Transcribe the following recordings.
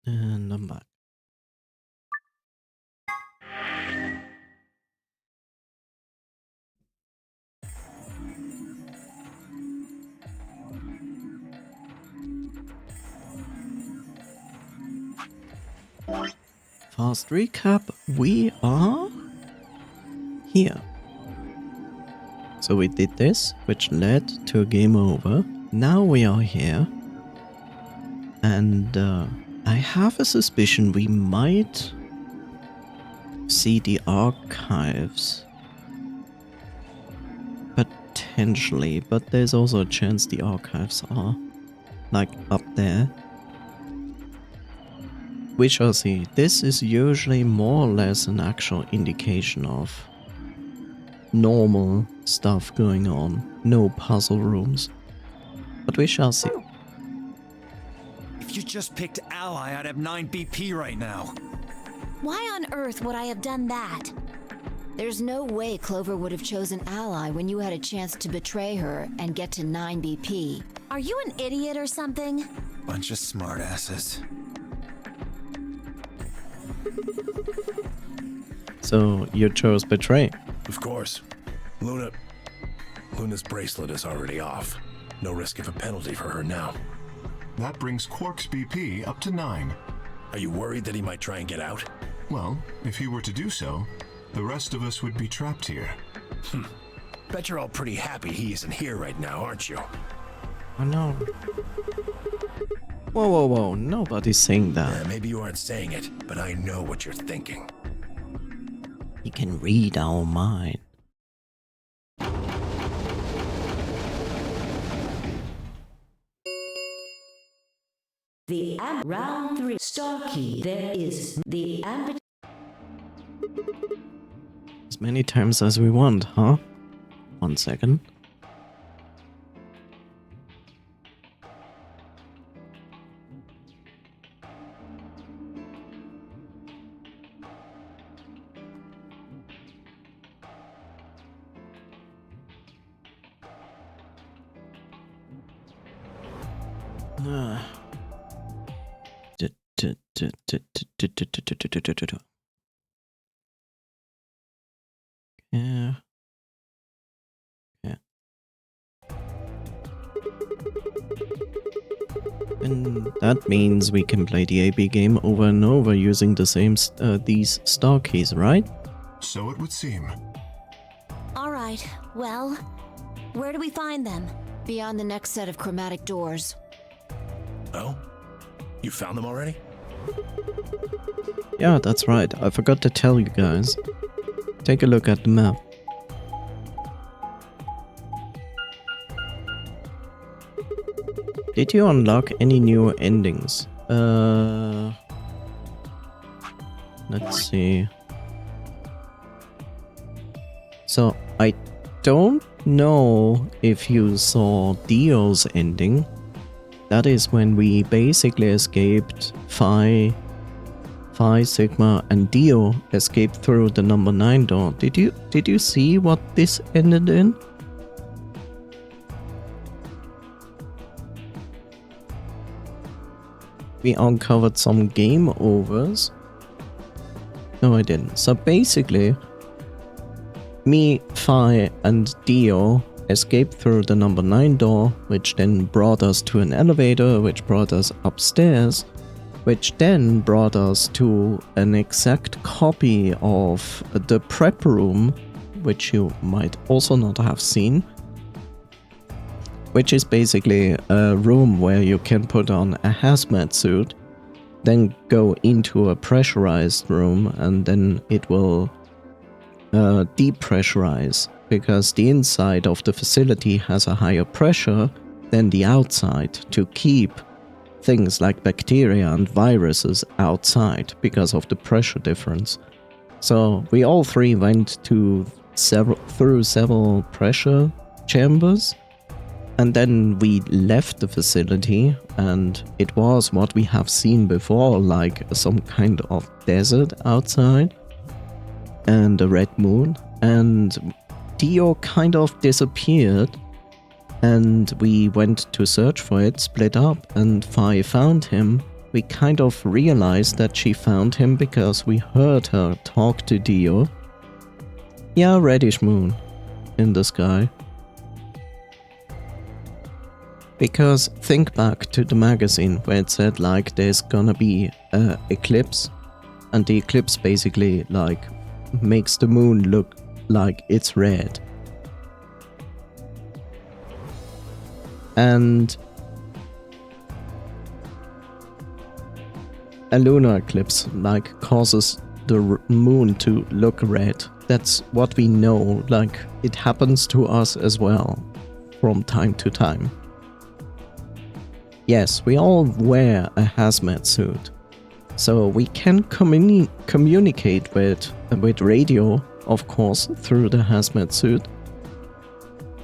And I'm back. Fast recap, we are here. So we did this, which led to a game over. Now we are here. And I have a suspicion we might see the archives. Potentially, but there's also a chance the archives are like up there. We shall see. This is usually more or less an actual indication of normal stuff going on. No puzzle rooms. But we shall see. If you just picked Ally, I'd have 9 BP right now. Why on earth would I have done that? There's no way Clover would have chosen Ally when you had a chance to betray her and get to 9 BP. Are you an idiot or something? Bunch of smartasses. So you chose Betray. Of course. Luna's bracelet is already off. No risk of a penalty for her now. That brings Quark's BP up to 9. Are you worried that he might try and get out? Well, if he were to do so, the rest of us would be trapped here. Bet you're all pretty happy he isn't here right now, aren't you? Oh no. Whoa, whoa, whoa. Nobody's saying that. Yeah, maybe you aren't saying it, but I know what you're thinking. He can read our mind. The round 3 star key. There is the As many times as we want, huh? 1 second. Yeah. Yeah. And that means we can play the AB game over and over using the same these star keys, right? So it would seem. All right, well, where do we find them? Beyond the next set of chromatic doors. Oh? You found them already? Yeah, that's right. I forgot to tell you guys. Take a look at the map. Did you unlock any new endings? Let's see. So, I don't know if you saw Dio's ending. That is when we basically escaped Phi, Sigma, and Dio escaped through the number 9 door. Did you see what this ended in? We uncovered some game overs. No, I didn't. So basically, me, Phi, and Dio escaped through the number 9 door, which then brought us to an elevator, which brought us upstairs, which then brought us to an exact copy of the prep room, which you might also not have seen, which is basically a room where you can put on a hazmat suit, then go into a pressurized room, and then it will depressurize, because the inside of the facility has a higher pressure than the outside to keep things like bacteria and viruses outside because of the pressure difference. So we all three went through several pressure chambers, and then we left the facility, and it was what we have seen before, like some kind of desert outside and a red moon, and Dio kind of disappeared, and we went to search for it, split up, and Phi found him, we kind of realized that she found him because we heard her talk to Dio. Yeah, reddish moon in the sky. Because think back to the magazine where it said like there's gonna be an eclipse, and the eclipse basically like makes the moon look like it's red. And a lunar eclipse like causes the moon to look red. That's what we know, like it happens to us as well from time to time. Yes, we all wear a hazmat suit, so we can communicate with radio, of course, through the hazmat suit.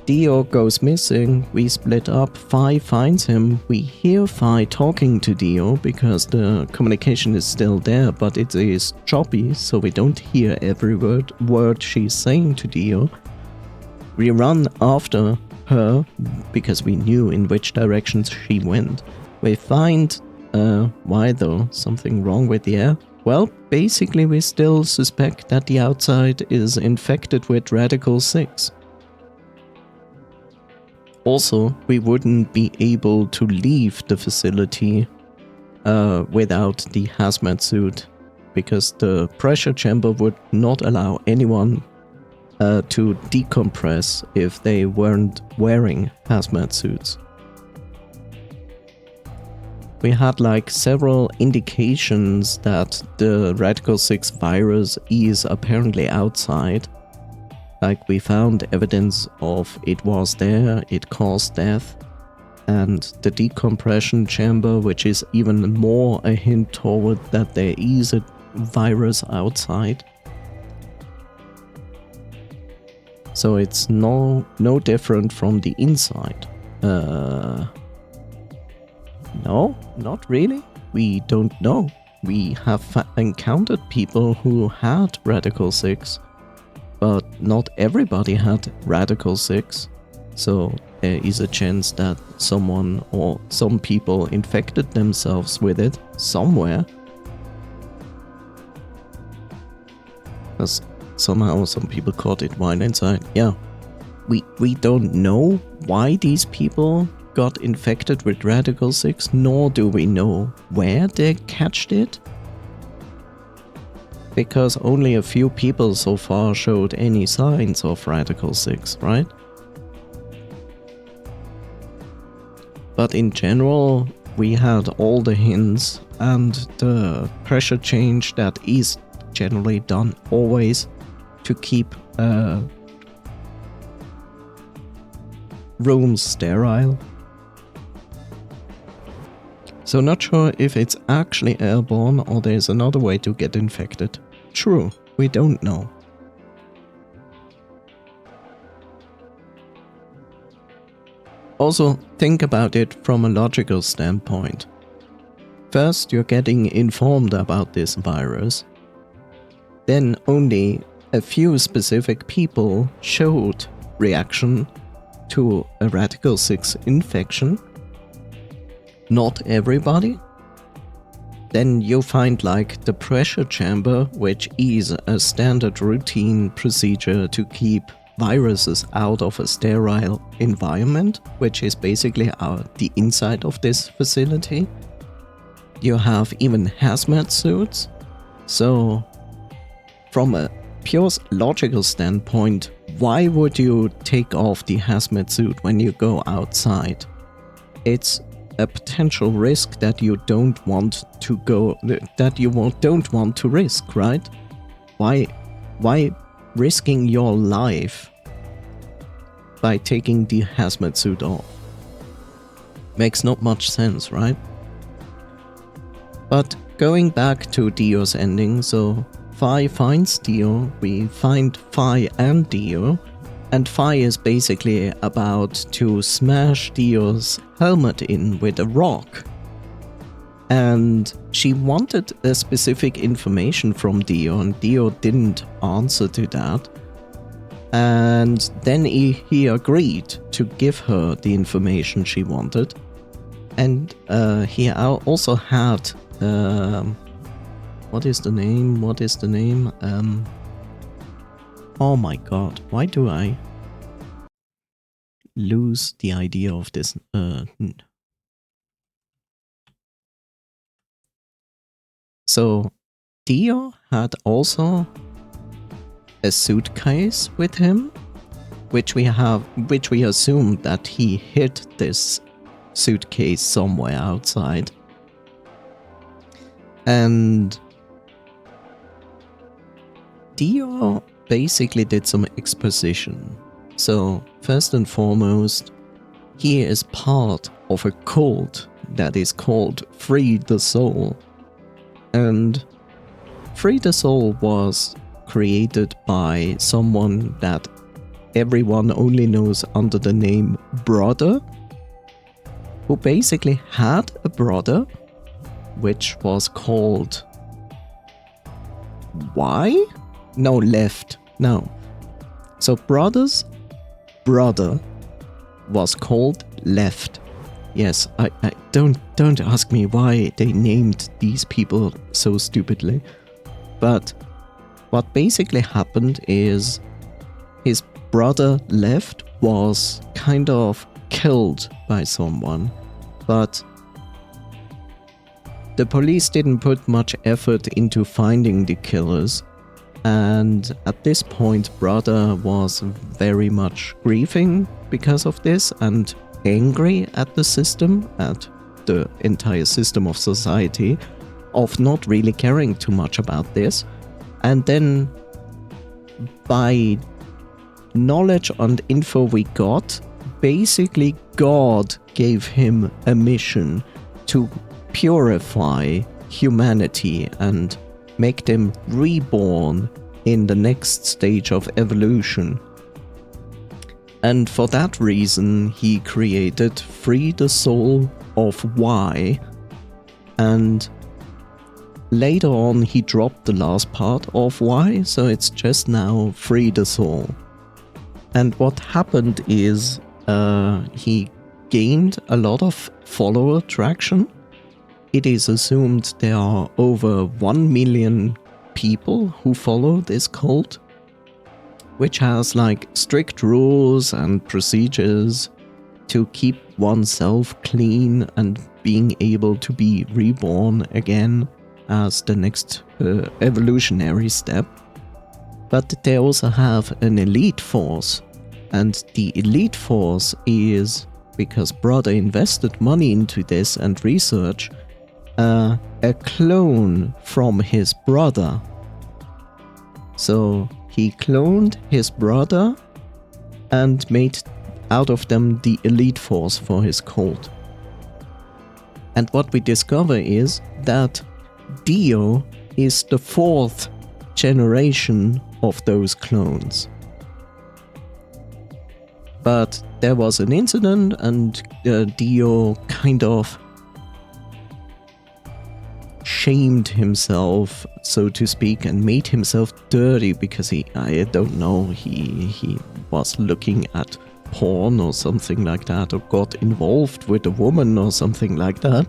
Dio goes missing, we split up, Phi finds him, we hear Phi talking to Dio because the communication is still there, but it is choppy, so we don't hear every word she's saying to Dio. We run after her because we knew in which directions she went. We find, why though? Something wrong with the air? Well, basically we still suspect that the outside is infected with Radical 6. Also, we wouldn't be able to leave the facility without the hazmat suit, because the pressure chamber would not allow anyone to decompress if they weren't wearing hazmat suits. We had like several indications that the Radical 6 virus is apparently outside. Like we found evidence of it was there, it caused death, and the decompression chamber, which is even more a hint toward that there is a virus outside. So it's no different from the inside. No, not really. We don't know. We have encountered people who had Radical 6. But not everybody had Radical 6, so there is a chance that someone or some people infected themselves with it somewhere. Because somehow some people caught it while inside. Yeah, we don't know why these people got infected with Radical 6, nor do we know where they catched it. Because only a few people so far showed any signs of Radical 6, right? But in general, we had all the hints and the pressure change that is generally done always to keep rooms sterile. So not sure if it's actually airborne or there's another way to get infected. True, we don't know. Also, think about it from a logical standpoint. First, you're getting informed about this virus. Then only a few specific people showed reaction to a Radical 6 infection. Not everybody. Then you find like the pressure chamber, which is a standard routine procedure to keep viruses out of a sterile environment, which is basically the inside of this facility. You have even hazmat suits. So from a pure logical standpoint, why would you take off the hazmat suit when you go outside? It's a potential risk that you don't want to don't want to risk, right? Why risking your life by taking the hazmat suit off? Makes not much sense, right? But going back to Dio's ending, so Phi finds Dio, we find Phi and Dio, and Phi is basically about to smash Dio's helmet in with a rock. And she wanted a specific information from Dio, and Dio didn't answer to that. And then he agreed to give her the information she wanted. And he also had, what is the name? Oh my god, why do I lose the idea of this? So Dio had also a suitcase with him, which we assume that he hid this suitcase somewhere outside. And Dio basically did some exposition. So first and foremost, he is part of a cult that is called Free the Soul. And Free the Soul was created by someone that everyone only knows under the name Brother, who basically had a brother, which was called Y? No, Left. No. So Brother's brother was called Left. Yes, I don't ask me why they named these people so stupidly. But what basically happened is his brother Left was kind of killed by someone, but the police didn't put much effort into finding the killers, and at this point Brother was very much grieving because of this and angry at the system, at the entire system of society, of not really caring too much about this. And then by knowledge and info we got, basically God gave him a mission to purify humanity and make them reborn in the next stage of evolution. And for that reason, he created Free the Soul of Y, and later on he dropped the last part of Y, so it's just now Free the Soul. And what happened is he gained a lot of follower traction. It is assumed there are over 1 million people who follow this cult, which has like strict rules and procedures to keep oneself clean and being able to be reborn again as the next evolutionary step. But they also have an elite force, and the elite force is, because Brother invested money into this and research, a clone from his brother. So he cloned his brother and made out of them the elite force for his cult. And what we discover is that Dio is the 4th generation of those clones. But there was an incident, and Dio kind of shamed himself, so to speak, and made himself dirty because he was looking at porn or something like that, or got involved with a woman or something like that.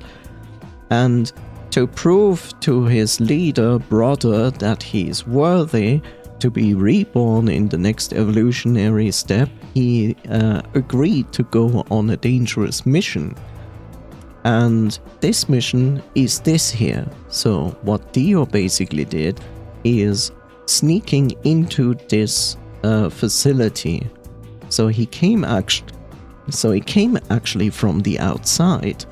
And to prove to his leader, Brother, that he is worthy to be reborn in the next evolutionary step, he agreed to go on a dangerous mission. And this mission is this here. So what Dio basically did is sneaking into this facility. So he came actually from the outside,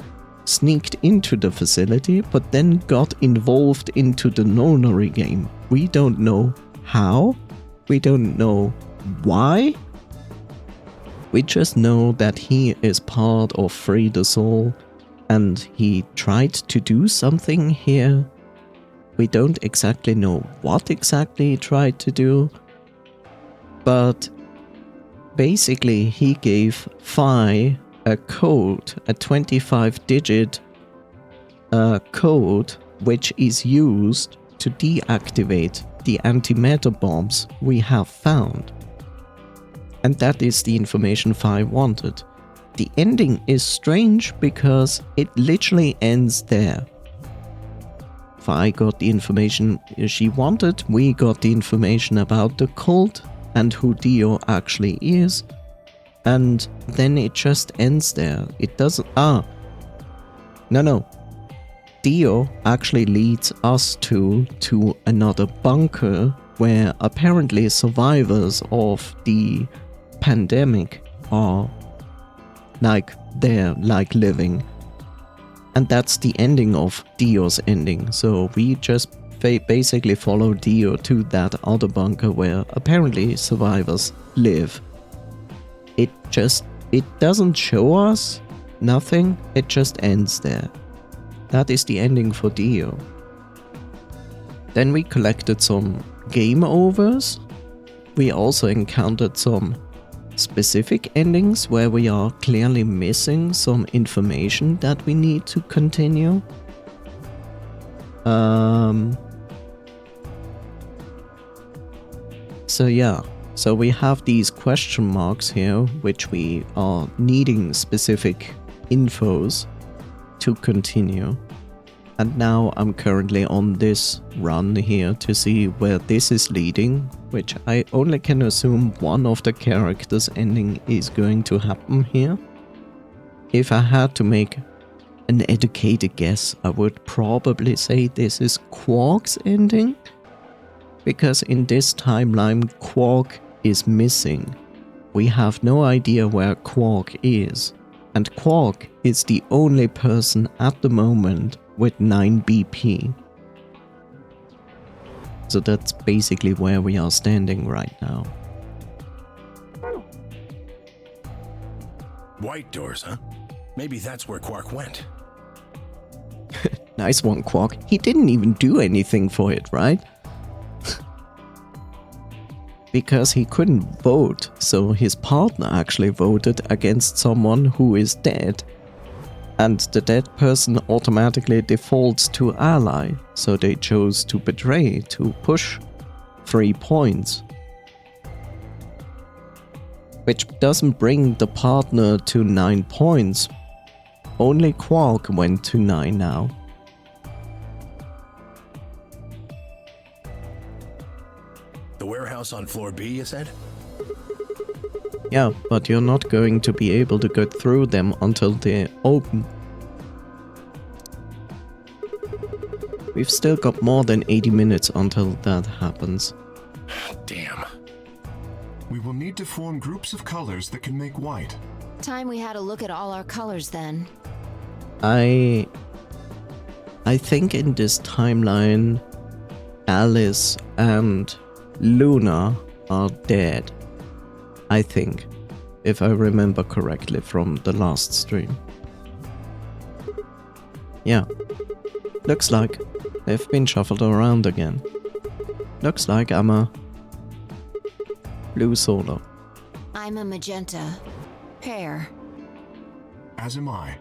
sneaked into the facility, but then got involved into the nonary game. We don't know how, we don't know why. We just know that he is part of Free the Soul, and he tried to do something here. We don't exactly know what exactly he tried to do, but basically he gave Phi a code, a 25-digit code, which is used to deactivate the antimatter bombs we have found. And that is the information Phi wanted. the ending is strange because it literally ends there. Vi got the information she wanted, we got the information about the cult and who Dio actually is, and then it just ends there. It doesn't... No. Dio actually leads us to another bunker where apparently survivors of the pandemic are like living. And that's the ending of Dio's ending. So we just basically follow Dio to that other bunker where apparently survivors live. It doesn't show us nothing, it just ends there. That is the ending for Dio. Then we collected some game overs. We also encountered some specific endings where we are clearly missing some information that we need to continue. So we have these question marks here, which we are needing specific infos to continue. And now I'm currently on this run here to see where this is leading, which I only can assume one of the characters' ending is going to happen here. If I had to make an educated guess, I would probably say this is Quark's ending, because in this timeline Quark is missing. We have no idea where Quark is, and Quark is the only person at the moment with 9 BP. So that's basically where we are standing right now. White doors, huh? Maybe that's where Quark went. Nice one, Quark. He didn't even do anything for it, right? Because he couldn't vote, so his partner actually voted against someone who is dead. And the dead person automatically defaults to ally, so they chose to betray, to push 3 points. Which doesn't bring the partner to 9 points. Only Quark went to 9 now. The warehouse on floor B, you said? Yeah, but you're not going to be able to get through them until they're open. We've still got more than 80 minutes until that happens. Damn. We will need to form groups of colors that can make white. Time we had a look at all our colors then. I think in this timeline, Alice and Luna are dead. I think, if I remember correctly from the last stream. Yeah, looks like they've been shuffled around again. Looks like I'm a blue solo. I'm a magenta. Pear. As am I.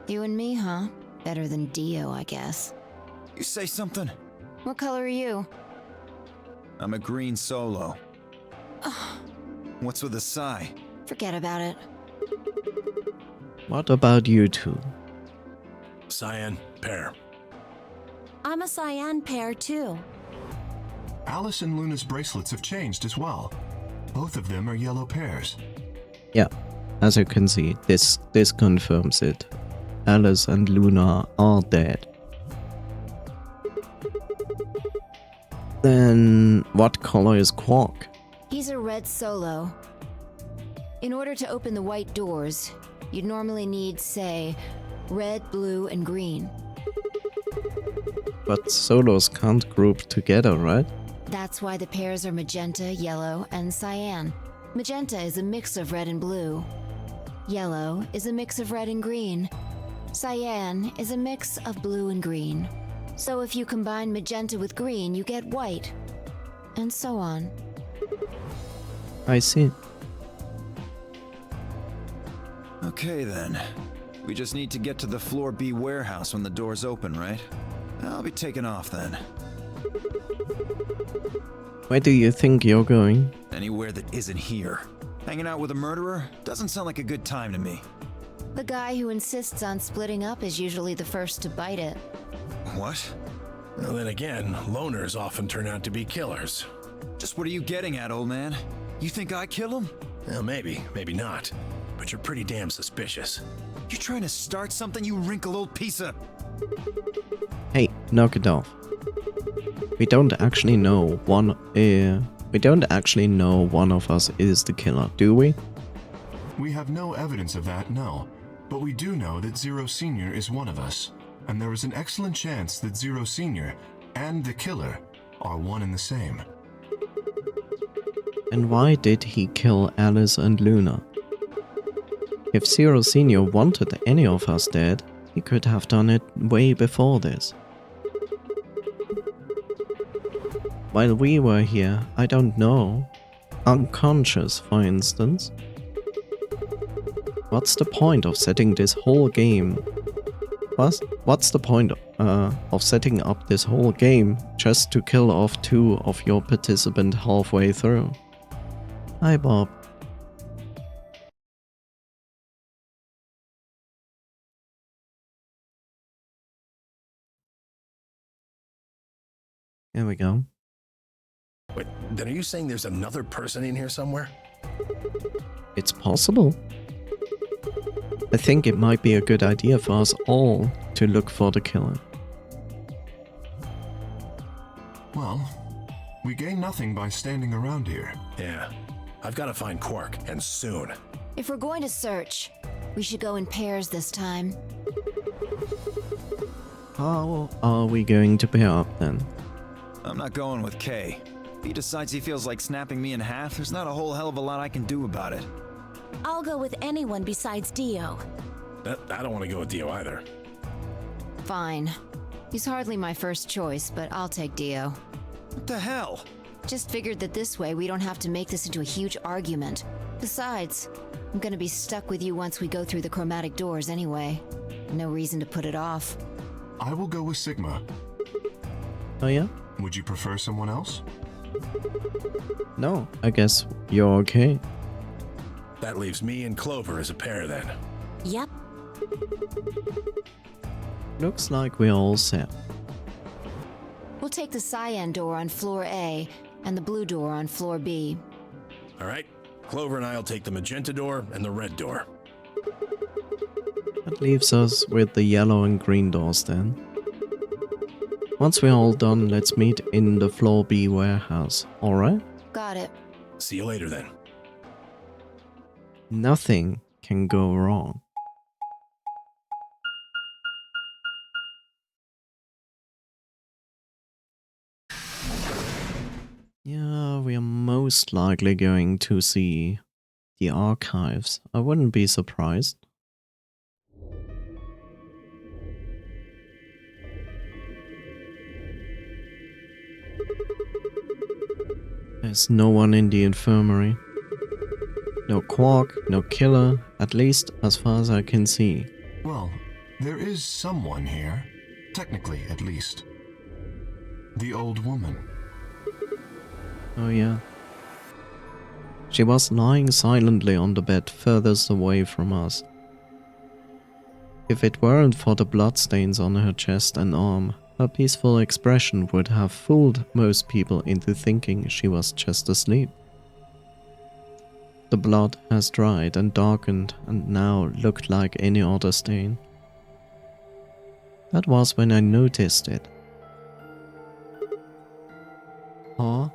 You and me, huh? Better than Dio, I guess. You say something? What color are you? I'm a green solo. What's with the sigh? Forget about it. What about you two? Cyan, pear. I'm a cyan pear too. Alice and Luna's bracelets have changed as well. Both of them are yellow pairs. Yeah, as you can see, this confirms it. Alice and Luna are dead. Then what color is Quark? He's a red solo. In order to open the white doors, you'd normally need, say, red, blue, and green. But solos can't group together, right? That's why the pairs are magenta, yellow, and cyan. Magenta is a mix of red and blue. Yellow is a mix of red and green. Cyan is a mix of blue and green. So if you combine magenta with green, you get white. And so on. I see. Okay then. We just need to get to the floor B warehouse when the doors open, right? I'll be taking off then. Where do you think you're going? Anywhere that isn't here. Hanging out with a murderer doesn't sound like a good time to me. The guy who insists on splitting up is usually the first to bite it. What? Well, then again, loners often turn out to be killers. Just what are you getting at, old man? You think I kill him? Well, maybe, maybe not. But you're pretty damn suspicious. You trying to start something, you wrinkled old piece of... Hey, knock it off. We don't actually know one of us is the killer, do we? We have no evidence of that, no. But we do know that Zero Senior is one of us. And there is an excellent chance that Zero Senior and the killer are one and the same. And why did he kill Alice and Luna? If Zero Senior wanted any of us dead, he could have done it way before this. While we were here, I don't know. Unconscious, for instance. What's the point of setting this whole game? What's the point of setting up this whole game just to kill off 2 of your participants halfway through? Hi, Bob. Here we go. Wait, then are you saying there's another person in here somewhere? It's possible. I think it might be a good idea for us all to look for the killer. Well, we gain nothing by standing around here. Yeah. I've got to find Quark, and soon. If we're going to search, we should go in pairs this time. How are we going to pair up then? I'm not going with Kay. If he decides he feels like snapping me in half, there's not a whole hell of a lot I can do about it. I'll go with anyone besides Dio. I don't want to go with Dio either. Fine. He's hardly my first choice, but I'll take Dio. What the hell? Just figured that this way we don't have to make this into a huge argument. Besides, I'm gonna be stuck with you once we go through the chromatic doors anyway. No reason to put it off. I will go with Sigma. Oh yeah? Would you prefer someone else? No, I guess you're okay. That leaves me and Clover as a pair then. Yep. Looks like we're all set. We'll take the cyan door on floor A and the blue door on floor B. All right. Clover and I'll take the magenta door and the red door. That leaves us with the yellow and green doors then. Once we're all done, let's meet in the floor B warehouse, alright? Got it. See you later then. Nothing can go wrong. Yeah, we are most likely going to see the archives. I wouldn't be surprised. There's no one in the infirmary. No Quark, no killer, at least as far as I can see. Well, there is someone here. Technically, at least. The old woman. Oh yeah. She was lying silently on the bed furthest away from us. If it weren't for the bloodstains on her chest and arm, her peaceful expression would have fooled most people into thinking she was just asleep. The blood has dried and darkened and now looked like any other stain. That was when I noticed it. Huh?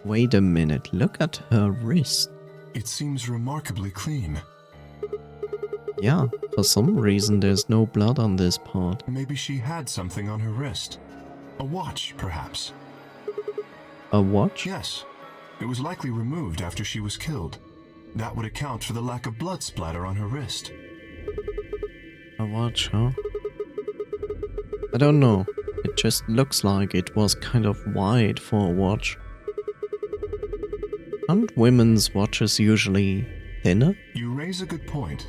Wait a minute, look at her wrist. It seems remarkably clean. Yeah, for some reason there's no blood on this part. Maybe she had something on her wrist. A watch, perhaps. A watch? Yes. It was likely removed after she was killed. That would account for the lack of blood splatter on her wrist. A watch, huh? I don't know. It just looks like it was kind of wide for a watch. Aren't women's watches usually thinner? You raise a good point.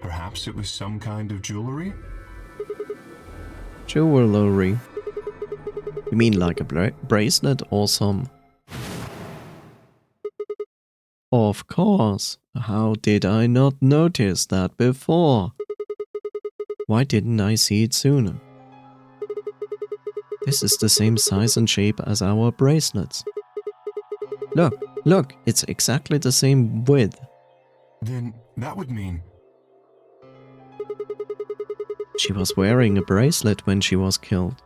Perhaps it was some kind of jewelry? Jewelry? You mean like a bracelet or some Of course. How did I not notice that before? Why didn't I see it sooner? This is the same size and shape as our bracelets. Look, it's exactly the same width. Then that would mean... She was wearing a bracelet when she was killed.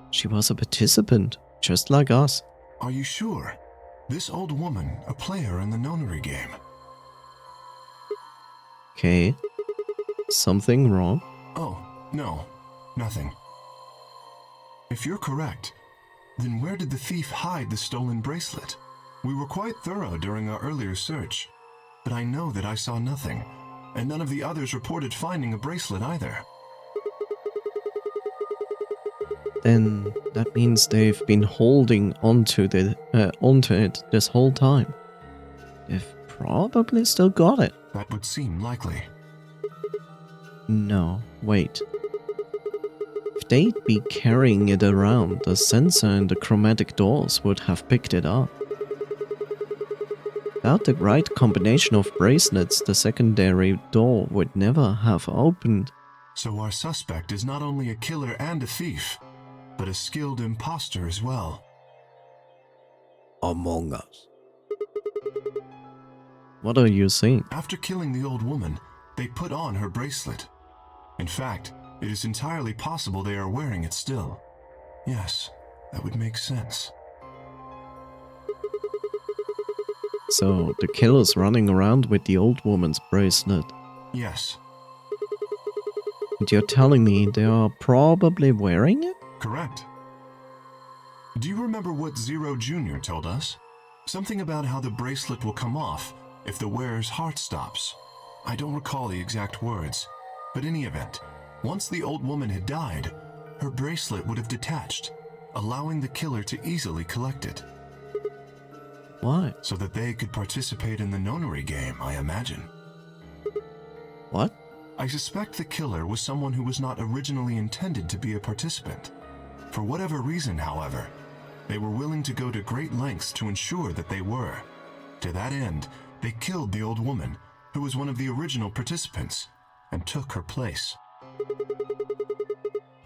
She was a participant, just like us. Are you sure? This old woman, a player in the nonary game. Okay. Something wrong? Oh, no. Nothing. If you're correct, then where did the thief hide the stolen bracelet? We were quite thorough during our earlier search, but I know that I saw nothing, and none of the others reported finding a bracelet either. Then that means they've been holding onto it this whole time. They've probably still got it. That would seem likely. No, wait. If they'd be carrying it around, the sensor in the chromatic doors would have picked it up. Without the right combination of bracelets, the secondary door would never have opened. So our suspect is not only a killer and a thief, but a skilled imposter as well. Among Us. What are you saying? After killing the old woman, they put on her bracelet. In fact, it is entirely possible they are wearing it still. Yes, that would make sense. So the killer's running around with the old woman's bracelet. Yes, And you're telling me they are probably wearing it? correct. Do you remember what Zero Jr. told us? Something about how the bracelet will come off if the wearer's heart stops. I don't recall the exact words, but in any event, once the old woman had died, her bracelet would have detached, allowing the killer to easily collect it. Why? So that they could participate in the nonary game, I imagine. What? I suspect the killer was someone who was not originally intended to be a participant. For whatever reason, however, they were willing to go to great lengths to ensure that they were. To that end, they killed the old woman, who was one of the original participants, and took her place.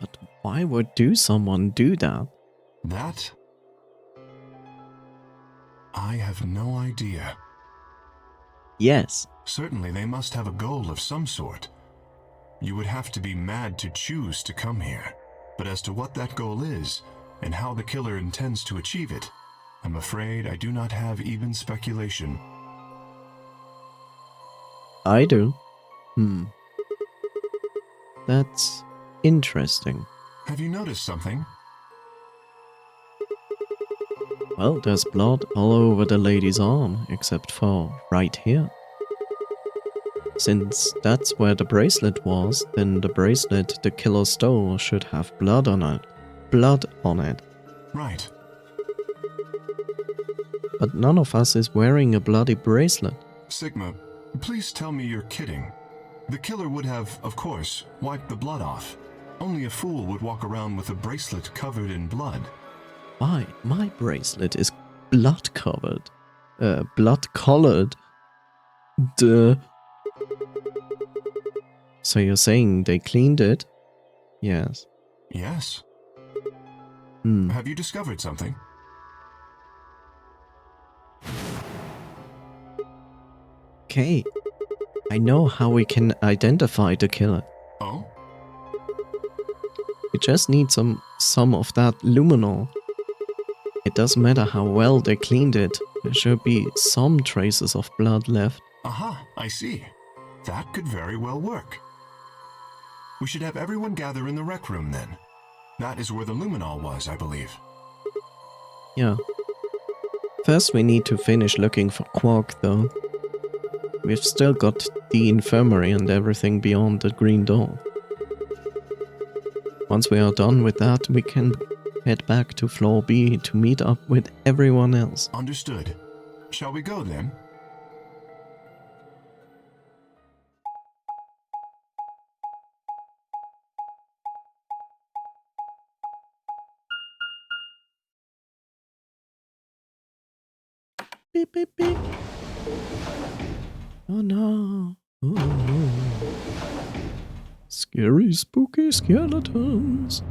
But why would someone do that? That? I have no idea. Yes. Certainly they must have a goal of some sort. You would have to be mad to choose to come here. But as to what that goal is, and how the killer intends to achieve it, I'm afraid I do not have even speculation. I do. That's interesting. Have you noticed something? Well, there's blood all over the lady's arm, except for right here. Since that's where the bracelet was, then the bracelet the killer stole should have blood on it. Right. But none of us is wearing a bloody bracelet. Sigma, please tell me you're kidding. The killer would have, of course, wiped the blood off. Only a fool would walk around with a bracelet covered in blood. Why? My bracelet is blood covered. Blood colored. Duh. So you're saying they cleaned it? Yes. Yes. Hmm. Have you discovered something? Okay. I know how we can identify the killer. Oh? We just need some of that luminol. It doesn't matter how well they cleaned it. There should be some traces of blood left. Aha, I see. That could very well work. We should have everyone gather in the rec room then. That is where the luminol was, I believe. Yeah. First we need to finish looking for Quark though. We've still got the infirmary and everything beyond the green door. Once we are done with that, we can head back to floor B to meet up with everyone else. Understood. Shall we go then? beep, beep, beep. Oh no. Oh no. Scary, spooky skeletons.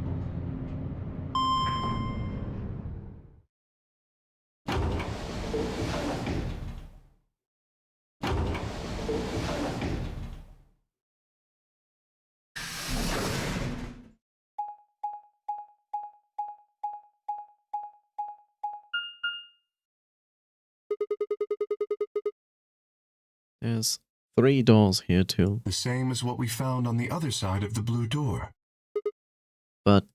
There's 3 doors here too. The same as what we found on the other side of the blue door. But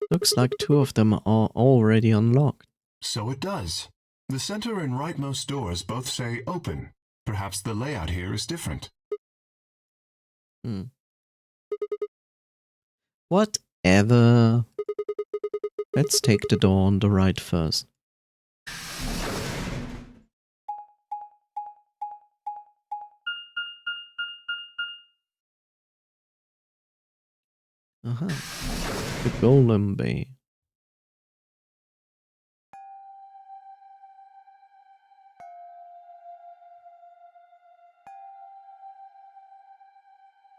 looks like 2 of them are already unlocked. So it does. The center and rightmost doors both say open. Perhaps the layout here is different. Whatever. Let's take the door on the right first. Aha. The Golem Bay.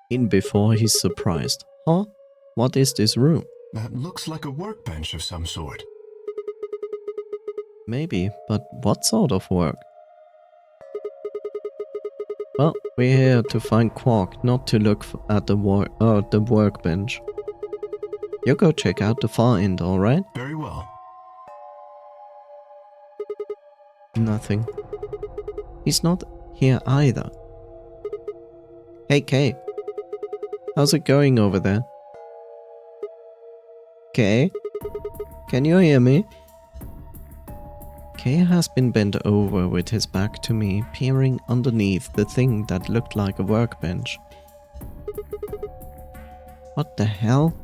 In before he's surprised. Huh? What is this room? That looks like a workbench of some sort. Maybe, but what sort of work? Well, we're here to find Quark, not to look at the workbench. You go check out the far end, alright? Very well. Nothing. He's not here either. Hey Kay. How's it going over there? Kay? Can you hear me? Kay has been bent over with his back to me, peering underneath the thing that looked like a workbench. What the hell?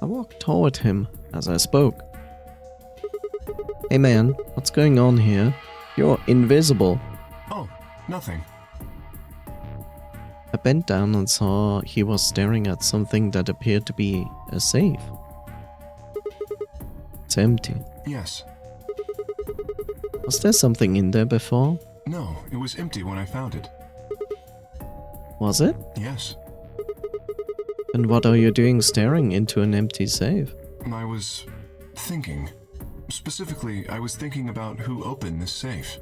I walked toward him as I spoke. Hey man, what's going on here? You're invisible. Oh, nothing. I bent down and saw he was staring at something that appeared to be a safe. It's empty. Yes. Was there something in there before? No, it was empty when I found it. Was it? Yes. And what are you doing staring into an empty safe? I was thinking. Specifically, I was thinking about who opened this safe.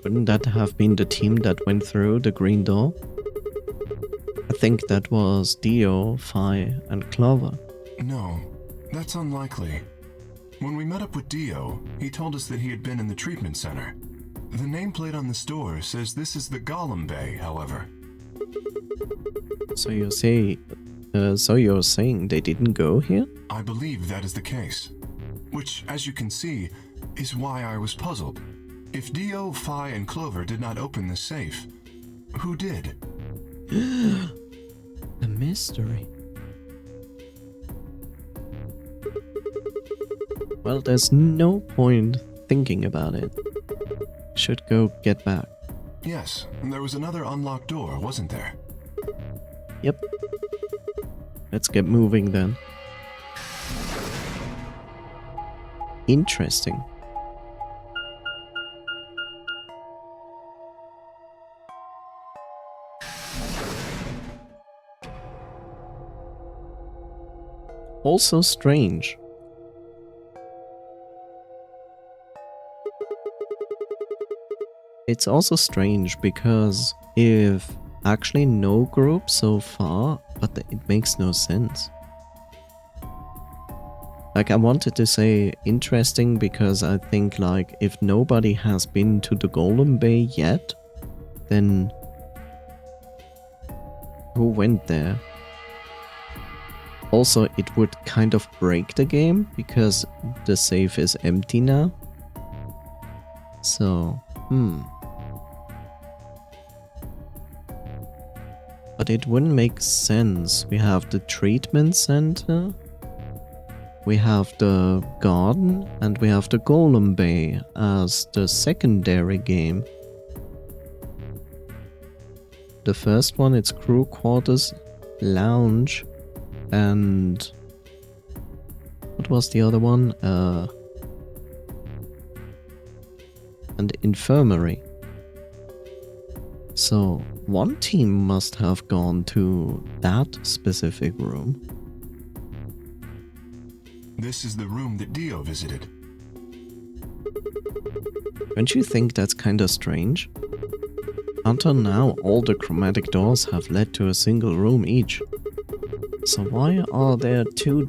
Wouldn't that have been the team that went through the green door? I think that was Dio, Phi, and Clover. No, that's unlikely. When we met up with Dio, he told us that he had been in the treatment center. The nameplate on this door says this is the Golem Bay, however. So you're saying they didn't go here? I believe that is the case. Which, as you can see, is why I was puzzled. If Dio, Phi, and Clover did not open the safe, who did? A mystery. Well, there's no point thinking about it. Should go get back. Yes, and there was another unlocked door, wasn't there? Yep. Let's get moving then. Interesting. Also strange. It's also strange because if actually no group so far, but it makes no sense. Like, I wanted to say interesting because I think, like, if nobody has been to the Golem Bay yet, then who went there? Also, it would kind of break the game because the safe is empty now. So, But it wouldn't make sense. We have the treatment center, we have the garden, and we have the Golem Bay as the secondary game. The first one, it's crew quarters, lounge, and what was the other one? An infirmary. So one team must have gone to that specific room. This is the room that Dio visited. Don't you think that's kinda strange? Until now, all the chromatic doors have led to a single room each. So why are there 2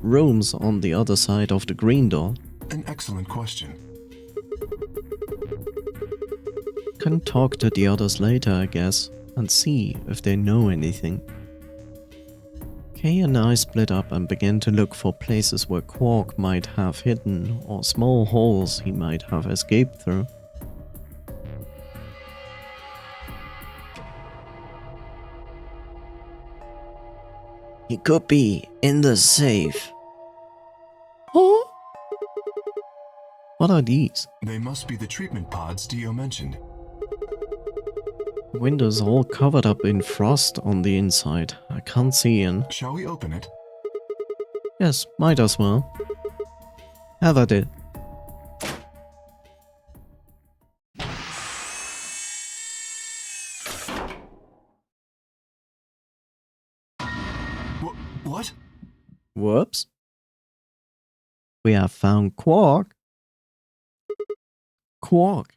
rooms on the other side of the green door? An excellent question. Can talk to the others later, I guess, and see if they know anything. Kay and I split up and began to look for places where Quark might have hidden or small holes he might have escaped through. He could be in the safe. Huh? What are these? They must be the treatment pods Dio mentioned. The windows all covered up in frost on the inside. I can't see in. Shall we open it? Yes, might as well. Have at it. What? Whoops. We have found Quark. Quark.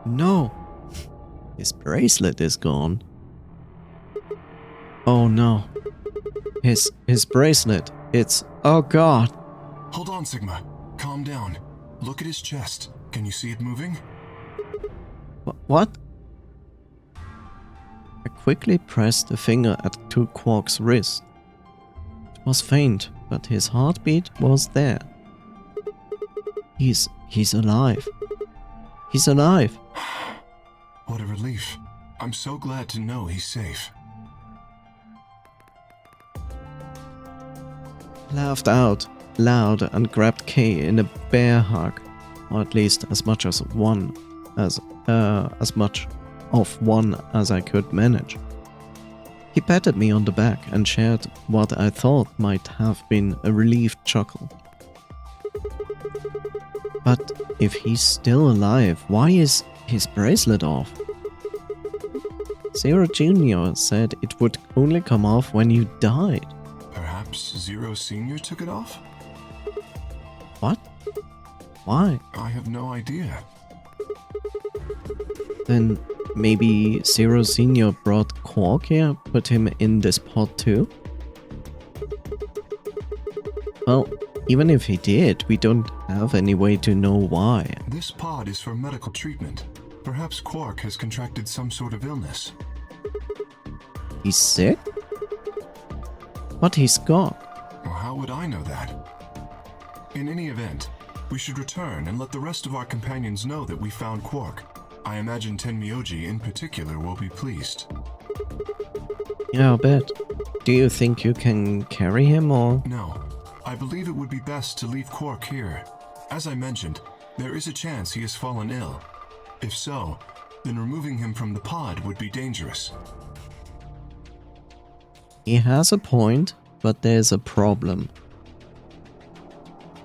No. His bracelet is gone. Oh no. His bracelet. It's... Oh god. Hold on, Sigma. Calm down. Look at his chest. Can you see it moving? What? I quickly pressed a finger to Quark's wrist. It was faint, but his heartbeat was there. He's alive. He's alive. What a relief. I'm so glad to know he's safe. Laughed out loud and grabbed Kay in a bear hug, or at least as much of one as I could manage. He patted me on the back and shared what I thought might have been a relieved chuckle. But if he's still alive, why is his bracelet off? Zero Jr. said it would only come off when you died. Perhaps Zero Sr. took it off? What? Why? I have no idea. Then maybe Zero Sr. brought Quark here, put him in this pod too? Well, even if he did, we don't have any way to know why. This pod is for medical treatment. Perhaps Quark has contracted some sort of illness. He's sick? What he's got? Well, how would I know that? In any event, we should return and let the rest of our companions know that we found Quark. I imagine Tenmyoji in particular will be pleased. Yeah, I'll bet. Do you think you can carry him or? No. I believe it would be best to leave Quark here. As I mentioned, there is a chance he has fallen ill. If so, then removing him from the pod would be dangerous. He has a point, but there's a problem.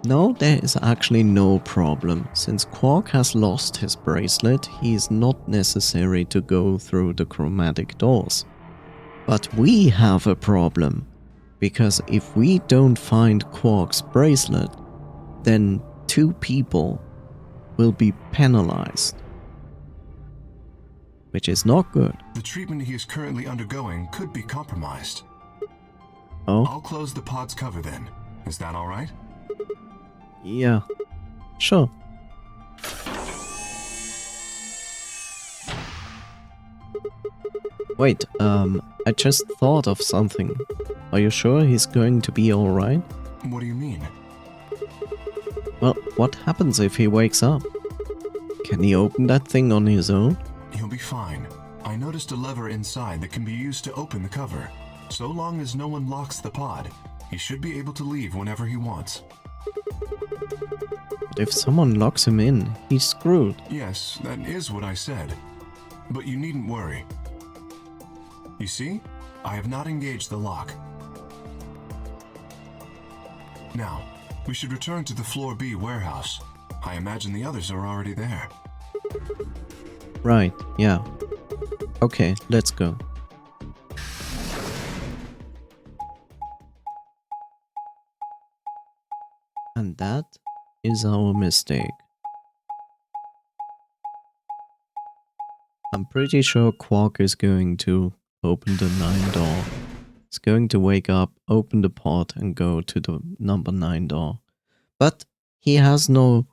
No, there is actually no problem. Since Quark has lost his bracelet, he is not necessary to go through the chromatic doors. But we have a problem. Because if we don't find Quark's bracelet, then 2 people will be penalized. Which is not good. The treatment he is currently undergoing could be compromised. Oh? I'll close the pod's cover then. Is that all right? Yeah. Sure. Wait, I just thought of something. Are you sure he's going to be alright? What do you mean? Well, what happens if he wakes up? Can he open that thing on his own? He'll be fine. I noticed a lever inside that can be used to open the cover. So long as no one locks the pod, he should be able to leave whenever he wants. But if someone locks him in, he's screwed. Yes, that is what I said. But you needn't worry. You see? I have not engaged the lock. Now, we should return to the Floor B warehouse. I imagine the others are already there. Right, yeah. Okay, let's go. And that is our mistake. I'm pretty sure Quark is going to open the 9 door. He's going to wake up, open the pod and go to the number 9 door. But he has no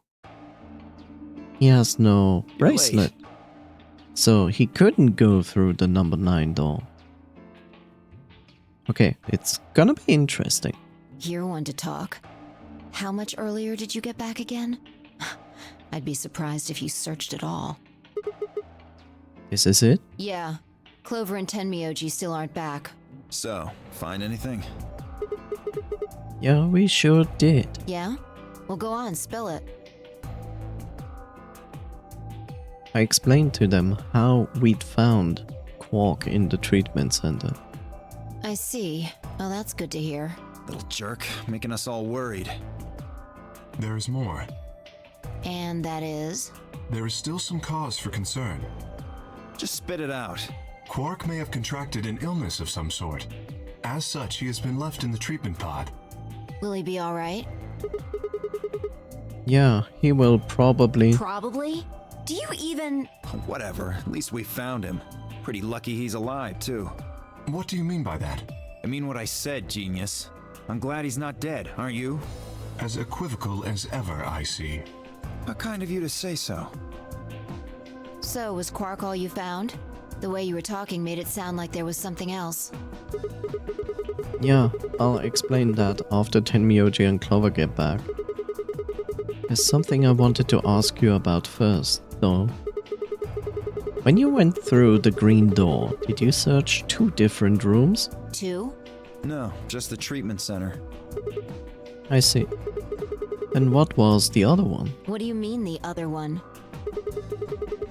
bracelet. So he couldn't go through the number 9 door. Okay, it's gonna be interesting. You're one to talk. How much earlier did you get back again? I'd be surprised if you searched at all. This is it? Yeah. Clover and Tenmyoji still aren't back. So, find anything? Yeah, we sure did. Yeah? Well, go on, spill it. I explained to them how we'd found Quark in the treatment center. I see. Well, that's good to hear. Little jerk, making us all worried. There is more. And that is? There is still some cause for concern. Just spit it out. Quark may have contracted an illness of some sort. As such, he has been left in the treatment pod. Will he be alright? Yeah, he will probably... Probably? Do you even... Whatever, at least we found him. Pretty lucky he's alive, too. What do you mean by that? I mean what I said, genius. I'm glad he's not dead, aren't you? As equivocal as ever, I see. How kind of you to say so. So, was Quark all you found? The way you were talking made it sound like there was something else. Yeah, I'll explain that after Tenmyoji and Clover get back. There's something I wanted to ask you about first, though. When you went through the green door, did you search 2 different rooms? 2? No, just the treatment center. I see. And what was the other one? What do you mean, the other one?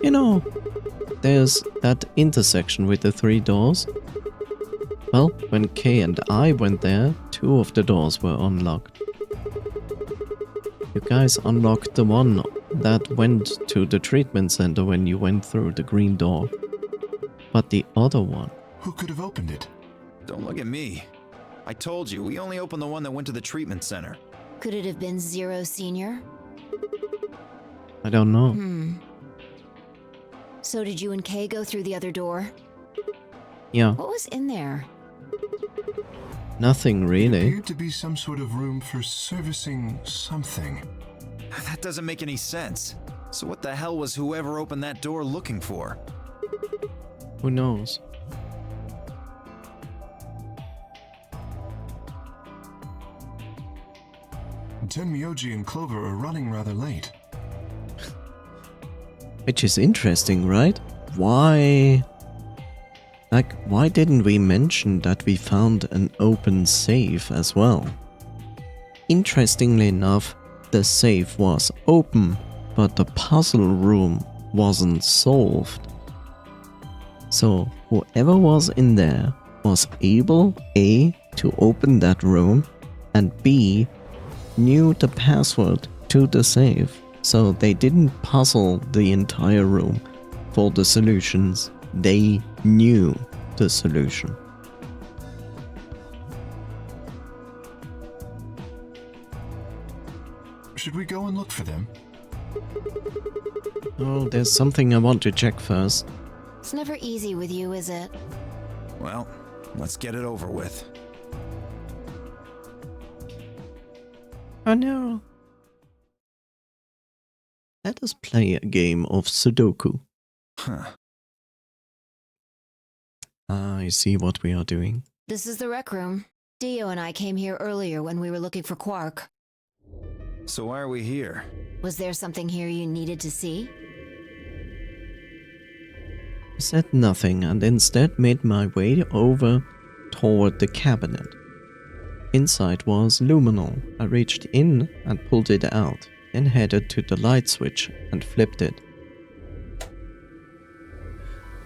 You know, there's that intersection with the 3 doors. Well, when Kay and I went there, 2 of the doors were unlocked. You guys unlocked the one that went to the treatment center when you went through the green door. But the other one... Who could have opened it? Don't look at me. I told you, we only opened the one that went to the treatment center. Could it have been Zero Senior? I don't know. So did you and Kay go through the other door? Yeah, What was in there? nothing It really. appeared to be some sort of room for servicing something. That doesn't make any sense. So what the hell was whoever opened that door looking for? Who knows? Tenmyoji and Clover are running rather late. Which is interesting, right? Why... Like, why didn't we mention that we found an open safe as well? Interestingly enough, the safe was open, but the puzzle room wasn't solved. So, whoever was in there was able, A, to open that room, and B, knew the password to the safe. So they didn't puzzle the entire room for the solutions, they knew the solution. Should we go and look for them? Oh, there's something I want to check first. It's never easy with you, is it? Well, let's get it over with. Oh no. Let us play a game of Sudoku. Huh. I see what we are doing. This is the rec room. Dio and I came here earlier when we were looking for Quark. So why are we here? Was there something here you needed to see? I said nothing and instead made my way over toward the cabinet. Inside was luminol. I reached in and pulled it out, then headed to the light switch and flipped it.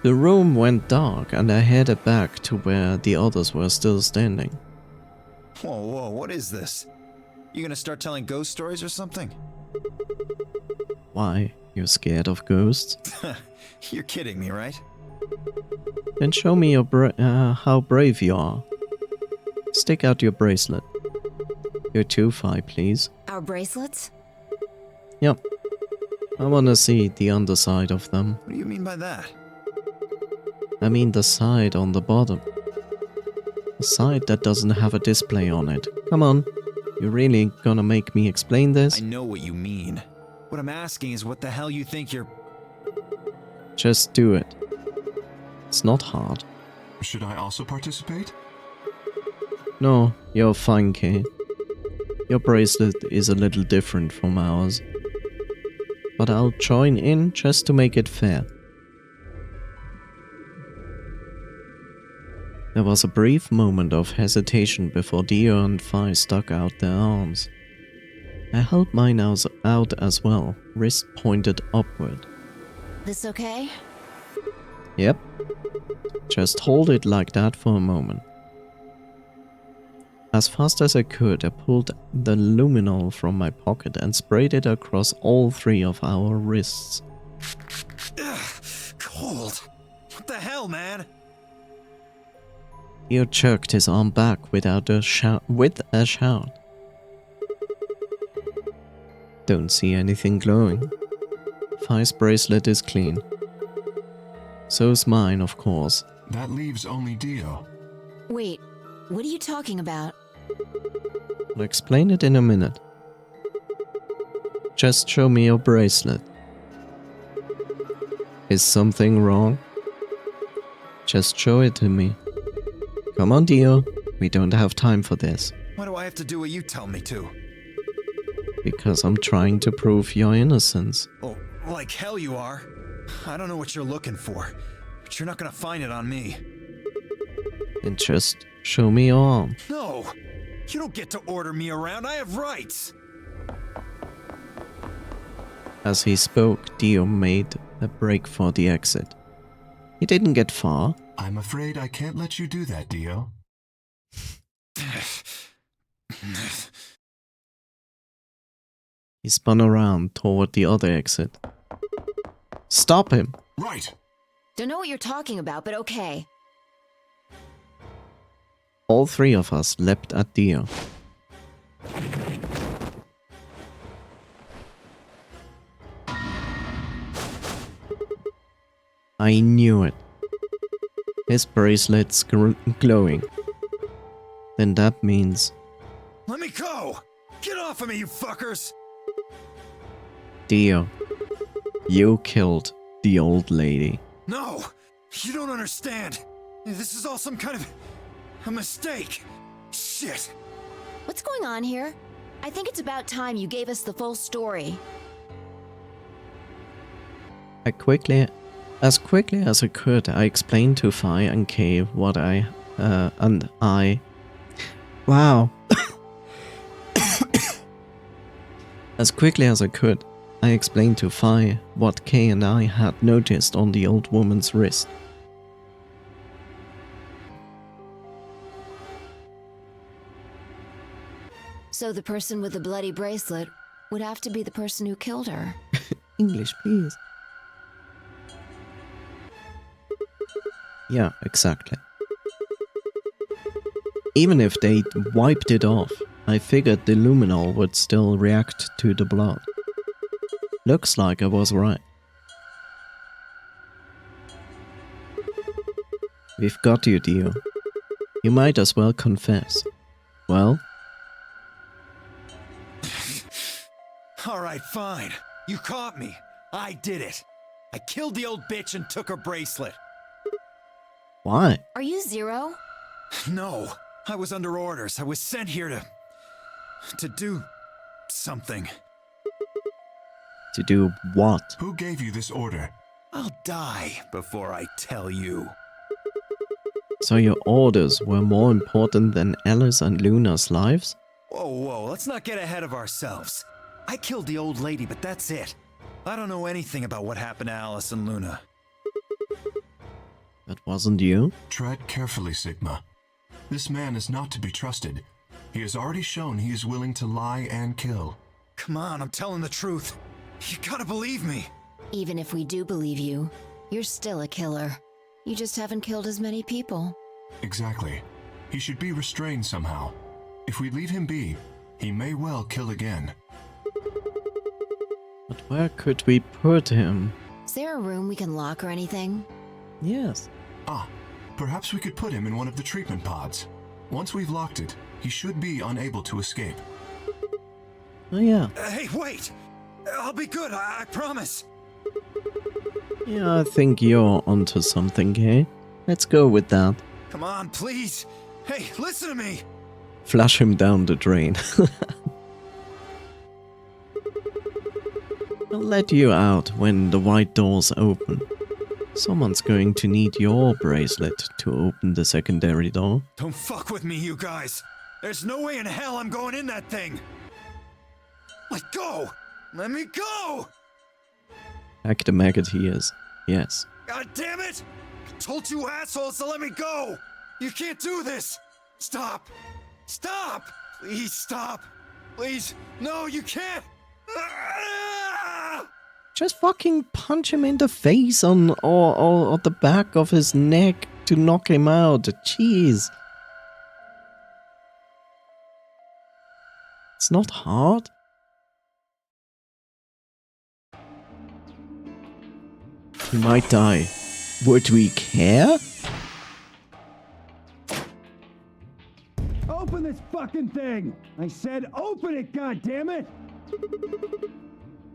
The room went dark and I headed back to where the others were still standing. Whoa, whoa, what is this? You gonna start telling ghost stories or something? Why? You're scared of ghosts? You're kidding me, right? Then show me your how brave you are. Stick out your bracelet. Your 2-5, please. Our bracelets? Yep. I wanna see the underside of them. What do you mean by that? I mean the side on the bottom. The side that doesn't have a display on it. Come on. You really gonna make me explain this? I know what you mean. What I'm asking is what the hell you think you're... Just do it. It's not hard. Should I also participate? No, you're fine, Kay. Your bracelet is a little different from ours. But I'll join in just to make it fair. There was a brief moment of hesitation before Dio and Phi stuck out their arms. I held mine out as well, wrist pointed upward. This okay? Yep. Just hold it like that for a moment. As fast as I could, I pulled the luminol from my pocket and sprayed it across all 3 of our wrists. Ugh, cold. What the hell, man? Dio jerked his arm back with a shout. Don't see anything glowing. Phi's bracelet is clean. So's mine, of course. That leaves only Dio. Wait, what are you talking about? I'll explain it in a minute. Just show me your bracelet. Is something wrong? Just show it to me. Come on, Dio. We don't have time for this. Why do I have to do what you tell me to? Because I'm trying to prove your innocence. Oh, like hell you are. I don't know what you're looking for, but you're not gonna find it on me. Then just show me your arm. No! You don't get to order me around, I have rights! As he spoke, Dio made a break for the exit. He didn't get far. I'm afraid I can't let you do that, Dio. He spun around toward the other exit. Stop him! Right! Don't know what you're talking about, but okay. All 3 of us leapt at Dio. I knew it. His bracelet's glowing. Then that means... Let me go! Get off of me, you fuckers! Dio, you killed the old lady. No! You don't understand! This is all some kind of... a mistake! Shit! What's going on here? I think it's about time you gave us the full story. As quickly as I could, I explained to Phi and Kay what Wow. As quickly as I could, I explained to Phi what Kay and I had noticed on the old woman's wrist. So the person with the bloody bracelet would have to be the person who killed her. English, please. Yeah, exactly. Even if they wiped it off, I figured the luminol would still react to the blood. Looks like I was right. We've got you, Dio. You might as well confess. Well? Alright, fine. You caught me. I did it. I killed the old bitch and took her bracelet. Why? Are you Zero? No, I was under orders. I was sent here to do something. To do what? Who gave you this order? I'll die before I tell you. So your orders were more important than Alice and Luna's lives? Whoa, whoa, let's not get ahead of ourselves. I killed the old lady, but that's it. I don't know anything about what happened to Alice and Luna. That wasn't you? Tread carefully, Sigma. This man is not to be trusted. He has already shown he is willing to lie and kill. Come on, I'm telling the truth. You gotta believe me. Even if we do believe you, you're still a killer. You just haven't killed as many people. Exactly. He should be restrained somehow. If we leave him be, he may well kill again. But where could we put him? Is there a room we can lock or anything? Yes. Ah, perhaps we could put him in one of the treatment pods. Once we've locked it, he should be unable to escape. Oh yeah. Hey, wait! I'll be good, I promise. Yeah, I think you're onto something, eh? Let's go with that. Come on, please. Hey, listen to me. Flush him down the drain. I'll let you out when the white doors open. Someone's going to need your bracelet to open the secondary door. Don't fuck with me, you guys. There's no way in hell I'm going in that thing. Let go! Let me go! Hack the maggot he is. Yes. God damn it! I told you assholes to let me go! You can't do this! Stop! Stop! Please stop! Please! No, you can't! Ah! Just fucking punch him in the face or the back of his neck to knock him out. Jeez. It's not hard. He might die. Would we care? Open this fucking thing! I said open it, goddammit!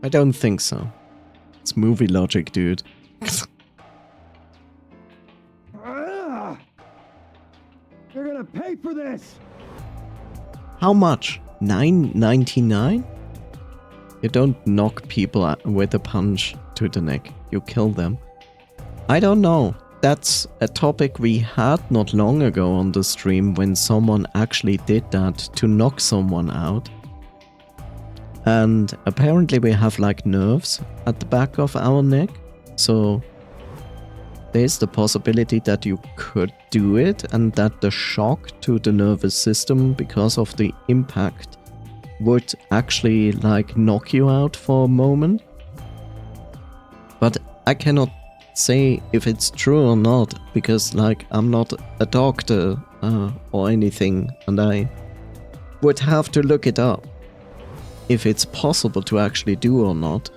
I don't think so. It's movie logic, dude. Ah! You're gonna pay for this! How much? $9.99? You don't knock people out with a punch to the neck. You kill them. I don't know. That's a topic we had not long ago on the stream when someone actually did that to knock someone out. And apparently we have like nerves at the back of our neck. So there's the possibility that you could do it and that the shock to the nervous system because of the impact would actually like knock you out for a moment. But I cannot say if it's true or not because like I'm not a doctor or anything and I would have to look it up if it's possible to actually do or not.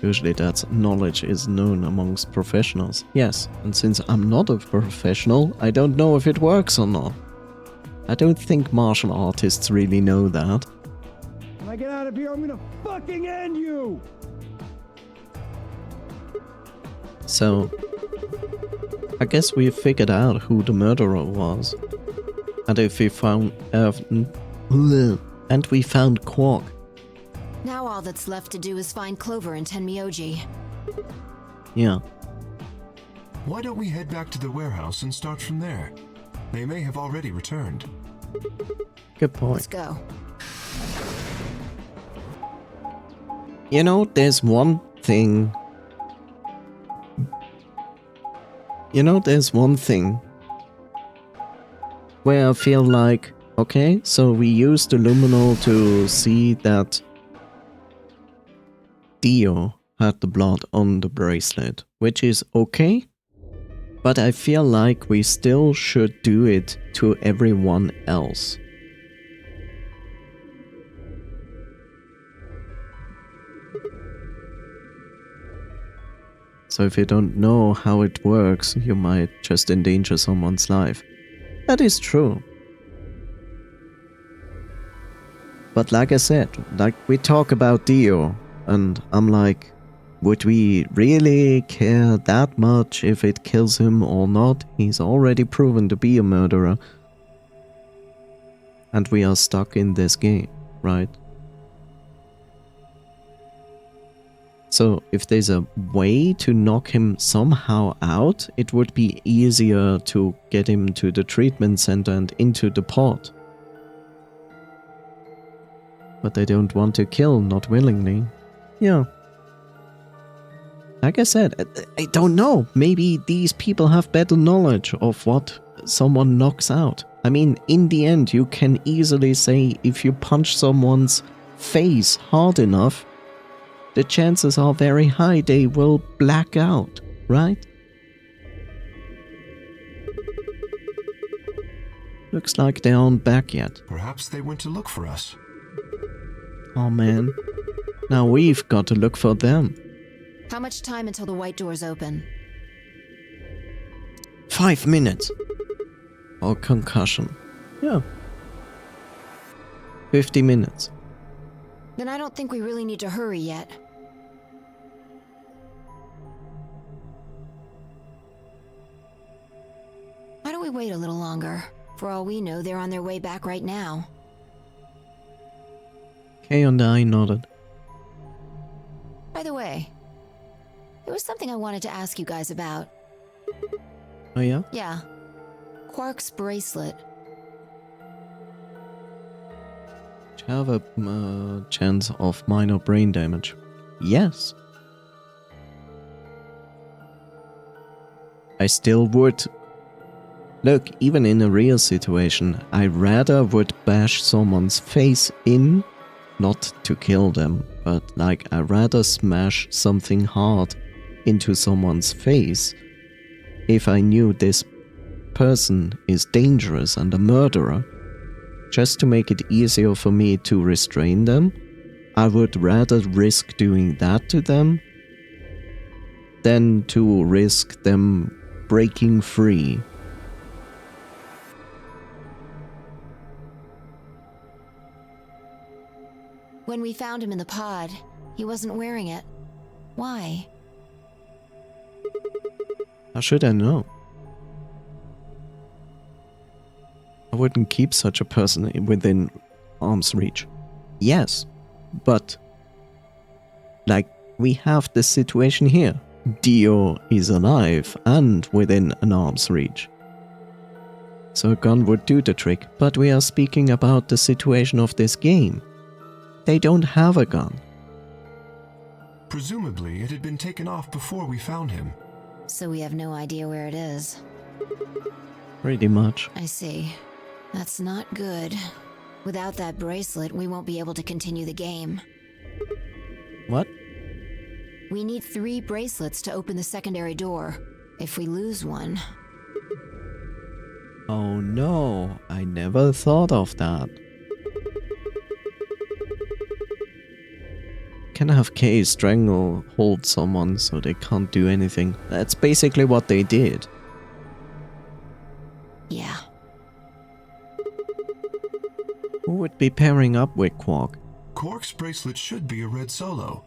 Usually that knowledge is known amongst professionals. Yes, and since I'm not a professional, I don't know if it works or not. I don't think martial artists really know that. When I get out of here, I'm gonna fucking end you! So, I guess we figured out who the murderer was. And if we found... and we found Quark. Now all that's left to do is find Clover and Tenmyoji. Yeah. Why don't we head back to the warehouse and start from there? They may have already returned. Good point. Let's go. You know, there's one thing... where I feel like, okay, so we used the luminol to see that Dio had the blood on the bracelet, which is okay, but I feel like we still should do it to everyone else. So if you don't know how it works, you might just endanger someone's life. That is true. But like I said, like we talk about Dio, and I'm like, would we really care that much if it kills him or not? He's already proven to be a murderer. And we are stuck in this game, right? So if there's a way to knock him somehow out, it would be easier to get him to the treatment center and into the pod. But they don't want to kill, not willingly. Yeah. Like I said, I don't know. Maybe these people have better knowledge of what someone knocks out. I mean, in the end, you can easily say if you punch someone's face hard enough, the chances are very high they will black out, right? Looks like they aren't back yet. Perhaps they went to look for us. Oh man. Now we've got to look for them. How much time until the white doors open? 5 minutes. Or concussion. Yeah. 50 minutes. Then I don't think we really need to hurry yet. Why don't we wait a little longer? For all we know, they're on their way back right now. Kay and I nodded. By the way, there was something I wanted to ask you guys about. Oh yeah? Yeah. Quark's bracelet. Have a chance of minor brain damage. Yes. I still would. Look, even in a real situation, I rather would bash someone's face in, not to kill them, but like I rather smash something hard into someone's face if I knew this person is dangerous and a murderer. Just to make it easier for me to restrain them, I would rather risk doing that to them than to risk them breaking free. When we found him in the pod, he wasn't wearing it. Why? How should I know? I wouldn't keep such a person within arm's reach. Yes, but like we have this situation here. Dio is alive and within an arm's reach. So a gun would do the trick, but we are speaking about the situation of this game. They don't have a gun. Presumably, it had been taken off before we found him. So we have no idea where it is. Pretty much. I see. That's not good. Without that bracelet, we won't be able to continue the game. What? We need 3 bracelets to open the secondary door. If we lose one... Oh no, I never thought of that. Can have Kay strangle hold someone so they can't do anything. That's basically what they did. Yeah. Who would be pairing up with Quark? Quark's bracelet should be a red solo.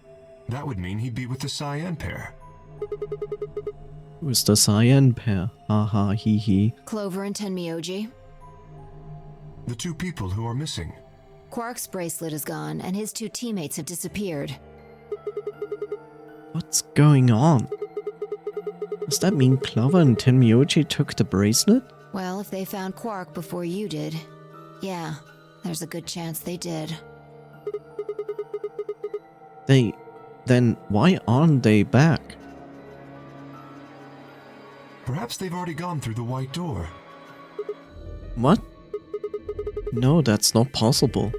That would mean he'd be with the Cyan pair. Who's the Cyan pair? Haha, hee hee. Clover and Tenmyoji. The 2 people who are missing. Quark's bracelet is gone, and his 2 teammates have disappeared. What's going on? Does that mean Clover and Tenmyoji took the bracelet? Well, if they found Quark before you did, yeah, there's a good chance they did. Then why aren't they back? Perhaps they've already gone through the white door. What? No, that's not possible.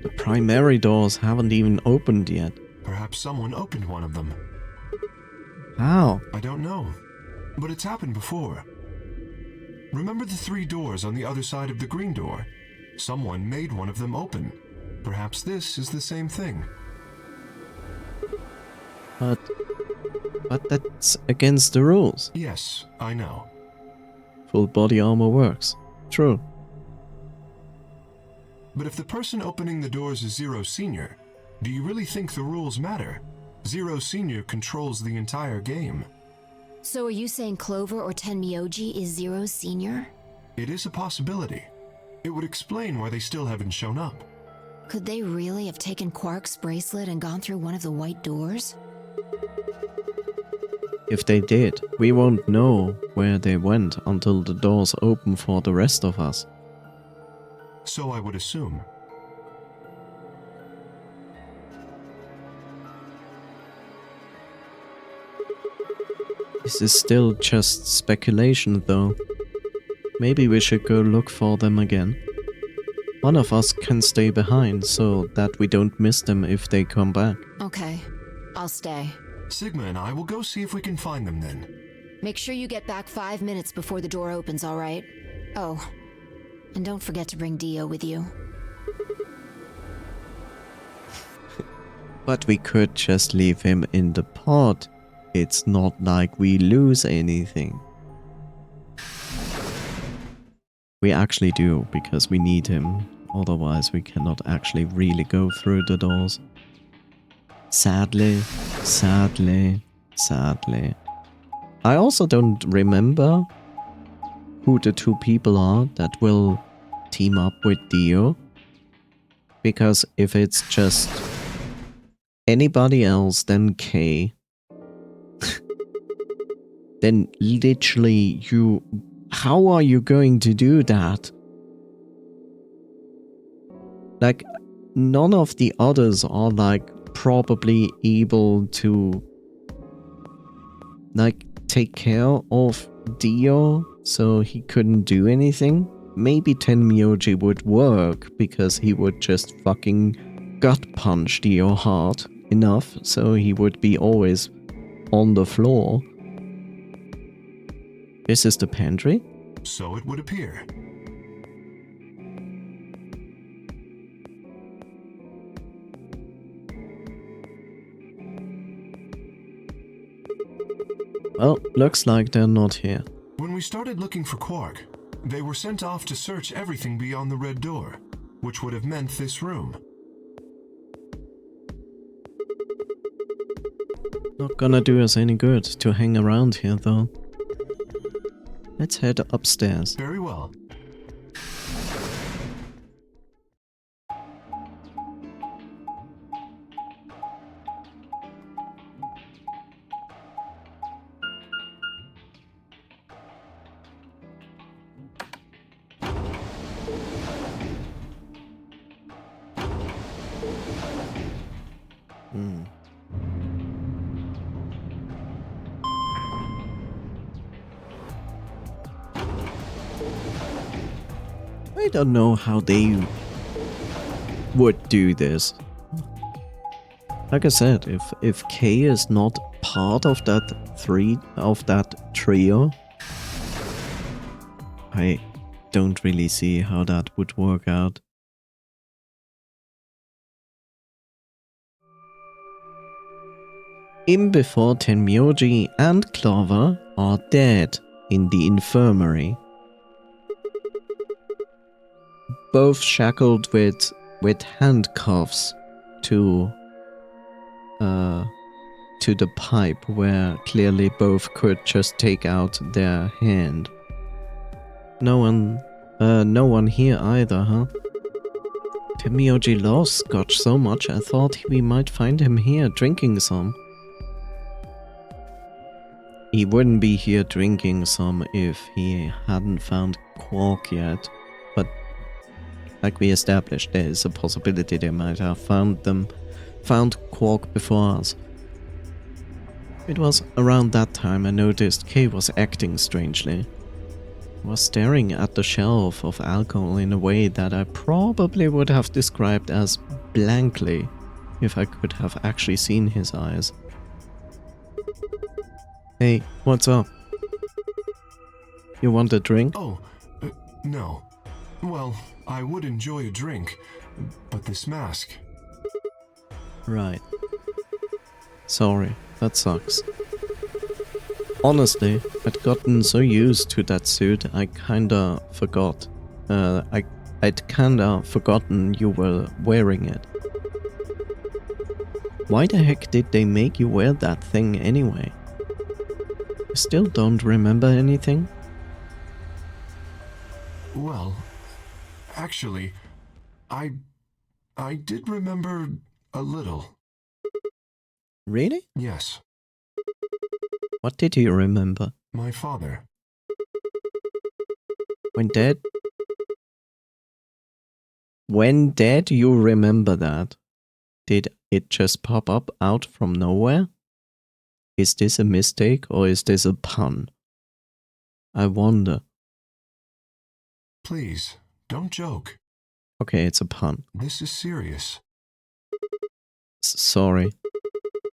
The primary doors haven't even opened yet. Perhaps someone opened one of them. How? I don't know, but it's happened before. Remember the 3 doors on the other side of the green door? Someone made one of them open. Perhaps this is the same thing. But that's against the rules. Yes, I know. Full body armor works. True. But if the person opening the doors is Zero Senior, do you really think the rules matter? Zero Senior controls the entire game. So are you saying Clover or Tenmyoji is Zero Senior? It is a possibility. It would explain why they still haven't shown up. Could they really have taken Quark's bracelet and gone through one of the white doors? If they did, we won't know where they went until the doors open for the rest of us. So I would assume. This is still just speculation though. Maybe we should go look for them again. One of us can stay behind so that we don't miss them if they come back. Okay, I'll stay. Sigma and I will go see if we can find them then. Make sure you get back 5 minutes before the door opens, all right? Oh, and don't forget to bring Dio with you. But we could just leave him in the pod. It's not like we lose anything. We actually do, because we need him. Otherwise we cannot actually really go through the doors. Sadly, sadly, sadly. I also don't remember who the two people are that will team up with Dio. Because if it's just anybody else than Kay, then literally how are you going to do that? Like, none of the others are like probably able to like take care of Dio, so he couldn't do anything. Maybe Tenmyoji would work because he would just fucking gut punch Dio hard enough so he would be always on the floor. This is the pantry? So it would appear. Well, looks like they're not here. When we started looking for Quark, they were sent off to search everything beyond the red door, which would have meant this room. Not gonna do us any good to hang around here though. Let's head upstairs. Very well. I don't know how they would do this. Like I said, if Kay is not part of that trio, I don't really see how that would work out. In before Tenmyoji and Clover are dead in the infirmary. Both shackled with handcuffs to the pipe where clearly both could just take out their hand. No one here either, huh? Tenmyoji loves scotch so much I thought we might find him here drinking some. He wouldn't be here drinking some if he hadn't found Quark yet, but like we established, there is a possibility they might have found Quark before us. It was around that time I noticed Kay was acting strangely. He was staring at the shelf of alcohol in a way that I probably would have described as blankly if I could have actually seen his eyes. Hey, what's up? You want a drink? Oh, no. Well, I would enjoy a drink, but this mask... Right. Sorry, that sucks. Honestly, I'd gotten so used to that suit, I kinda forgot. I'd kinda forgotten you were wearing it. Why the heck did they make you wear that thing anyway? You still don't remember anything? Well, actually, I did remember a little. Really? Yes, What did you remember? my father. When dead? When dead, you remember that? Did it just pop up out from nowhere? Is this a mistake or is this a pun? I wonder. Please, don't joke. Okay, it's a pun. This is serious. Sorry.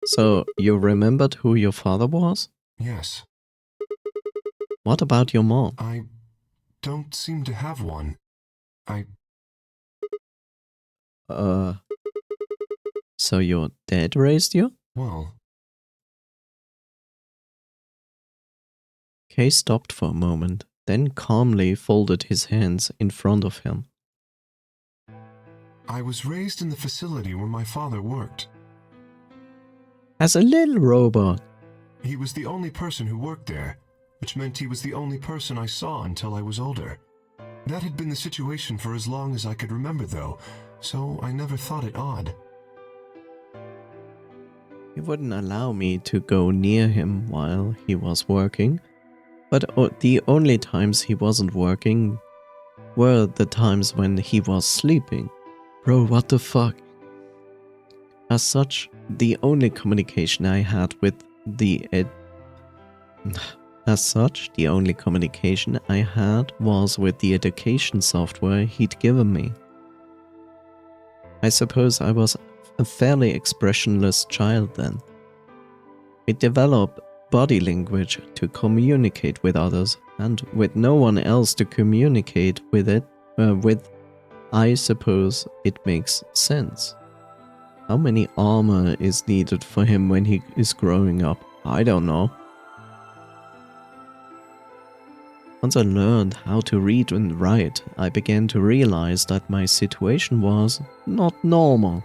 So, you remembered who your father was? Yes. What about your mom? I don't seem to have one. So your dad raised you? Well, Kay stopped for a moment, then calmly folded his hands in front of him. I was raised in the facility where my father worked. As a little robot. He was the only person who worked there, which meant he was the only person I saw until I was older. That had been the situation for as long as I could remember, though, so I never thought it odd. He wouldn't allow me to go near him while he was working, but the only times he wasn't working were the times when he was sleeping. Bro, what the fuck? As such, the only communication I had with the was with the education software he'd given me. I suppose I was a fairly expressionless child then. It developed body language to communicate with others, and with no one else to communicate with I suppose it makes sense. How many armor is needed for him when he is growing up? I don't know. Once I learned how to read and write, I began to realize that my situation was not normal.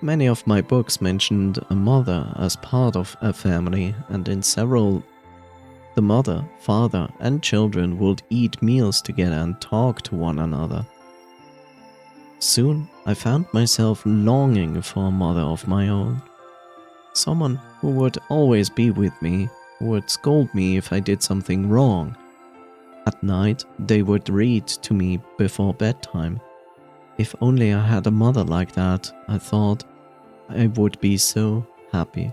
Many of my books mentioned a mother as part of a family, and in several, the mother, father, and children would eat meals together and talk to one another. Soon, I found myself longing for a mother of my own. Someone who would always be with me, who would scold me if I did something wrong. At night, they would read to me before bedtime. If only I had a mother like that, I thought, I would be so happy.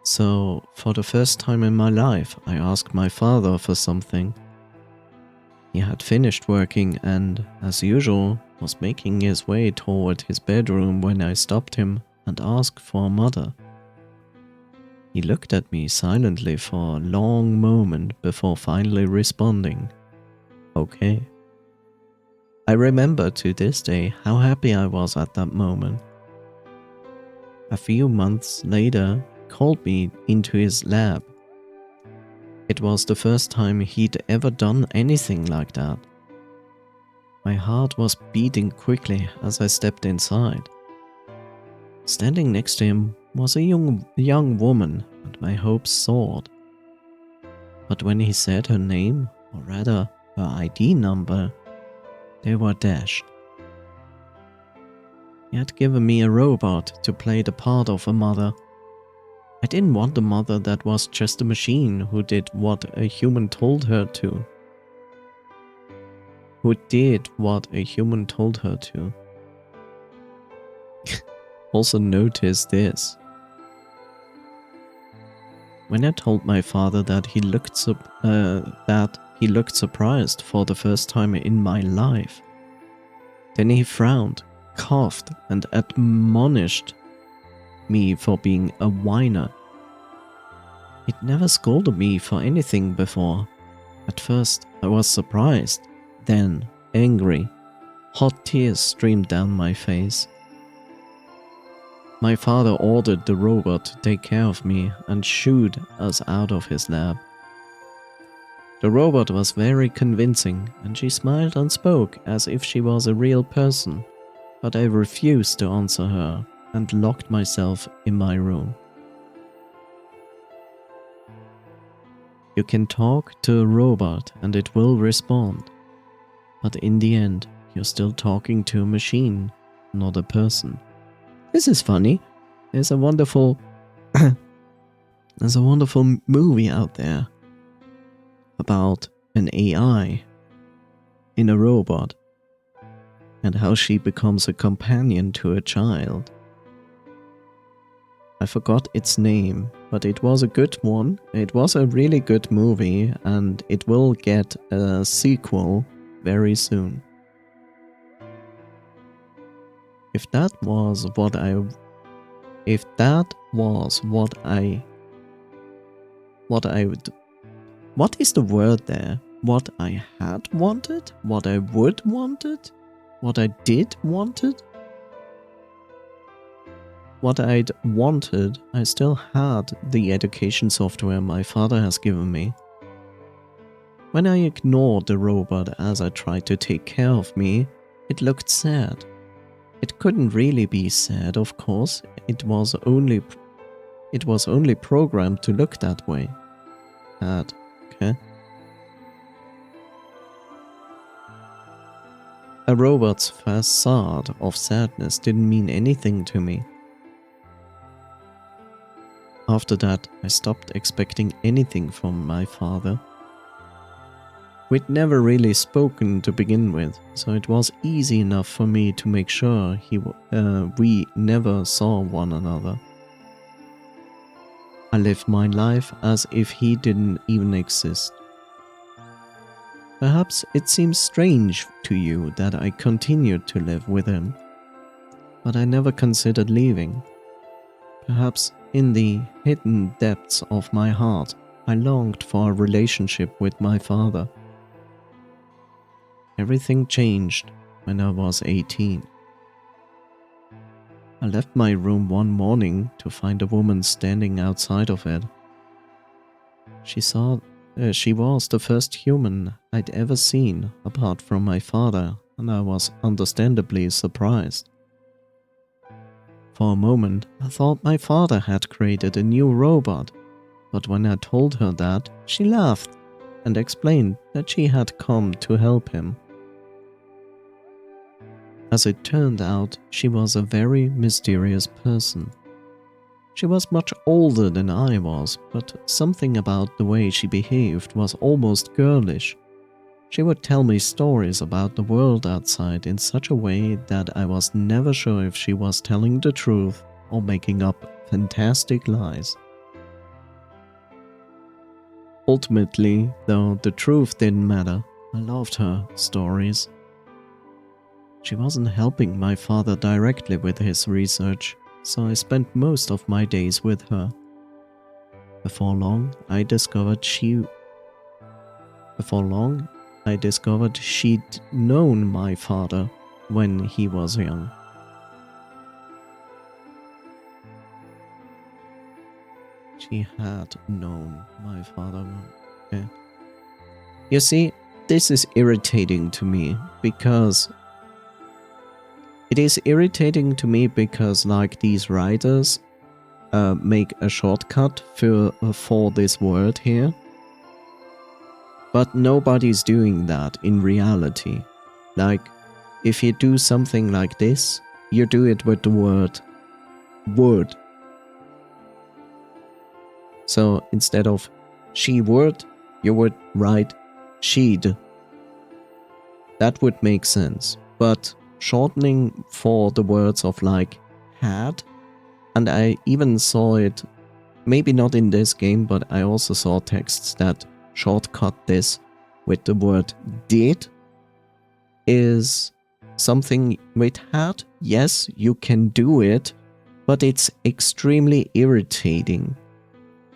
So, for the first time in my life, I asked my father for something. He had finished working and, as usual, was making his way toward his bedroom when I stopped him and asked for a mother. He looked at me silently for a long moment before finally responding, "Okay." I remember to this day how happy I was at that moment. A few months later, he called me into his lab. It was the first time he'd ever done anything like that. My heart was beating quickly as I stepped inside. Standing next to him was a young woman, and my hopes soared. But when he said her name, or rather her ID number, they were dashed. He had given me a robot to play the part of a mother. I didn't want a mother that was just a machine who did what a human told her to. Also notice this. When I told my father that he looked surprised for the first time in my life, then he frowned, coughed, and admonished me for being a whiner. He'd never scolded me for anything before. At first, I was surprised, then angry. Hot tears streamed down my face. My father ordered the robot to take care of me and shooed us out of his lab. The robot was very convincing, and she smiled and spoke as if she was a real person, but I refused to answer her and locked myself in my room. You can talk to a robot and it will respond, but in the end, you're still talking to a machine, not a person. This is funny. There's a wonderful movie out there about an AI in a robot and how she becomes a companion to a child. I forgot its name, but it was a good one. It was a really good movie, and it will get a sequel very soon. If that was what is the word there? What I had wanted? What I would wanted? What I did wanted? What I'd wanted, I still had the education software my father has given me. When I ignored the robot as I tried to take care of me, it looked sad. It couldn't really be sad, of course. It was only programmed to look that way. Sad, okay? A robot's facade of sadness didn't mean anything to me. After that, I stopped expecting anything from my father. We'd never really spoken to begin with, so it was easy enough for me to make sure we never saw one another. I lived my life as if he didn't even exist. Perhaps it seems strange to you that I continued to live with him, but I never considered leaving. Perhaps in the hidden depths of my heart, I longed for a relationship with my father. Everything changed when I was 18. I left my room one morning to find a woman standing outside of it. She was the first human I'd ever seen apart from my father, and I was understandably surprised. For a moment, I thought my father had created a new robot, but when I told her that, she laughed and explained that she had come to help him. As it turned out, she was a very mysterious person. She was much older than I was, but something about the way she behaved was almost girlish. She would tell me stories about the world outside in such a way that I was never sure if she was telling the truth or making up fantastic lies. Ultimately, though, the truth didn't matter. I loved her stories. She wasn't helping my father directly with his research, so I spent most of my days with her. Before long, I discovered she'd known my father when he was young. She had known my father. Okay. You see, this is irritating to me because like these writers make a shortcut for this word here. But nobody's doing that in reality. Like, if you do something like this, you do it with the word would. So instead of she would, you would write she'd. That would make sense. But shortening for the words of like had, and I even saw it, maybe not in this game, but I also saw texts that shortcut this with the word did, is something with had. Yes, you can do it, but it's extremely irritating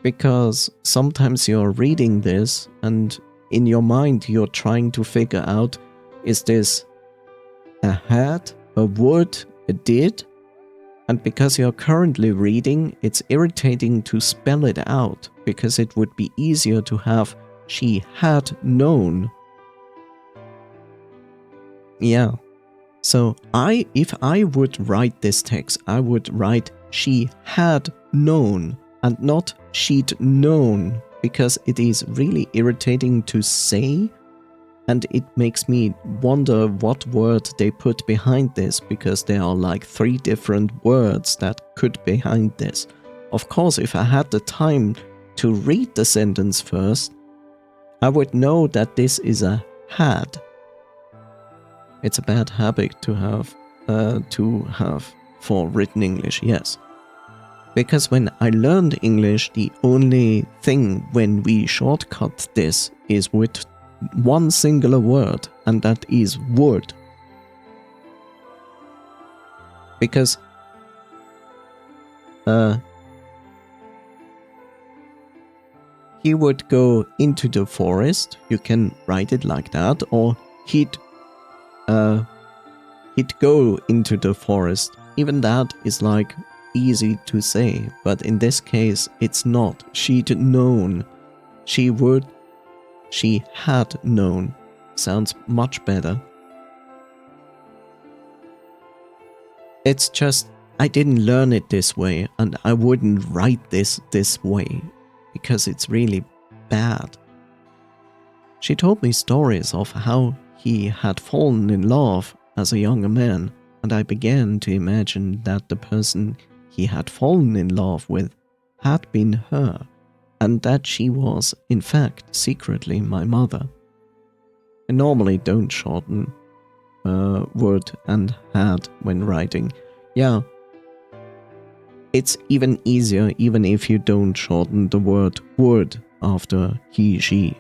because sometimes you're reading this and in your mind you're trying to figure out, is this a had, a would, a did? And because you're currently reading, it's irritating to spell it out because it would be easier to have she had known. Yeah. So if I would write this text, I would write she had known and not she'd known, because it is really irritating to say, and it makes me wonder what word they put behind this, because there are like 3 different words that could be behind this. Of course, if I had the time to read the sentence first, I would know that this is a had. It's a bad habit to have for written English, yes. Because when I learned English, the only thing when we shortcut this is with one singular word, and that is would. Because he would go into the forest, you can write it like that, or he'd go into the forest. Even that is like easy to say, but in this case it's not. She'd known. She had known. Sounds much better. It's just, I didn't learn it this way, and I wouldn't write this way, because it's really bad. She told me stories of how he had fallen in love as a younger man, and I began to imagine that the person he had fallen in love with had been her, and that she was, in fact, secretly my mother. I normally don't shorten would and had when writing. Yeah, it's even easier even if you don't shorten the word would after he, she.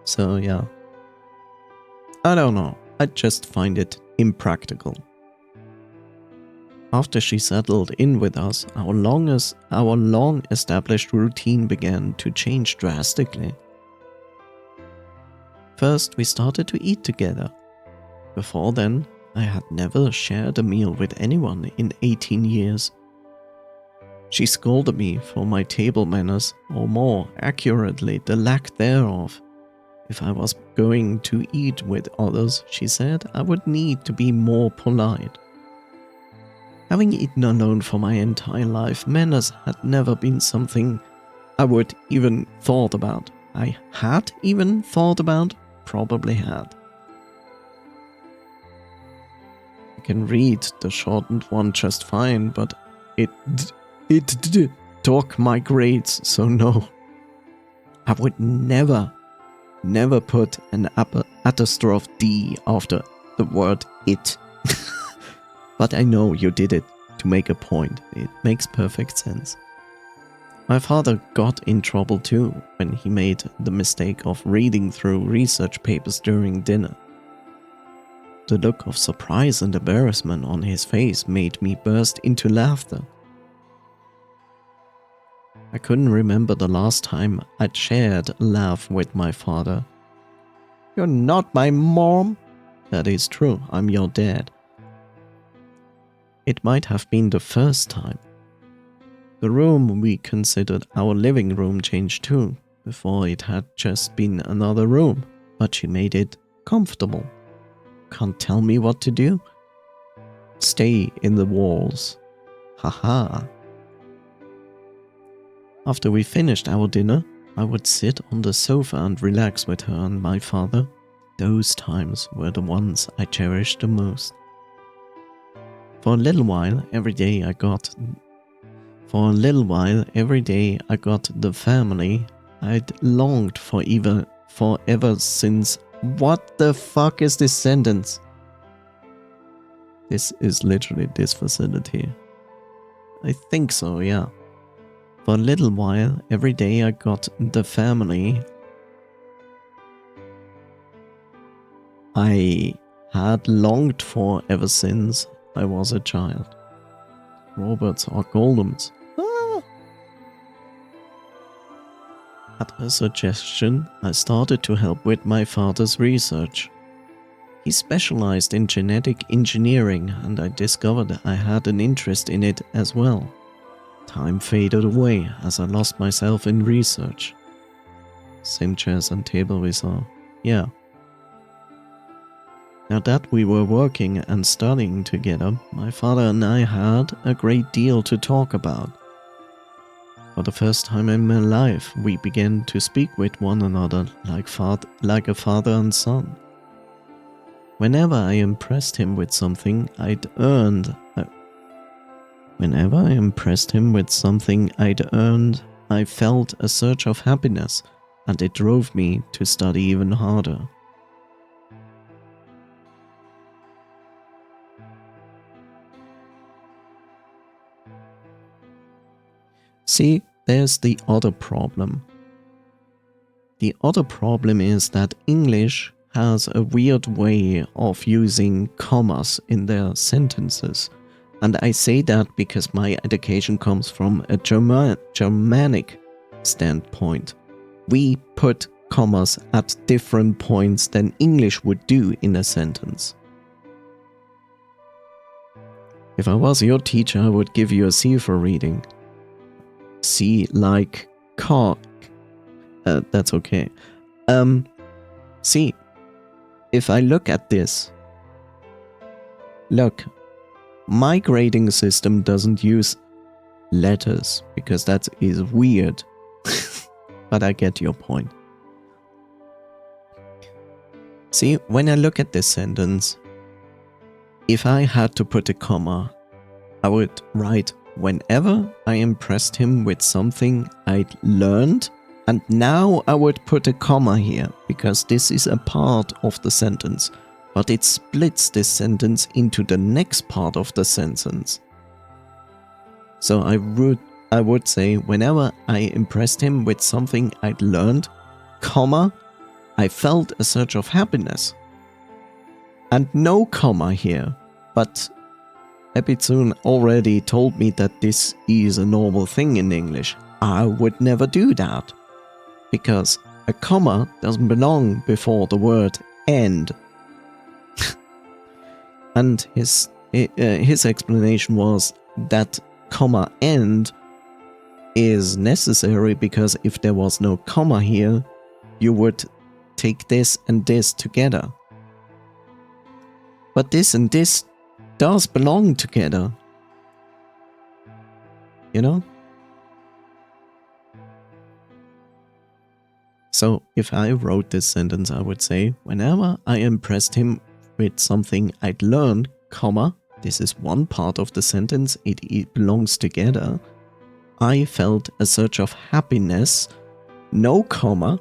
So yeah, I don't know, I just find it impractical. After she settled in with us, our long-established routine began to change drastically. First, we started to eat together. Before then, I had never shared a meal with anyone in 18 years. She scolded me for my table manners, or more accurately, the lack thereof. If I was going to eat with others, she said, I would need to be more polite. Having eaten alone for my entire life, manners had never been something I would even thought about. I had even thought about? Probably had. I can read the shortened one just fine, but it took my grades, so no. I would never put an apostrophe D after the word it. But I know you did it to make a point. It makes perfect sense. My father got in trouble too when he made the mistake of reading through research papers during dinner. The look of surprise and embarrassment on his face made me burst into laughter. I couldn't remember the last time I'd shared a laugh with my father. You're not my mom? That is true, I'm your dad. It might have been the first time. The room we considered our living room changed too. Before it had just been another room, but she made it comfortable. Can't tell me what to do? Stay in the walls. Haha. After we finished our dinner, I would sit on the sofa and relax with her and my father. Those times were the ones I cherished the most. For a little while every day I got the family I'd longed for forever since. What the fuck is this sentence? This is literally this facility. I think so, yeah. For a little while every day I got the family I had longed for ever since I was a child. Robots are golems. Ah! At her suggestion, I started to help with my father's research. He specialized in genetic engineering, and I discovered I had an interest in it as well. Time faded away as I lost myself in research. Same chairs and table we saw. Yeah. Now that we were working and studying together, my father and I had a great deal to talk about. For the first time in my life, we began to speak with one another like a father and son. Whenever I impressed him with something I'd earned, I felt a surge of happiness, and it drove me to study even harder. See, there's the other problem. The other problem is that English has a weird way of using commas in their sentences. And I say that because my education comes from a Germanic standpoint. We put commas at different points than English would do in a sentence. If I was your teacher, I would give you a C for reading. C like cock. That's okay. See, if I look at this, look, my grading system doesn't use letters because that is weird. But I get your point. See, when I look at this sentence, if I had to put a comma, I would write, whenever I impressed him with something I'd learned, and now I would put a comma here, because this is a part of the sentence, but it splits this sentence into the next part of the sentence. So I would say, whenever I impressed him with something I'd learned, comma, I felt a surge of happiness. And no comma here, but Epitsun already told me that this is a normal thing in English. I would never do that, because a comma doesn't belong before the word end. And his explanation was that comma end is necessary because if there was no comma here, you would take this and this together. But this and this does belong together. You know? So if I wrote this sentence, I would say, whenever I impressed him with something I'd learned, comma, this is one part of the sentence, it belongs together, I felt a surge of happiness, no comma,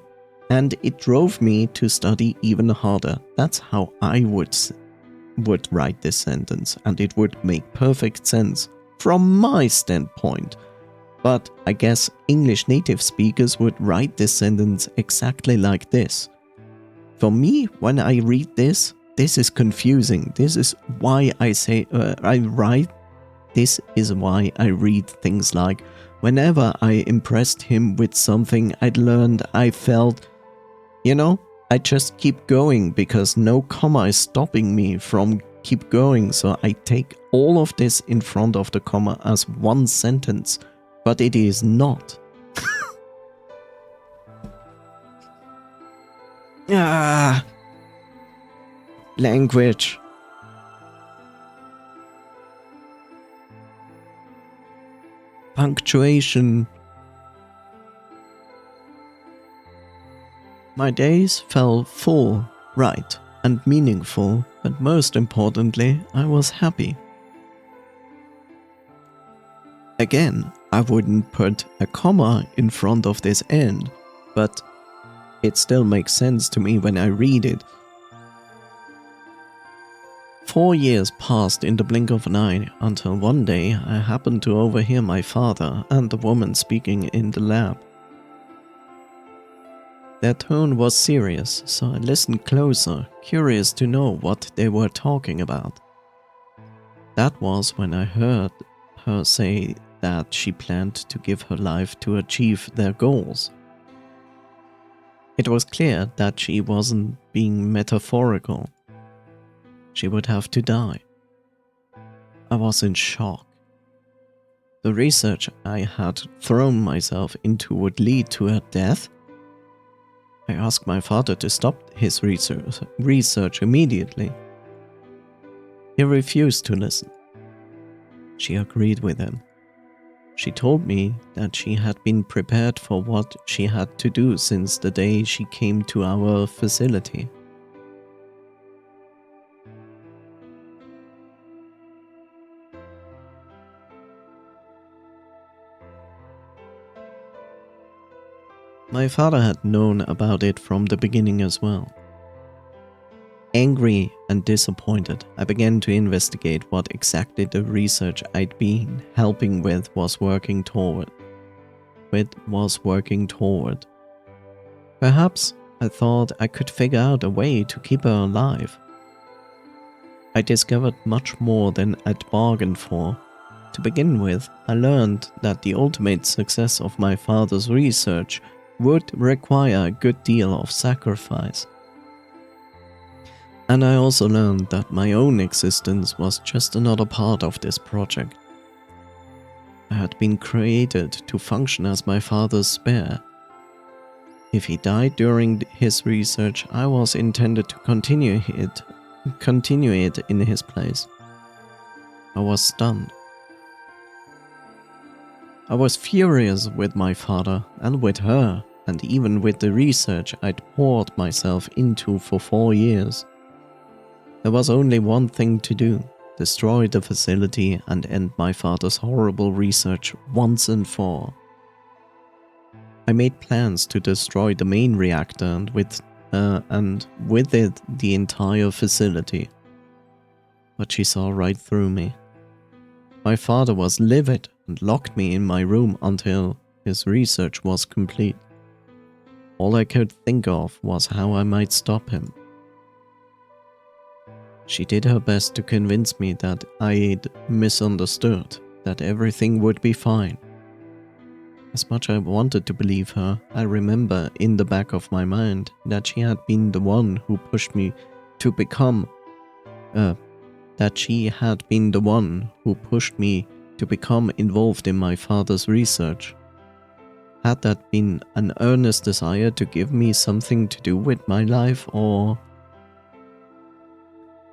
and it drove me to study even harder. That's how I would write this sentence, and it would make perfect sense from my standpoint. But I guess English native speakers would write this sentence exactly like this. For me, when I read this is confusing. This is why I say, this is why I read things like, whenever I impressed him with something I'd learned, I felt, you know, I just keep going because no comma is stopping me from keep going. So I take all of this in front of the comma as one sentence, but it is not. Language. Punctuation. My days felt full, right, and meaningful, but most importantly, I was happy. Again, I wouldn't put a comma in front of this end, but it still makes sense to me when I read it. 4 years passed in the blink of an eye, until one day I happened to overhear my father and the woman speaking in the lab. Their tone was serious, so I listened closer, curious to know what they were talking about. That was when I heard her say that she planned to give her life to achieve their goals. It was clear that she wasn't being metaphorical. She would have to die. I was in shock. The research I had thrown myself into would lead to her death. I asked my father to stop his research immediately. He refused to listen. She agreed with him. She told me that she had been prepared for what she had to do since the day she came to our facility. My father had known about it from the beginning as well. Angry and disappointed, I began to investigate what exactly the research I'd been helping with was working toward. was working toward. Perhaps I thought I could figure out a way to keep her alive. I discovered much more than I'd bargained for. To begin with, I learned that the ultimate success of my father's research would require a good deal of sacrifice. And I also learned that my own existence was just another part of this project. I had been created to function as my father's spare. If he died during his research, I was intended to continue it in his place. I was stunned. I was furious with my father and with her, and even with the research I'd poured myself into for 4 years. There was only one thing to do: destroy the facility and end my father's horrible research once and for all. I made plans to destroy the main reactor and with it the entire facility. But she saw right through me. My father was livid and locked me in my room until his research was complete. All I could think of was how I might stop him. She did her best to convince me that I'd misunderstood, that everything would be fine. As much as I wanted to believe her, I remember in the back of my mind that she had been the one who pushed me to become involved in my father's research. Had that been an earnest desire to give me something to do with my life, or...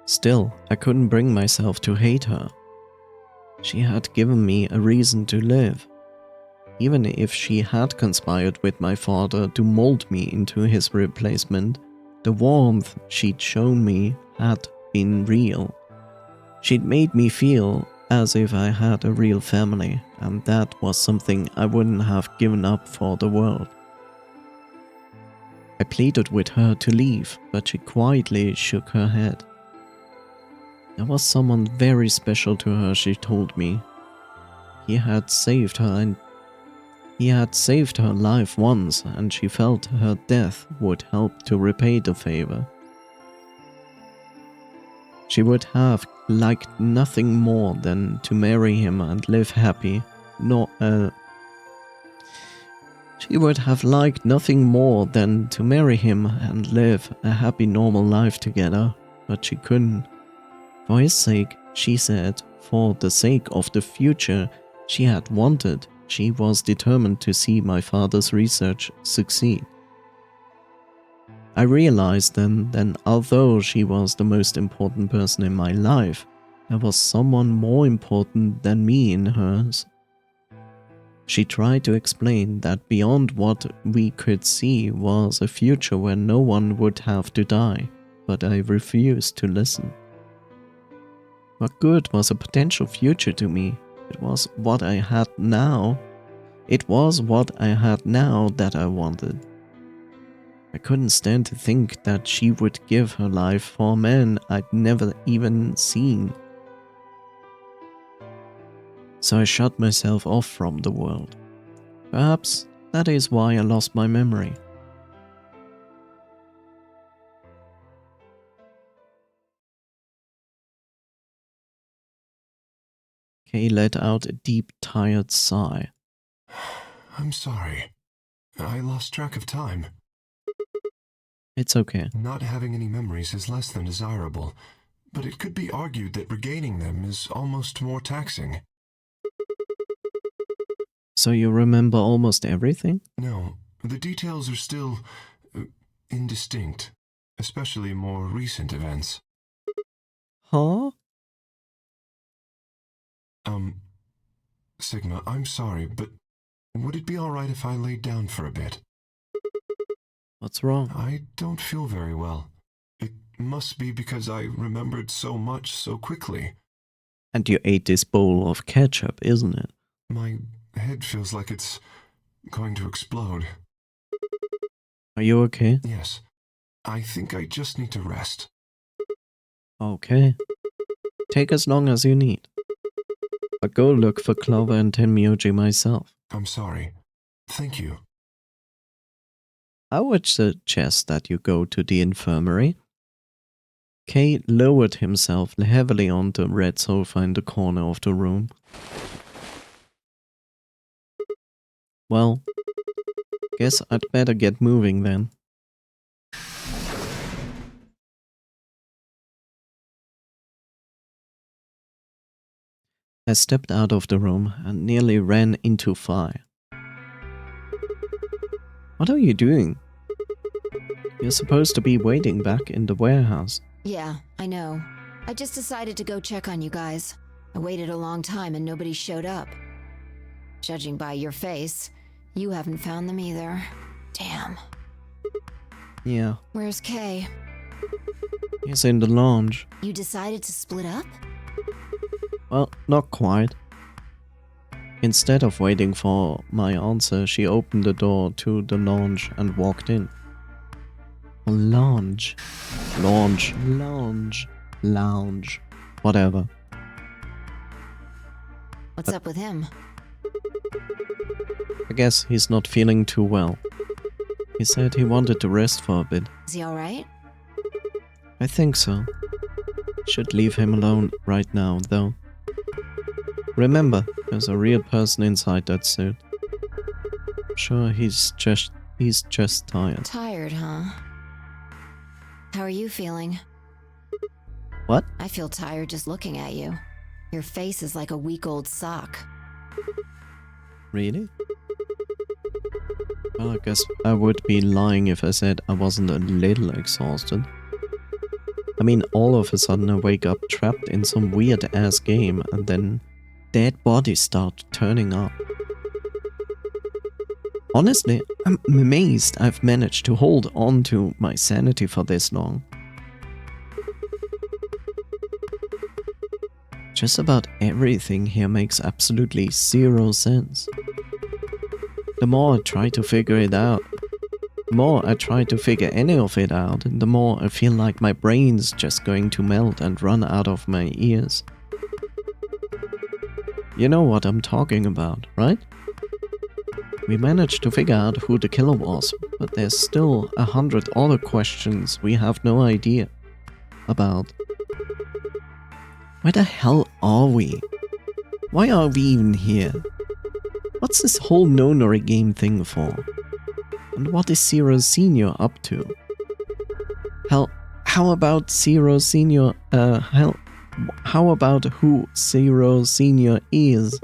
Still, I couldn't bring myself to hate her. She had given me a reason to live. Even if she had conspired with my father to mold me into his replacement, the warmth she'd shown me had been real. She'd made me feel as if I had a real family, and that was something I wouldn't have given up for the world. I pleaded with her to leave, but she quietly shook her head. There was someone very special to her, she told me. He had saved her life once, and she felt her death would help to repay the favor. She would have liked nothing more than to marry him and live happy. She would have liked nothing more than to marry him and live a happy normal life together, but she couldn't. For his sake, she said, for the sake of the future she had wanted, she was determined to see my father's research succeed. I realized then that although she was the most important person in my life, there was someone more important than me in hers. She tried to explain that beyond what we could see was a future where no one would have to die, but I refused to listen. What good was a potential future to me? It was what I had now. It was what I had now that I wanted. I couldn't stand to think that she would give her life for a man I'd never even seen. So I shut myself off from the world. Perhaps that is why I lost my memory. Kay let out a deep, tired sigh. I'm sorry. I lost track of time. It's okay. Not having any memories is less than desirable, but it could be argued that regaining them is almost more taxing. So you remember almost everything? No, the details are still indistinct, especially more recent events. Huh? Sigma, I'm sorry, but would it be alright if I laid down for a bit? What's wrong? I don't feel very well. It must be because I remembered so much so quickly. And you ate this bowl of ketchup, isn't it? My head feels like it's going to explode. Are you okay? Yes. I think I just need to rest. Okay. Take as long as you need. I'll go look for Clover and Tenmyoji myself. I'm sorry. Thank you. I would suggest that you go to the infirmary. Kay lowered himself heavily on the red sofa in the corner of the room. Well, guess I'd better get moving then. I stepped out of the room and nearly ran into fire. What are you doing? You're supposed to be waiting back in the warehouse. Yeah, I know. I just decided to go check on you guys. I waited a long time and nobody showed up. Judging by your face, you haven't found them either. Damn. Yeah. Where's Kay? He's in the lounge. You decided to split up? Well, not quite. Instead of waiting for my answer, she opened the door to the lounge and walked in. Lounge. Lounge. Whatever. What's up with him? I guess he's not feeling too well. He said he wanted to rest for a bit. Is he alright? I think so. Should leave him alone right now, though. Remember, there's a real person inside that suit. Sure, he's just tired. Tired, huh? How are you feeling? What? I feel tired just looking at you. Your face is like a week-old sock. Really? Well, I guess I would be lying if I said I wasn't a little exhausted. I mean, all of a sudden I wake up trapped in some weird-ass game and then dead bodies start turning up. Honestly, I'm amazed I've managed to hold on to my sanity for this long. Just about everything here makes absolutely zero sense. The more I try to figure it out, the more I try to figure any of it out, the more I feel like my brain's just going to melt and run out of my ears. You know what I'm talking about, right? We managed to figure out who the killer was, but there's still 100 other questions we have no idea about. Where the hell are we? Why are we even here? What's this whole no-nori game thing for? And what is Zero Senior up to? Hell, how about Zero Senior, how about who Zero Senior is?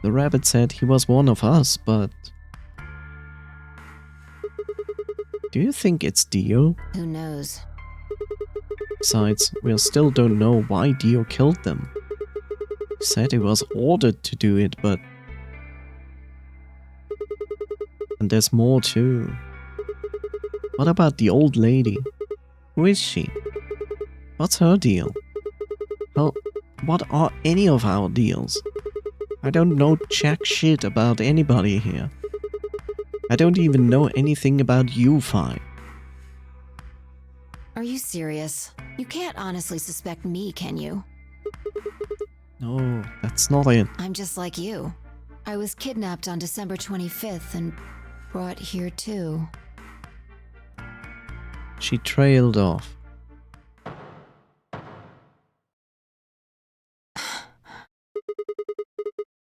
The rabbit said he was one of us, but... Do you think it's Dio? Who knows? Besides, we still don't know why Dio killed them. He said he was ordered to do it, but... And there's more too. What about the old lady? Who is she? What's her deal? Hell, what are any of our deals? I don't know jack shit about anybody here. I don't even know anything about you five. Are you serious? You can't honestly suspect me, can you? No, that's not it. I'm just like you. I was kidnapped on December 25th and brought here too. She trailed off.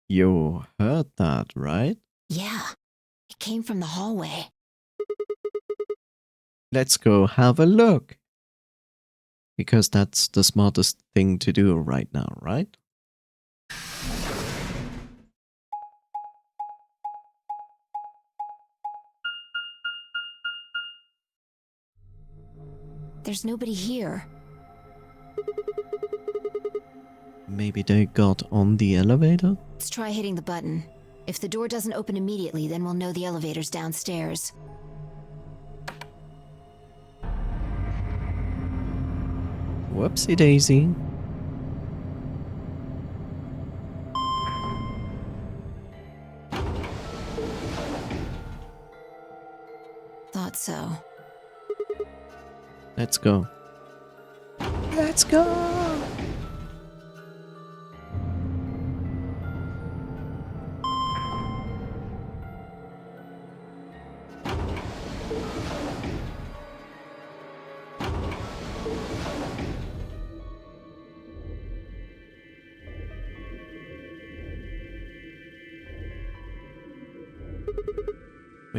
You heard that, right? Yeah, it came from the hallway. Let's go have a look. Because that's the smartest thing to do right now, right? There's nobody here. Maybe they got on the elevator? Let's try hitting the button. If the door doesn't open immediately, then we'll know the elevator's downstairs. Whoopsie daisy. Thought so. Let's go. Let's go!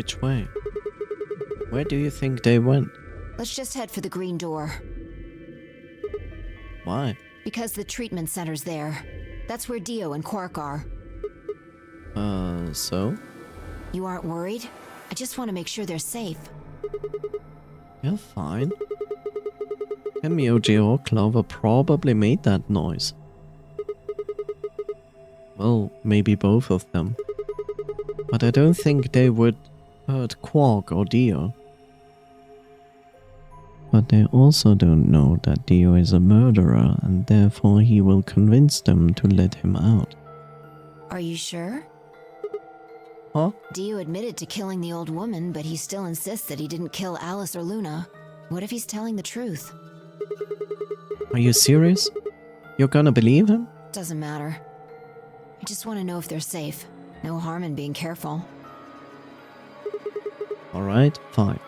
Which way? Where do you think they went? Let's just head for the green door. Why? Because the treatment center's there. That's where Dio and Quark are. So? You aren't worried? I just want to make sure they're safe. You're fine. Myoji or Clover probably made that noise. Well, maybe both of them. But I don't think they would hurt Quark or Dio. But they also don't know that Dio is a murderer, and therefore he will convince them to let him out. Are you sure? Huh? Dio admitted to killing the old woman, but he still insists that he didn't kill Alice or Luna. What if he's telling the truth? Are you serious? You're gonna believe him? Doesn't matter. I just want to know if they're safe. No harm in being careful. Alright, fine.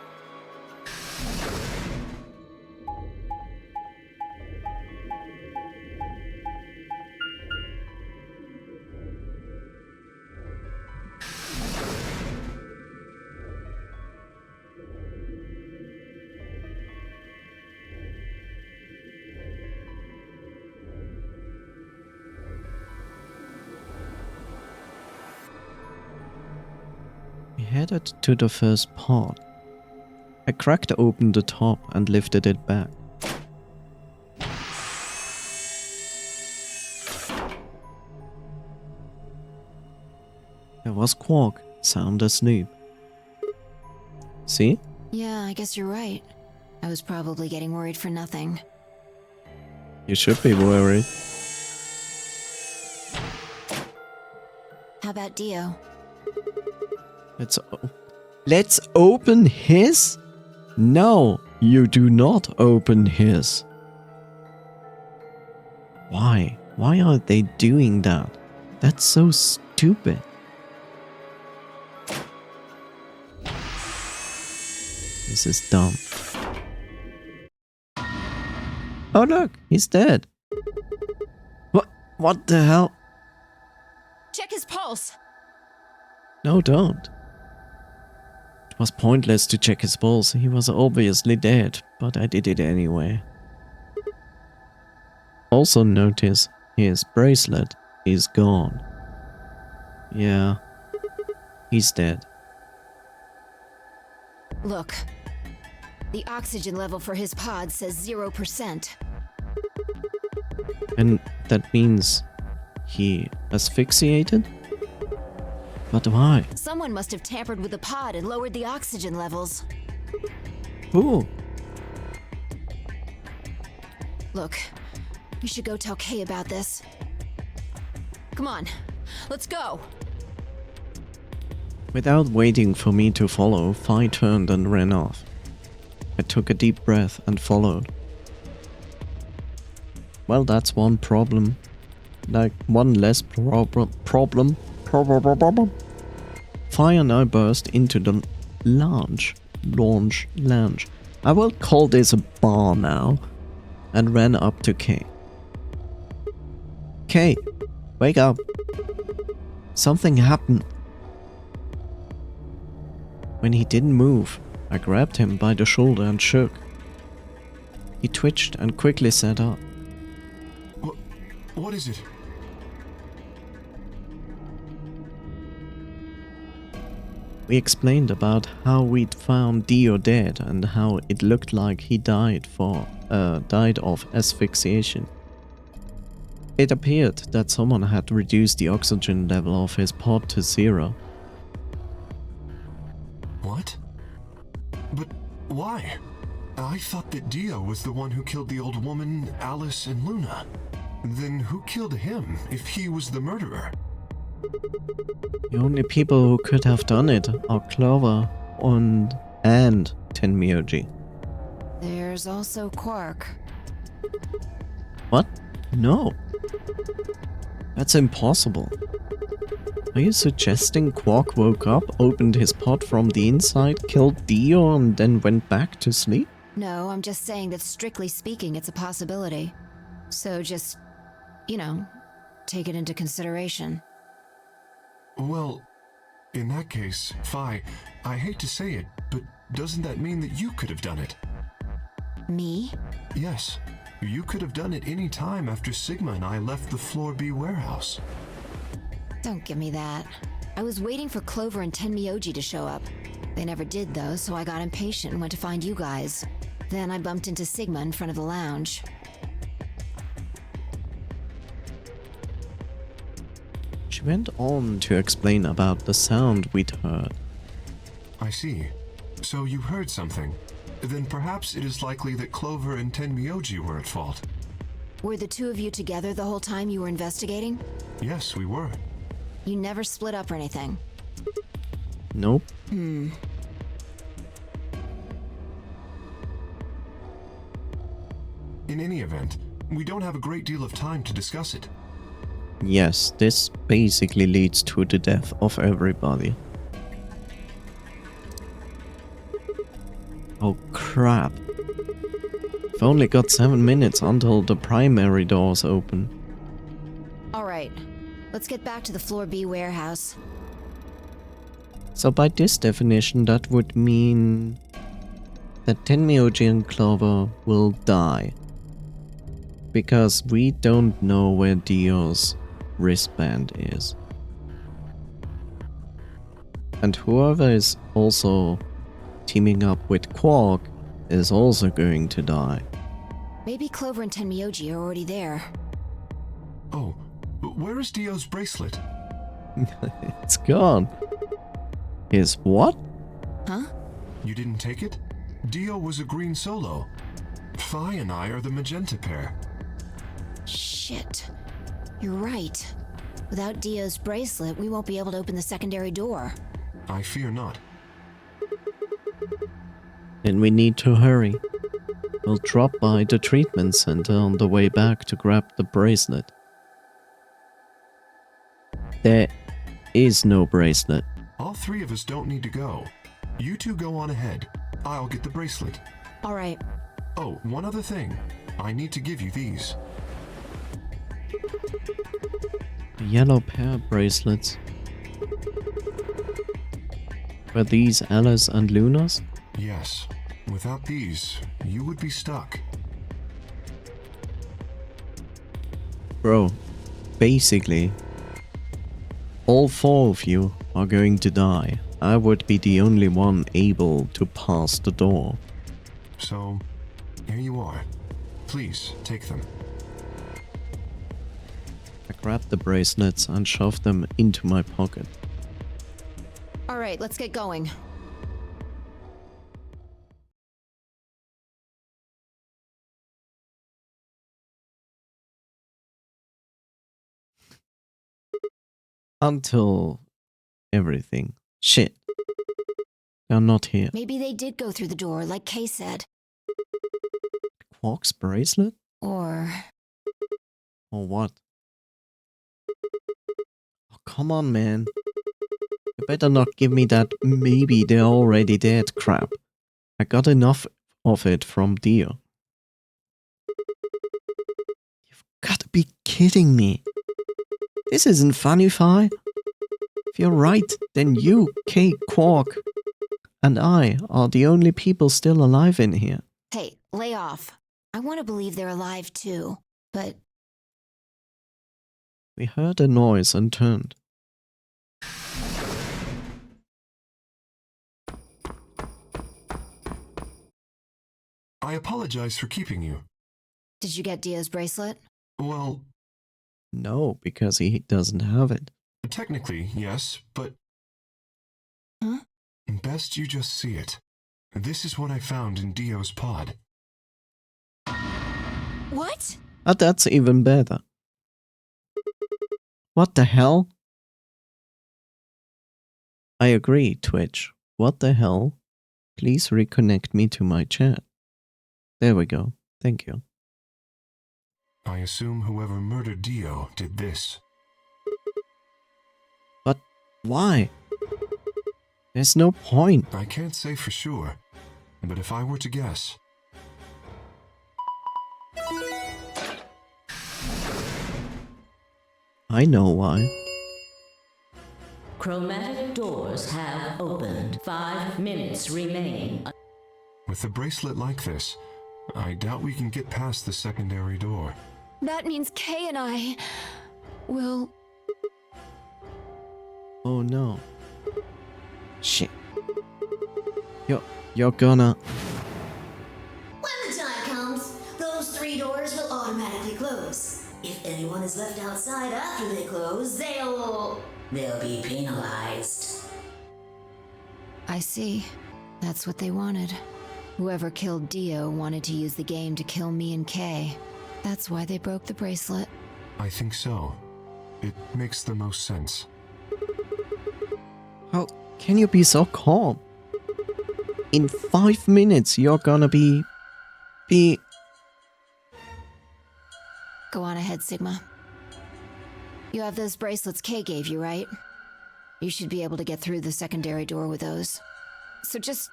We headed to the first pod. I cracked open the top and lifted it back. There was Quark, sound asleep. See? Yeah, I guess you're right. I was probably getting worried for nothing. You should be worried. How about Dio? Let's open his? No, you do not open his. Why? Why are they doing that? That's so stupid. This is dumb. Oh look, he's dead. What the hell? Check his pulse! No, don't. It was pointless to check his pulse. He was obviously dead, but I did it anyway. Also notice his bracelet is gone. Yeah, he's dead. Look. The oxygen level for his pod says 0%. And that means he asphyxiated? But why? Someone must have tampered with the pod and lowered the oxygen levels. Who? Look, we should go tell Kay about this. Come on, let's go! Without waiting for me to follow, Phi turned and ran off. I took a deep breath and followed. Well, that's one problem. Like, one less problem. Phi and I burst into the lounge. I will call this a bar now. And ran up to Kay. Kay, wake up. Something happened. When he didn't move, I grabbed him by the shoulder and shook. He twitched and quickly sat up. What is it? We explained about how we'd found Dio dead and how it looked like he died of asphyxiation. It appeared that someone had reduced the oxygen level of his pod to 0. What? But why? I thought that Dio was the one who killed the old woman, Alice, and Luna. Then who killed him if he was the murderer? The only people who could have done it are Clover and Tenmyoji. There's also Quark. What? No. That's impossible. Are you suggesting Quark woke up, opened his pod from the inside, killed Dio, and then went back to sleep? No, I'm just saying that strictly speaking, it's a possibility. So just, you know, take it into consideration. Well, In that case, Phi, I hate to say it, but doesn't that mean that you could have done it? Me? Yes. You could have done it any time after Sigma and I left the Floor B warehouse. Don't give me that. I was waiting for Clover and Tenmyoji to show up. They never did, though, so I got impatient and went to find you guys. Then I bumped into Sigma in front of the lounge. She went on to explain about the sound we'd heard. I see. So you heard something. Then perhaps it is likely that Clover and Tenmyoji were at fault. Were the two of you together the whole time you were investigating? Yes, we were. You never split up or anything? Nope. Hmm. In any event, we don't have a great deal of time to discuss it. Yes, this basically leads to the death of everybody. Oh crap. I've only got 7 minutes until the primary doors open. Alright, let's get back to the Floor B warehouse. So by this definition, that would mean that Tenmyoji and Clover will die. Because we don't know where Dio's wristband is. And whoever is also teaming up with Quark is also going to die. Maybe Clover and Tenmyoji are already there. Oh, where is Dio's bracelet? It's gone. Is what? Huh? You didn't take it? Dio was a green solo. Phi and I are the magenta pair. Shit. You're right. Without Dio's bracelet, we won't be able to open the secondary door. I fear not. Then we need to hurry. We'll drop by the treatment center on the way back to grab the bracelet. There is no bracelet. All three of us don't need to go. You two go on ahead. I'll get the bracelet. Alright. Oh, one other thing. I need to give you these. The yellow pair bracelets. Were these Alice and Luna's? Yes. Without these, you would be stuck. Bro, basically, all 4 of you are going to die. I would be the only one able to pass the door. So, here you are. Please, take them. I grabbed the bracelets and shoved them into my pocket. Alright, let's get going. Until everything. Shit. They're not here. Maybe they did go through the door, like Kay said. Quark's bracelet? Or what? Oh, come on, man. You better not give me that maybe they're already dead crap. I got enough of it from Dio. You've got to be kidding me. This isn't funny, Phi. If you're right, then you, Kay, Quark, and I are the only people still alive in here. Hey, lay off. I want to believe they're alive too, but We heard a noise and turned. I apologize for keeping you. did you get Dio's bracelet? Well, No, because he doesn't have it. technically, yes, but... Huh? Best you just see it. This is what I found in Dio's pod. What? That's even better. What the hell? I agree, Twitch. What the hell? Please reconnect me to my chat. There we go. Thank you. I assume whoever murdered Dio did this. But why? There's no point. I can't say for sure, but if I were to guess... I know why. Chromatic doors have opened. 5 minutes remain. With a bracelet like this, I doubt we can get past the secondary door. That means Kay and I will... Oh no. Shit. You're gonna... When the time comes, those 3 doors will automatically close. If anyone is left outside after they close, they'll be penalized. I see. That's what they wanted. Whoever killed Dio wanted to use the game to kill me and Kay. That's why they broke the bracelet. I think so. It makes the most sense. How can you be so calm? In 5 minutes, you're gonna be... Go on ahead, Sigma. You have those bracelets Kay gave you, right? You should be able to get through the secondary door with those. So just...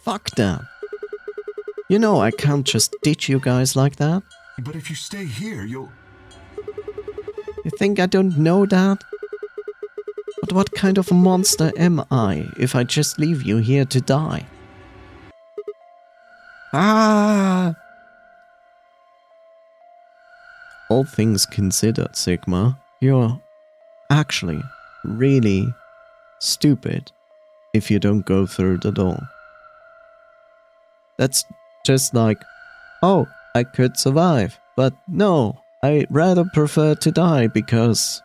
Fuck that. You know I can't just ditch you guys like that. But if you stay here, you'll... You think I don't know that? But what kind of a monster am I if I just leave you here to die? Ah! All things considered, Sigma, you're actually really stupid if you don't go through the door. That's just like, oh, I could survive, but no, I rather prefer to die because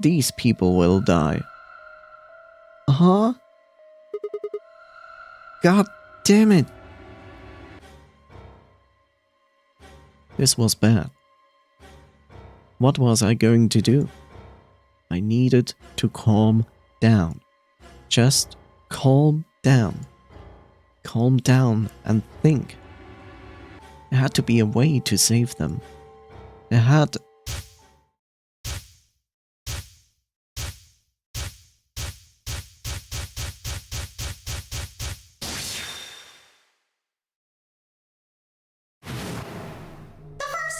these people will die. Huh? God damn it. This was bad. What was I going to do? I needed to calm down. Just calm down. Calm down and think. There had to be a way to save them. There had...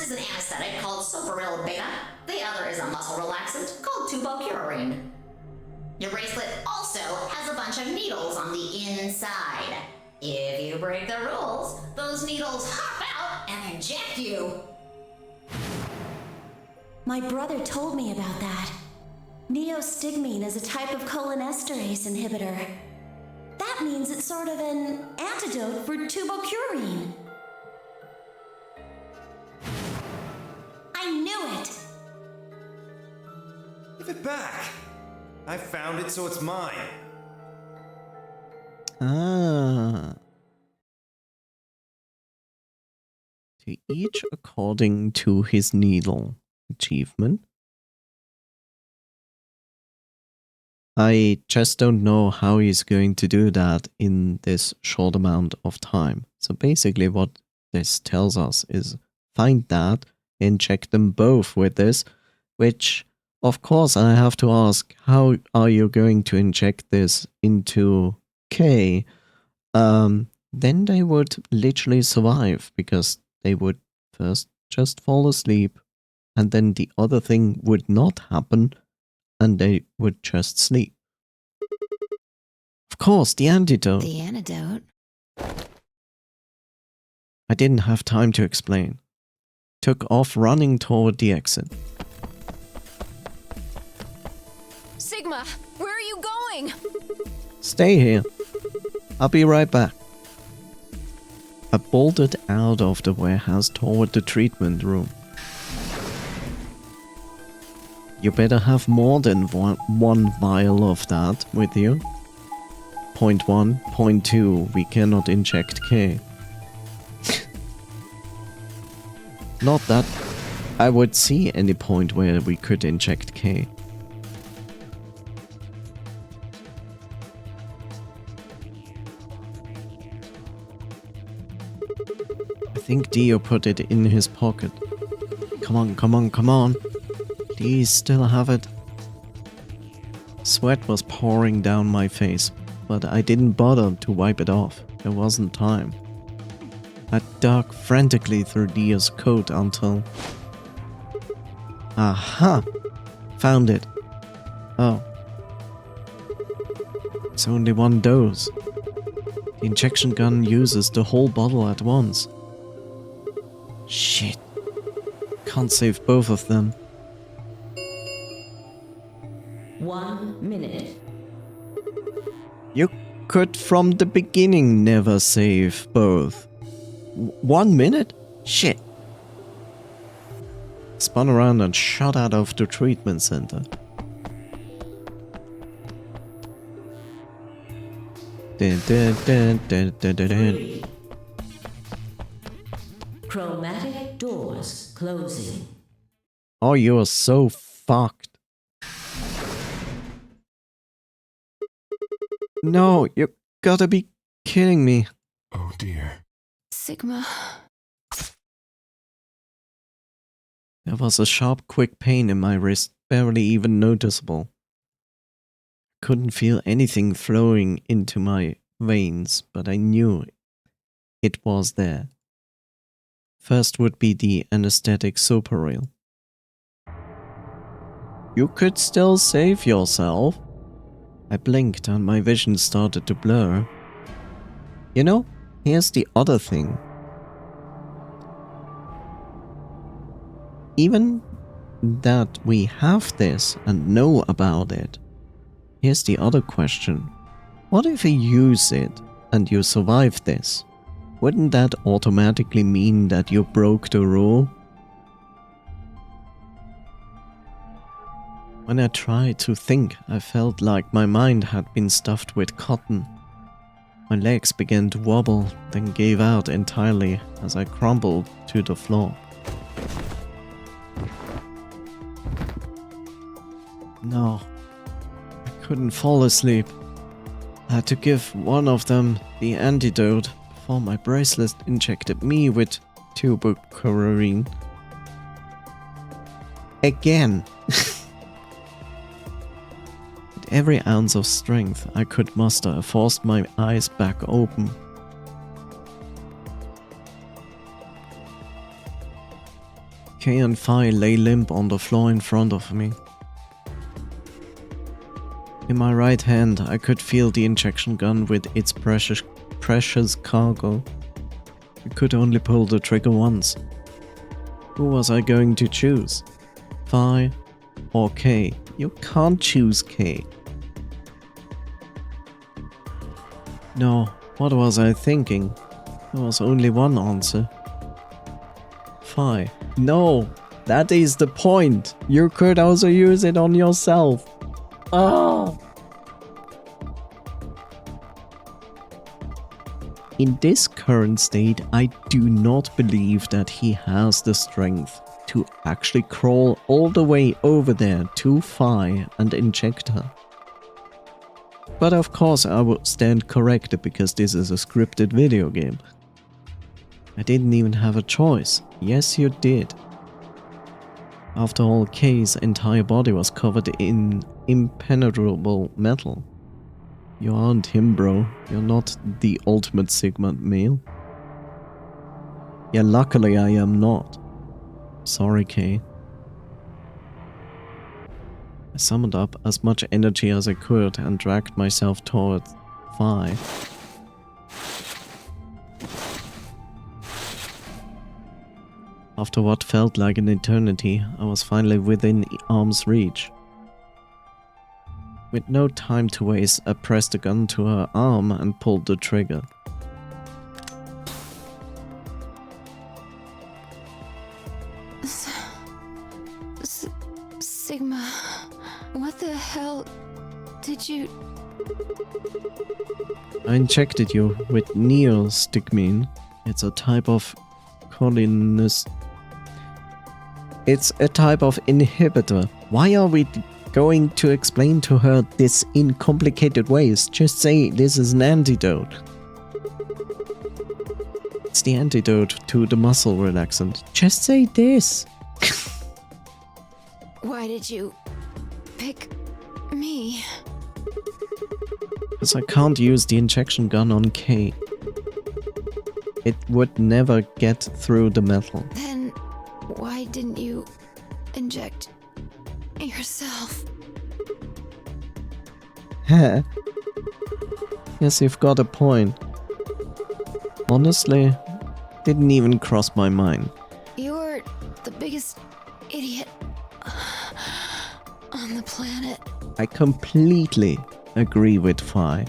Is an anesthetic called sulfonyl beta. The other is a muscle relaxant called tubocurarine. Your bracelet also has a bunch of needles on the inside. If you break the rules, those needles hop out and inject you. My brother told me about that. Neostigmine is a type of cholinesterase inhibitor. That means it's sort of an antidote for tubocurarine. I knew it! Give it back! I found it, so it's mine. Ah. To each according to his needle. Achievement. I just don't know how he's going to do that in this short amount of time. So basically what this tells us is find that, inject them both with this, which of course I have to ask, how are you going to inject this into K? Then they would literally survive because they would first just fall asleep and then the other thing would not happen and they would just sleep. Of course, the antidote. The antidote? I didn't have time to explain. Took off running toward the exit. Sigma, where are you going? Stay here. I'll be right back. I bolted out of the warehouse toward the treatment room. You better have more than one vial of that with you. Point 1, point 2, we cannot inject K. Not that I would see any point where we could inject K. I think Dio put it in his pocket. Come on, come on, come on. Please still have it. Sweat was pouring down my face, but I didn't bother to wipe it off. There wasn't time. I dug frantically through Dio's coat until... Aha! Found it. Oh. It's only one dose. The injection gun uses the whole bottle at once. Shit. Can't save both of them. 1 minute. You could from the beginning never save both. 1 minute? Shit. Spun around and shot out of the treatment center. Dun, dun, dun, dun, dun, dun, dun. 3. Chromatic doors closing. Oh, you're so fucked. No, you gotta be kidding me. Oh dear. Sigma. There was a sharp, quick pain in my wrist, barely even noticeable. Couldn't feel anything flowing into my veins, but I knew it was there. First would be the anesthetic Soparil. You could still save yourself. I blinked and my vision started to blur. You know, here's the other thing. Even that we have this and know about it, here's the other question. What if you use it and you survive this? Wouldn't that automatically mean that you broke the rule? When I tried to think, I felt like my mind had been stuffed with cotton. My legs began to wobble, then gave out entirely as I crumbled to the floor. No, I couldn't fall asleep. I had to give one of them the antidote before my bracelet injected me with tubercularine. Again! With every ounce of strength I could muster, I forced my eyes back open. Kay and Phi lay limp on the floor in front of me. In my right hand, I could feel the injection gun with its precious cargo. I could only pull the trigger once. Who was I going to choose? Phi or Kay? You can't choose Kay. No, what was I thinking? There was only one answer. Phi. No, that is the point. You could also use it on yourself. Oh! In this current state, I do not believe that he has the strength to actually crawl all the way over there to Phi and inject her. But of course I would stand corrected because this is a scripted video game. I didn't even have a choice. Yes, you did. After all, Kay's entire body was covered in impenetrable metal. You aren't him, bro. You're not the ultimate Sigma male. Yeah, luckily I am not. Sorry, Kay. I summoned up as much energy as I could and dragged myself toward Phi. After what felt like an eternity, I was finally within arm's reach. With no time to waste, I pressed the gun to her arm and pulled the trigger. Sigma, what the hell did you... I injected you with neostigmine. It's a type of It's a type of inhibitor. Why are we going to explain to her this in complicated ways? Just say this is an antidote. It's the antidote to the muscle relaxant. Just say this. Why did you pick me? Because I can't use the injection gun on Kay. It would never get through the metal. Then why didn't you inject yourself. Heh. Yes, you've got a point. Honestly, didn't even cross my mind. You're the biggest idiot on the planet. I completely agree with Fi.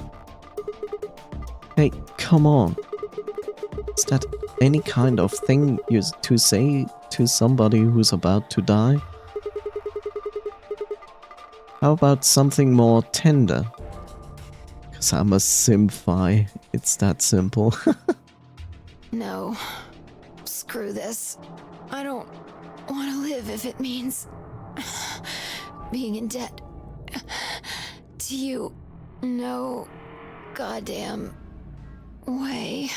Hey, come on. Is that any kind of thing to say to somebody who's about to die? How about something more tender? Cause I'm a Sim-Fi. It's that simple. No. Screw this. I don't want to live if it means being in debt to you. No goddamn way.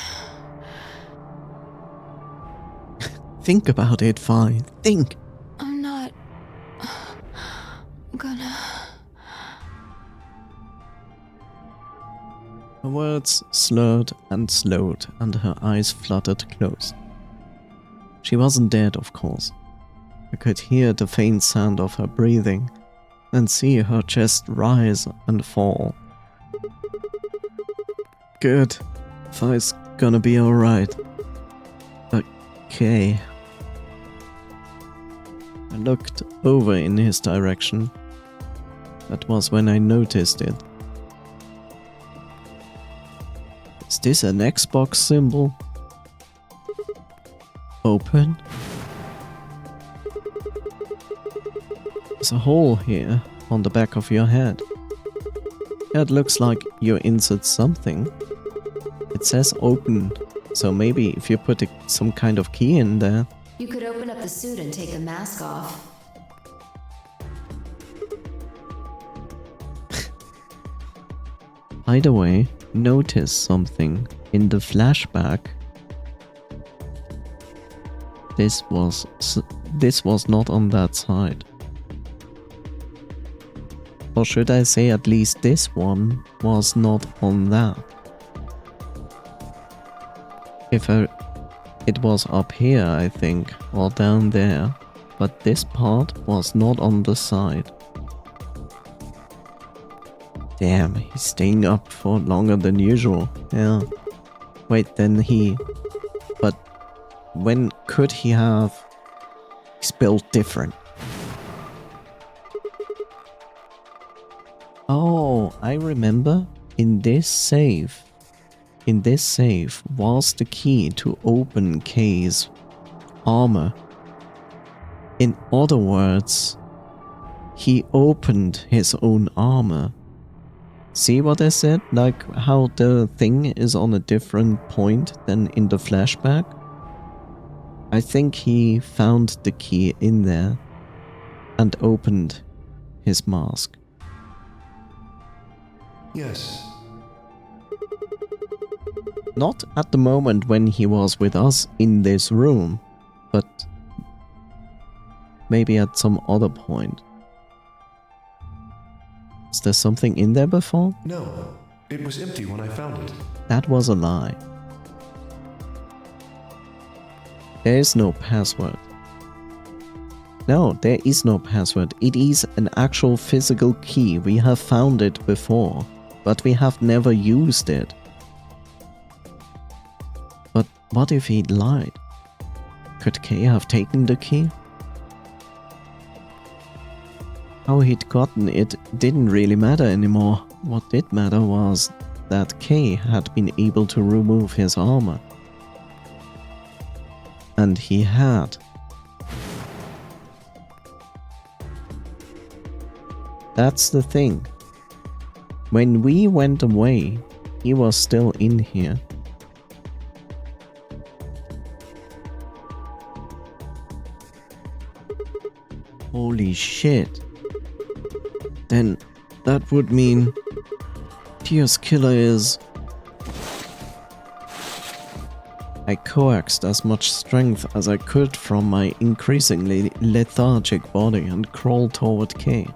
Think about it, Fi. Think. I'm not gonna. Her words slurred and slowed, and her eyes fluttered closed. She wasn't dead, of course. I could hear the faint sound of her breathing, and see her chest rise and fall. Good. Fi's gonna be alright. Okay. I looked over in his direction. That was when I noticed it. Is this an Xbox symbol? Open? There's a hole here on the back of your head. It looks like you insert something. It says open, so maybe if you put some kind of key in there. You could open up the suit and take the mask off. Either way, notice something in the flashback. This was not on that side. Or should I say at least this one was not on that. It was up here, I think, or down there, but this part was not on the side. Damn, he's staying up for longer than usual. Yeah. Wait, but when could he have spelled different? Oh, I remember. In this save was the key to open Kay's armor. In other words, he opened his own armor. See what I said? Like how the thing is on a different point than in the flashback? I think he found the key in there and opened his mask. Yes. Not at the moment when he was with us in this room, but maybe at some other point. Is there something in there before? No, it was empty when I found it. That was a lie. There is no password. No, there is no password. It is an actual physical key. We have found it before, but we have never used it. But what if he lied? Could Kay have taken the key? How he'd gotten it didn't really matter anymore. What did matter was that Kay had been able to remove his armor. And he had. That's the thing. When we went away, he was still in here. Holy shit. Then that would mean Tio's killer is... I coaxed as much strength as I could from my increasingly lethargic body and crawled toward Kay.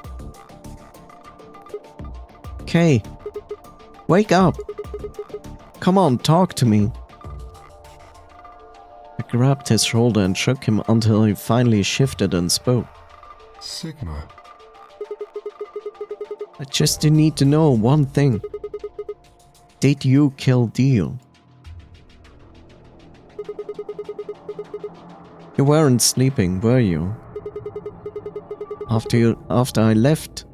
Kay! Wake up! Come on, talk to me! I grabbed his shoulder and shook him until he finally shifted and spoke. Sigma, I just need to know one thing. Did you kill Dio? You weren't sleeping, were you? After I left,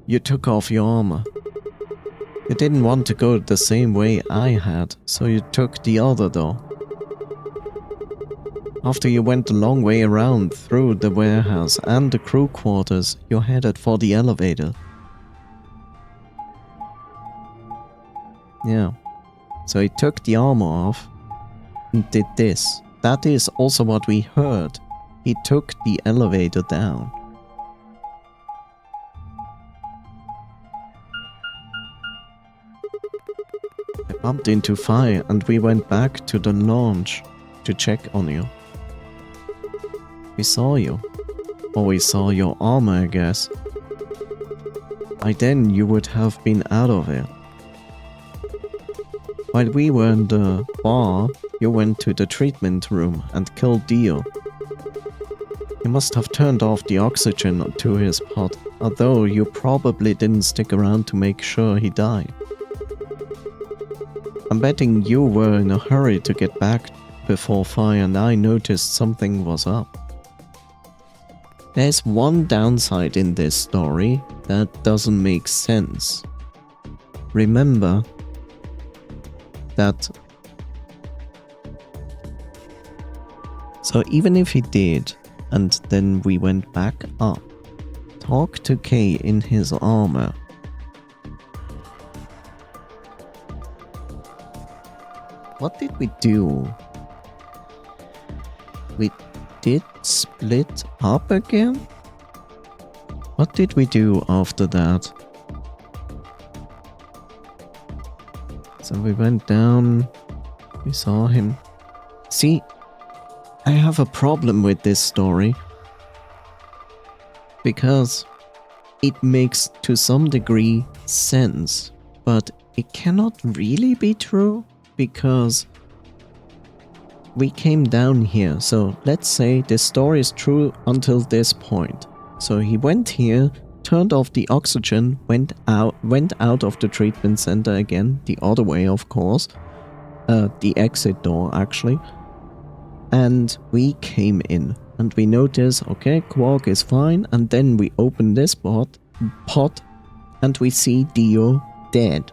you took off your armor. You didn't want to go the same way I had, so you took the other door. After you went a long way around through the warehouse and the crew quarters, you headed for the elevator. Yeah. So he took the armor off and did this. That is also what we heard. He took the elevator down. I bumped into fire and we went back to the launch to check on you. We saw you. Or we saw your armor, I guess. By then you would have been out of it. While we were in the bar, you went to the treatment room and killed Dio. You must have turned off the oxygen to his pod, although you probably didn't stick around to make sure he died. I'm betting you were in a hurry to get back before fire and I noticed something was up. There's one downside in this story that doesn't make sense. Remember that... So even if he did, and then we went back up, talk to Kay in his armor. What did we do? We did split up again? What did we do after that? So we went down, we saw him. See, I have a problem with this story. Because it makes to some degree sense, but it cannot really be true because we came down here. So let's say this story is true until this point. So he went here, turned off the oxygen, went out of the treatment center again, the other way of course, the exit door actually, and we came in and we notice, okay, Quark is fine, and then we open this pot and we see Dio dead.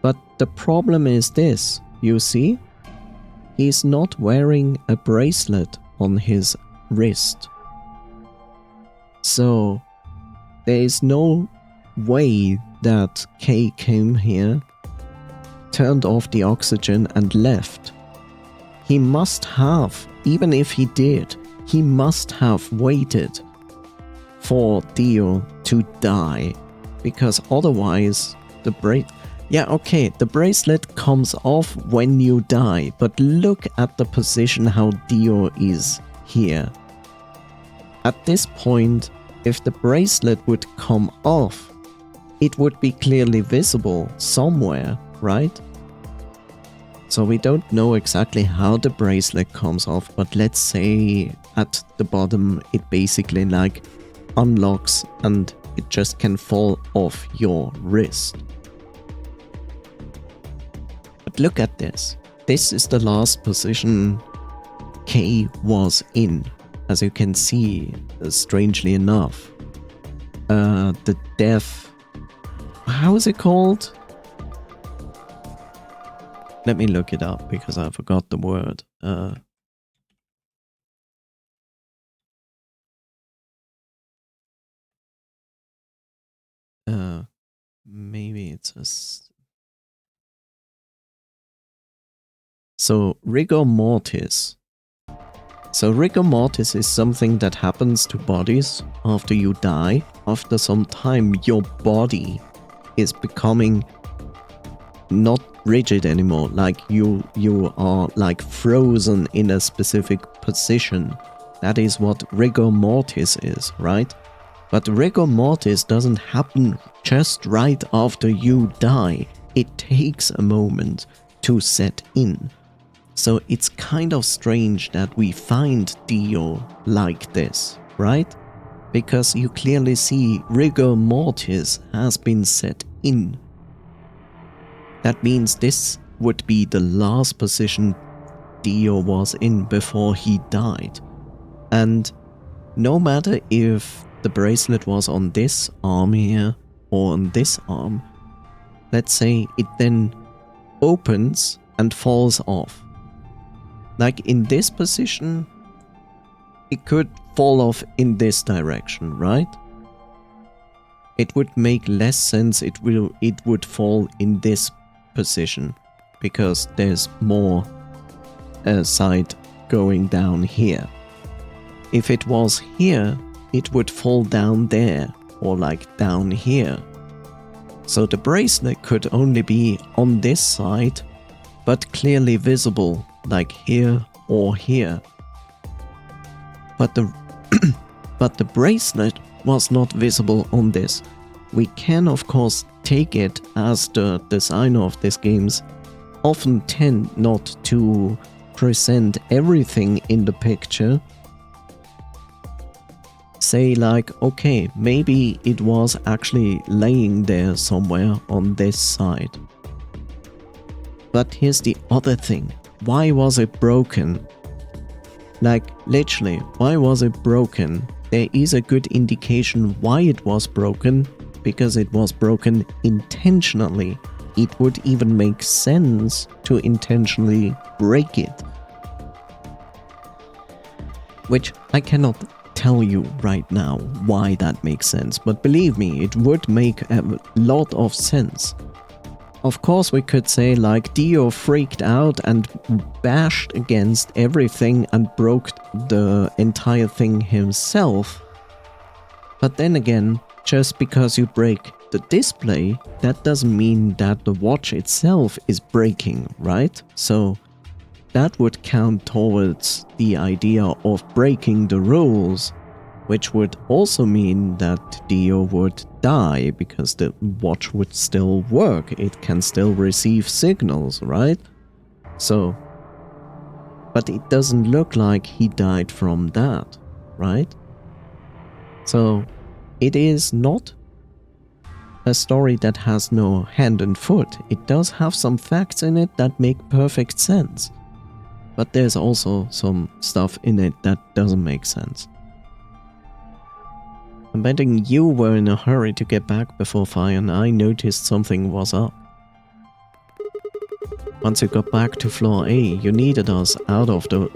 But the problem is this, you see, he's not wearing a bracelet on his wrist. So there is no way that Kay came here, turned off the oxygen and left. He must have, even if he did, he must have waited for Dio to die. Because otherwise, the bracelet comes off when you die. But look at the position how Dio is here. At this point, if the bracelet would come off, it would be clearly visible somewhere, right? So we don't know exactly how the bracelet comes off, but let's say at the bottom it basically like unlocks and it just can fall off your wrist. But look at this. This is the last position Kay was in. As you can see, strangely enough. The death... How is it called? Let me look it up because I forgot the word. Maybe it's a... So, rigor mortis. So rigor mortis is something that happens to bodies after you die. After some time, your body is becoming not rigid anymore. Like you are like frozen in a specific position. That is what rigor mortis is, right? But rigor mortis doesn't happen just right after you die. It takes a moment to set in. So it's kind of strange that we find Dio like this, right? Because you clearly see rigor mortis has been set in. That means this would be the last position Dio was in before he died. And no matter if the bracelet was on this arm here or on this arm, let's say it then opens and falls off. Like in this position, it could fall off in this direction, right? It would make less sense it would fall in this position because there's more side going down here. If it was here, it would fall down there or like down here. So the bracelet could only be on this side, but clearly visible like here or here. But the bracelet was not visible on this. We can of course take it as the designer of these games often tend not to present everything in the picture. Say like, okay, maybe it was actually laying there somewhere on this side. But here's the other thing. Why was it broken? Like, literally, why was it broken? There is a good indication why it was broken, because it was broken intentionally. It would even make sense to intentionally break it. Which I cannot tell you right now why that makes sense, but believe me, it would make a lot of sense. Of course, we could say like Dio freaked out and bashed against everything and broke the entire thing himself. But then again, just because you break the display, that doesn't mean that the watch itself is breaking, right? So that would count towards the idea of breaking the rules, which would also mean that Dio would die because the watch would still work. It can still receive signals, right? So, but it doesn't look like he died from that, right? So, it is not a story that has no hand and foot. It does have some facts in it that make perfect sense. But there's also some stuff in it that doesn't make sense. I'm betting you were in a hurry to get back before fire and I noticed something was up. Once you got back to floor A, you needed us out of the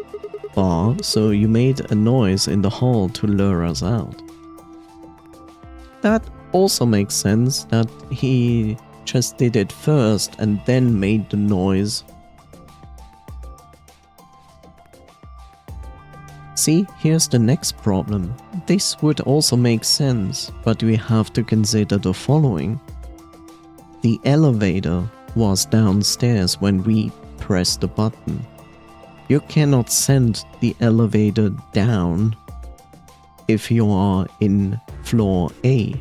bar, so you made a noise in the hall to lure us out. That also makes sense that he just did it first and then made the noise. See, here's the next problem. This would also make sense, but we have to consider the following. The elevator was downstairs when we pressed the button. You cannot send the elevator down if you are in floor A.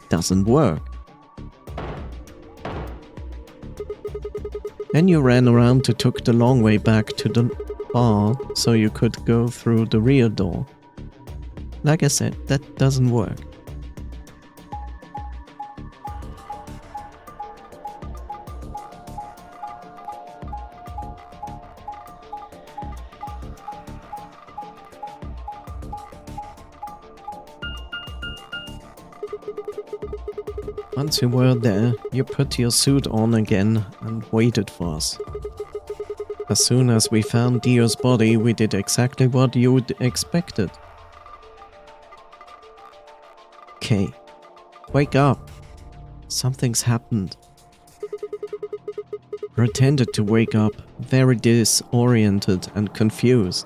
Doesn't work. Then you ran around to took the long way back to the bar so you could go through the rear door. Like I said, that doesn't work. Once you were there, you put your suit on again and waited for us. As soon as we found Dio's body, we did exactly what you'd expected. Okay, wake up. Something's happened. Pretended to wake up, very disoriented and confused.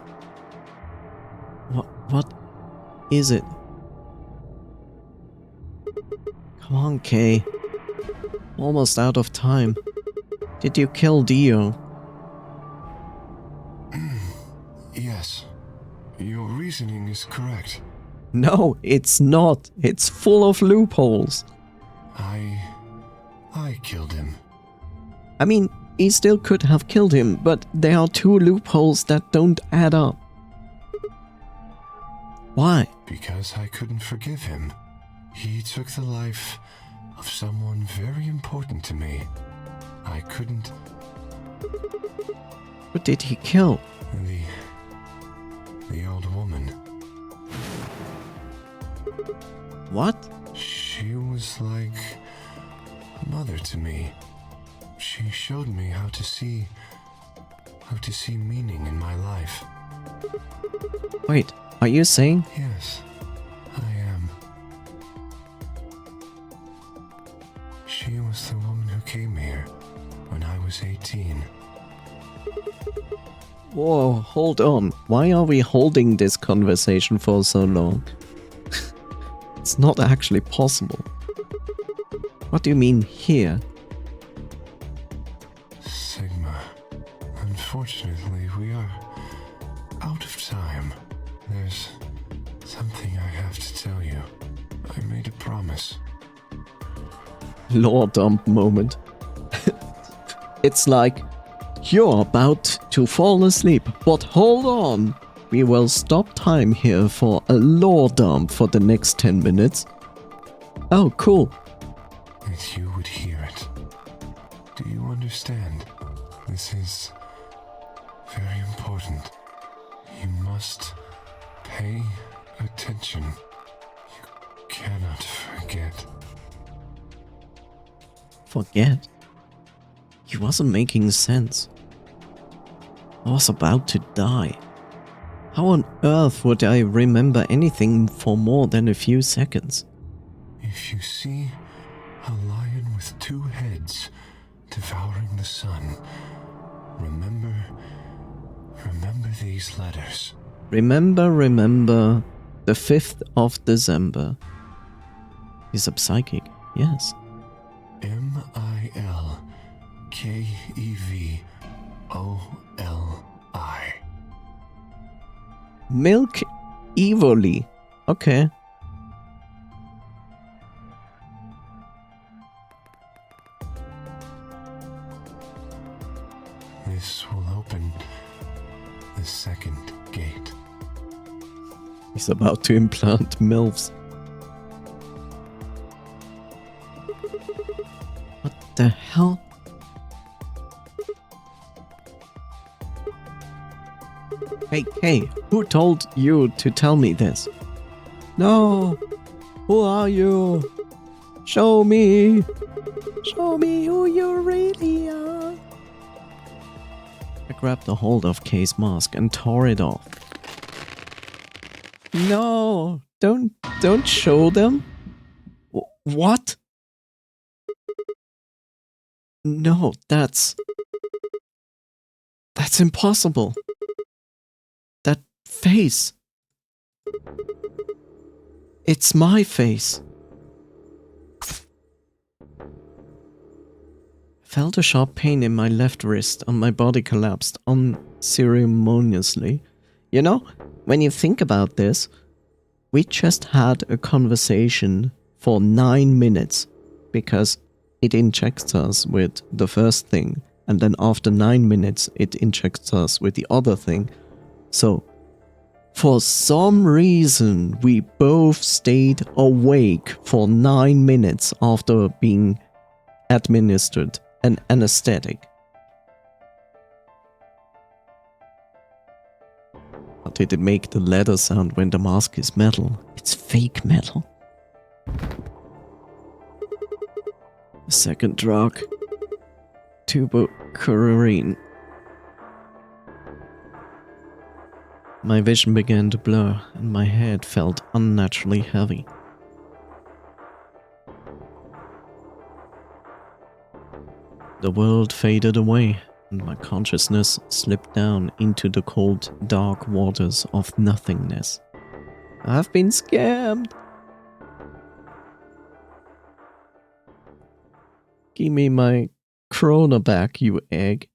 What is it? Come on, Kay. Almost out of time. Did you kill Dio? Yes. Your reasoning is correct. No, it's not. It's full of loopholes. I killed him. I mean, he still could have killed him, but there are two loopholes that don't add up. Why? Because I couldn't forgive him. He took the life of someone very important to me. I couldn't... Who did he kill? The old woman. What? She was like a mother to me. She showed me how to see meaning in my life. Wait, are you saying? Yes, I am. She was the woman who came here when I was 18. Whoa, hold on. Why are we holding this conversation for so long? It's not actually possible. What do you mean here? Sigma, unfortunately, we are out of time. There's something I have to tell you. I made a promise. Lore dump moment. It's like, you're about to fall asleep, but hold on. We will stop time here for a lore dump for the next 10 minutes. Oh, cool. That you would hear it. Do you understand? This is very important. You must pay attention. You cannot forget. Forget? He wasn't making sense. I was about to die. How on earth would I remember anything for more than a few seconds? If you see a lion with 2 heads devouring the sun, remember these letters. Remember, the 5th of December. He's a psychic, yes. MILKEVOLI. Milk Evoli. Okay. This will open the second gate. He's about to implant MILFs. What the hell? Hey, who told you to tell me this? No! Who are you? Show me! Show me who you really are! I grabbed a hold of Kay's mask and tore it off. No! Don't show them! What? No, that's impossible. That face. It's my face. Felt a sharp pain in my left wrist and my body collapsed unceremoniously. You know, when you think about this, we just had a conversation for 9 minutes because it injects us with the first thing, and then after 9 minutes it injects us with the other thing. So, for some reason, we both stayed awake for 9 minutes after being administered an anesthetic. How did it make the leather sound when the mask is metal? It's fake metal. The second drug. Tubocurarine. My vision began to blur, and my head felt unnaturally heavy. The world faded away, and my consciousness slipped down into the cold, dark waters of nothingness. I've been scammed! Give me my krona back, you egg.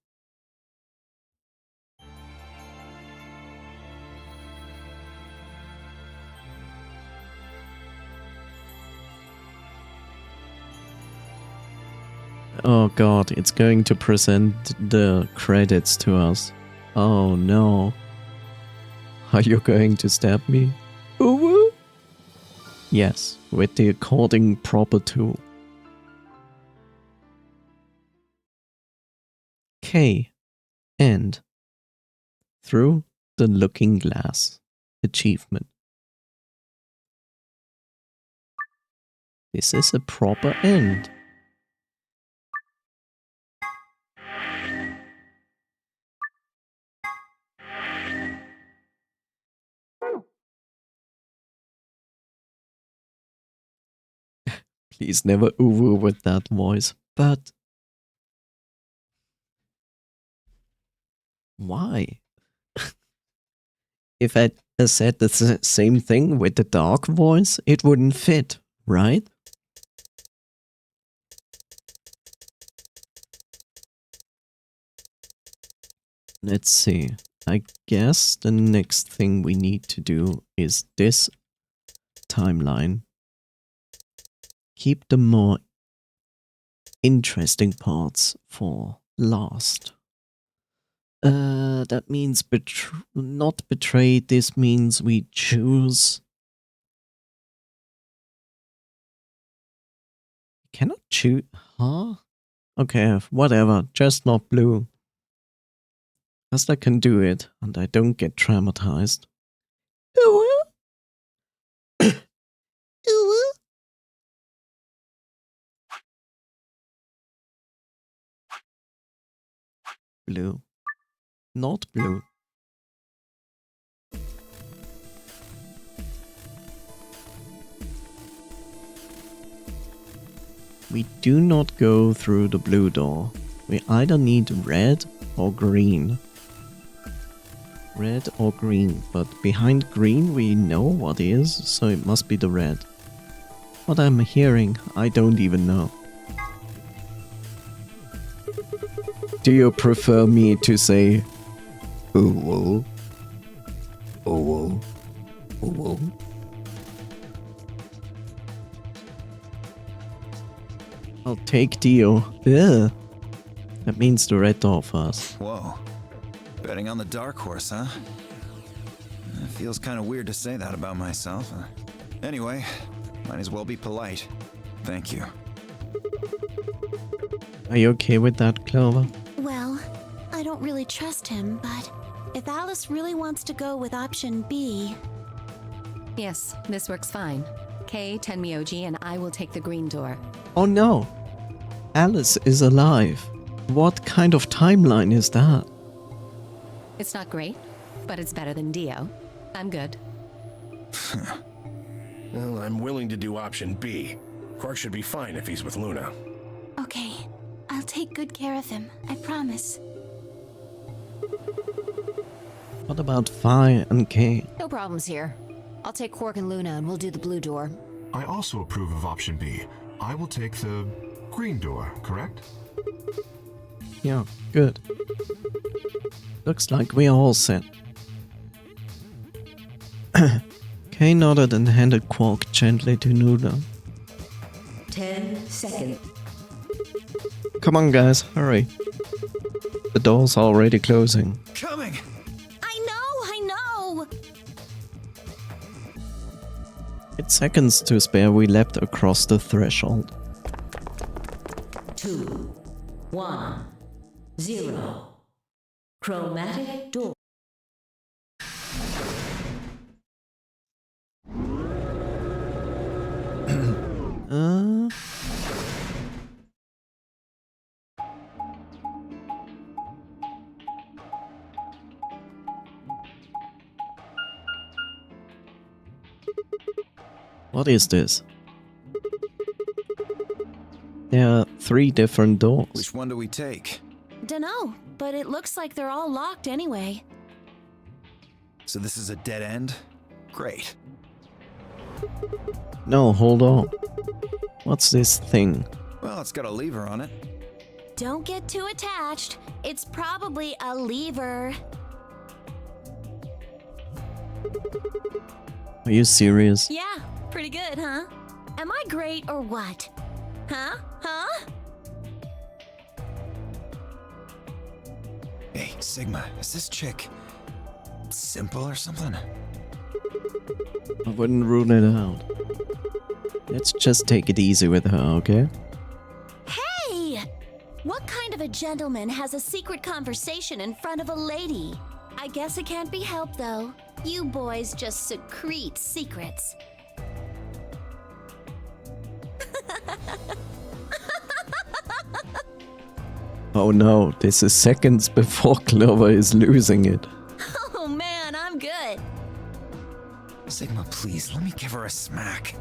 Oh god, it's going to present the credits to us. Oh no. Are you going to stab me? Ooh. Yes, with the according proper tool. K. End. Through the looking glass. Achievement. This is a proper end. Please never ooh with that voice. But why? If I said the same thing with the dark voice, it wouldn't fit, right? Let's see. I guess the next thing we need to do is this timeline. Keep the more interesting parts for last. That means not betray. This means we choose. Cannot choose. Huh? Okay, whatever. Just not blue. As I can do it, and I don't get traumatized. Blue. Not blue. We do not go through the blue door. We either need red or green. Red or green, but behind green we know what is, so it must be the red. What I'm hearing, I don't even know. Do you prefer me to say ooh, ooh, ooh? I'll take Dio. Ugh. That means the red door first. Whoa. Betting on the dark horse, huh? It feels kind of weird to say that about myself. Anyway, might as well be polite. Thank you. Are you okay with that, Clover? Well, I don't really trust him, but if Alice really wants to go with option B... Yes, this works fine. Kay, Tenmyoji, and I will take the green door. Oh no! Alice is alive. What kind of timeline is that? It's not great, but it's better than Dio. I'm good. Well, I'm willing to do option B. Quark should be fine if he's with Luna. Okay, I'll take good care of him, I promise. What about Phi and K? No problems here. I'll take Quark and Luna and we'll do the blue door. I also approve of option B. I will take the green door, correct? Yeah, good. Looks like we are all set. Kay nodded and handed Quark gently to Luna. 10 seconds. Come on guys, hurry. The door's already closing. Coming! I know! 8 seconds to spare, we leapt across the threshold. 2, 1, 0. Chromatic door. What is this? There are 3 different doors. Which one do we take? Dunno, but it looks like they're all locked anyway. So this is a dead end? Great. No, hold on. What's this thing? Well, it's got a lever on it. Don't get too attached. It's probably a lever. Are you serious? Yeah, pretty good, huh? Am I great or what? Huh? Huh? Hey, Sigma, is this chick simple or something? I wouldn't rule it out. Let's just take it easy with her, okay? Hey! What kind of a gentleman has a secret conversation in front of a lady? I guess it can't be helped, though. You boys just secrete secrets. Oh no, this is seconds before Clover is losing it. Oh man, I'm good. Sigma, please, let me give her a smack.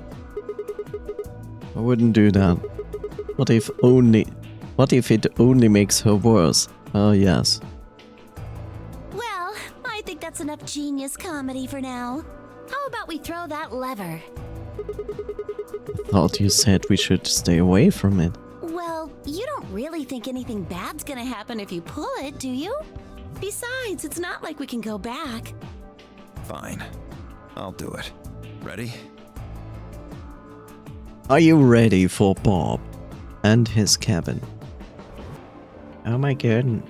I wouldn't do that. What if it only makes her worse? Oh yes. Well, I think that's enough genius comedy for now. How about we throw that lever? I thought you said we should stay away from it. Well, you don't really think anything bad's gonna happen if you pull it, do you? Besides, it's not like we can go back. Fine. I'll do it. Ready? Are you ready for Bob and his cabin? Oh my god.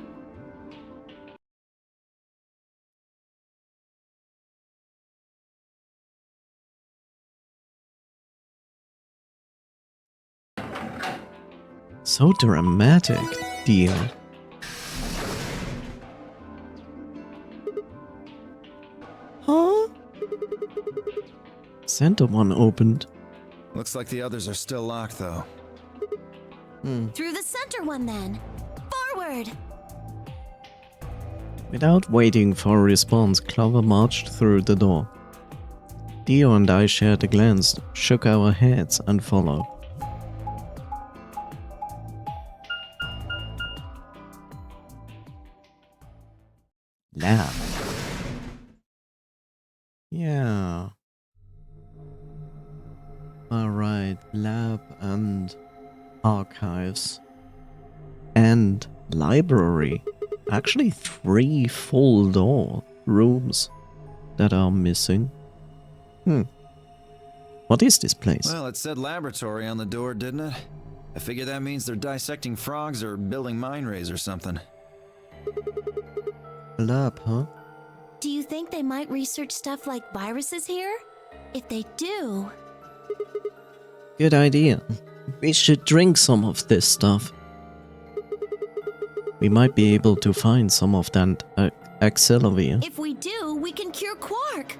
So dramatic, deal. Huh? Center one opened. Looks like the others are still locked, though. Through the center one, then. Forward! Without waiting for a response, Clover marched through the door. Dio and I shared a glance, shook our heads, and followed. Lab. Yeah. Alright, lab and archives. And library. Actually 3 full door rooms that are missing. What is this place? Well, it said laboratory on the door, didn't it? I figure that means they're dissecting frogs or building mine rays or something. Lab, huh? Do you think they might research stuff like viruses here? If they do... Good idea. We should drink some of this stuff. We might be able to find some of that Axelavir. If we do, we can cure Quark!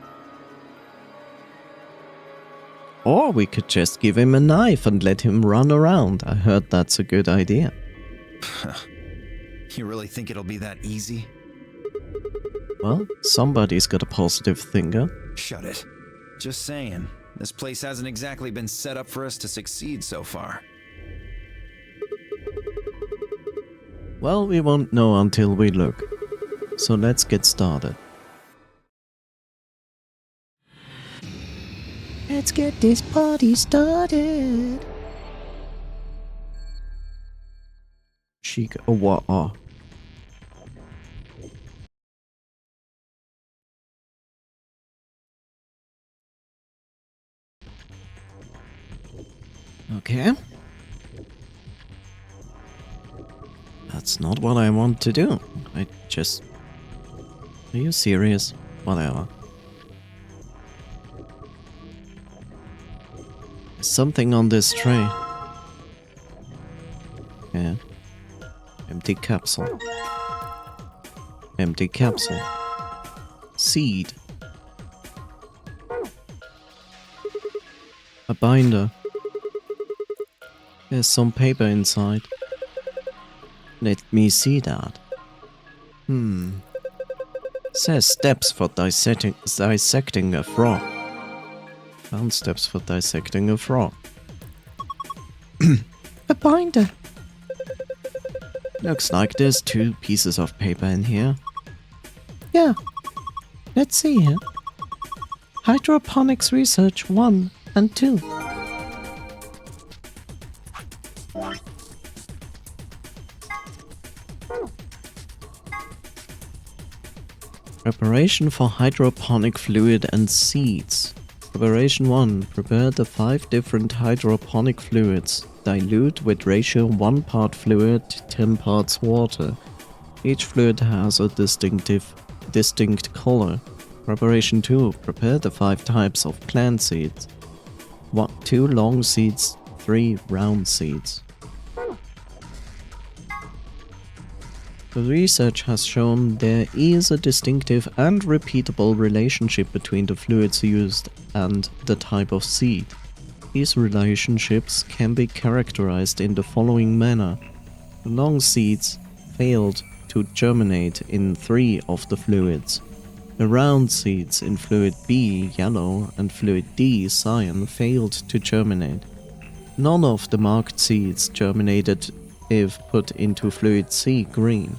Or we could just give him a knife and let him run around. I heard that's a good idea. You really think it'll be that easy? Well, somebody's got a positive finger. Shut it. Just saying. This place hasn't exactly been set up for us to succeed so far. Well, we won't know until we look. So let's get started. Let's get this party started. Chic. Oh, what? Oh. Okay. That's not what I want to do. I just... Are you serious? Whatever. There's something on this tray. Yeah. Empty capsule. Empty capsule. Seed. A binder. There's some paper inside. Let me see that. Says steps for dissecting a frog. Found steps for dissecting a frog. A binder. Looks like there's 2 pieces of paper in here. Yeah. Let's see here. Hydroponics Research 1 and 2. Preparation for hydroponic fluid and seeds. Preparation 1. Prepare the 5 different hydroponic fluids. Dilute with ratio 1 part fluid, 10 parts water. Each fluid has a distinct color. Preparation 2. Prepare the 5 types of plant seeds. 2 long seeds, 3 round seeds. The research has shown there is a distinctive and repeatable relationship between the fluids used and the type of seed. These relationships can be characterized in the following manner. The long seeds failed to germinate in 3 of the fluids. The round seeds in fluid B, yellow, and fluid D, cyan, failed to germinate. None of the marked seeds germinated if put into fluid C, green.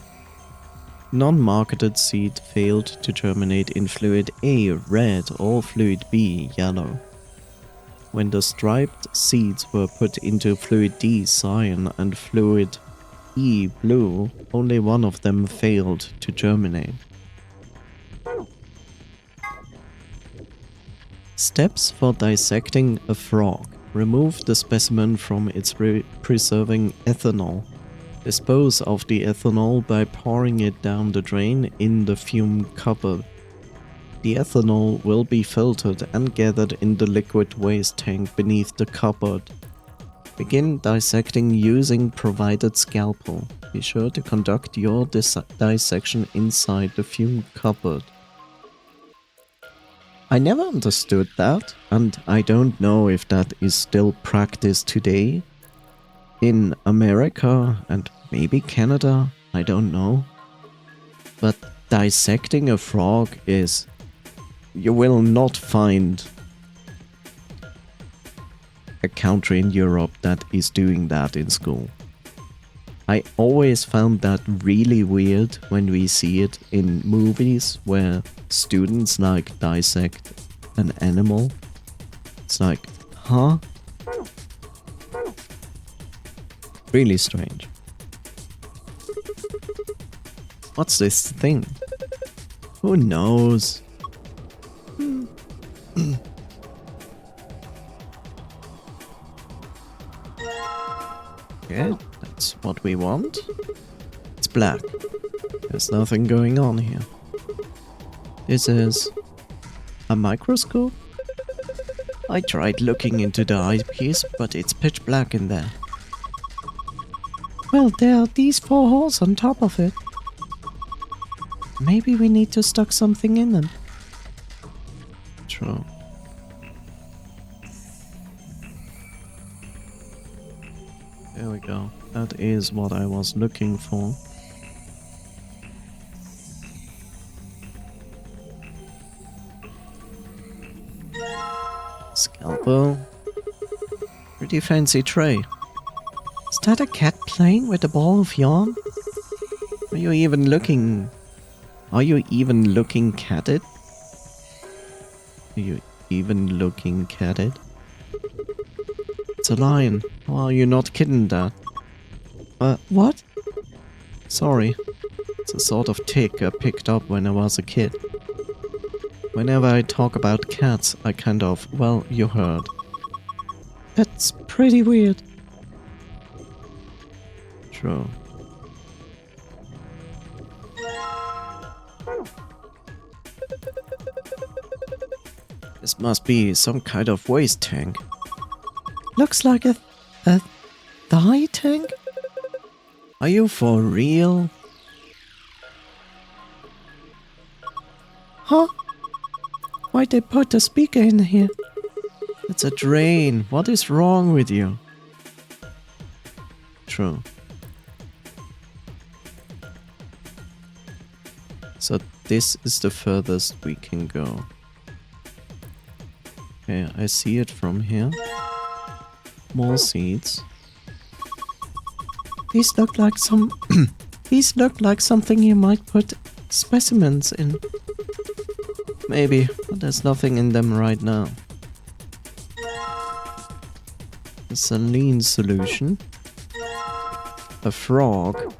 Non-marketed seed failed to germinate in fluid A, red, or fluid B, yellow. When the striped seeds were put into fluid D, cyan, and fluid E, blue, only one of them failed to germinate. Steps for dissecting a frog. Remove the specimen from its preserving ethanol. Dispose of the ethanol by pouring it down the drain in the fume cupboard. The ethanol will be filtered and gathered in the liquid waste tank beneath the cupboard. Begin dissecting using provided scalpel. Be sure to conduct your dissection inside the fume cupboard. I never understood that, and I don't know if that is still practiced today. In America and maybe Canada, I don't know. But dissecting a frog is... You will not find a country in Europe that is doing that in school. I always found that really weird when we see it in movies where students like dissect an animal. It's like, huh? Really strange. What's this thing? Who knows? Okay, that's what we want. It's black. There's nothing going on here. This is a microscope? I tried looking into the eyepiece, but it's pitch black in there. Well, there are these 4 holes on top of it. Maybe we need to stuck something in them. True. There we go. That is what I was looking for. Scalpel. Pretty fancy tray. Is that a cat playing with a ball of yarn? Are you even looking at it? Are you even looking at it? It's a lion. Why are you not kidding that? What? Sorry. It's a sort of tick I picked up when I was a kid. Whenever I talk about cats, I kind of, well, you heard. That's pretty weird. True. This must be some kind of waste tank. Looks like a dye tank? Are you for real? Huh? Why'd they put a speaker in here? It's a drain. What is wrong with you? True. So this is the furthest we can go. Okay, I see it from here. More seeds. These look like some... These look like something you might put specimens in. Maybe, but there's nothing in them right now. A saline solution. A frog.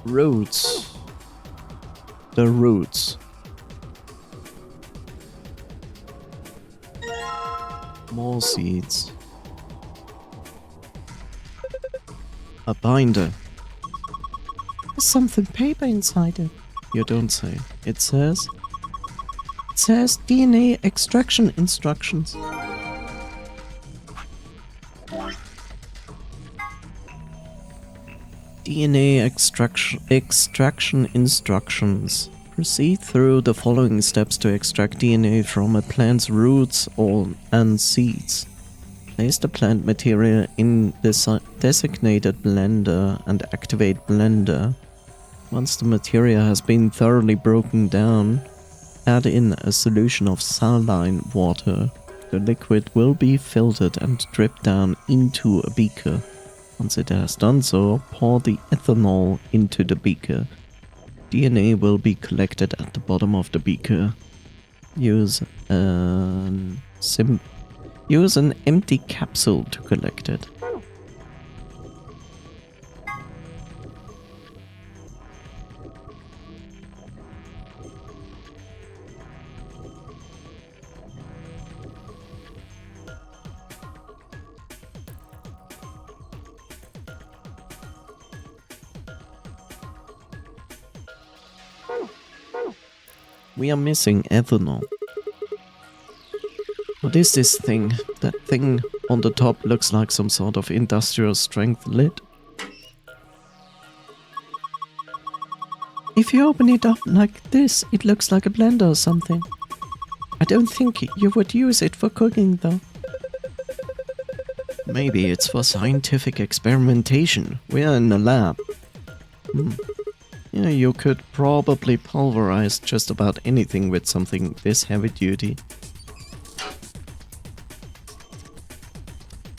Roots. The roots. More seeds. A binder. There's something paper inside it. You don't say. It says DNA extraction instructions. DNA extraction instructions. Proceed through the following steps to extract DNA from a plant's roots and seeds. Place the plant material in the designated blender and activate blender. Once the material has been thoroughly broken down, add in a solution of saline water. The liquid will be filtered and dripped down into a beaker. Once it has done so, pour the ethanol into the beaker. DNA will be collected at the bottom of the beaker. Use an empty capsule to collect it. We are missing ethanol. What is this thing? That thing on the top looks like some sort of industrial strength lid. If you open it up like this, it looks like a blender or something. I don't think you would use it for cooking though. Maybe it's for scientific experimentation. We are in a lab. Yeah, you could probably pulverize just about anything with something this heavy duty.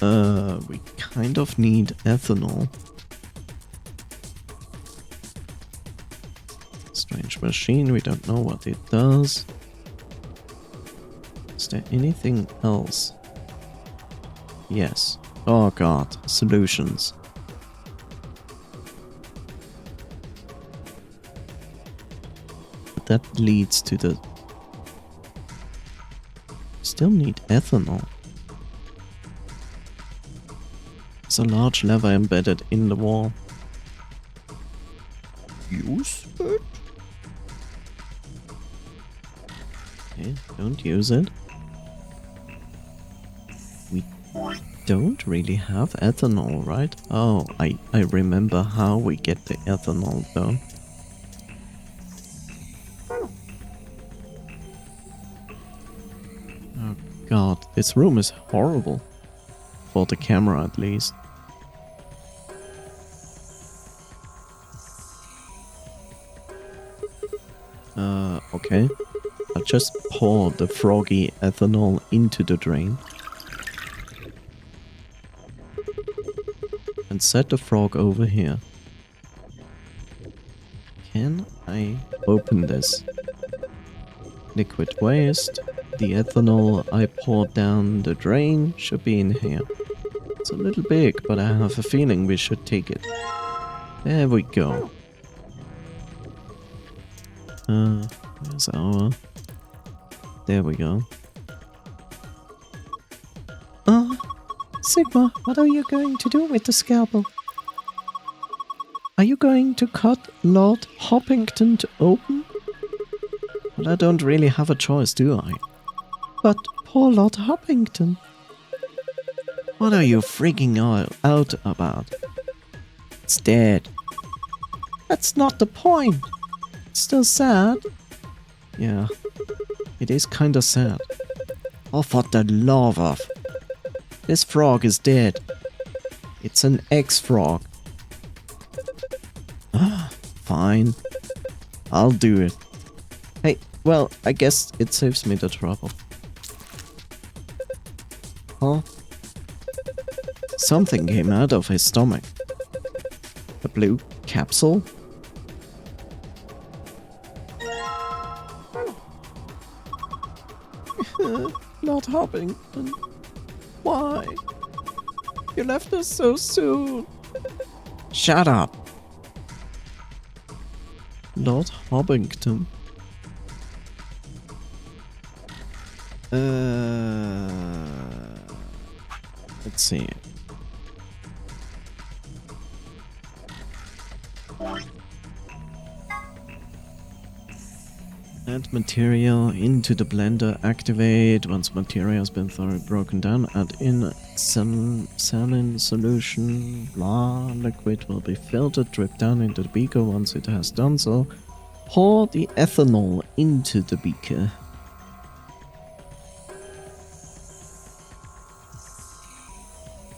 We kind of need ethanol. Strange machine, we don't know what it does. Is there anything else? Yes. Oh god, solutions. That leads to the... Still need ethanol. There's a large lever embedded in the wall. Use it? Okay, don't use it. We don't really have ethanol, right? Oh, I remember how we get the ethanol though. Oh god, this room is horrible. For the camera at least. Okay. I'll just pour the froggy ethanol into the drain. And set the frog over here. Can I open this? Liquid waste. The ethanol I poured down the drain should be in here. It's a little big, but I have a feeling we should take it. There we go. Where's our... There we go. Sigma, what are you going to do with the scalpel? Are you going to cut Lord Hoppington open? Well, I don't really have a choice, do I? But poor Lord Hoppington. What are you freaking out about? It's dead. That's not the point. It's still sad. Yeah, it is kinda sad. Oh, for the love of... This frog is dead. It's an ex-frog. Fine. I'll do it. Hey, well, I guess it saves me the trouble. Huh? Something came out of his stomach. A blue capsule? Not Hoppington. Why? You left us so soon. Shut up. Lord Hoppington. Let's see. Add material into the blender, activate. Once material has been thoroughly broken down, add in saline solution. Blah. Liquid will be filtered, drip down into the beaker. Once it has done so, pour the ethanol into the beaker.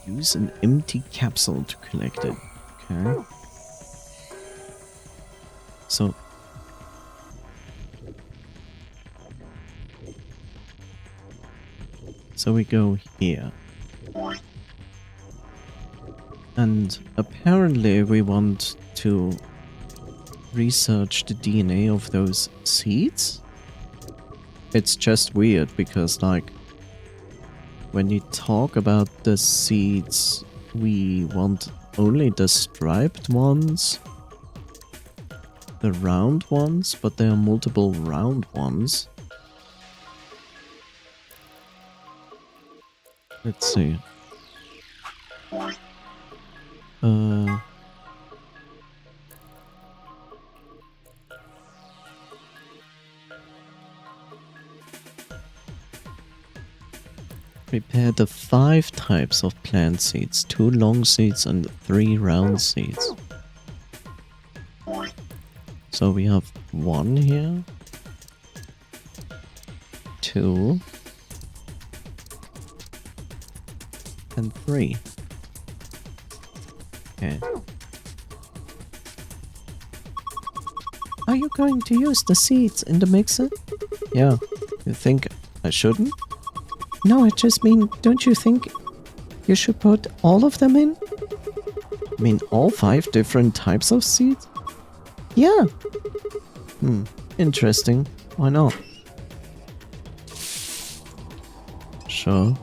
Use an empty capsule to collect it. Okay. So we go here. And apparently we want to research the DNA of those seeds. It's just weird because, like, when you talk about the seeds, we want only the striped ones, the round ones, but there are multiple round ones. Let's see. Prepare the 5 types of plant seeds, 2 long seeds and 3 round seeds. So we have 1 here, 2, and 3. Okay. Are you going to use the seeds in the mixer? Yeah. You think I shouldn't? No, I just mean, don't you think you should put all of them in? I mean, all 5 different types of seeds? Yeah. Interesting. Why not? Sure.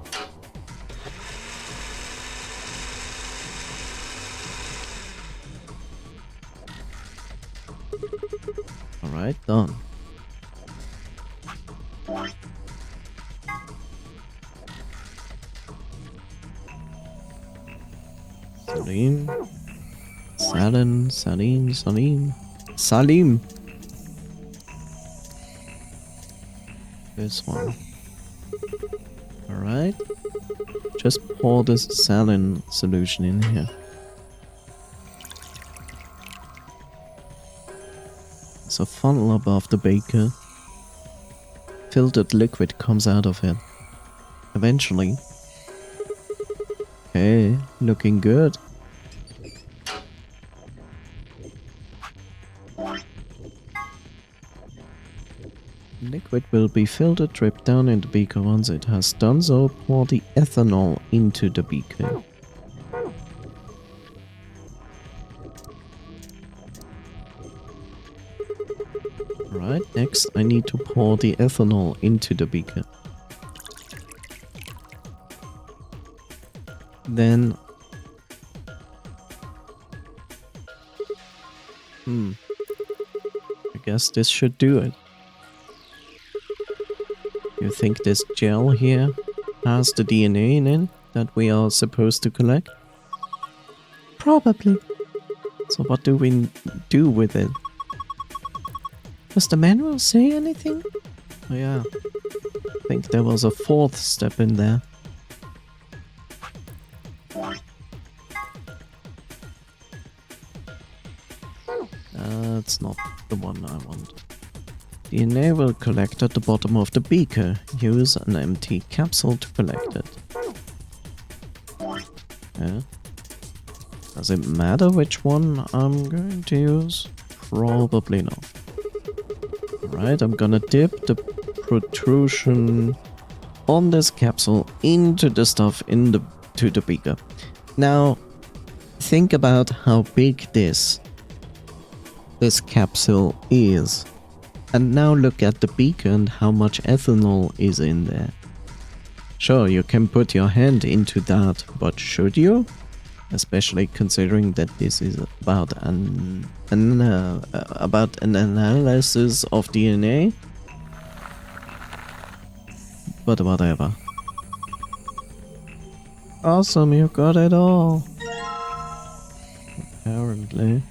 Alright, done. Salim. This one. Alright. Just pour this saline solution in here. There's a funnel above the beaker. Filtered liquid comes out of it. Eventually. Okay, looking good. Liquid will be filtered, dripped down in the beaker. Once it has done so, pour the ethanol into the beaker. Alright, next I need to pour the ethanol into the beaker. Then... I guess this should do it. You think this gel here has the DNA in it that we are supposed to collect? Probably. So what do we do with it? Does the manual say anything? Oh yeah. I think there was a 4th step in there. That's not the one I want. DNA will collect at the bottom of the beaker. Use an empty capsule to collect it. Yeah. Does it matter which one I'm going to use? Probably not. Alright, I'm gonna dip the protrusion on this capsule into the stuff to the beaker. Now, think about how big this capsule is. And now look at the beaker and how much ethanol is in there. Sure, you can put your hand into that, but should you? Especially considering that this is about an analysis of DNA. But whatever. Awesome, you got it all. Apparently.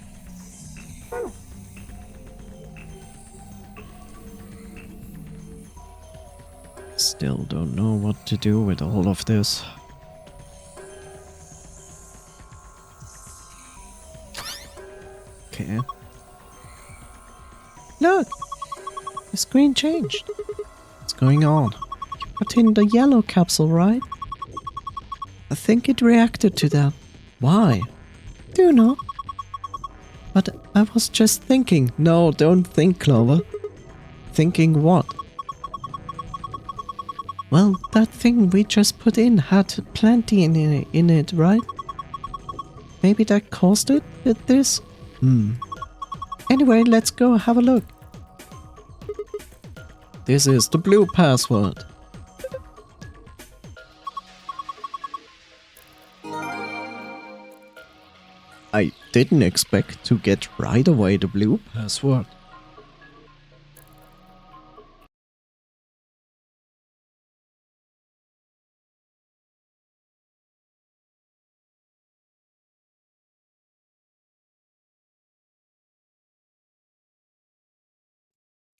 Still don't know what to do with all of this. Okay. Look! The screen changed. What's going on? You put in the yellow capsule, right? I think it reacted to that. Why? Do you know? But I was just thinking. No, don't think, Clover. Thinking what? Well, that thing we just put in had plenty in it, right? Maybe that caused it with this? Anyway, let's go have a look. This is the blue password. I didn't expect to get right away the blue password.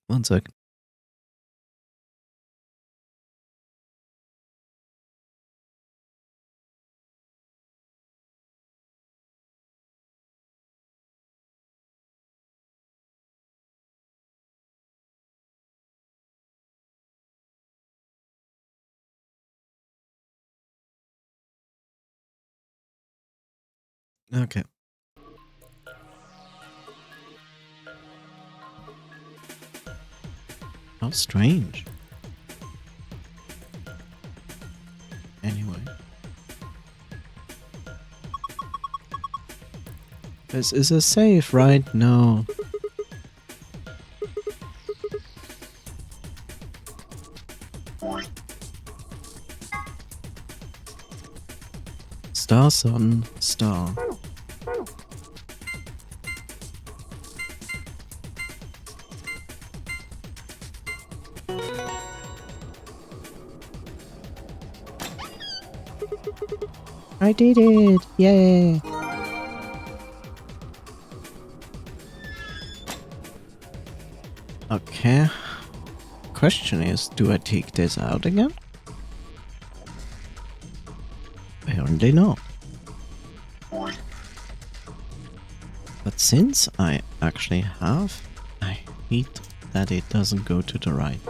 One sec. Okay. How strange. Anyway. This is a safe, right? No. Star, sun, star. I did it! Yay! Okay. Question is, do I take this out again? Apparently not. But since I actually have, I hate that it doesn't go to the right.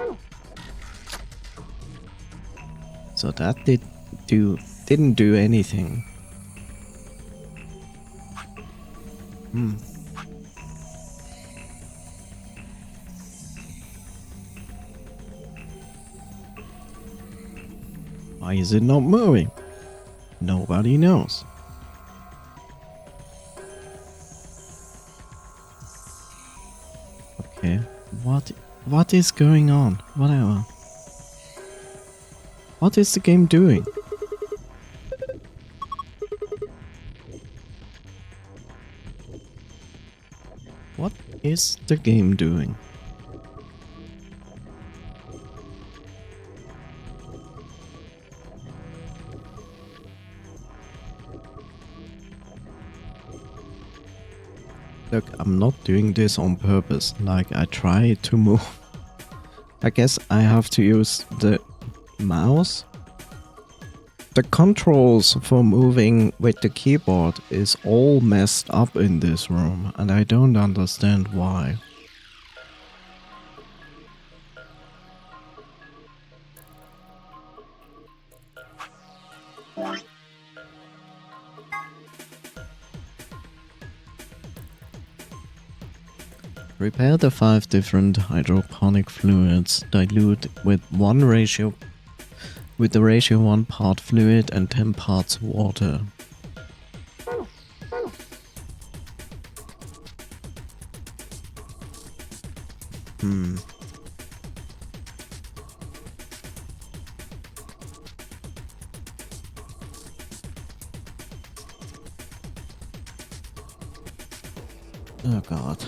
So that didn't do anything. Why is it not moving? Nobody knows. Okay, what is going on? Whatever. What is the game doing? What is the game doing? Look, I'm not doing this on purpose. Like, I try to move. I guess I have to use the mouse. The controls for moving with the keyboard is all messed up in this room, and I don't understand why. Prepare the 5 different hydroponic fluids, dilute with the ratio 1 part fluid and 10 parts water. Oh god.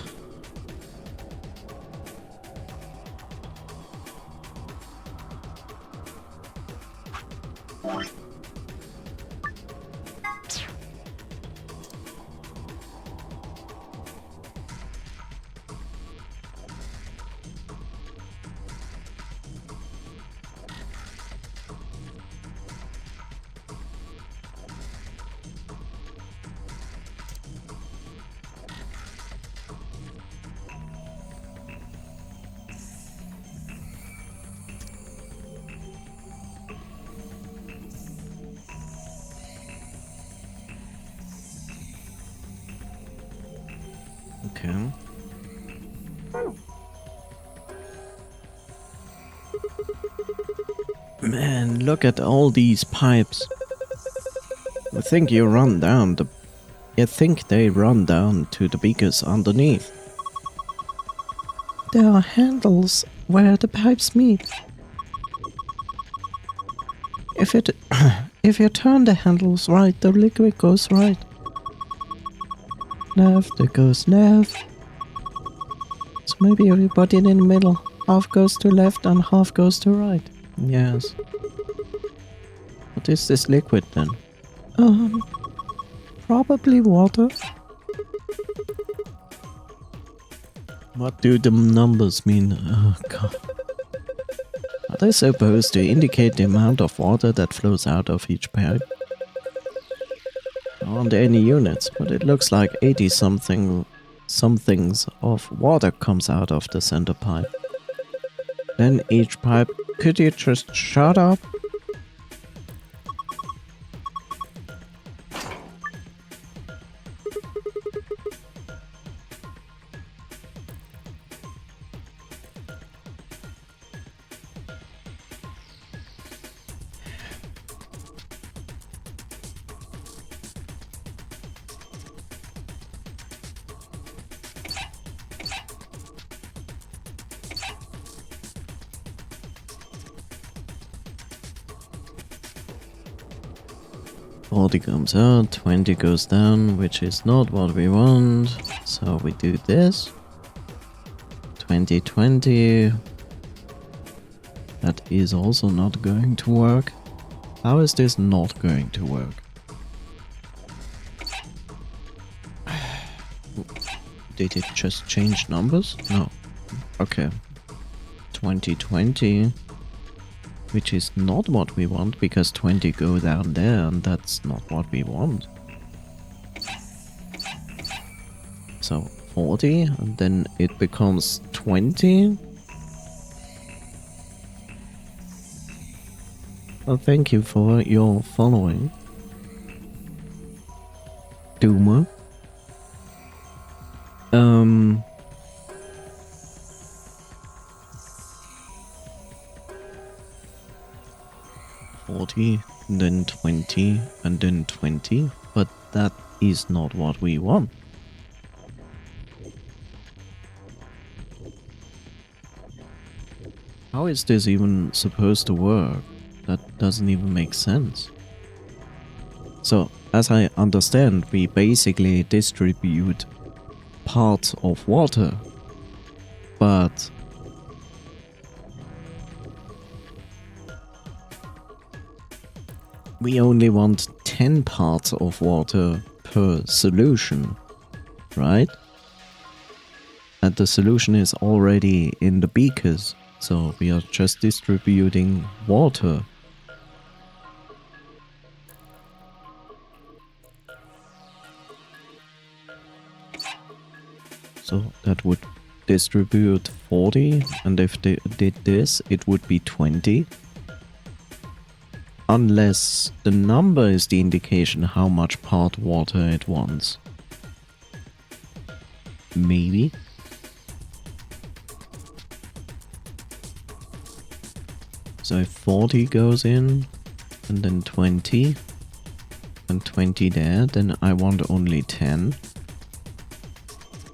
Okay. Man, look at all these pipes. I think you run down the... I think they run down to the beakers underneath. There are handles where the pipes meet. If you turn the handles right, the liquid goes right. Left, it goes left. So maybe we put it in the middle. Half goes to left and half goes to right. Yes. What is this liquid then? Probably water. What do the numbers mean? Oh god. Are they supposed to indicate the amount of water that flows out of each pipe? There aren't any units, but it looks like 80 somethings of water comes out of the center pipe. Then each pipe... Could you just shut up? Forty comes out, 20 goes down, which is not what we want. So we do this. 2020. That is also not going to work. How is this not going to work? Did it just change numbers? No. Okay. 2020. Which is not what we want, because 20 go down there, and that's not what we want. So 40, and then it becomes 20. Well, thank you for your following, Doomer. 40, and then 20, and then 20, but that is not what we want. How is this even supposed to work? That doesn't even make sense. So, as I understand, we basically distribute parts of water, but we only want 10 parts of water per solution, right? And the solution is already in the beakers, so we are just distributing water. So that would distribute 40, and if they did this, it would be 20. Unless the number is the indication how much part water it wants. Maybe. So if 40 goes in, and then 20, and 20 there, then I want only 10.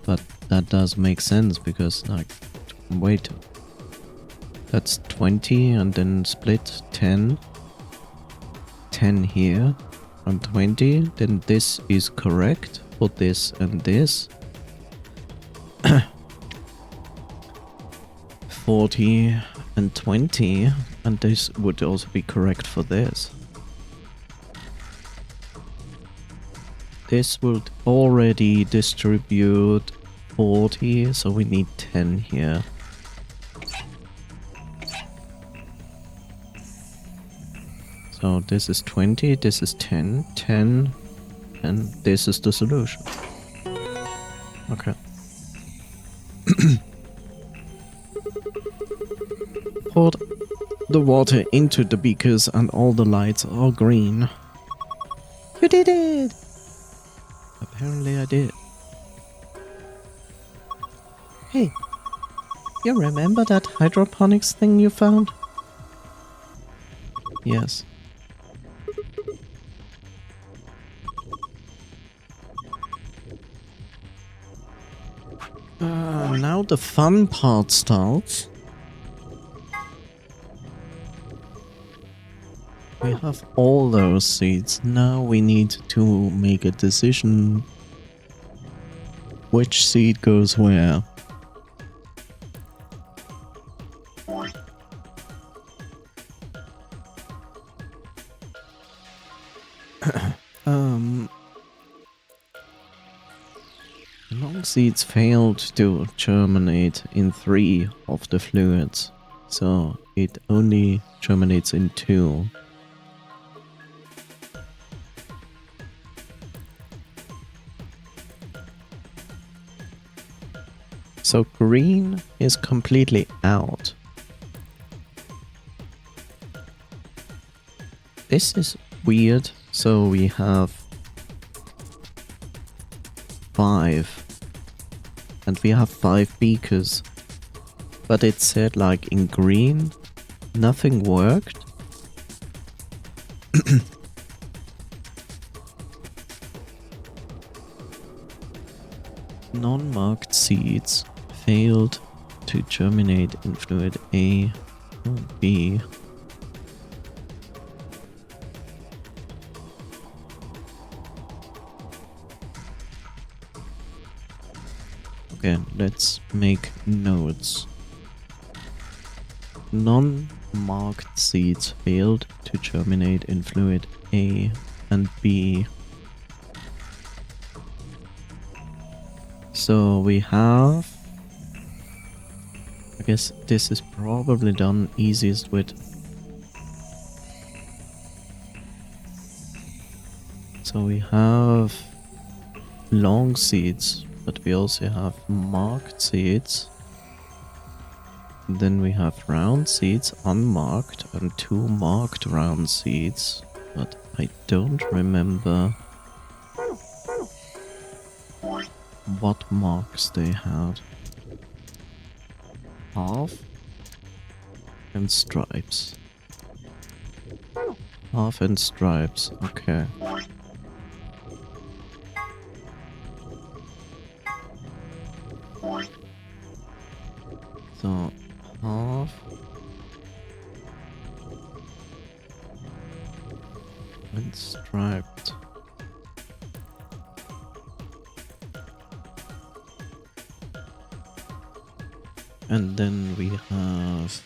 But that does make sense, because, like, wait, that's 20, and then split 10. 10 here and 20, then this is correct for this and this. 40 and 20, and this would also be correct for this. This would already distribute 40, so we need 10 here. So this is 20, this is 10, 10, and this is the solution. Okay. Poured the water into the beakers and all the lights are green. You did it! Apparently I did. Hey, you remember that hydroponics thing you found? Yes. Now the fun part starts. We have all those seeds. Now we need to make a decision which seed goes where. Long seeds failed to germinate in 3 of the fluids, so it only germinates in 2. So green is completely out. This is weird. So we have 5. And we have 5 beakers. But it said like in green, nothing worked. Non-marked seeds failed to germinate in fluid A or B. Okay, let's make notes. Non-marked seeds failed to germinate in fluid A and B. So we have... I guess this is probably done easiest with... So we have long seeds, but we also have marked seeds. Then we have round seeds, unmarked, and 2 marked round seeds. But I don't remember what marks they had. Half and stripes. Half and stripes, okay. So, half and striped. And then we have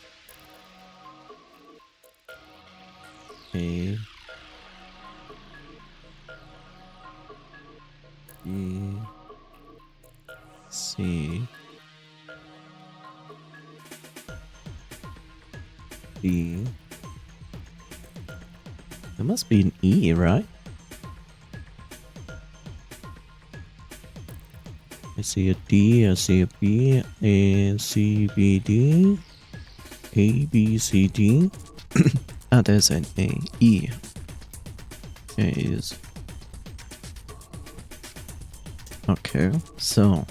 A, B, C, D. There must be an E, right? I see a D, I see a B, A, C, B, D, A, B, C, D. Ah, there's an A, E. There is. Okay, so.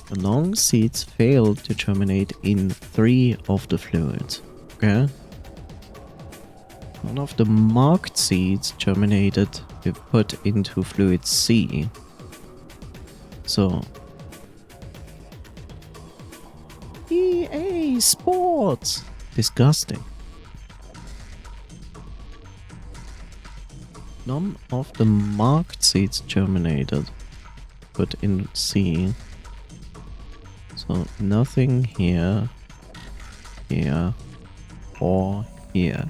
The long seeds failed to germinate in 3 of the fluids. Okay. One of the marked seeds germinated if put into fluid C. So EA Sports! Disgusting. None of the marked seeds germinated put in C. So nothing here, here, or here.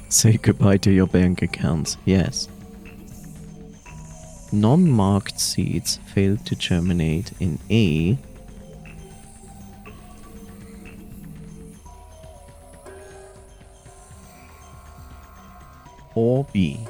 Say goodbye to your bank accounts. Yes. Non-marked seeds failed to germinate in A. Or B.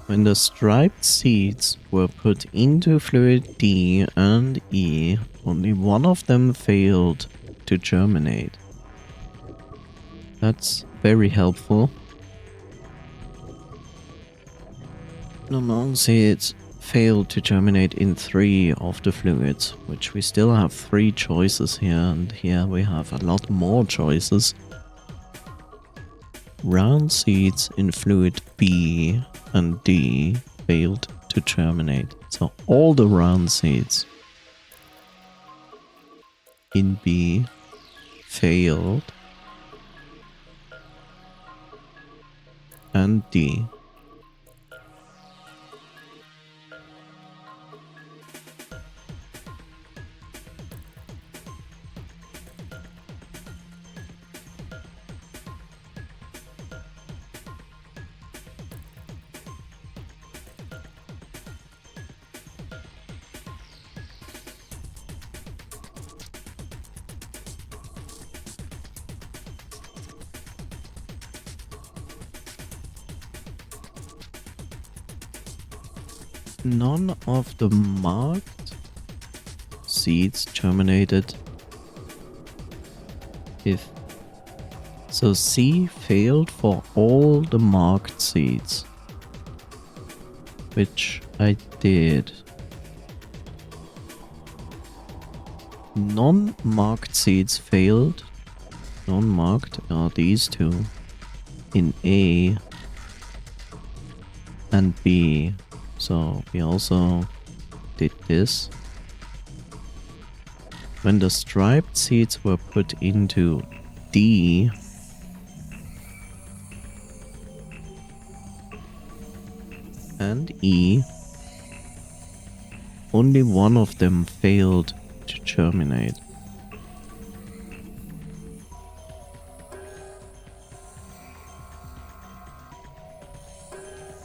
When the striped seeds were put into fluid D and E, only one of them failed to germinate. That's very helpful. The long seeds failed to germinate in 3 of the fluids, which we still have 3 choices here, and here we have a lot more choices. Round seeds in fluid B and D failed to germinate. So all the round seeds in B failed, and D. None of the marked seeds germinated. So C failed for all the marked seeds, which I did. Non-marked seeds failed. Non-marked are these 2 in A and B. So we also did this. When the striped seeds were put into D, and E, only one of them failed to germinate.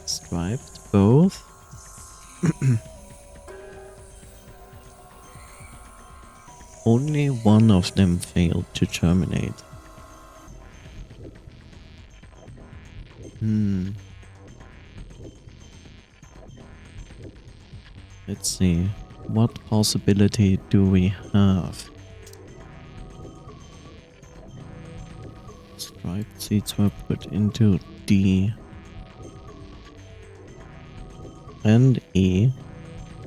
Striped both. Only one of them failed to germinate. Let's see. What possibility do we have? Striped seeds were put into D and E.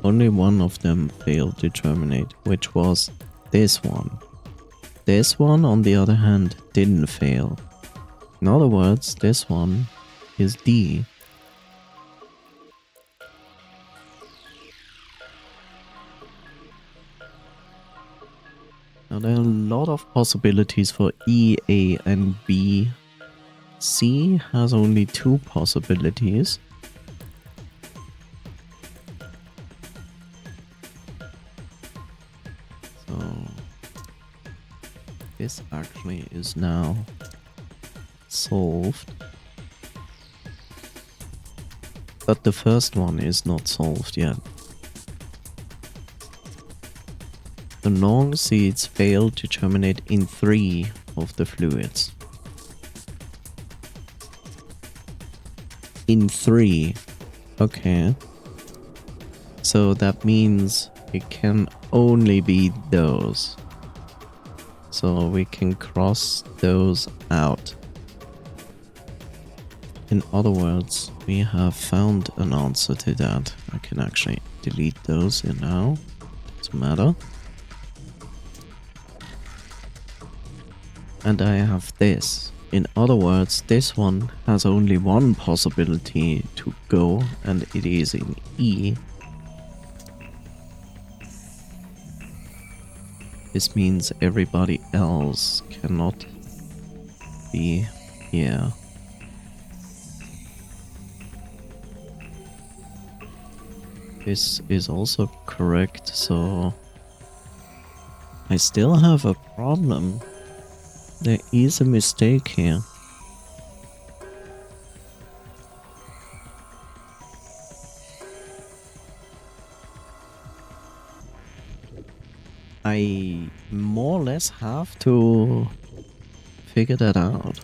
Only one of them failed to germinate, which was this one. This one, on the other hand, didn't fail. In other words, this one is D. Now there are a lot of possibilities for E, A, and B. C has only 2 possibilities. This actually is now solved. But the first one is not solved yet. The long seeds failed to germinate in 3 of the fluids. In 3. Okay. So that means it can only be those. So we can cross those out. In other words, we have found an answer to that. I can actually delete those here now. Doesn't matter. And I have this. In other words, this one has only one possibility to go, and it is in E. This means everybody else cannot be here. This is also correct, so I still have a problem. There is a mistake here. I more or less have to figure that out.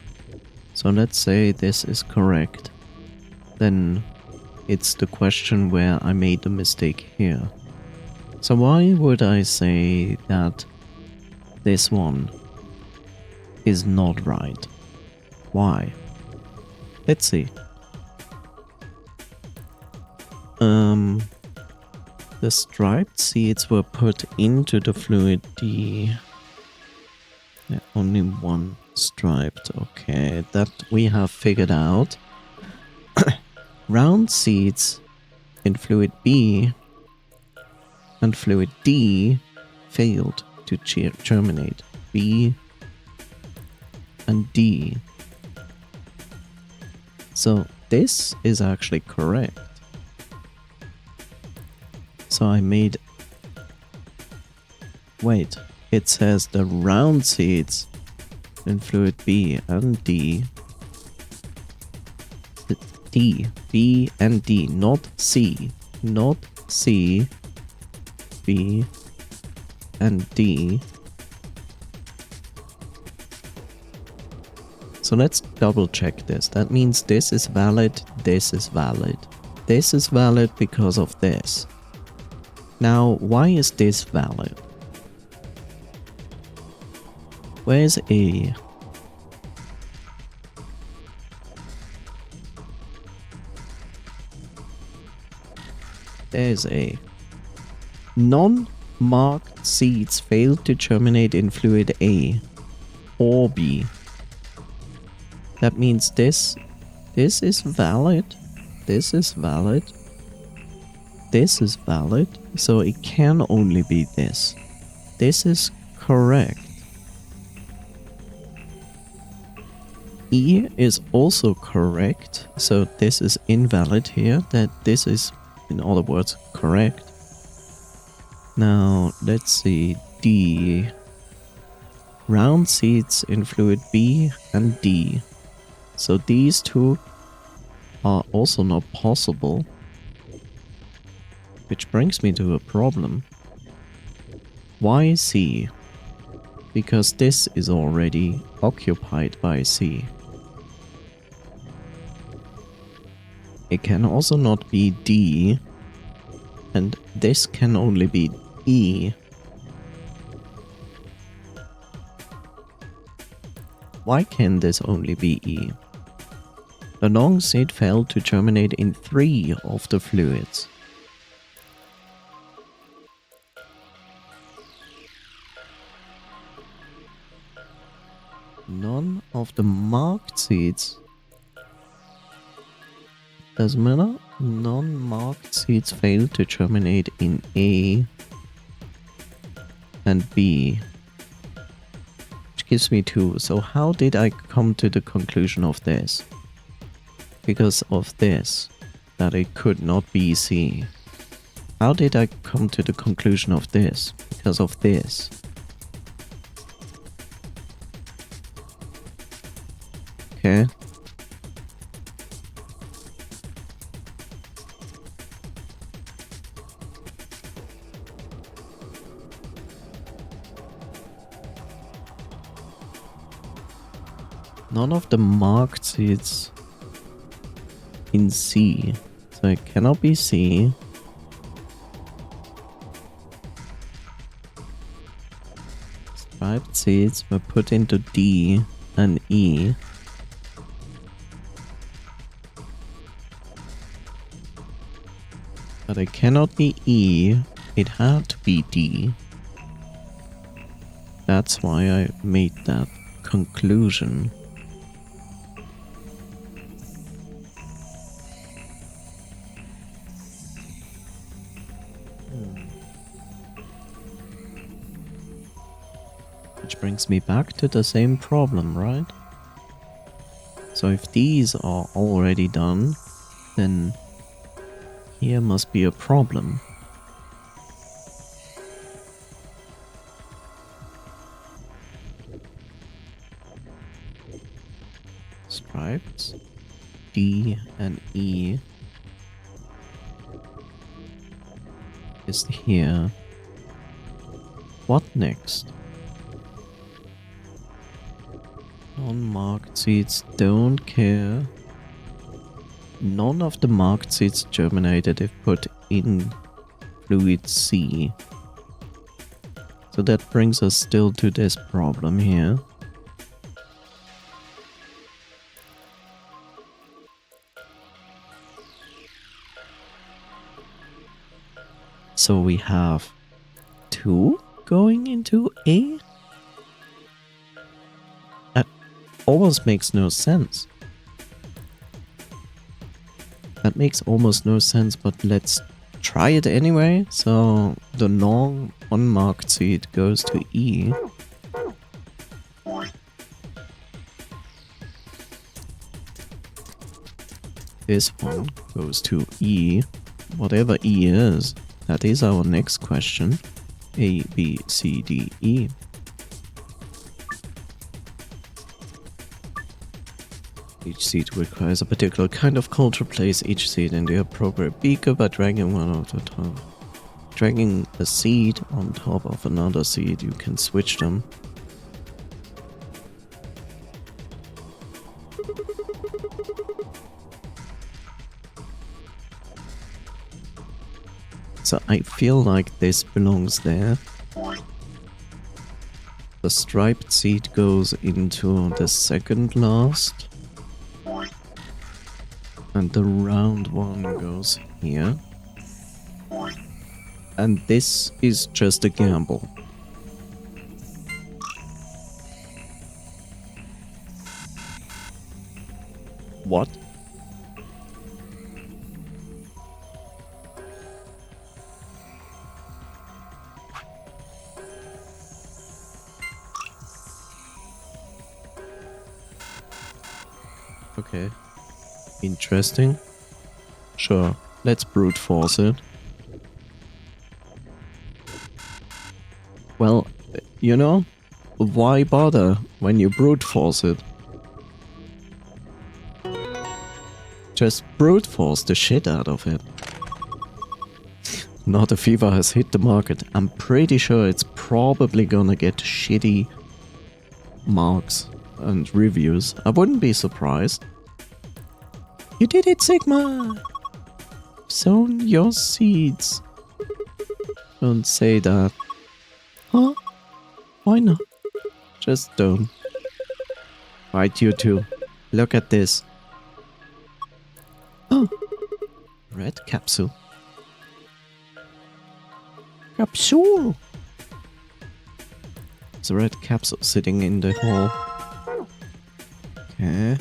So let's say this is correct. Then it's the question where I made the mistake here. So why would I say that this one is not right. Why? Let's see. The striped seeds were put into the fluid D. Yeah, only one striped. Okay, that we have figured out. Round seeds in fluid B and fluid D failed to germinate. B and D. So this is actually correct. So I made... Wait, it says the round seeds in fluid B and D. D, B and D, not C. Not C, B and D. So let's double check this. That means this is valid, this is valid. This is valid because of this. Now, why is this valid? Where's A? There's A. Non-marked seeds failed to germinate in fluid A or B. That means this is valid, this is valid, this is valid, so it can only be this. This is correct. E is also correct, so this is invalid here, that this is, in other words, correct. Now, let's see, D. Round seeds in fluid B and D. So these two are also not possible. Which brings me to a problem. Why C? Because this is already occupied by C. It can also not be D, and this can only be E. Why can this only be E? The long seed failed to germinate in 3 of the fluids. None of the marked seeds. Doesn't matter. Non-marked seeds failed to germinate in A and B. Which gives me 2. So how did I come to the conclusion of this? Because of this. That it could not be C. How did I come to the conclusion of this? Because of this. Okay. None of the marked seeds in C. So it cannot be C. Striped seeds were put into D and E. But it cannot be E. It had to be D. That's why I made that conclusion. Which brings me back to the same problem, right? So if these are already done, then here must be a problem. Stripes, D and E is here. What next? Non-marked seeds don't care. None of the marked seeds germinated if put in fluid C. So that brings us still to this problem here. So we have 2 going into A? That almost makes no sense. That makes almost no sense, but let's try it anyway. So the long unmarked seed goes to E. This one goes to E. Whatever E is, that is our next question. A, B, C, D, E. Each seed requires a particular kind of culture. Place each seed in the appropriate beaker by dragging one of the top. Dragging a seed on top of another seed, you can switch them. So I feel like this belongs there. The striped seed goes into the second last. And the round one goes here. And this is just a gamble. What? Okay. Interesting. Sure, let's brute force it. Well, you know, why bother when you brute force it? Just brute force the shit out of it. Not a fever has hit the market. I'm pretty sure it's probably gonna get shitty marks and reviews. I wouldn't be surprised. You did it, Sigma! Sown your seeds. Don't say that. Huh? Why not? Just don't. Right, you two. Look at this. Oh. Red capsule. Capsule! There's a red capsule sitting in the hole. Okay.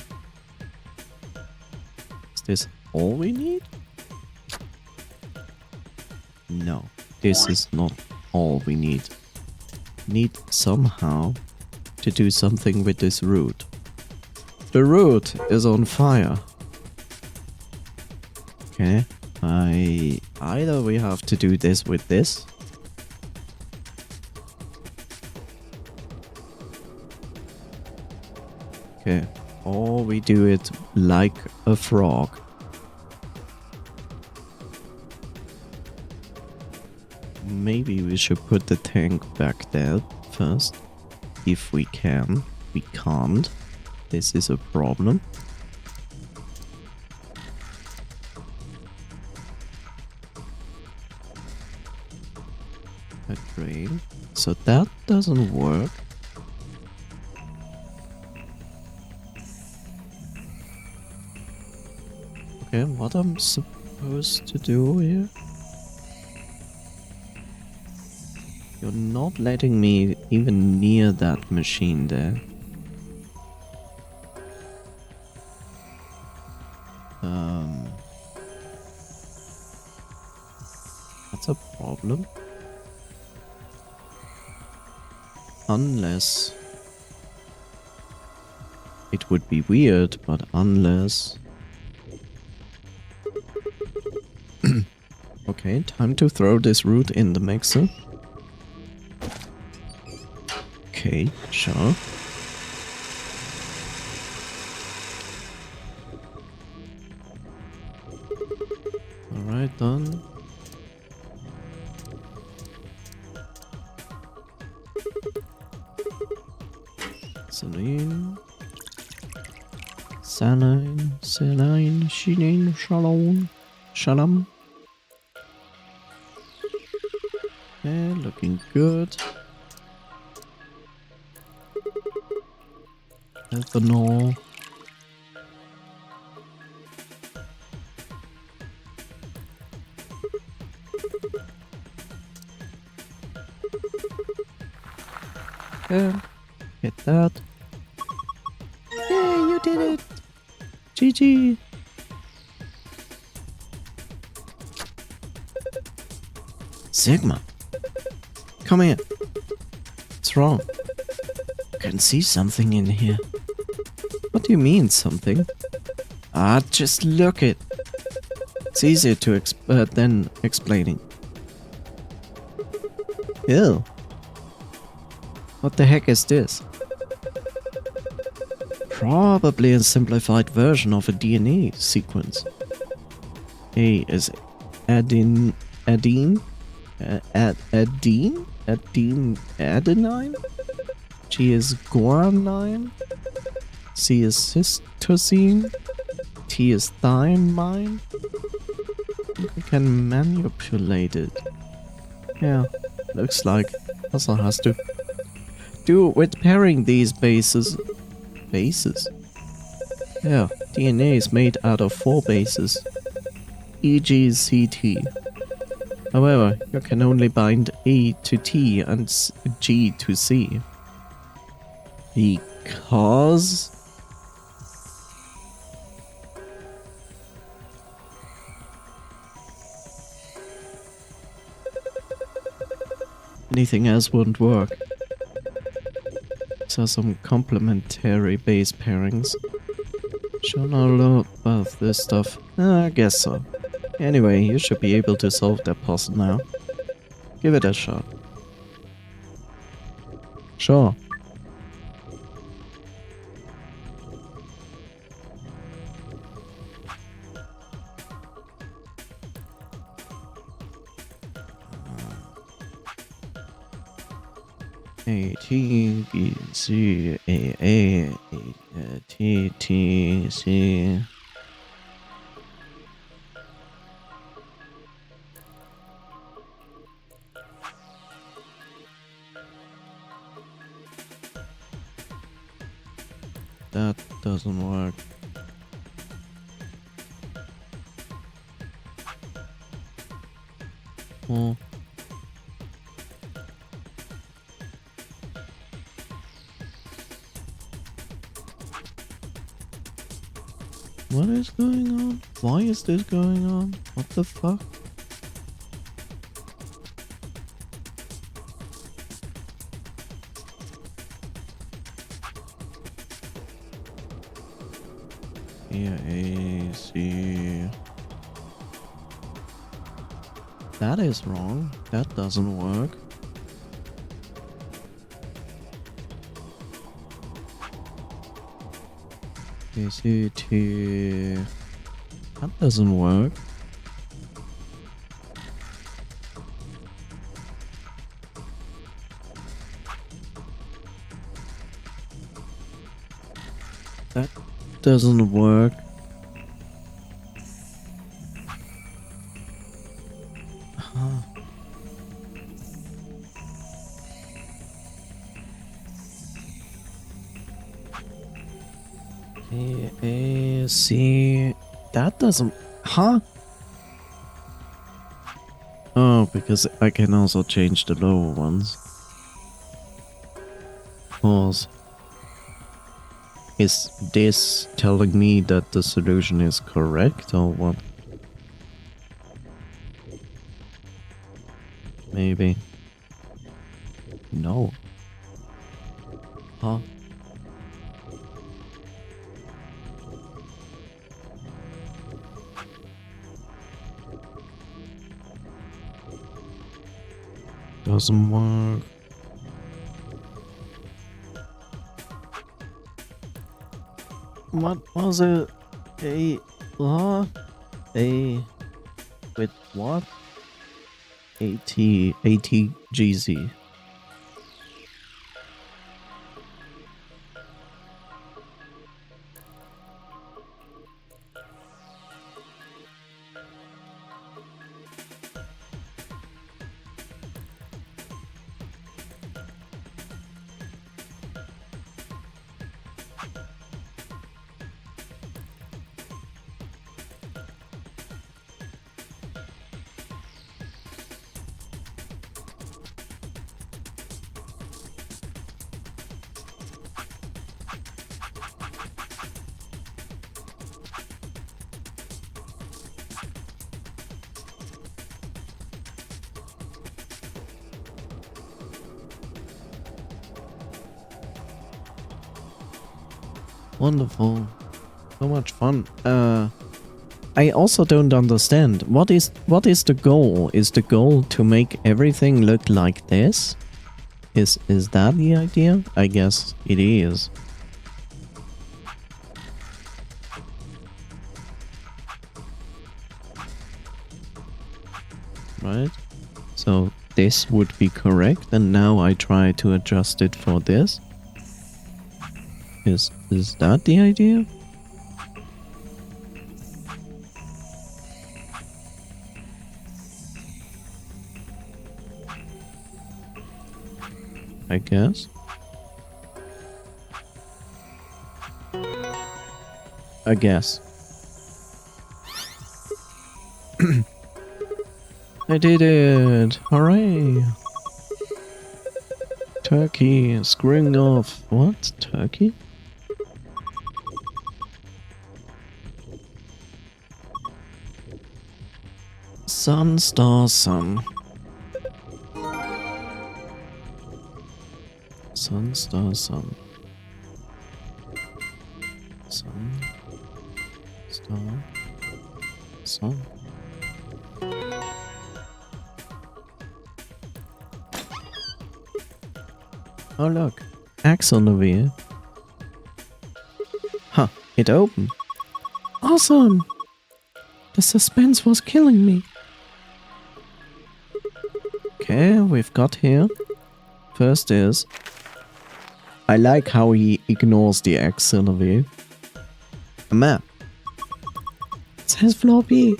Is this all we need? No, this is not all we need. Need somehow to do something with this root. The root is on fire. Okay, either we have to do this with this. Okay, or we do it like a frog. Maybe we should put the tank back there first. If we can. We can't. This is a problem. A drain. So that doesn't work. Okay, what I'm supposed to do here? You're not letting me even near that machine there. That's a problem. Unless... It would be weird, but unless... Okay, time to throw this root in the mixer. Okay, sure. Alright, done. Saline. Saline, Shinin, Shalom. Shalom. Okay, looking good. Ethanol. Good. Hit that. Yay, you did it! GG! Sigma! Come here! What's wrong? I can see something in here. What do you mean, something? Ah, just look it! It's easier to than explaining. Ew. What the heck is this? Probably a simplified version of a DNA sequence. A is adenine? Adenine? G is guanine? C is cytosine? T is thymine? We can manipulate it. Yeah, looks like also has to do with pairing these bases. Bases? Yeah, DNA is made out of 4 bases, e.g. CT. However, you can only bind A to T and G to C. Because... anything else wouldn't work. These are some complementary base pairings. Sure know a lot about this stuff. I guess so. Anyway, you should be able to solve that puzzle now. Give it a shot. Sure. A T B C A T T C. That doesn't work. Oh. What is going on? Why is this going on? What the fuck? Here, A, C. That is wrong. That doesn't work. ACT. That doesn't work. That doesn't work. Huh. A, C. That doesn't. Huh? Oh, because I can also change the lower ones. Pause. Is this telling me that the solution is correct or what? Maybe. No. Huh? Doesn't work. What was it? A with what? ATGZ. Wonderful. So much fun. I also don't understand. What is the goal? Is the goal to make everything look like this? Is that the idea? I guess it is. Right? So this would be correct, and now I try to adjust it for this. Is that the idea? I guess. I guess. I did it! Hooray! Turkey screwing off. What? Turkey? Sun, star, sun. Sun, star, sun. Sun, star, sun. Oh look, axle over here. Huh, it opened. Awesome! The suspense was killing me. Okay, we've got here. First is... I like how he ignores the axle over here. A map. It says floor B.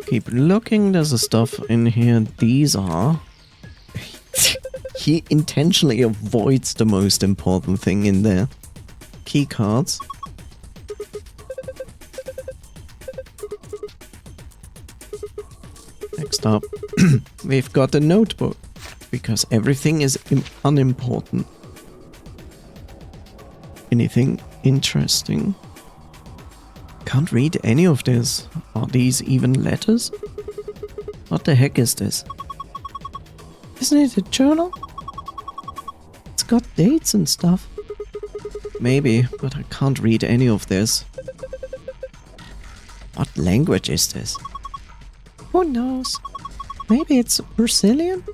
Keep looking, there's a stuff in here. These are... He intentionally avoids the most important thing in there. Key cards. Next up, we've got a notebook. Because everything is unimportant. Anything interesting? Can't read any of this. Are these even letters? What the heck is this? Isn't it a journal? It's got dates and stuff. Maybe, but I can't read any of this. What language is this? Who knows? Maybe it's Brazilian?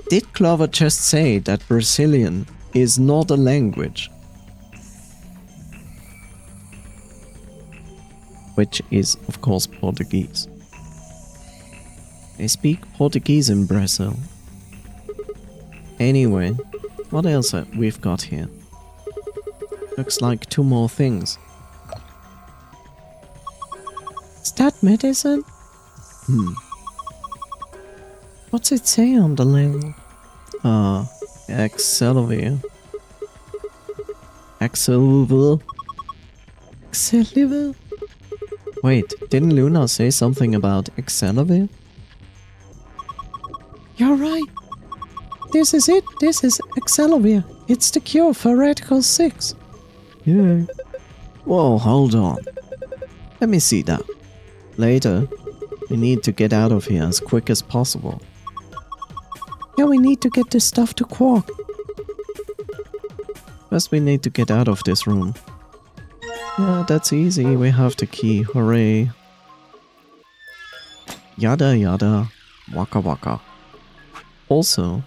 Did Clover just say that Brazilian is not a language? Which is, of course, Portuguese. They speak Portuguese in Brazil. Anyway, what else we've got here? Looks like 2 more things. Is that medicine? What's it say on the label? Excalibur. Excalibur? Excalibur? Wait, didn't Luna say something about Excalibur? You're right. This is it. This is Excalibur. It's the cure for Radical 6. Yeah. Whoa, hold on. Let me see that. Later, we need to get out of here as quick as possible. Yeah, we need to get this stuff to Quark. First, we need to get out of this room. Yeah, that's easy. We have the key. Hooray. Yada yada. Waka waka. Also...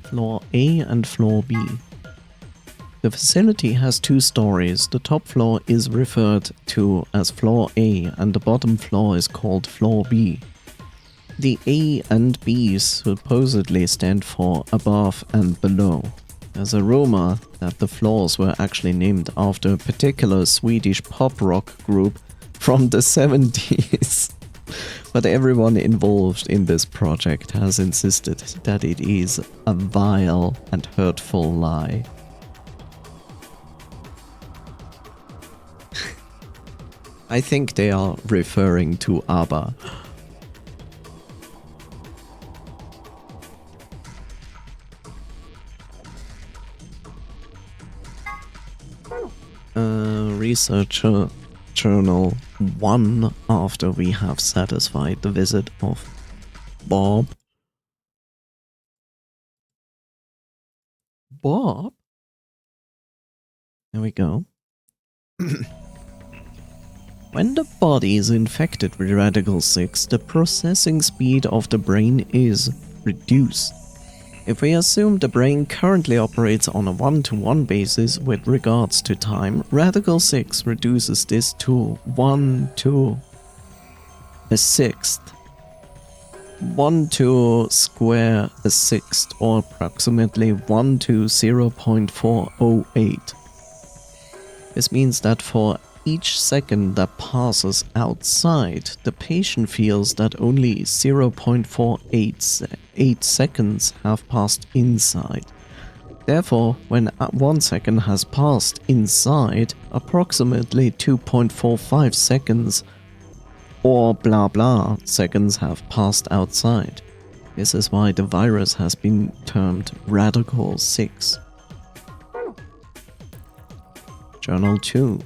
Floor A and Floor B. The facility has 2 stories. The top floor is referred to as Floor A and the bottom floor is called Floor B. The A and B supposedly stand for above and below. There's a rumor that the floors were actually named after a particular Swedish pop rock group from the 70s. But everyone involved in this project has insisted that it is a vile and hurtful lie. I think they are referring to ABBA. Researcher Journal 1 after we have satisfied the visit of Bob. Bob? There we go. When the body is infected with Radical 6, the processing speed of the brain is reduced. If we assume the brain currently operates on a 1-to-1 basis with regards to time, Radical 6 reduces this to 1 to a sixth. 1 to square a sixth, or approximately 1 to 0.408. This means that for each second that passes outside, the patient feels that only 0.488 seconds have passed inside. Therefore, when 1 second has passed inside, approximately 2.45 seconds or blah blah seconds have passed outside. This is why the virus has been termed Radical 6. Journal 2.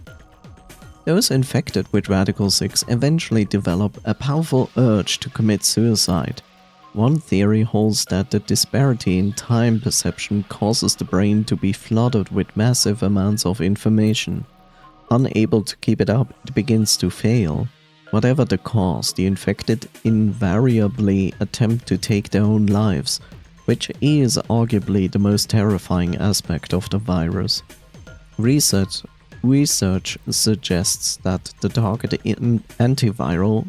Those infected with Radical 6 eventually develop a powerful urge to commit suicide. One theory holds that the disparity in time perception causes the brain to be flooded with massive amounts of information. Unable to keep it up, it begins to fail. Whatever the cause, the infected invariably attempt to take their own lives, which is arguably the most terrifying aspect of the virus. Research suggests that the targeted antiviral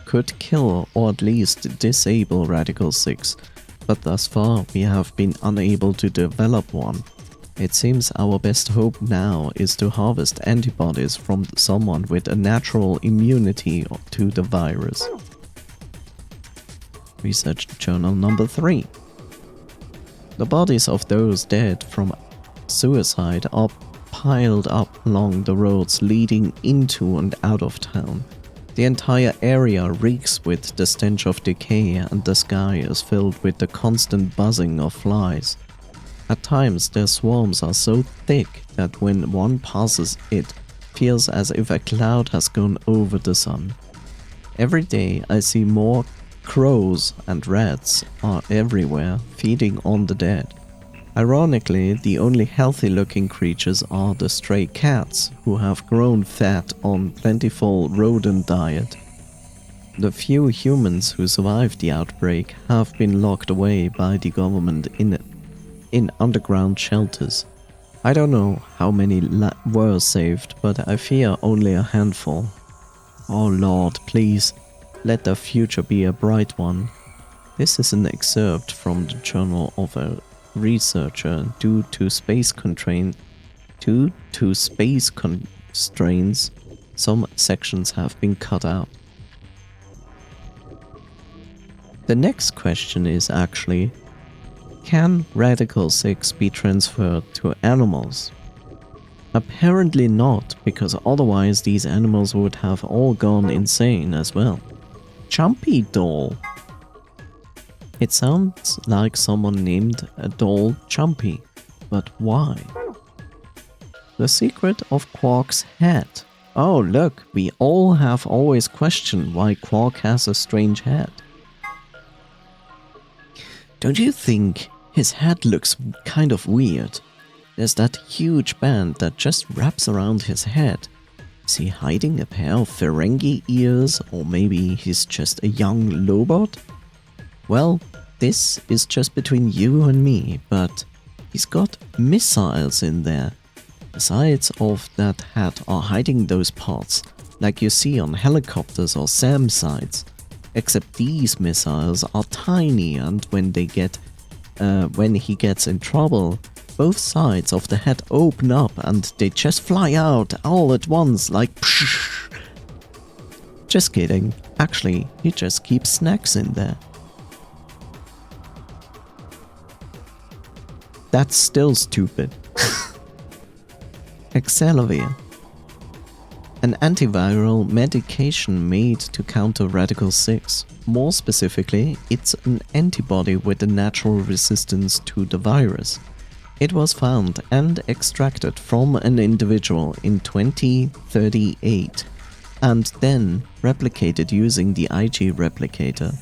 could kill or at least disable Radical 6, but thus far we have been unable to develop one. It seems our best hope now is to harvest antibodies from someone with a natural immunity to the virus. Research Journal number 3. The bodies of those dead from suicide are piled up along the roads leading into and out of town. The entire area reeks with the stench of decay, and the sky is filled with the constant buzzing of flies. At times their swarms are so thick that when one passes it feels as if a cloud has gone over the sun. Every day I see more crows, and rats are everywhere feeding on the dead. Ironically, the only healthy-looking creatures are the stray cats, who have grown fat on plentiful rodent diet. The few humans who survived the outbreak have been locked away by the government in underground shelters. I don't know how many were saved, but I fear only a handful. Oh Lord, please, let their future be a bright one. This is an excerpt from the journal of a researcher. Due to space constraints, some sections have been cut out. The next question is actually, can Radical 6 be transferred to animals? Apparently not, because otherwise these animals would have all gone insane as well. Jumpy doll. It sounds like someone named a doll Jumpy, but why? The secret of Quark's head. Oh look, we all have always questioned why Quark has a strange head. Don't you think his head looks kind of weird? There's that huge band that just wraps around his head. Is he hiding a pair of Ferengi ears, or maybe he's just a young Lobot? Well, this is just between you and me, but he's got missiles in there. The sides of that hat are hiding those parts, like you see on helicopters or SAM sites. Except these missiles are tiny, and when he gets in trouble, both sides of the head open up and they just fly out all at once like psh. Just kidding, actually he just keeps snacks in there. That's still stupid. Excelavir. An antiviral medication made to counter Radical 6. More specifically, it's an antibody with a natural resistance to the virus. It was found and extracted from an individual in 2038 and then replicated using the IG replicator.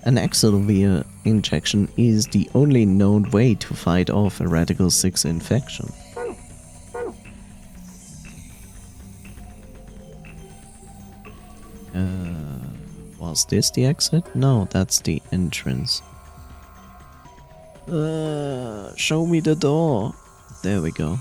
An Excelvier injection is the only known way to fight off a Radical 6 infection. Was this the exit? No, that's the entrance. Show me the door. There we go.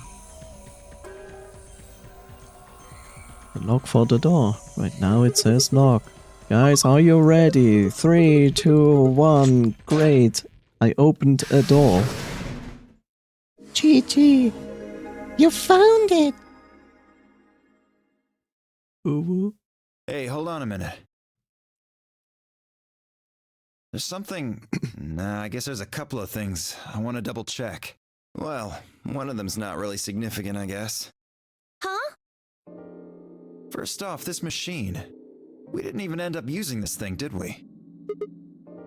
The lock for the door. Right now it says lock. Guys, are you ready? 3, 2, 1. Great. I opened a door. Gigi, you found it. Ooh. Hey, hold on a minute. There's something... Nah, I guess there's a couple of things I want to double check. Well, one of them's not really significant, I guess. Huh? First off, this machine. We didn't even end up using this thing, did we?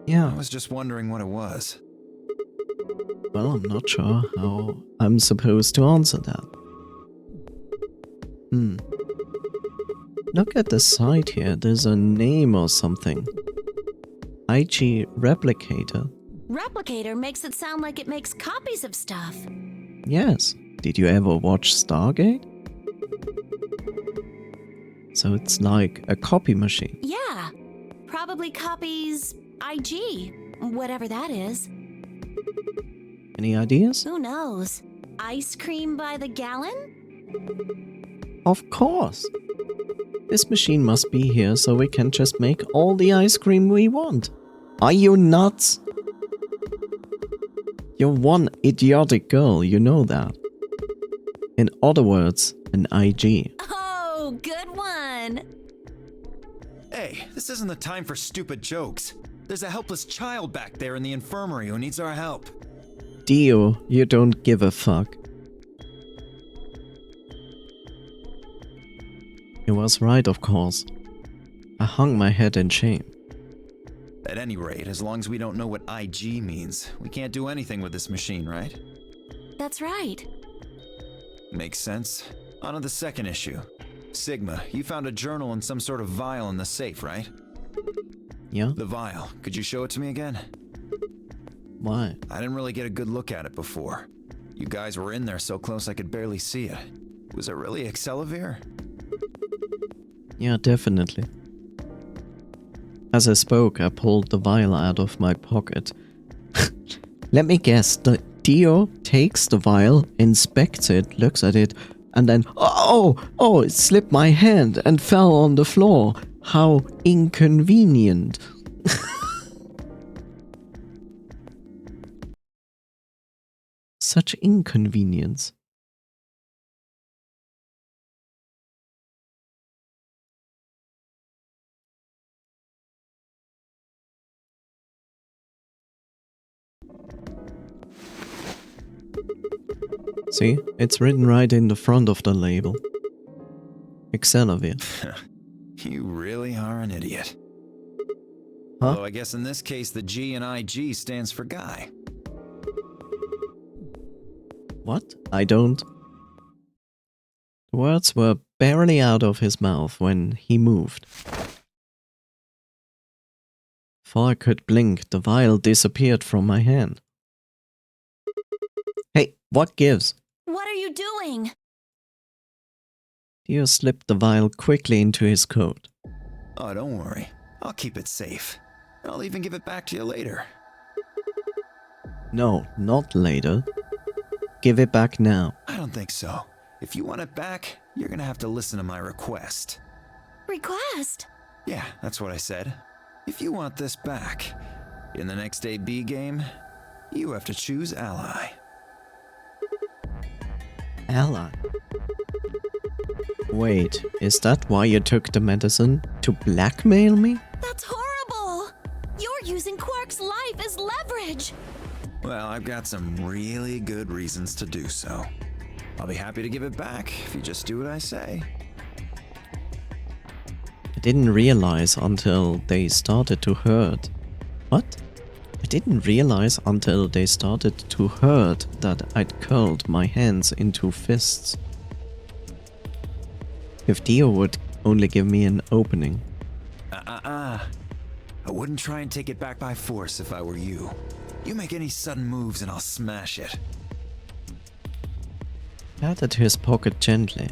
Yeah. I was just wondering what it was. Well, I'm not sure how I'm supposed to answer that. Look at the side here. There's a name or something. IG Replicator. Replicator makes it sound like it makes copies of stuff. Yes. Did you ever watch Stargate? So it's like a copy machine. Yeah. Probably copies IG, whatever that is. Any ideas? Who knows? Ice cream by the gallon? Of course. This machine must be here so we can just make all the ice cream we want. Are you nuts? You're one idiotic girl, you know that. In other words, an IG. Oh, good one. Hey, this isn't the time for stupid jokes. There's a helpless child back there in the infirmary who needs our help. Dio, you don't give a fuck. He was right, of course. I hung my head in shame. At any rate, as long as we don't know what IG means, we can't do anything with this machine, right? That's right. Makes sense. On to the second issue. Sigma, you found a journal and some sort of vial in the safe, right? Yeah? The vial. Could you show it to me again? Why? I didn't really get a good look at it before. You guys were in there so close I could barely see it. Was it really Excelvier? Yeah, definitely. As I spoke, I pulled the vial out of my pocket. Let me guess, the Dio takes the vial, inspects it, looks at it, and then, oh, it slipped my hand and fell on the floor. How inconvenient. Such inconvenience. See, it's written right in the front of the label. Excelvier. You really are an idiot. Huh? Although I guess in this case the G in IG stands for guy. What? I don't... The words were barely out of his mouth when he moved. Before I could blink, the vial disappeared from my hand. Hey, what gives? What are you doing? Dio slipped the vial quickly into his coat. Oh, don't worry. I'll keep it safe. I'll even give it back to you later. No, not later. Give it back now. I don't think so. If you want it back, you're gonna have to listen to my request. Request? Yeah, that's what I said. If you want this back, in the next AB game, you have to choose ally. Ally? Wait, is that why you took the medicine? To blackmail me? That's horrible! You're using Quark's life as leverage! Well, I've got some really good reasons to do so. I'll be happy to give it back if you just do what I say. I didn't realize until they started to hurt. What? I didn't realize until they started to hurt that I'd curled my hands into fists. If Dio would only give me an opening. I wouldn't try and take it back by force if I were you. You make any sudden moves and I'll smash it. Patted his pocket gently.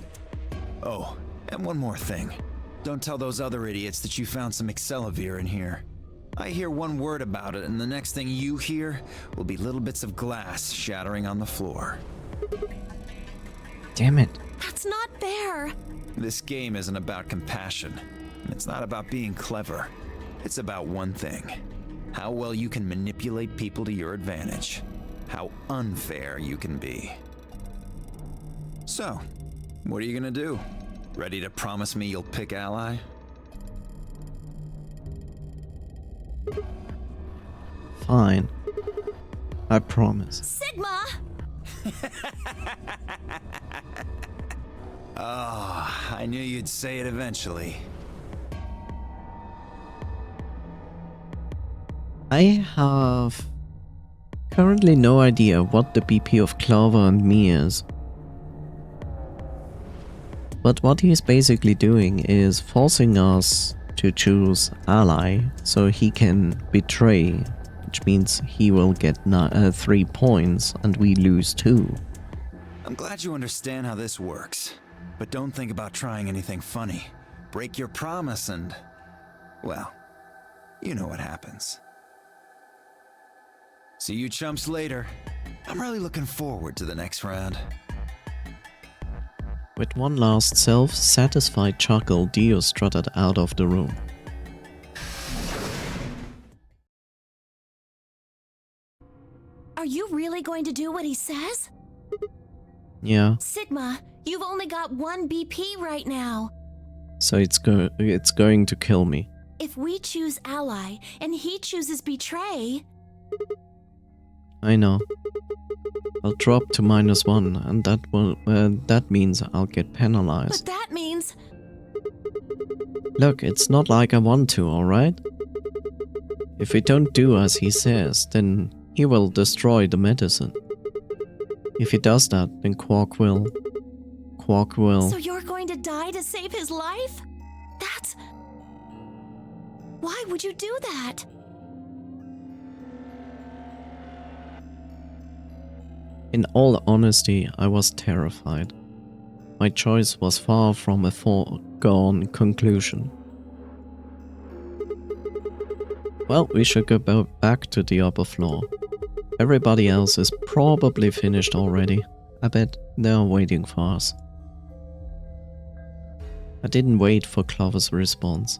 Oh, and one more thing. Don't tell those other idiots that you found some Excelavir in here. I hear one word about it and the next thing you hear will be little bits of glass shattering on the floor. Damn it. That's not fair. This game isn't about compassion. And it's not about being clever. It's about one thing. How well you can manipulate people to your advantage. How unfair you can be. So, what are you gonna do? Ready to promise me you'll pick Ally? Fine. I promise. Sigma! Oh, I knew you'd say it eventually. I have currently no idea what the BP of Clover and me is. But what he's basically doing is forcing us to choose ally so he can betray, which means he will get 3 points and we lose 2. I'm glad you understand how this works, but don't think about trying anything funny. Break your promise and, well, you know what happens. See you chumps later. I'm really looking forward to the next round. With one last self-satisfied chuckle, Dio strutted out of the room. Are you really going to do what he says? Yeah. Sigma, you've only got 1 BP right now. So it's going to kill me. If we choose ally and he chooses betray... I know. I'll drop to -1 and that means I'll get penalized. But that means... Look, it's not like I want to, alright? If we don't do as he says, then he will destroy the medicine. If he does that, then Quark will. So you're going to die to save his life? That's... Why would you do that? In all honesty, I was terrified. My choice was far from a foregone conclusion. Well, we should go back to the upper floor. Everybody else is probably finished already. I bet they're waiting for us. I didn't wait for Clover's response.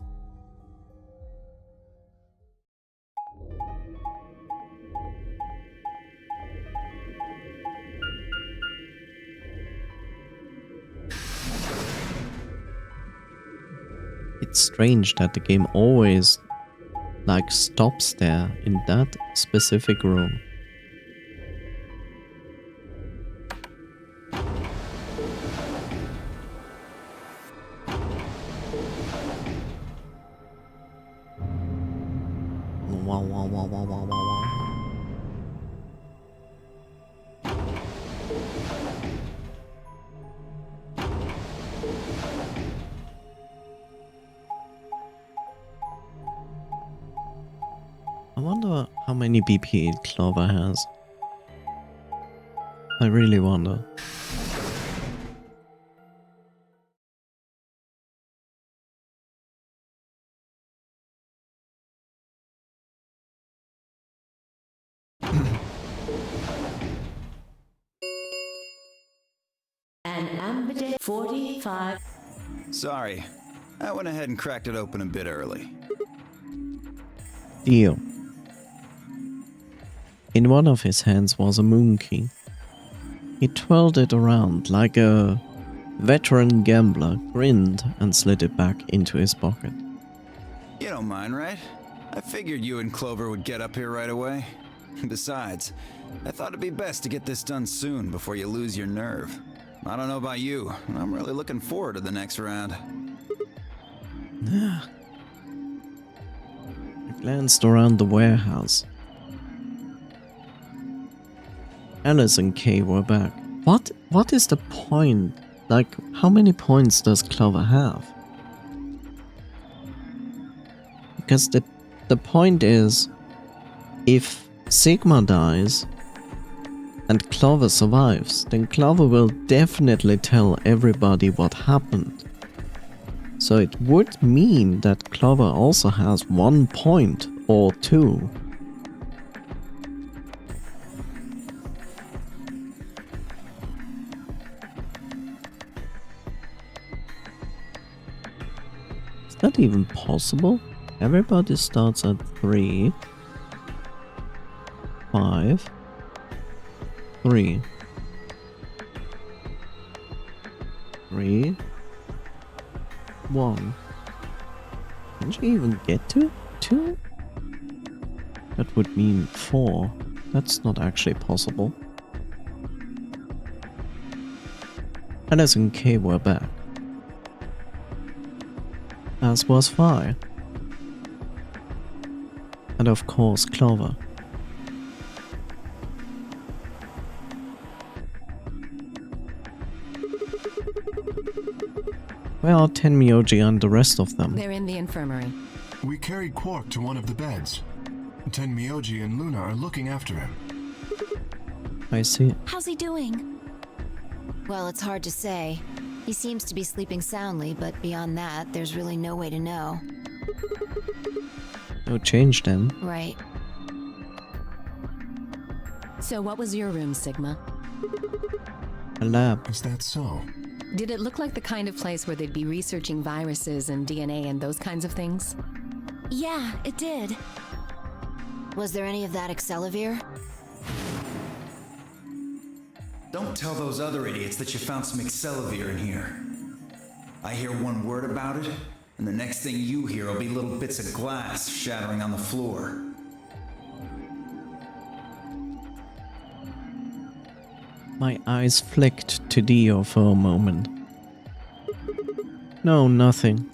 It's strange that the game always stops there in that specific room. I wonder how many BP Clover has. I really wonder. An ambidextrous 45. Sorry, I went ahead and cracked it open a bit early. Dio. In one of his hands was a moon key. He twirled it around like a veteran gambler, grinned and slid it back into his pocket. You don't mind, right? I figured you and Clover would get up here right away. Besides, I thought it'd be best to get this done soon before you lose your nerve. I don't know about you, I'm really looking forward to the next round. I glanced around the warehouse. Alice and Kay were back. What is the point? Like, how many points does Clover have? Because the point is, if Sigma dies and Clover survives, then Clover will definitely tell everybody what happened. So it would mean that Clover also has 1 point or 2. Is that even possible? Everybody starts at 3, 5, 3, 3, 1. Can she even get to 2? That would mean 4. That's not actually possible. Alice and Kay were back. As was Vi. And of course Clover. Where are Tenmyoji and the rest of them? They're in the infirmary. We carried Quark to one of the beds. Tenmyoji and Luna are looking after him. I see. How's he doing? Well, it's hard to say. He seems to be sleeping soundly, but beyond that, there's really no way to know. No change then. Right. So what was your room, Sigma? A lab. Is that so? Did it look like the kind of place where they'd be researching viruses and DNA and those kinds of things? Yeah, it did. Was there any of that Accelavir? Don't tell those other idiots that you found some Accelavir in here. I hear one word about it, and the next thing you hear will be little bits of glass shattering on the floor. My eyes flicked to Dio for a moment. No, nothing.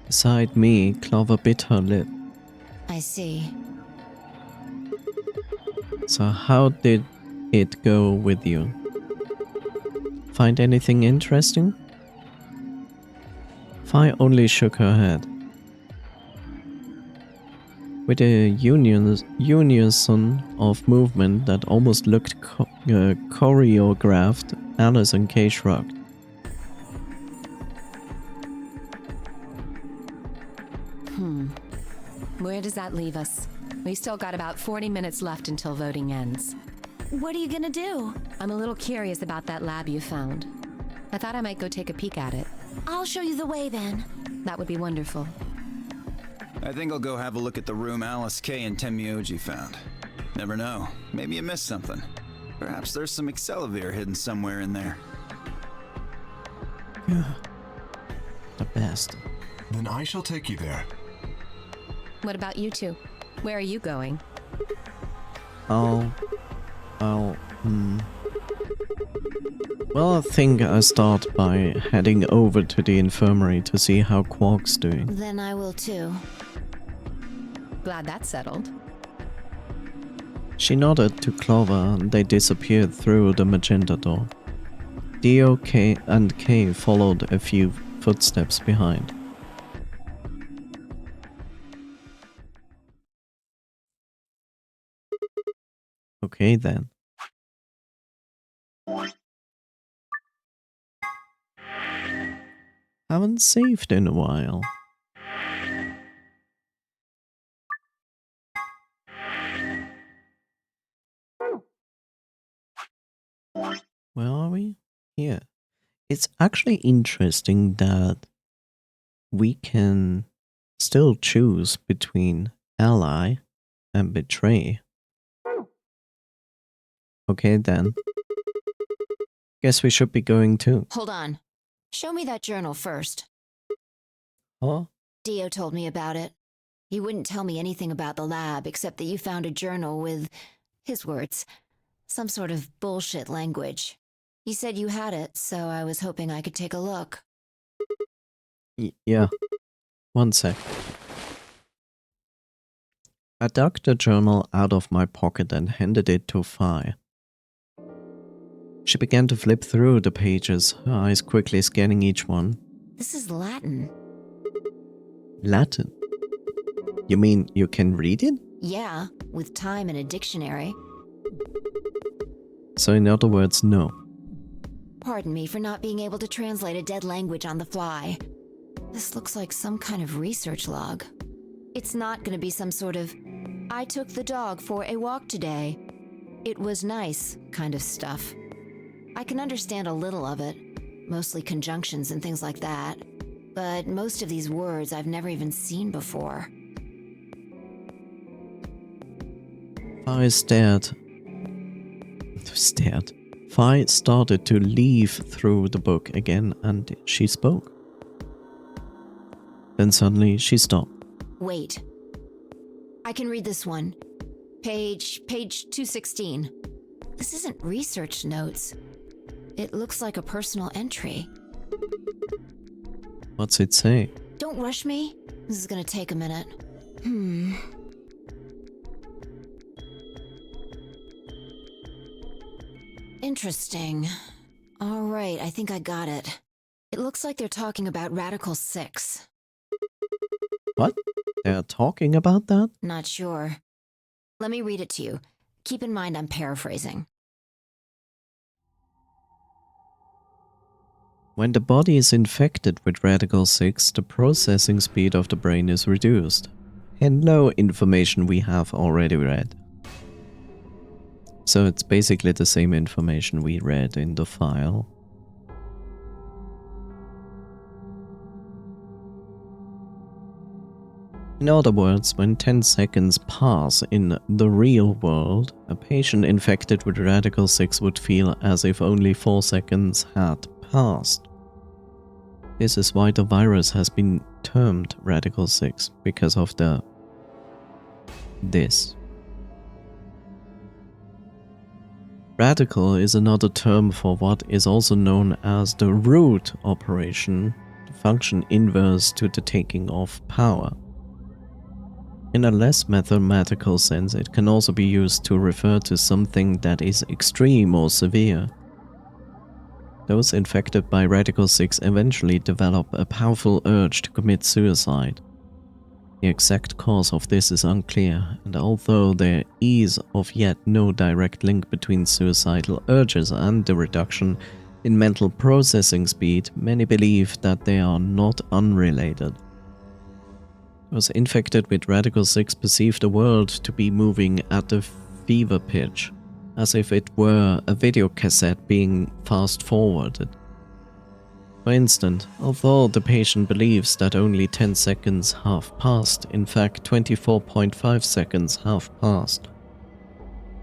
Beside me, Clover bit her lip. I see. So how did it go with you? Find anything interesting? Vi only shook her head. With a unison of movement that almost looked choreographed, Alice and Kay shrugged. Where does that leave us? We still got about 40 minutes left until voting ends. What are you gonna do? I'm a little curious about that lab you found. I thought I might go take a peek at it. I'll show you the way then. That would be wonderful. I think I'll go have a look at the room Alice, Kay, and Tenmyoji found. Never know. Maybe you missed something. Perhaps there's some Accelavir hidden somewhere in there. Yeah. The best. Then I shall take you there. What about you two? Where are you going? Well, I think I start by heading over to the infirmary to see how Quark's doing. Then I will too. Glad that's settled. She nodded to Clover and they disappeared through the magenta door. Dio, Kay, and Kay followed a few footsteps behind. Okay then. Haven't saved in a while. Where are we? Here. It's actually interesting that we can still choose between ally and betray. Okay then. Guess we should be going too. Hold on. Show me that journal first. Huh? Dio told me about it. He wouldn't tell me anything about the lab except that you found a journal with, his words, some sort of bullshit language. He said you had it, so I was hoping I could take a look. Yeah. One sec. I dug the journal out of my pocket and handed it to Phi. She began to flip through the pages, her eyes quickly scanning each one. This is Latin. Latin? You mean you can read it? Yeah, with time and a dictionary. So in other words, no. Pardon me for not being able to translate a dead language on the fly. This looks like some kind of research log. It's not going to be some sort of, I took the dog for a walk today. It was nice kind of stuff. I can understand a little of it, mostly conjunctions and things like that. But most of these words I've never even seen before. Phi stared. Phi started to leaf through the book again and she spoke. Then suddenly she stopped. Wait. I can read this one. Page 216. This isn't research notes. It looks like a personal entry. What's it say? Don't rush me. This is gonna take a minute. Interesting. All right, I think I got it. It looks like they're talking about Radical 6. What? They're talking about that? Not sure. Let me read it to you. Keep in mind I'm paraphrasing. When the body is infected with Radical 6, the processing speed of the brain is reduced. Hello, information we have already read. So it's basically the same information we read in the file. In other words, when 10 seconds pass in the real world, a patient infected with Radical 6 would feel as if only 4 seconds had passed. This is why the virus has been termed Radical 6, because of this. Radical is another term for what is also known as the root operation, the function inverse to the taking of power. In a less mathematical sense, it can also be used to refer to something that is extreme or severe. Those infected by Radical 6 eventually develop a powerful urge to commit suicide. The exact cause of this is unclear, and although there is of yet no direct link between suicidal urges and the reduction in mental processing speed, many believe that they are not unrelated. Those infected with Radical 6 perceive the world to be moving at a fever pitch, as if it were a video cassette being fast-forwarded. For instance, although the patient believes that only 10 seconds have passed, in fact 24.5 seconds have passed.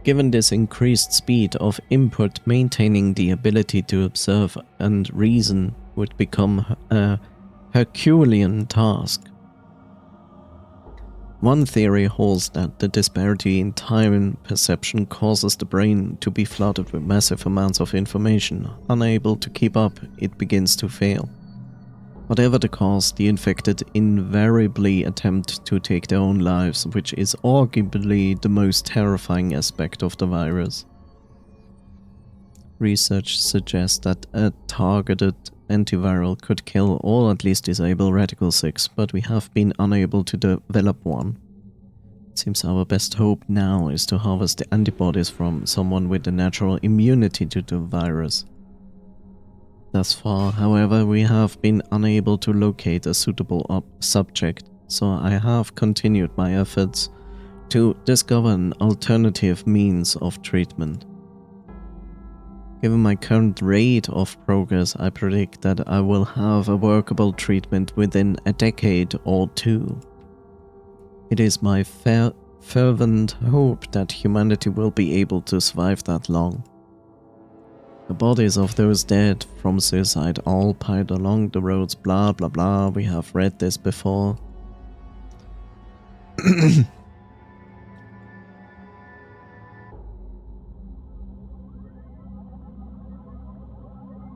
Given this increased speed of input, maintaining the ability to observe and reason would become a Herculean task. One theory holds that the disparity in time perception causes the brain to be flooded with massive amounts of information. Unable to keep up, it begins to fail. Whatever the cause, the infected invariably attempt to take their own lives, which is arguably the most terrifying aspect of the virus. Research suggests that a targeted antiviral could kill or at least disable Radical 6, but we have been unable to develop one. It seems our best hope now is to harvest the antibodies from someone with a natural immunity to the virus. Thus far, however, we have been unable to locate a suitable subject, so I have continued my efforts to discover an alternative means of treatment. Given my current rate of progress, I predict that I will have a workable treatment within a decade or two. It is my fervent hope that humanity will be able to survive that long. The bodies of those dead from suicide all piled along the roads, blah blah blah, we have read this before.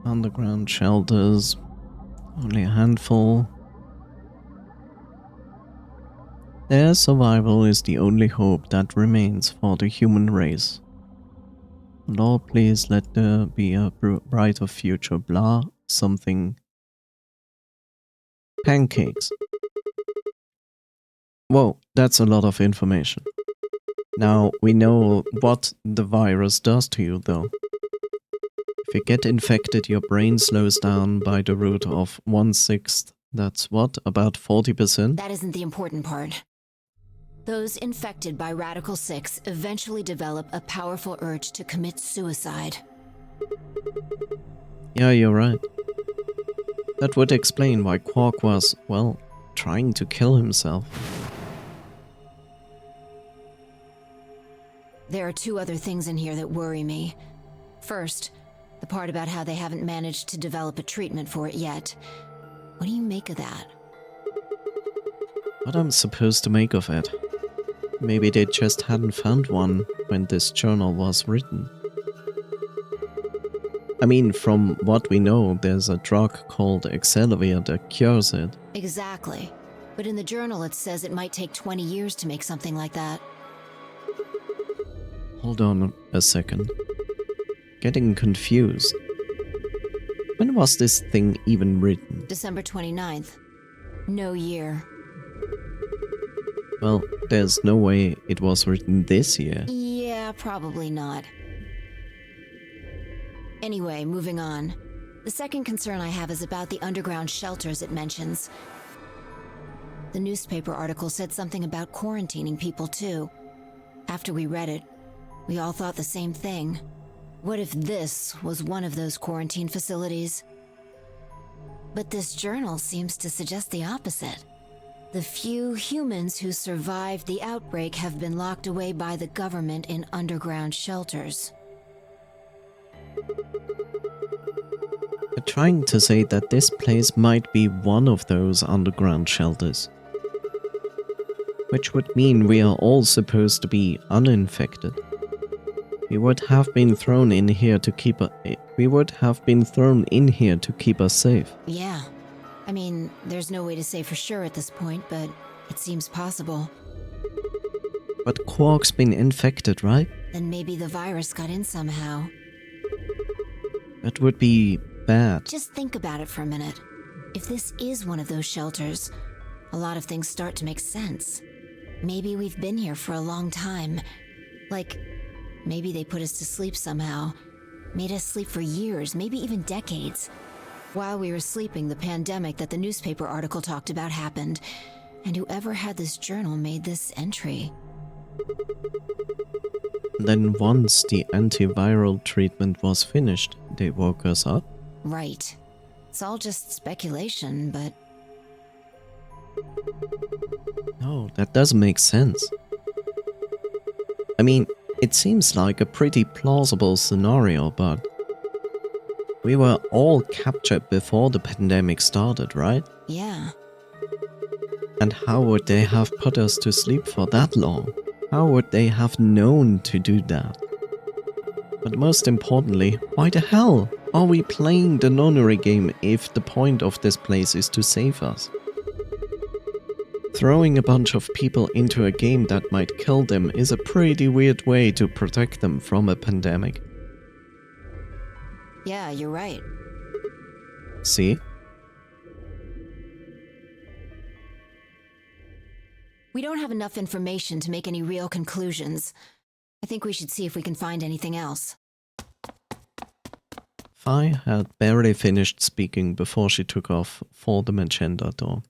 Underground shelters, only a handful. Their survival is the only hope that remains for the human race. Lord, please let there be a brighter future. Blah, something. Pancakes. Whoa, that's a lot of information. Now, we know what the virus does to you, though. If you get infected, your brain slows down by the root of 1/6. That's what, about 40%? That isn't the important part. Those infected by Radical 6 eventually develop a powerful urge to commit suicide. Yeah, you're right. That would explain why Quark was, well, trying to kill himself. There are two other things in here that worry me. First, the part about how they haven't managed to develop a treatment for it yet. What do you make of that? What I'm supposed to make of it? Maybe they just hadn't found one when this journal was written. I mean, from what we know, there's a drug called Accelerate that cures it. Exactly. But in the journal it says it might take 20 years to make something like that. Hold on a second. Getting confused. When was this thing even written? December 29th. No year. Well, there's no way it was written this year. Yeah, probably not. Anyway, moving on. The second concern I have is about the underground shelters it mentions. The newspaper article said something about quarantining people too. After we read it, we all thought the same thing. What if this was one of those quarantine facilities? But this journal seems to suggest the opposite. The few humans who survived the outbreak have been locked away by the government in underground shelters. They're trying to say that this place might be one of those underground shelters. Which would mean we are all supposed to be uninfected. We would have been thrown in here to keep us safe. Yeah. I mean, there's no way to say for sure at this point, but it seems possible. But Quark's been infected, right? Then maybe the virus got in somehow. That would be bad. Just think about it for a minute. If this is one of those shelters, a lot of things start to make sense. Maybe we've been here for a long time. Like, maybe they put us to sleep somehow. Made us sleep for years, maybe even decades. While we were sleeping, the pandemic that the newspaper article talked about happened, and whoever had this journal made this entry. Then once the antiviral treatment was finished, they woke us up? Right. It's all just speculation, but... No, that doesn't make sense. I mean, it seems like a pretty plausible scenario, but... we were all captured before the pandemic started, right? Yeah. And how would they have put us to sleep for that long? How would they have known to do that? But most importantly, why the hell are we playing the nonary game if the point of this place is to save us? Throwing a bunch of people into a game that might kill them is a pretty weird way to protect them from a pandemic. Yeah, you're right. See? We don't have enough information to make any real conclusions. I think we should see if we can find anything else. Fi had barely finished speaking before she took off for the magenta door.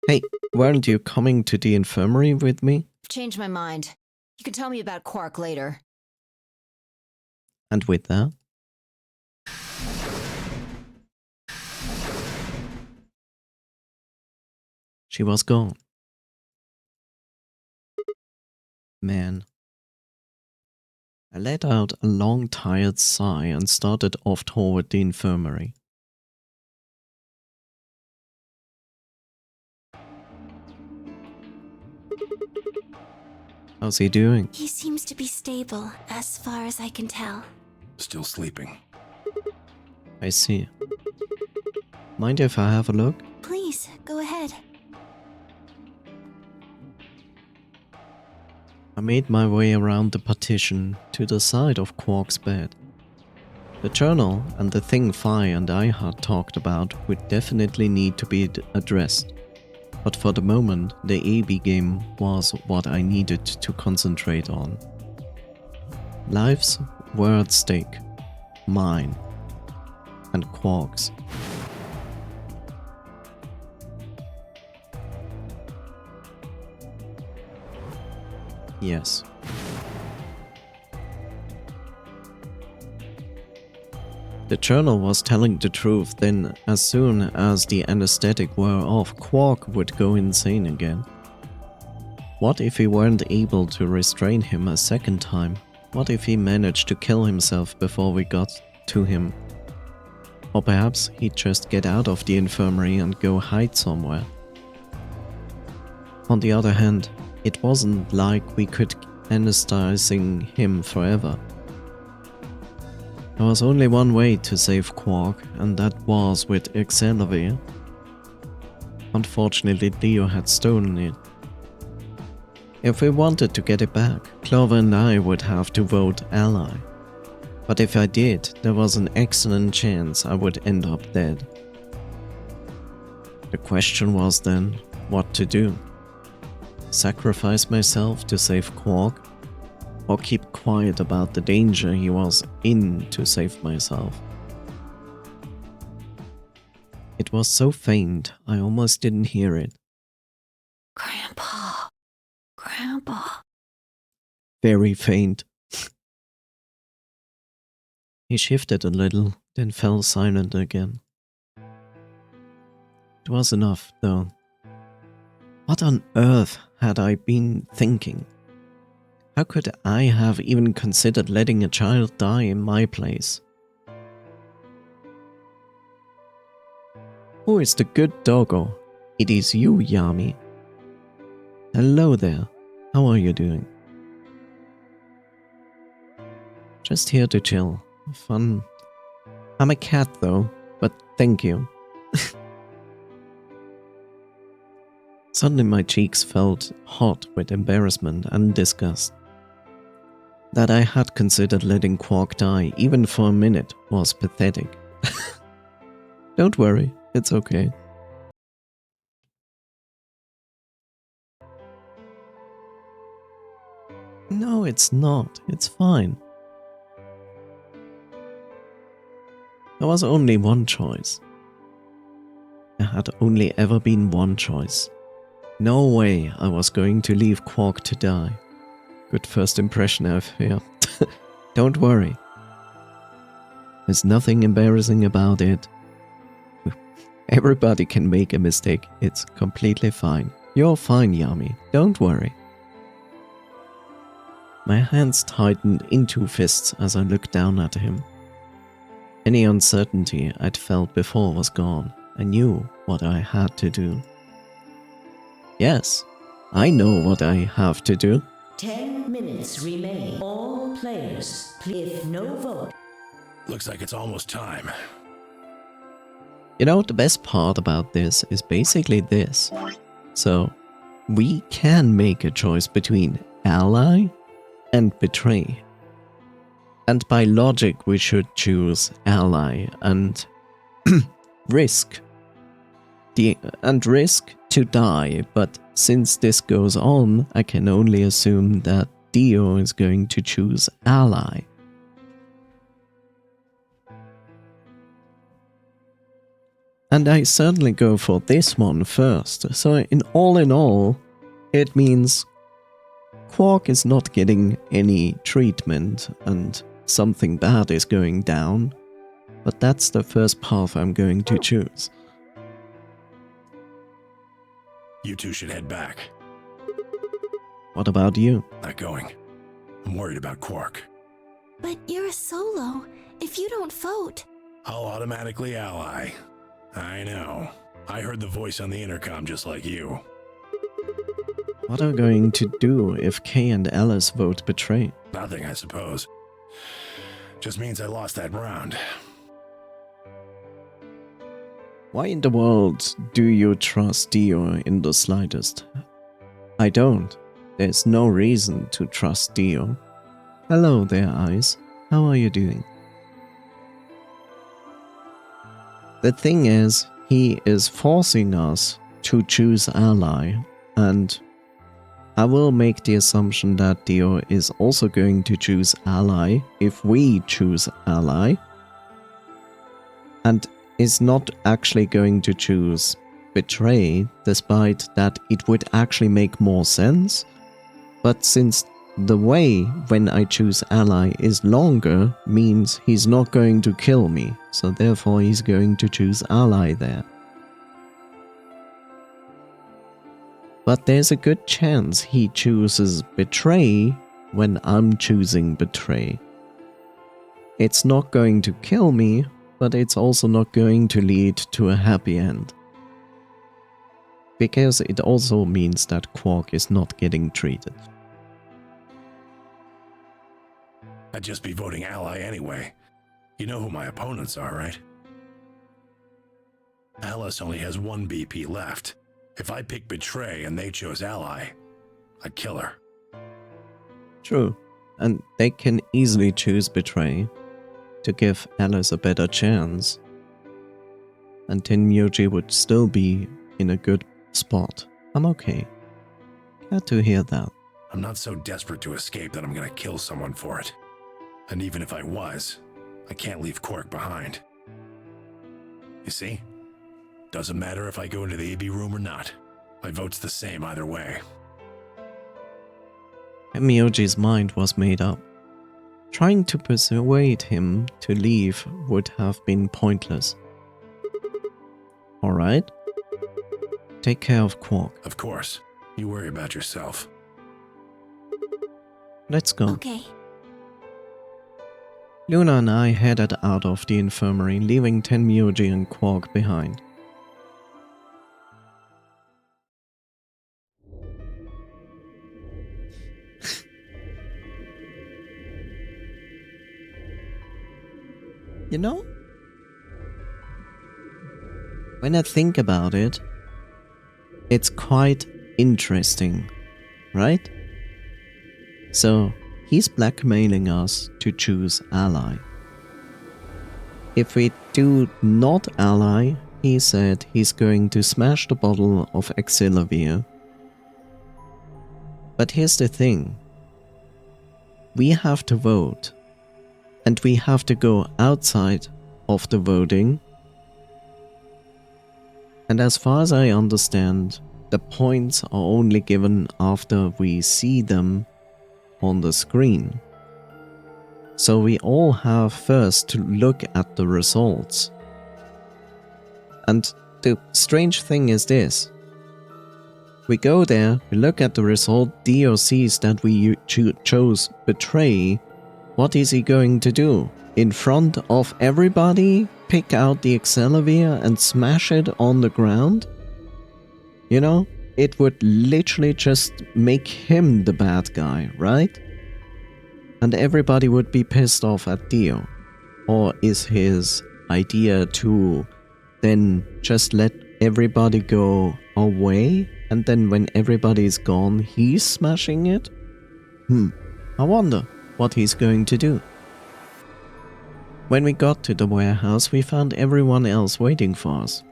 Hey, weren't you coming to the infirmary with me? I've changed my mind. You can tell me about Quark later. And with that, she was gone. Man. I let out a long, tired sigh and started off toward the infirmary. How's he doing? He seems to be stable, as far as I can tell. Still sleeping. I see. Mind if I have a look? Please, go ahead. I made my way around the partition to the side of Quark's bed. The journal and the thing Phi and I had talked about would definitely need to be addressed, but for the moment the AB game was what I needed to concentrate on. Lives were at stake, mine and Quark's. Yes. The journal was telling the truth. Then, as soon as the anesthetic wore off, Quark would go insane again. What if we weren't able to restrain him a second time? What if he managed to kill himself before we got to him? Or perhaps he'd just get out of the infirmary and go hide somewhere. On the other hand, it wasn't like we could anesthetizing him forever. There was only one way to save Quark, and that was with Accelerate. Unfortunately, Leo had stolen it. If we wanted to get it back, Clover and I would have to vote ally. But if I did, there was an excellent chance I would end up dead. The question was then, what to do? Sacrifice myself to save Quark? Or keep quiet about the danger he was in to save myself? It was so faint, I almost didn't hear it. Grandpa. Grandpa. Very faint. He shifted a little, then fell silent again. It was enough, though. What on earth had I been thinking? How could I have even considered letting a child die in my place? Who is the good doggo? It is you, Yami. Hello there. How are you doing? Just here to chill. Fun. I'm a cat though, but thank you. Suddenly my cheeks felt hot with embarrassment and disgust. That I had considered letting Quark die, even for a minute, was pathetic. Don't worry, it's okay. No, it's not. It's fine. There was only one choice. There had only ever been one choice. No way I was going to leave Quark to die. Good first impression I've here. Don't worry. There's nothing embarrassing about it. Everybody can make a mistake. It's completely fine. You're fine, Yami. Don't worry. My hands tightened into fists as I looked down at him. Any uncertainty I'd felt before was gone. I knew what I had to do. Yes, I know what I have to do. 10 minutes remain. All players, if no vote. Looks like it's almost time. You know, the best part about this is basically this. So, we can make a choice between ally and betray. And by logic, we should choose ally and risk to die, but since this goes on, I can only assume that Dio is going to choose ally. And I certainly go for this one first, so in all, it means Quark is not getting any treatment and something bad is going down, but that's the first path I'm going to choose. You two should head back. What about you? Not going. I'm worried about Quark. But you're a solo. If you don't vote... I'll automatically ally. I know. I heard the voice on the intercom just like you. What are we going to do if Kay and Alice vote betray? Nothing, I suppose. Just means I lost that round. Why in the world do you trust Dio in the slightest? I don't. there's no reason to trust Dio. Hello there, Ice. How are you doing? The thing is, he is forcing us to choose ally, and I will make the assumption that Dio is also going to choose ally if we choose ally, and is not actually going to choose betray, despite that it would actually make more sense. But since the way when I choose ally is longer, means he's not going to kill me, so therefore he's going to choose ally there. But there's a good chance he chooses betray when I'm choosing betray. It's not going to kill me, but it's also not going to lead to a happy end. Because it also means that Quark is not getting treated. I'd just be voting ally anyway. You know who my opponents are, right? Alice only has 1 BP left. If I pick betray and they chose ally, I'd kill her. True, and they can easily choose betray to give Alice a better chance. And Tenmyoji would still be in a good spot. I'm okay. Glad to hear that. I'm not so desperate to escape that I'm gonna kill someone for it. And even if I was, I can't leave Quark behind. You see? Doesn't matter if I go into the AB room or not. My vote's the same either way. Tenmyoji's mind was made up. Trying to persuade him to leave would have been pointless. Alright. Take care of Quark. Of course. You worry about yourself. Let's go. Okay. Luna and I headed out of the infirmary, leaving Tenmyoji and Quark behind. You know, when I think about it, it's quite interesting, right? So, he's blackmailing us to choose ally. If we do not ally, he said he's going to smash the bottle of Exilavir. But here's the thing. We have to vote. And we have to go outside of the voting. And as far as I understand, the points are only given after we see them on the screen. So we all have first to look at the results. And the strange thing is this. We go there, we look at the result, Dio sees that we chose betray. What is he going to do? In front of everybody, pick out the Exilavir and smash it on the ground? You know, it would literally just make him the bad guy, right? And everybody would be pissed off at Dio. Or is his idea to then just let everybody go away? And then when everybody's gone, he's smashing it? I wonder what he's going to do. When we got to the warehouse, we found everyone else waiting for us.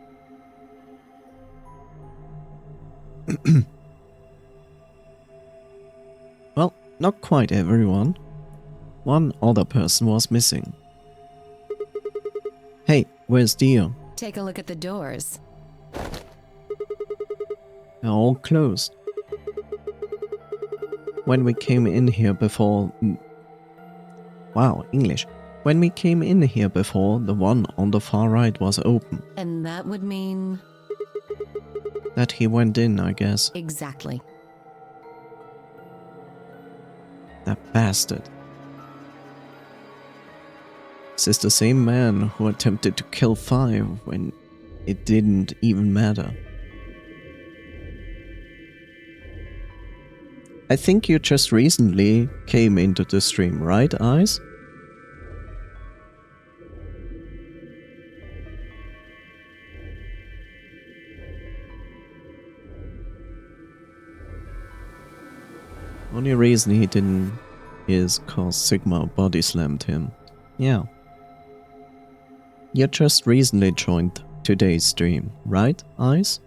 Well, not quite everyone. One other person was missing. Hey, where's Dio? Take a look at the doors. They're all closed. When we came in here before... Wow, English. When we came in here before, the one on the far right was open. And that would mean... That he went in, I guess. Exactly. That bastard. This is the same man who attempted to kill 5 when it didn't even matter. I think you just recently came into the stream, right, Ice? Only reason he didn't is cause Sigma body slammed him. Yeah. You just recently joined today's stream, right, Ice?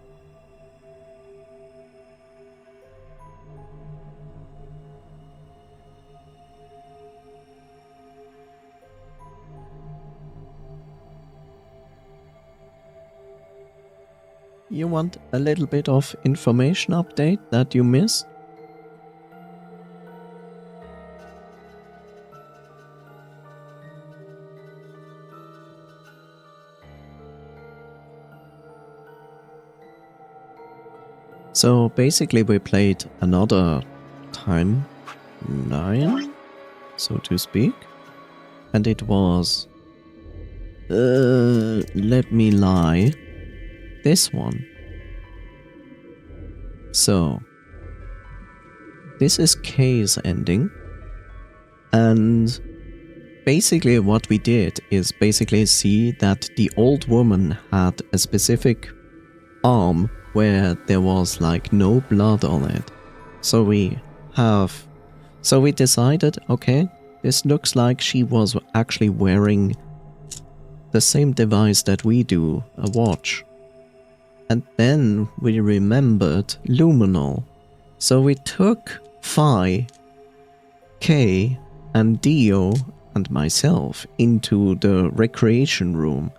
You want a little bit of information update that you missed? So basically we played another timeline, so to speak, and it was, let me lie, this one. So, this is K's ending, and basically what we did is basically see that the old woman had a specific arm where there was like no blood on it. So we decided, okay, this looks like she was actually wearing the same device that we do, a watch. And then we remembered Luminol. So we took Phi, K, and Dio and myself into the recreation room.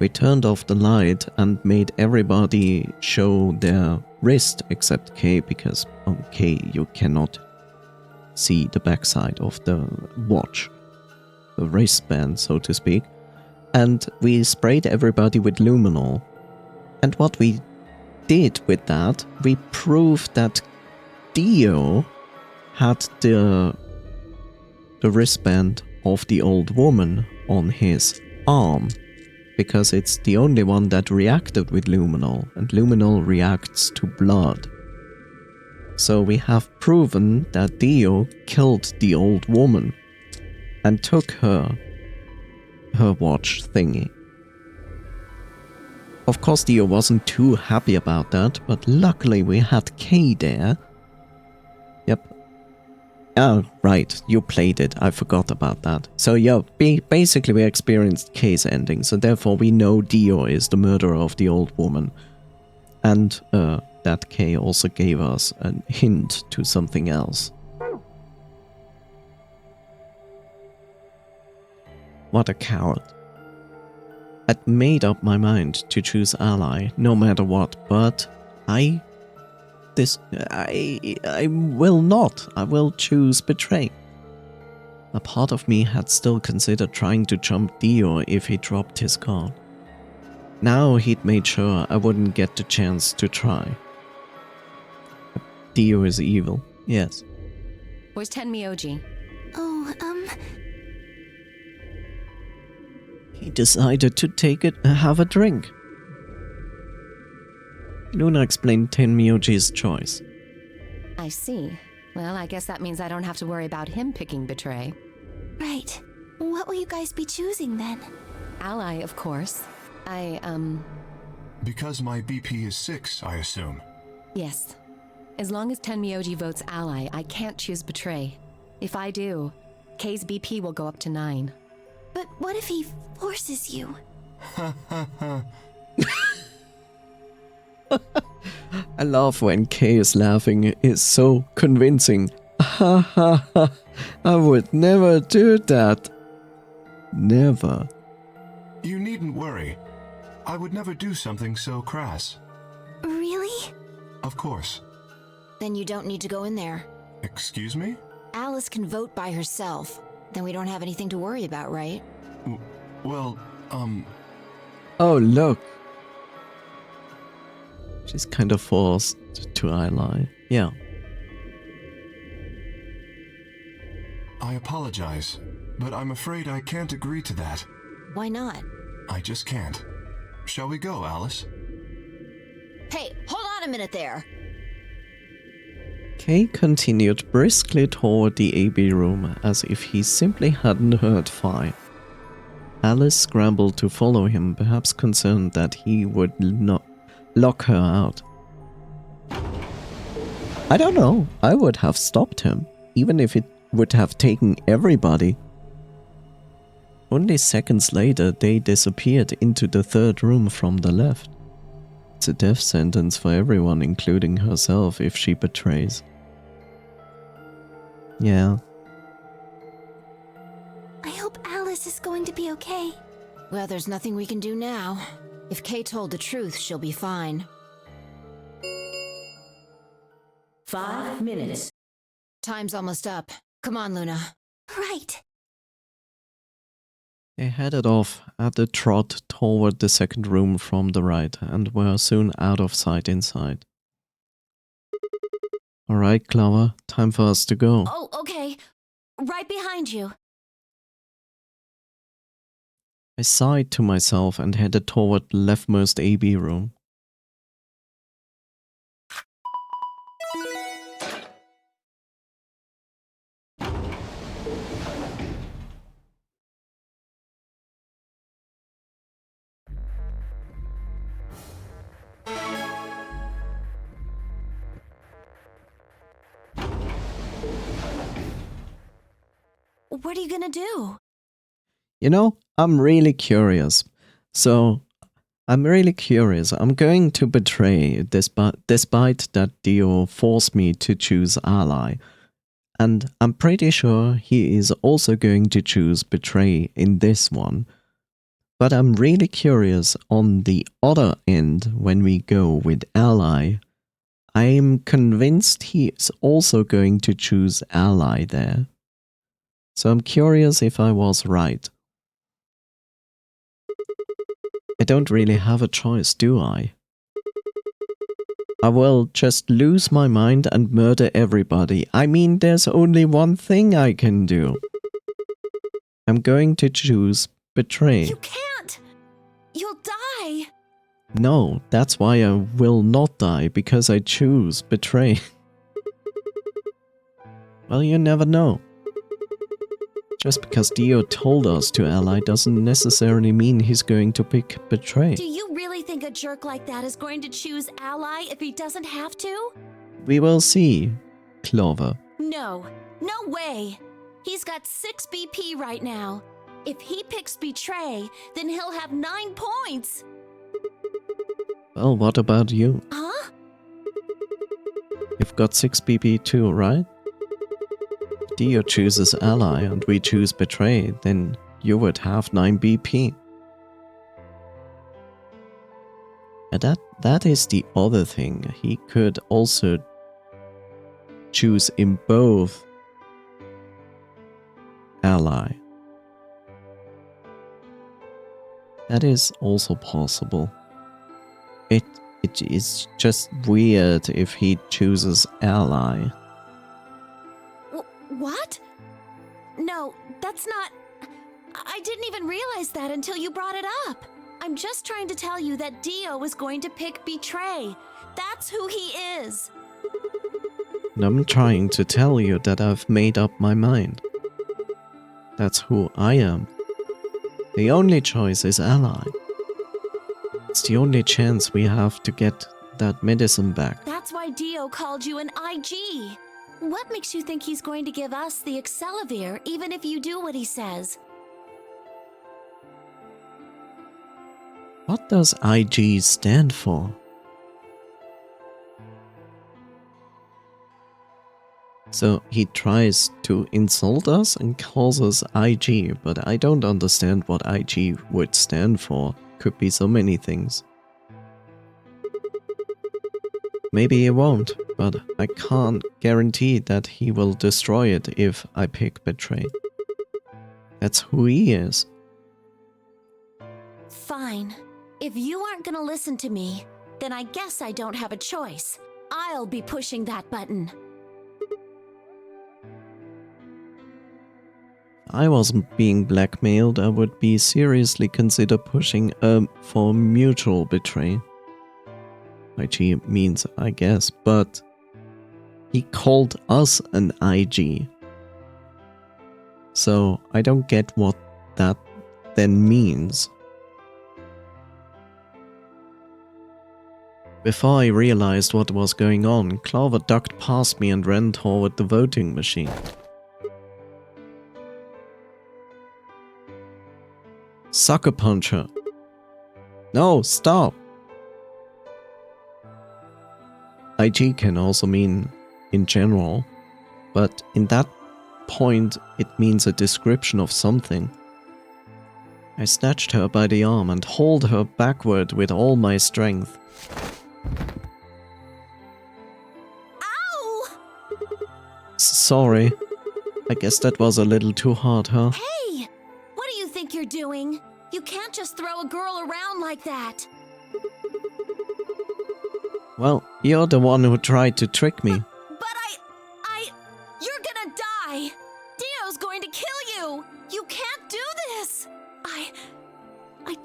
We turned off the light and made everybody show their wrist except K, because on K you cannot see the backside of the watch, the wristband, so to speak. And we sprayed everybody with luminol. And what we did with that, we proved that Dio had the wristband of the old woman on his arm, because it's the only one that reacted with luminol, and luminol reacts to blood. So we have proven that Dio killed the old woman and took her watch thingy. Of course Dio wasn't too happy about that, but luckily we had Kay there. Yep. Oh, right, you played it, I forgot about that. So yeah, basically we experienced Kay's ending, so therefore we know Dio is the murderer of the old woman. And that Kay also gave us a hint to something else. What a coward. I'd made up my mind to choose ally, no matter what, but I will not. I will choose betray. A part of me had still considered trying to jump Dio if he dropped his card. Now he'd made sure I wouldn't get the chance to try. Dio is evil, yes. Where's Tenmyoji? Oh, He decided to have a drink. Luna explained Tenmyoji's choice. I see. Well, I guess that means I don't have to worry about him picking betray. Right. What will you guys be choosing then? Ally, of course. Because my BP is 6, I assume. Yes. As long as Tenmyoji votes ally, I can't choose betray. If I do, K's BP will go up to 9. But what if he forces you? I love when Kay is laughing, it's so convincing. Ha ha ha, I would never do that. Never. You needn't worry. I would never do something so crass. Really? Of course. Then you don't need to go in there. Excuse me? Alice can vote by herself. Then we don't have anything to worry about, right? Well, Oh, look. She's kind of forced to ally. Yeah. I apologize, but I'm afraid I can't agree to that. Why not? I just can't. Shall we go, Alice? Hey, hold on a minute there. Kay continued briskly toward the AB room as if he simply hadn't heard Phi. Alice scrambled to follow him, perhaps concerned that he would not lock her out. I don't know. I would have stopped him, even if it would have taken everybody. Only seconds later, they disappeared into the third room from the left. It's a death sentence for everyone, including herself, if she betrays. Yeah. I hope Alice is going to be okay. Well, there's nothing we can do now. If Kay told the truth, she'll be fine. 5 minutes. Time's almost up. Come on, Luna. Right. They headed off at a trot toward the second room from the right and were soon out of sight inside. Alright, Clover, time for us to go. Oh, okay. Right behind you. I sighed to myself and headed toward the leftmost AB room. What are you gonna do? You know, I'm really curious. I'm really curious. I'm going to betray despite that Dio forced me to choose ally. And I'm pretty sure he is also going to choose betray in this one. But I'm really curious on the other end when we go with ally. I'm convinced he is also going to choose ally there. So I'm curious if I was right. I don't really have a choice, do I? I will just lose my mind and murder everybody. I mean, there's only one thing I can do. I'm going to choose betray. You can't! You'll die! No, that's why I will not die, because I choose betray. Well, you never know. Just because Dio told us to ally doesn't necessarily mean he's going to pick betray. Do you really think a jerk like that is going to choose ally if he doesn't have to? We will see, Clover. No. No way! He's got 6 BP right now. If he picks betray, then he'll have 9 points! Well, what about you? Huh? You've got 6 BP too, right? If Dio chooses ally and we choose betray, then you would have 9 BP. And that is the other thing. He could also choose in both ally. That is also possible. It is just weird if he chooses ally. What? No, that's not... I didn't even realize that until you brought it up. I'm just trying to tell you that Dio is going to pick betray. That's who he is. And I'm trying to tell you that I've made up my mind. That's who I am. The only choice is ally. It's the only chance we have to get that medicine back. That's why Dio called you an IG. What makes you think he's going to give us the Excelivir even if you do what he says? What does IG stand for? So he tries to insult us and calls us IG, but I don't understand what IG would stand for. Could be so many things. Maybe he won't, but I can't guarantee that he will destroy it if I pick betray. That's who he is. Fine. If you aren't gonna listen to me, then I guess I don't have a choice. I'll be pushing that button. If I wasn't being blackmailed, I would be seriously consider pushing for mutual betray. IG means I guess, but he called us an IG. So I don't get what that then means. Before I realized what was going on, Clover ducked past me and ran toward the voting machine. Sucker punch her. No, stop! IG can also mean in general, but in that point it means a description of something. I snatched her by the arm and hauled her backward with all my strength. Ow! Sorry. I guess that was a little too hard, huh? Hey! What do you think you're doing? You can't just throw a girl around like that. Well, you're the one who tried to trick me. But you're gonna die! Dio's going to kill you! You can't do this! I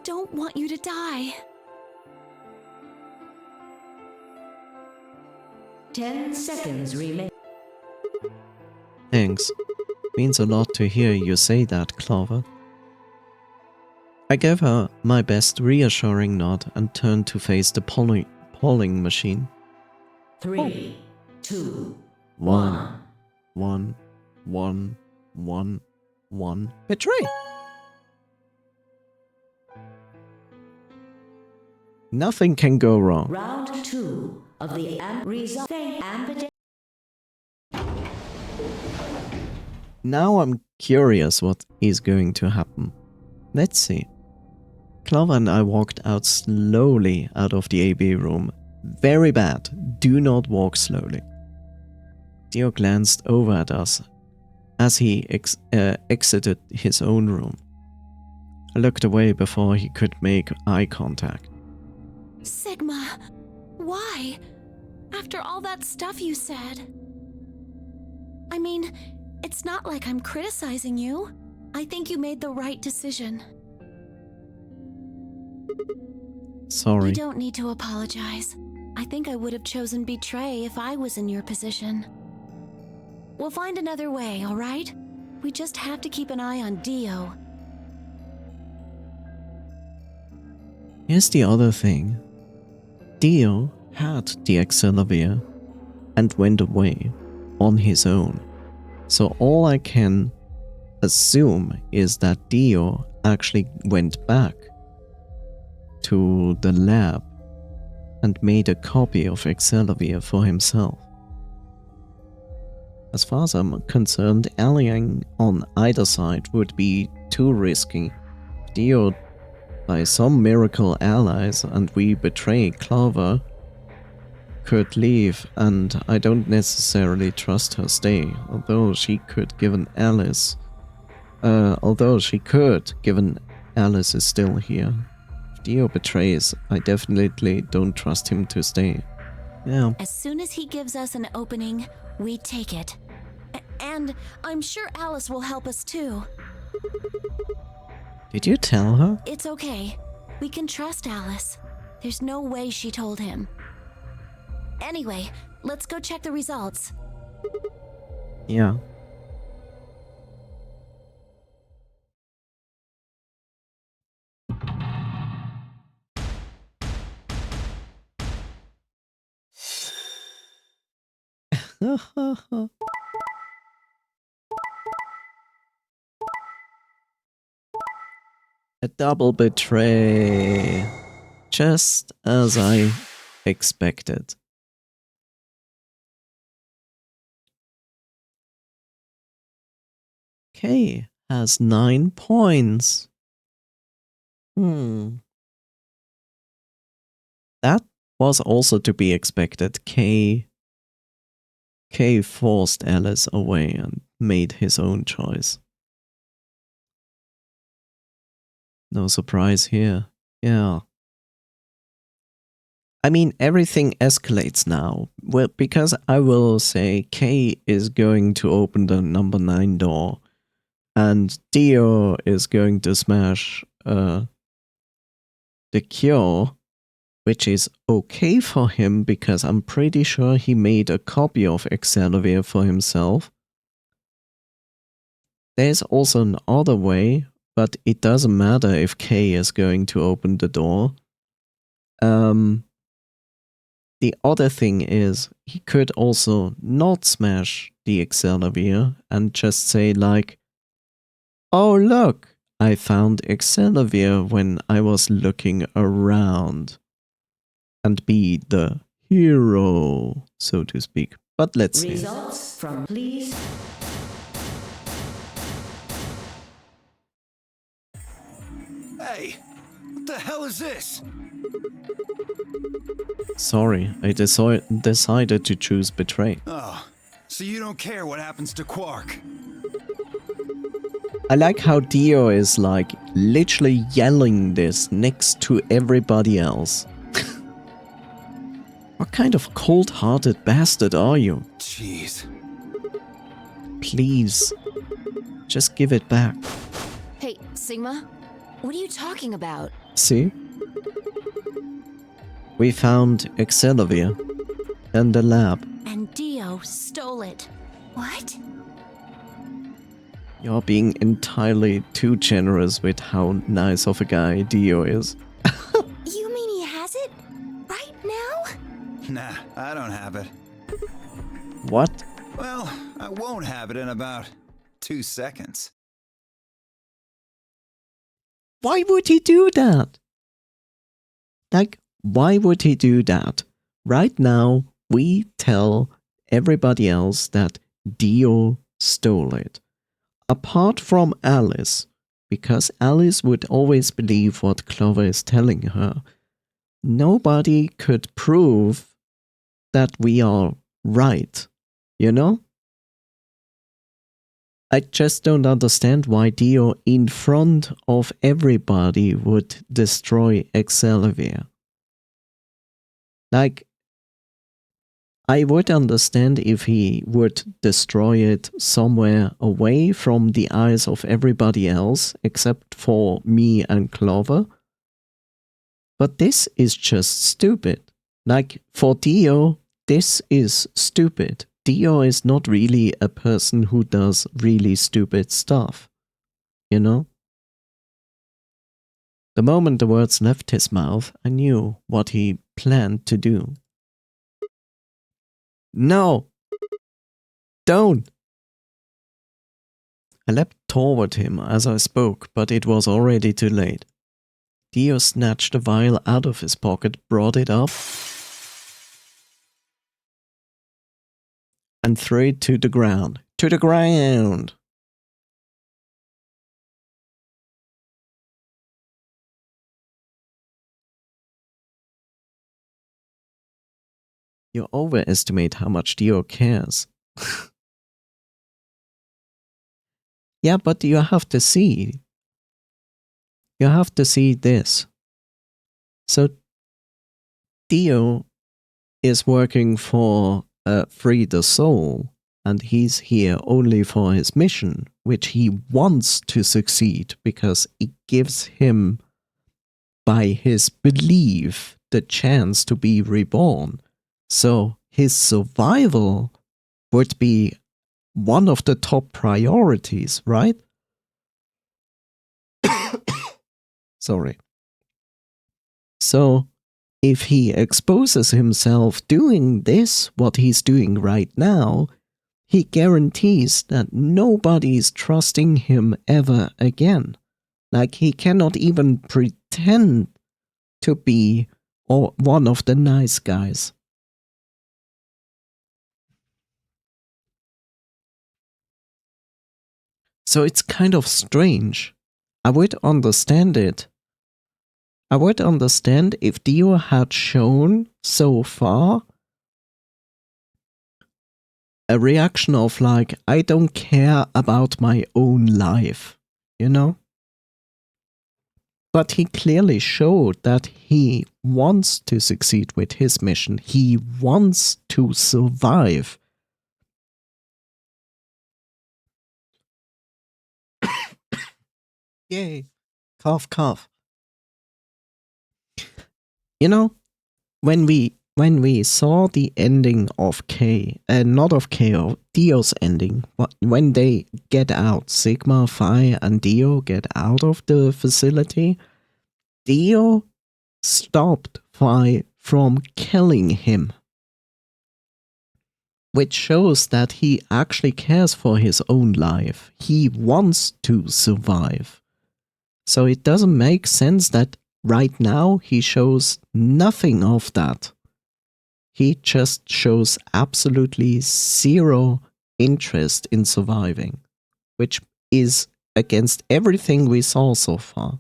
don't want you to die. 10 seconds remain. Thanks. Means a lot to hear you say that, Clover. I gave her my best reassuring nod and turned to face the polling machine. 3, 2, 1, 1, 1, 1, 1. Betray! Nothing can go wrong. Round 2 of the result. Now I'm curious what is going to happen. Let's see. Clover and I walked out slowly out of the AB room. Very bad. Do not walk slowly. Dio glanced over at us as he exited his own room. I looked away before he could make eye contact. Sigma, why? After all that stuff you said. I mean, it's not like I'm criticizing you. I think you made the right decision. Sorry. You don't need to apologize. I think I would have chosen betray if I was in your position. We'll find another way, all right? We just have to keep an eye on Dio. Here's the other thing. Dio had the Accelavir and went away on his own. So all I can assume is that Dio actually went back to the lab and made a copy of Accelavir for himself. As far as I'm concerned, allying on either side would be too risky. Dio by some miracle allies and we betray Clover could leave, and I don't necessarily trust her stay, although she could given Alice is still here. If Dio betrays, I definitely don't trust him to stay. Yeah. As soon as he gives us an opening, we take it. And I'm sure Alice will help us too. Did you tell her? It's okay. We can trust Alice. There's no way she told him. Anyway, let's go check the results. Yeah. A double betray. Just as I expected. K has 9 points. That was also to be expected. K forced Alice away and made his own choice. No surprise here. Yeah. I mean, everything escalates now. Well, because I will say K is going to open the number 9 door. And Dio is going to smash the cure, which is okay for him because I'm pretty sure he made a copy of Accelavir for himself. There's also another way, but it doesn't matter if K is going to open the door. The other thing is, he could also not smash the Excelivir and just say like, oh look, I found Excelivir when I was looking around. And be the hero, so to speak. But let's see. Results from please. Hey, what the hell is this? Sorry, I decided to choose Betray. Oh, so you don't care what happens to Quark? I like how Dio is like literally yelling this next to everybody else. What kind of cold-hearted bastard are you? Jeez. Please, just give it back. Hey, Sigma, what are you talking about? See? We found Excelivir in the lab. And Dio stole it. What? You're being entirely too generous with how nice of a guy Dio is. You mean he has it? Right now? Nah, I don't have it. What? Well, I won't have it in about 2 seconds. Why would he do that? Like, why would he do that? Right now, we tell everybody else that Dio stole it. Apart from Alice, because Alice would always believe what Clover is telling her, nobody could prove that we are right, you know? I just don't understand why Dio in front of everybody would destroy Excelivir. Like, I would understand if he would destroy it somewhere away from the eyes of everybody else, except for me and Clover. But this is just stupid. Like, for Dio, this is stupid. Dio is not really a person who does really stupid stuff. You know? The moment the words left his mouth, I knew what he planned to do. No! Don't! I leapt toward him as I spoke, but it was already too late. Dio snatched a vial out of his pocket, brought it up, and threw it to the ground. To the ground! You overestimate how much Dio cares. Yeah, but you have to see. You have to see this. So, Dio is working for Free the Soul, and he's here only for his mission, which he wants to succeed because it gives him, by his belief, the chance to be reborn. So his survival would be one of the top priorities, right? Sorry. So if he exposes himself doing this, what he's doing right now, he guarantees that nobody's trusting him ever again. Like, he cannot even pretend to be one of the nice guys. So it's kind of strange. I would understand it. I would understand if Dio had shown so far a reaction of like, I don't care about my own life, you know? But he clearly showed that he wants to succeed with his mission. He wants to survive. Yay. Cough, cough. You know, when we saw the ending of K, not of K, of Dio's ending, when they get out, Sigma, Phi, and Dio get out of the facility, Dio stopped Phi from killing him. Which shows that he actually cares for his own life. He wants to survive. So it doesn't make sense that right now he shows nothing of that. He just shows absolutely zero interest in surviving, which is against everything we saw so far.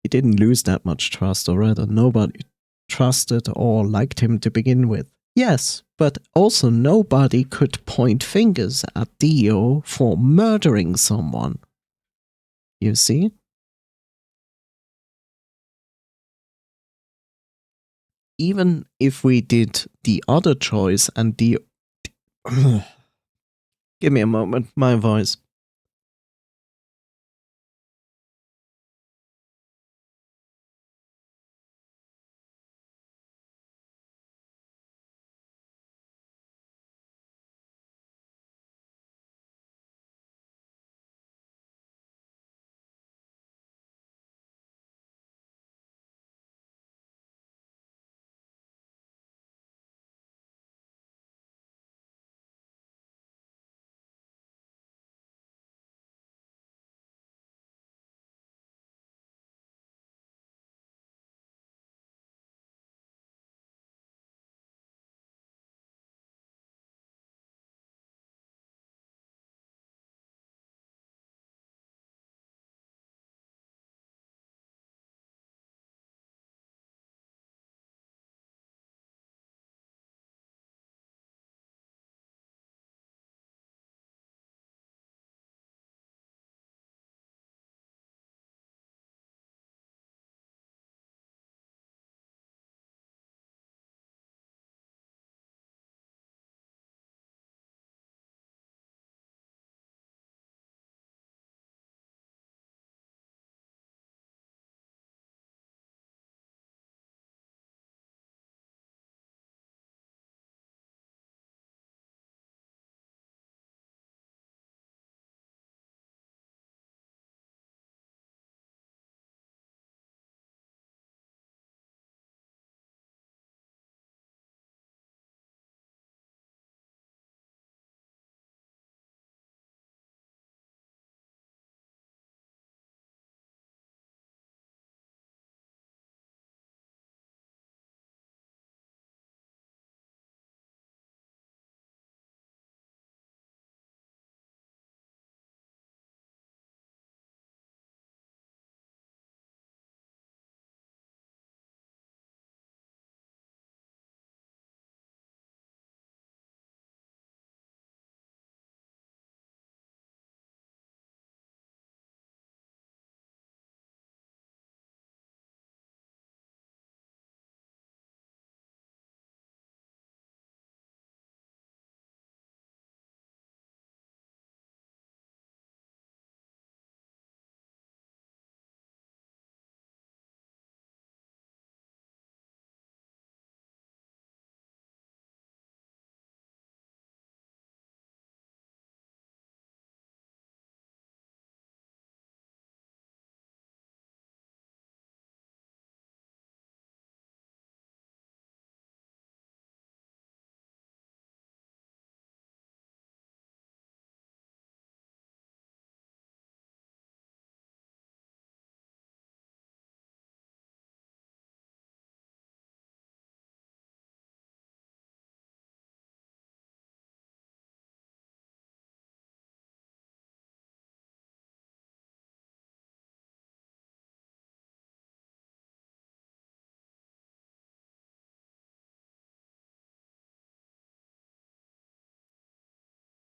He didn't lose that much trust, or rather, nobody trusted or liked him to begin with. Yes, but also nobody could point fingers at Dio for murdering someone. You see? Even if we did the other choice and the... Give me a moment, my voice.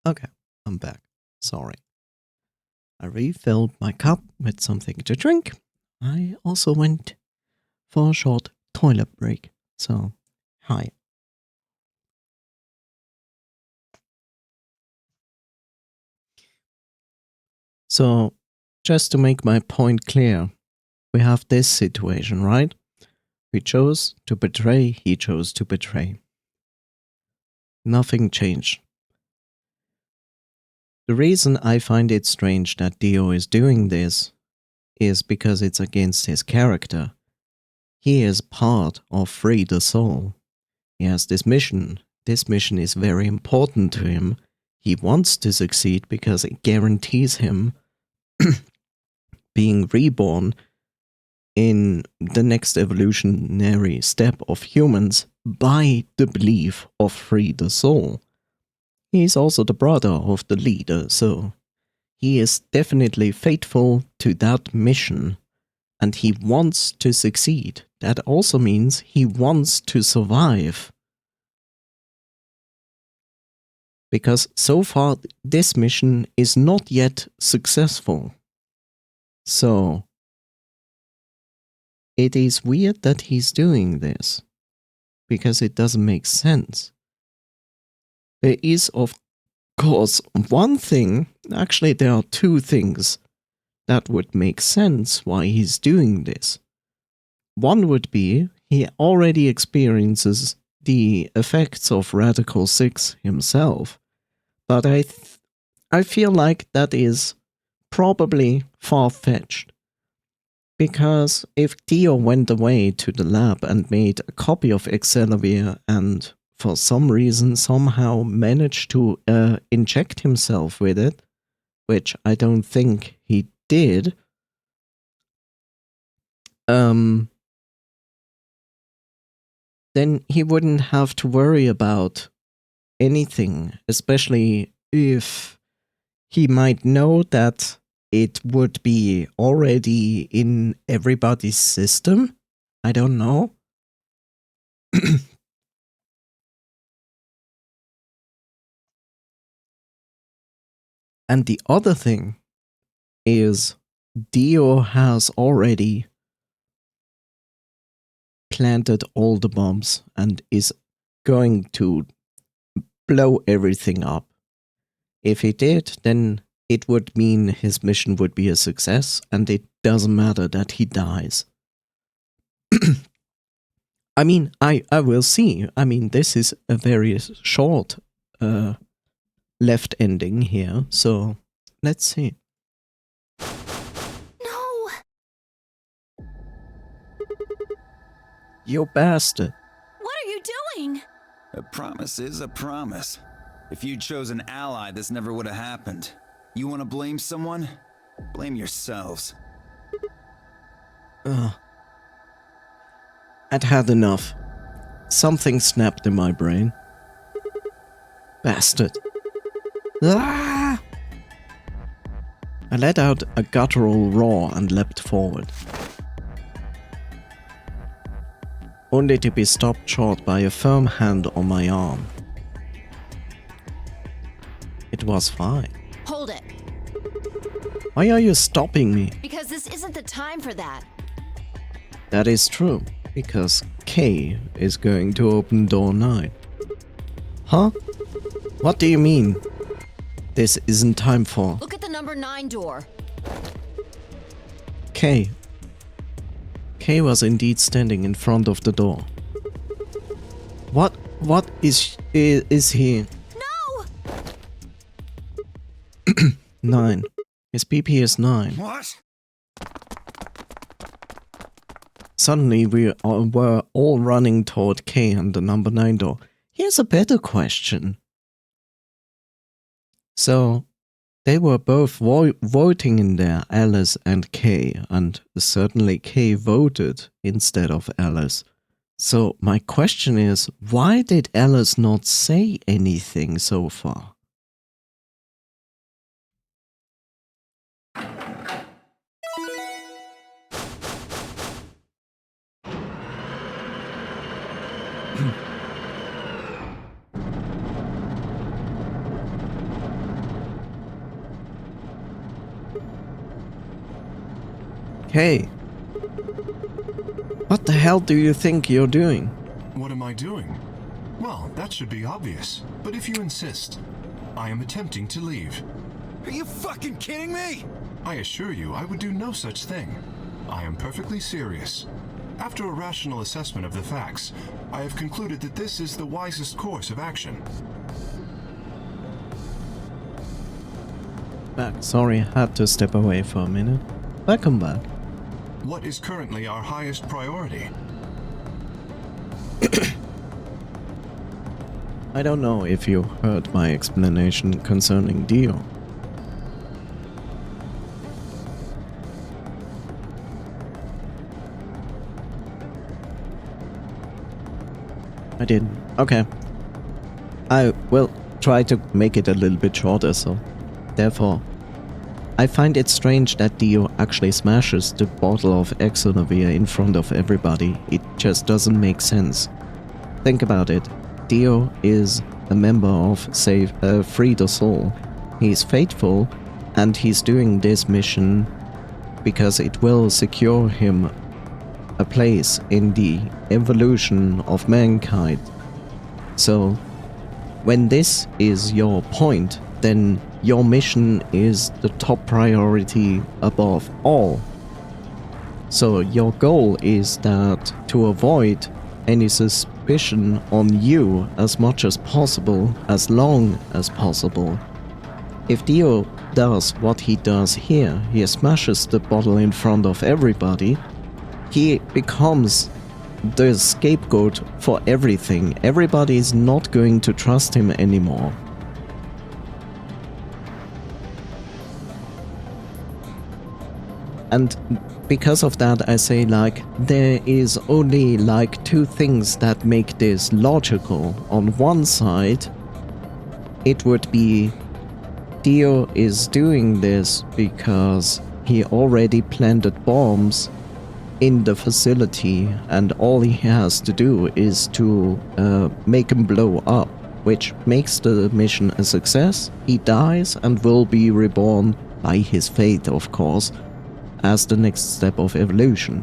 Okay, I'm back. Sorry. I refilled my cup with something to drink. I also went for a short toilet break. So, hi. So, just to make my point clear, we have this situation, right? We chose to betray, he chose to betray. Nothing changed. The reason I find it strange that Dio is doing this is because it's against his character. He is part of Free the Soul. He has this mission. This mission is very important to him. He wants to succeed because it guarantees him being reborn in the next evolutionary step of humans by the belief of Free the Soul. He's also the brother of the leader, so he is definitely faithful to that mission, and he wants to succeed. That also means he wants to survive. Because so far, this mission is not yet successful. So, it is weird that he's doing this, because it doesn't make sense. There is, of course, one thing, actually there are two things that would make sense why he's doing this. One would be, he already experiences the effects of Radical 6 himself, but I feel like that is probably far-fetched. Because if Dio went away to the lab and made a copy of Excelivir and for some reason somehow managed to inject himself with it, which I don't think he did, then he wouldn't have to worry about anything, especially if he might know that it would be already in everybody's system. I don't know. And the other thing is Dio has already planted all the bombs and is going to blow everything up. If he did, then it would mean his mission would be a success, and it doesn't matter that he dies. I mean, I will see. I mean, this is a very short left ending here, so let's see. No! You bastard. What are you doing? A promise is a promise. If you'd chosen an ally, this never would have happened. You want to blame someone? Blame yourselves. I'd had enough. Something snapped in my brain. Bastard. Ah! I let out a guttural roar and leapt forward. Only to be stopped short by a firm hand on my arm. It was fine. Hold it. Why are you stopping me? Because this isn't the time for that. That is true, because K is going to open door 9. Huh? What do you mean? This isn't time for... Look at the number 9 door. K. K was indeed standing in front of the door. What is he? No! 9. His PP is 9. What? Suddenly we were all running toward K and the number 9 door. Here's a better question. So, they were both voting in there, Alice and K, and certainly K voted instead of Alice. So, my question is, why did Alice not say anything so far? Hey, what the hell do you think you're doing? What am I doing? Well, that should be obvious, but if you insist, I am attempting to leave. Are you fucking kidding me? I assure you, I would do no such thing. I am perfectly serious. After a rational assessment of the facts, I have concluded that this is the wisest course of action. Sorry, I had to step away for a minute. Welcome back. What is currently our highest priority? I don't know if you heard my explanation concerning Dio. I didn't. Okay. I will try to make it a little bit shorter, so therefore I find it strange that Dio actually smashes the bottle of Exonovir in front of everybody. It just doesn't make sense. Think about it. Dio is a member of, say, Free the Soul. He's faithful, and he's doing this mission because it will secure him a place in the evolution of mankind. So, when this is your point, then your mission is the top priority above all. So your goal is that to avoid any suspicion on you as much as possible, as long as possible. If Dio does what he does here, he smashes the bottle in front of everybody, he becomes the scapegoat for everything. Everybody is not going to trust him anymore. And because of that, I say, like, there is only like two things that make this logical. On one side, it would be Dio is doing this because he already planted bombs in the facility, and all he has to do is to make them blow up, which makes the mission a success. He dies and will be reborn by his fate, of course, as the next step of evolution.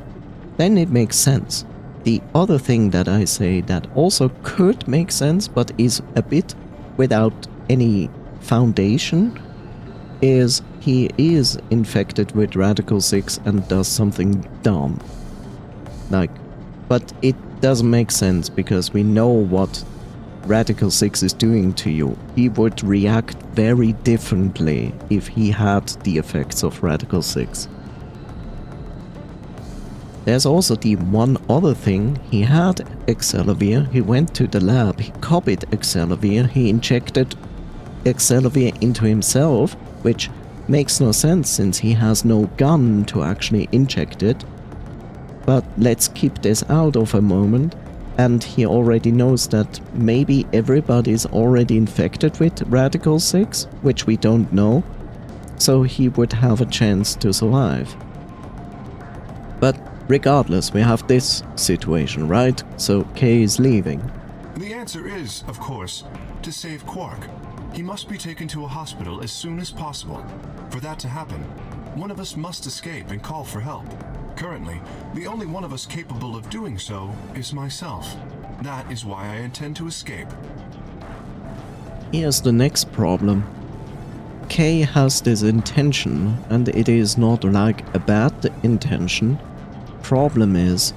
Then it makes sense. The other thing that I say that also could make sense, but is a bit without any foundation, is he is infected with Radical 6 and does something dumb. Like, but it doesn't make sense because we know what Radical 6 is doing to you. He would react very differently if he had the effects of Radical 6. There's also the one other thing. He had Excelovir, he went to the lab, he copied Excelovir, he injected Excelovir into himself, which makes no sense since he has no gun to actually inject it. But let's keep this out of a moment, and he already knows that maybe everybody's already infected with Radical 6, which we don't know, so he would have a chance to survive. But regardless, we have this situation, right? So Kay is leaving. The answer is, of course, to save Quark. He must be taken to a hospital as soon as possible. For that to happen, one of us must escape and call for help. Currently, the only one of us capable of doing so is myself. That is why I intend to escape. Here's the next problem. Kay has this intention, and it is not like a bad intention. Problem is,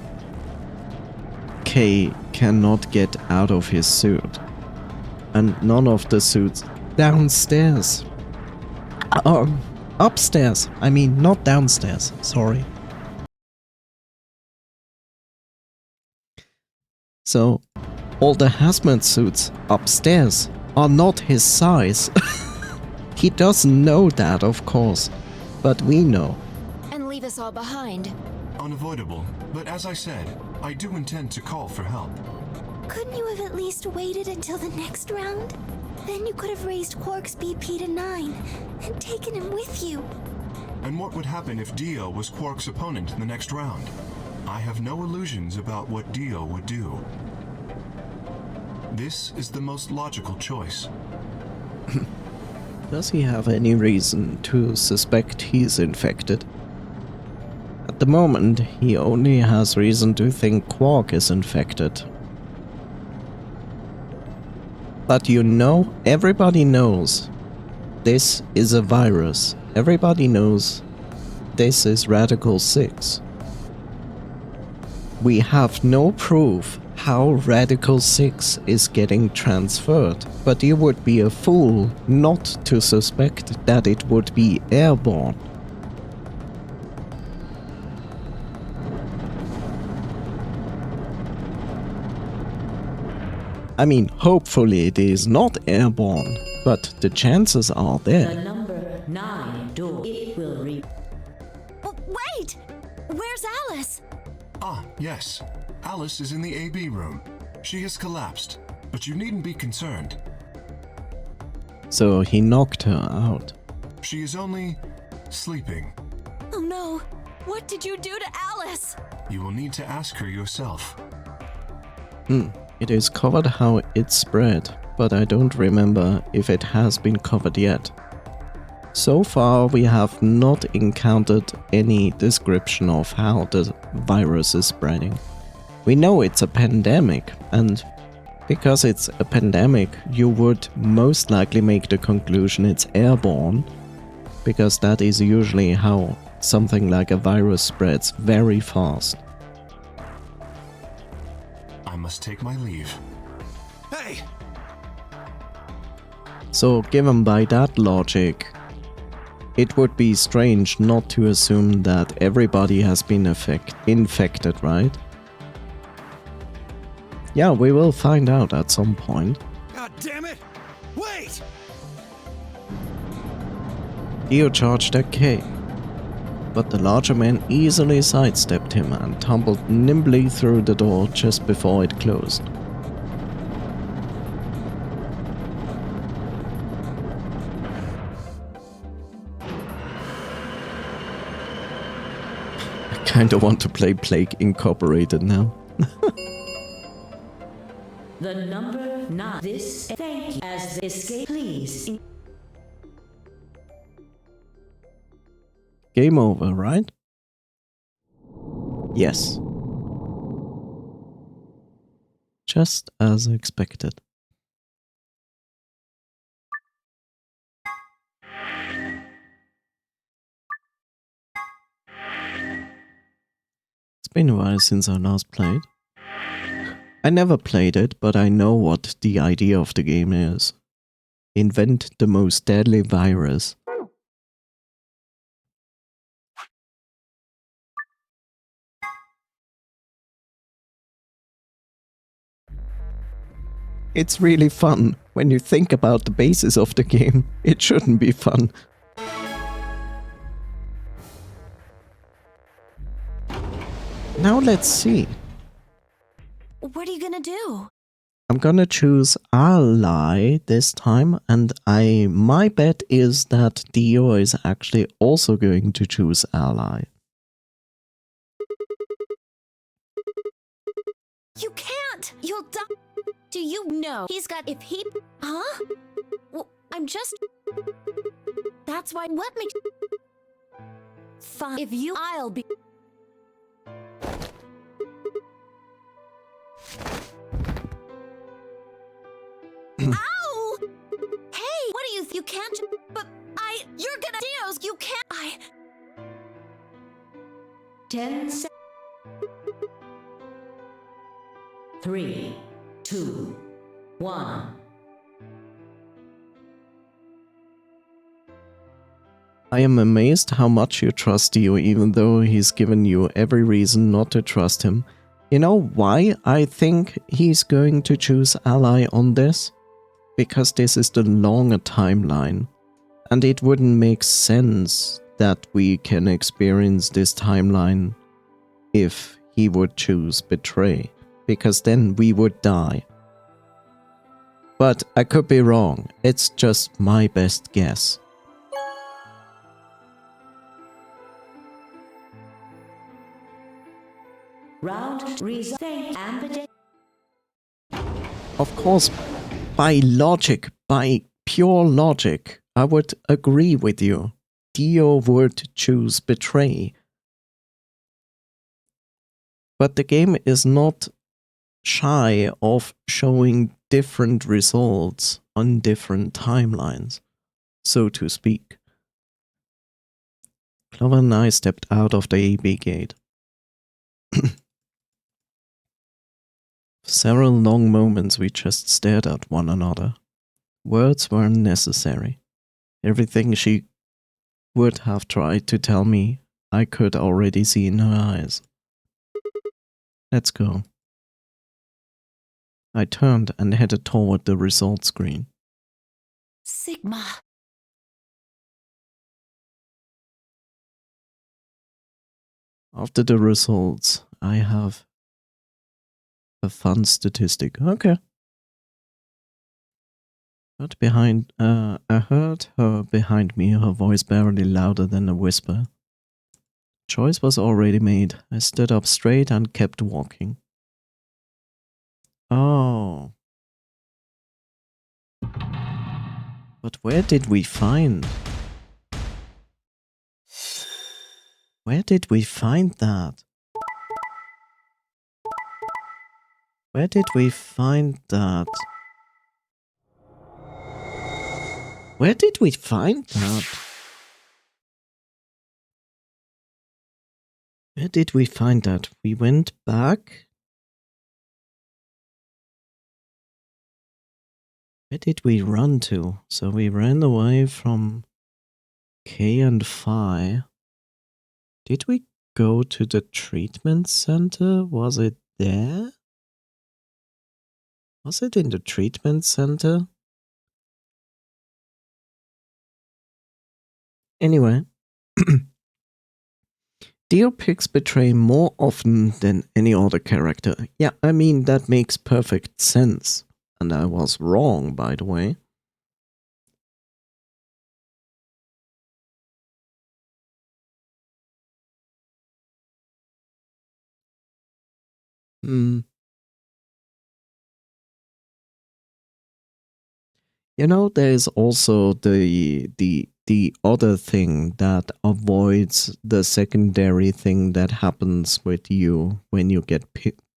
Kay cannot get out of his suit. And none of the suits downstairs. Upstairs. I mean, not downstairs. Sorry. So, all the hazmat suits upstairs are not his size. He doesn't know that, of course. But we know. And leave us all behind. Unavoidable, but as I said, I do intend to call for help. Couldn't you have at least waited until the next round? Then you could have raised Quark's BP to 9 and taken him with you. And what would happen if Dio was Quark's opponent in the next round? I have no illusions about what Dio would do. This is the most logical choice. Does he have any reason to suspect he's infected? At the moment, he only has reason to think Quark is infected. But you know, everybody knows this is a virus. Everybody knows this is Radical 6. We have no proof how Radical 6 is getting transferred, but you would be a fool not to suspect that it would be airborne. I mean, hopefully it is not airborne, but the chances are The there. number 9 door. It will Wait! Where's Alice? Ah, yes. Alice is in the AB room. She has collapsed, but you needn't be concerned. So he knocked her out. She is only sleeping. Oh no! What did you do to Alice? You will need to ask her yourself. It is covered how it spread, but I don't remember if it has been covered yet. So far, we have not encountered any description of how the virus is spreading. We know it's a pandemic, and because it's a pandemic, you would most likely make the conclusion it's airborne, because that is usually how something like a virus spreads very fast. I must take my leave. Hey! So, given by that logic, it would be strange not to assume that everybody has been infected, right? Yeah, we will find out at some point. God damn it! Wait! Dio charged at K, but the larger man easily sidestepped him and tumbled nimbly through the door just before it closed. I kinda want to play Plague Incorporated now. The number 9. This thank you as the escape, please. Game over, right? Yes. Just as expected. It's been a while since I last played. I never played it, but I know what the idea of the game is. Invent the most deadly virus. It's really fun. When you think about the basis of the game, it shouldn't be fun. Now let's see. What are you gonna do? I'm gonna choose ally this time, and my bet is that Dio is actually also going to choose ally. You can't! You'll die! Do you know he's got if he... Huh? Well, I'm just... That's why let me... Fine. If you... I'll be... Ow! Hey! What do you... You can't... But You're gonna... Dios, you can't... 10 seconds. 3, 2, 1. I am amazed how much you trust Dio, even though he's given you every reason not to trust him. You know why I think he's going to choose ally on this? Because this is the longer timeline, and it wouldn't make sense that we can experience this timeline if he would choose betray, because then we would die. But I could be wrong, it's just my best guess. Round result. Of course, by logic, by pure logic, I would agree with you. Dio would choose betray. But the game is not shy of showing different results on different timelines, so to speak. Clover and I stepped out of the AB gate. For several long moments we just stared at one another. Words weren't necessary. Everything she would have tried to tell me, I could already see in her eyes. Let's go. I turned and headed toward the result screen. Sigma. After the results, I have a fun statistic. Okay. I heard her behind me, her voice barely louder than a whisper. Choice was already made. I stood up straight and kept walking. Oh. But where did we find? Where did we find that? Where did we find that? Where did we find that? Where did we find that? We went back. Where did we run to? So we ran away from K and Phi. Did we go to the treatment center? Was it there? Was it in the treatment center? Anyway. Dio picks Betray more often than any other character. Yeah, I mean, that makes perfect sense. And I was wrong, by the way. You know, there is also the other thing that avoids the secondary thing that happens with you when you get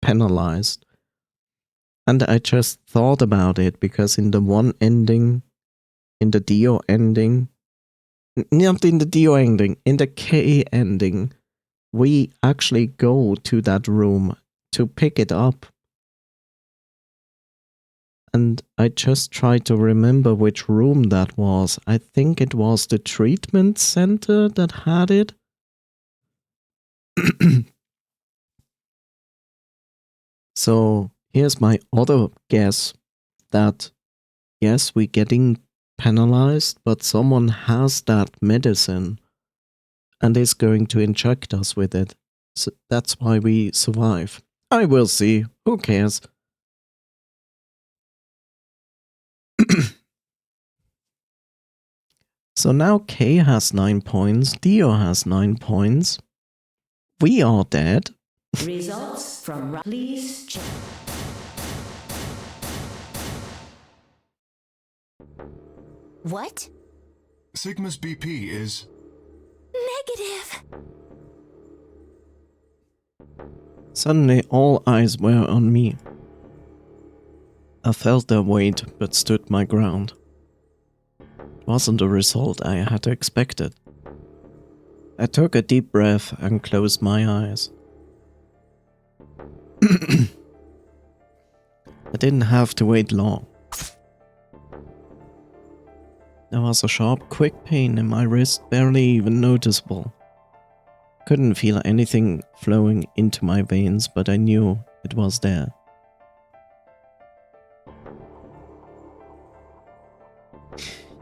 penalized. And I just thought about it because in the one ending, in the Dio ending, not in the Dio ending, in the K ending, we actually go to that room to pick it up. And I just tried to remember which room that was. I think it was the treatment center that had it. So here's my other guess that yes, we're getting penalized, but someone has that medicine and is going to inject us with it. So that's why we survive. I will see. Who cares? So now K has 9 points, Dio has 9 points. We are dead. Results from please check. What? Sigma's BP is... Negative. Suddenly all eyes were on me. I felt their weight but stood my ground. It wasn't the result I had expected. I took a deep breath and closed my eyes. I didn't have to wait long. There was a sharp, quick pain in my wrist, barely even noticeable. Couldn't feel anything flowing into my veins, but I knew it was there.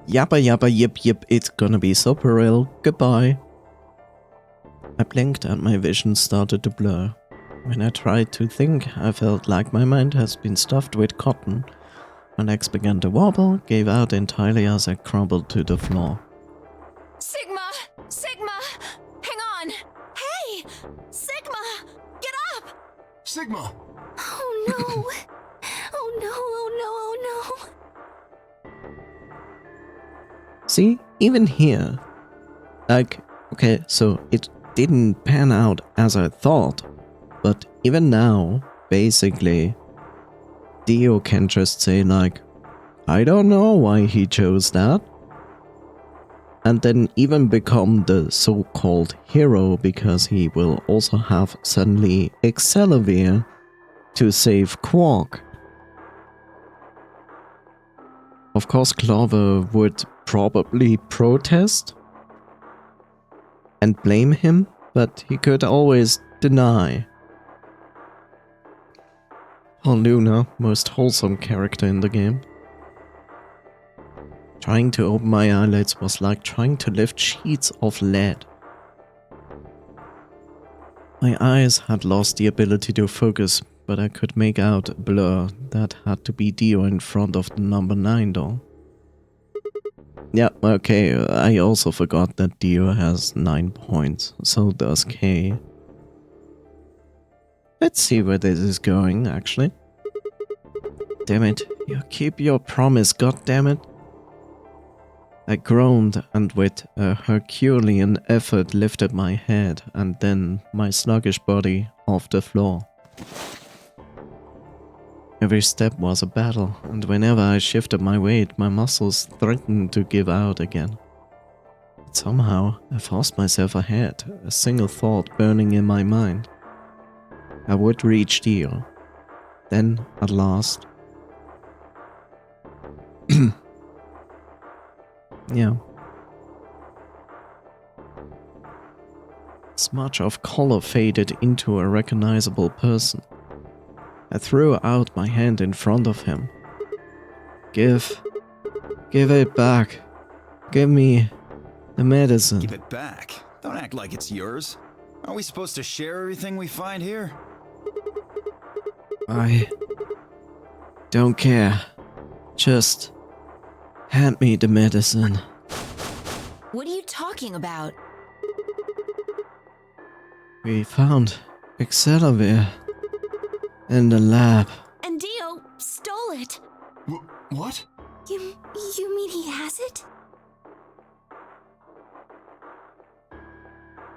Yappa yappa yip yip, it's gonna be super real, goodbye. I blinked and my vision started to blur. When I tried to think, I felt like my mind has been stuffed with cotton. My legs began to wobble, gave out entirely as I crumbled to the floor. Sigma! Sigma! Hang on! Hey! Sigma! Get up! Sigma! Oh no! Oh no, oh no, oh no! See, even here, like, okay, so it didn't pan out as I thought, but even now, basically, Dio can just say like, I don't know why he chose that, and then even become the so-called hero because he will also have suddenly Excelivir to save Quark. Of course, Clover would probably protest and blame him, but he could always deny. Oh, Luna, most wholesome character in the game. Trying to open my eyelids was like trying to lift sheets of lead. My eyes had lost the ability to focus, but I could make out a blur. That had to be Dio in front of the number 9 door. Yeah, okay, I also forgot that Dio has 9 points, so does Kay. Let's see where this is going, actually. Damn it, you keep your promise, goddammit. I groaned and with a Herculean effort lifted my head and then my sluggish body off the floor. Every step was a battle, and whenever I shifted my weight, my muscles threatened to give out again. But somehow, I forced myself ahead, a single thought burning in my mind. I would reach Dio. Then, at last... yeah. Smudge of color faded into a recognizable person. I threw out my hand in front of him. Give it back. Give me the medicine. Give it back? Don't act like it's yours. Aren't we supposed to share everything we find here? I don't care. Just hand me the medicine. What are you talking about? We found Sekamerai in the lab. And Dio stole it. What? You mean he has it?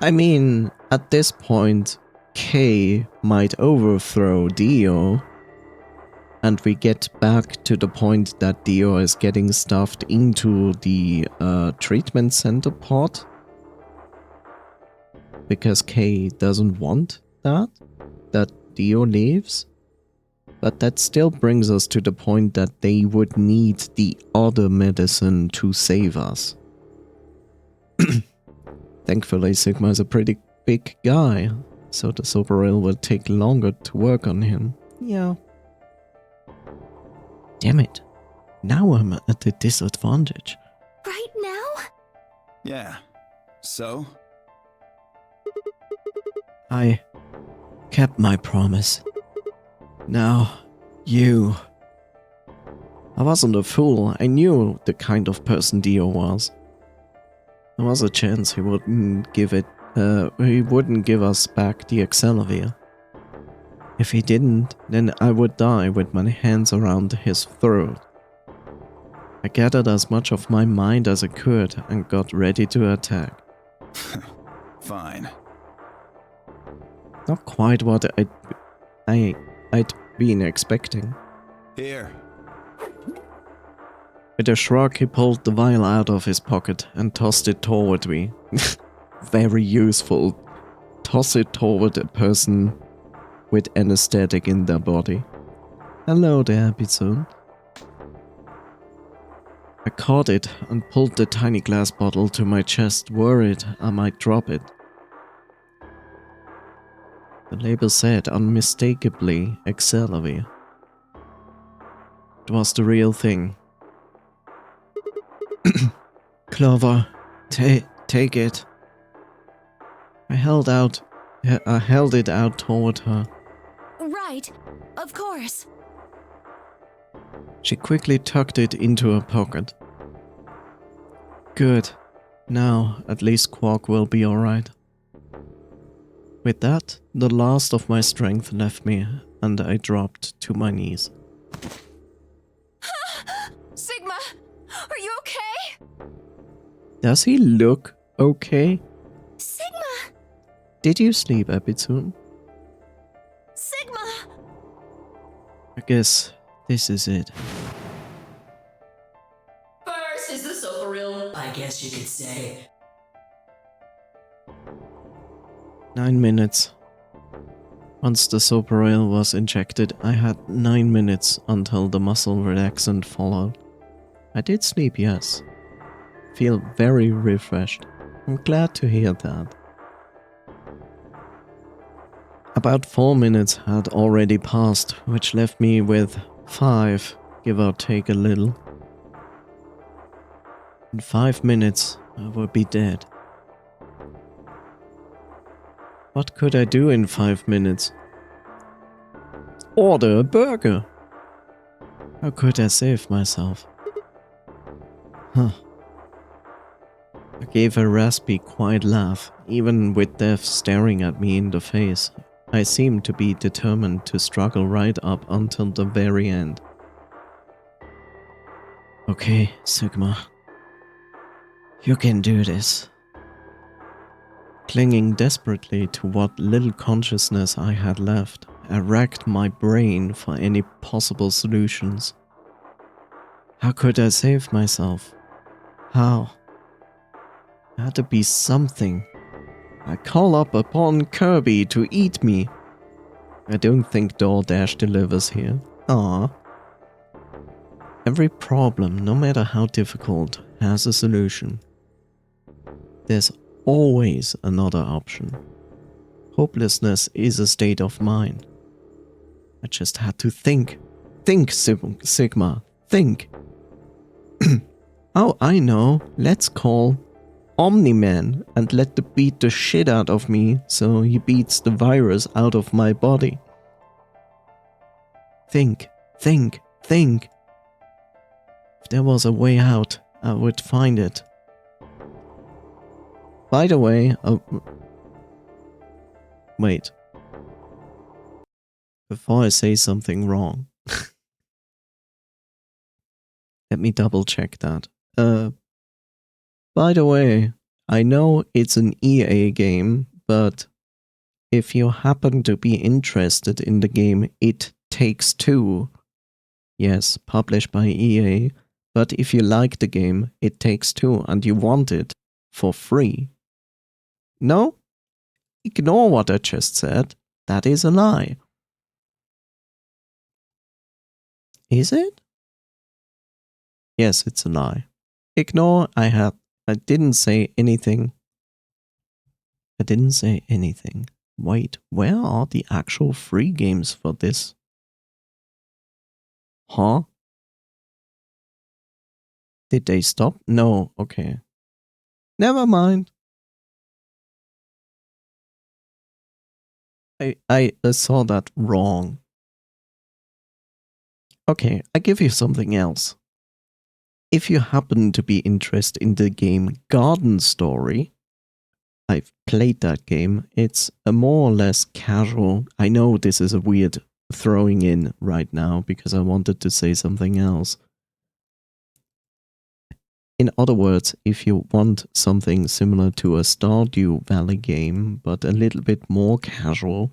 I mean, at this point, Kay might overthrow Dio, and we get back to the point that Dio is getting stuffed into the treatment center pod, because Kay doesn't want that Dio leaves. But that still brings us to the point that they would need the other medicine to save us. Thankfully, Sigma is a pretty big guy, so the Soberil will take longer to work on him. Yeah. Damn it. Now I'm at a disadvantage. Right now? Yeah. So? I kept my promise. Now, you... I wasn't a fool. I knew the kind of person Dio was. There was a chance he wouldn't give us back the Sekamerai. If he didn't, then I would die with my hands around his throat. I gathered as much of my mind as I could and got ready to attack. Fine. Not quite what I'd been expecting. Here. With a shrug, he pulled the vial out of his pocket and tossed it toward me. Very useful. Toss it toward a person with anesthetic in their body. Hello there, Bitsune. I caught it and pulled the tiny glass bottle to my chest, worried I might drop it. The label said unmistakably Sekamerai. It was the real thing. Clover, take it. I held it out toward her. Right, of course. She quickly tucked it into her pocket. Good. Now, at least Quark will be alright. With that, the last of my strength left me, and I dropped to my knees. Sigma, are you okay? Does he look okay? Sigma! Did you sleep, Bitsune? Sigma! I guess this is it. First is the Soberil, I guess you could say. 9 minutes. Once the Soberil was injected, I had 9 minutes until the muscle relaxant followed. I did sleep, yes. Feel very refreshed. I'm glad to hear that. About 4 minutes had already passed, which left me with 5, give or take a little. In 5 minutes, I would be dead. What could I do in 5 minutes? Order a burger! How could I save myself? Huh. I gave a raspy, quiet laugh, even with death staring at me in the face. I seemed to be determined to struggle right up until the very end. Okay, Sigma. You can do this. Clinging desperately to what little consciousness I had left, I racked my brain for any possible solutions. How could I save myself? How? There had to be something. I call up upon Kirby to eat me. I don't think DoorDash delivers here. Ah. Every problem, no matter how difficult, has a solution. There's always another option. Hopelessness is a state of mind. I just had to think. Think, Sigma. Think. Oh, I know. Let's call Omni-Man and let the beat the shit out of me so he beats the virus out of my body. Think, think, think. If there was a way out, I would find it. By the way, wait. Before I say something wrong, let me double check that. By the way, I know it's an EA game, but if you happen to be interested in the game It Takes Two, yes, published by EA, but if you like the game It Takes Two and you want it for free, no? Ignore what I just said. That is a lie. Is it? Yes, it's a lie. Ignore, I didn't say anything. I didn't say anything. Wait, where are the actual free games for this? Huh? Did they stop? No, okay. Never mind. I saw that wrong. Okay, I give you something else. If you happen to be interested in the game Garden Story, I've played that game. It's a more or less casual. I know this is a weird throwing in right now because I wanted to say something else. In other words, if you want something similar to a Stardew Valley game, but a little bit more casual,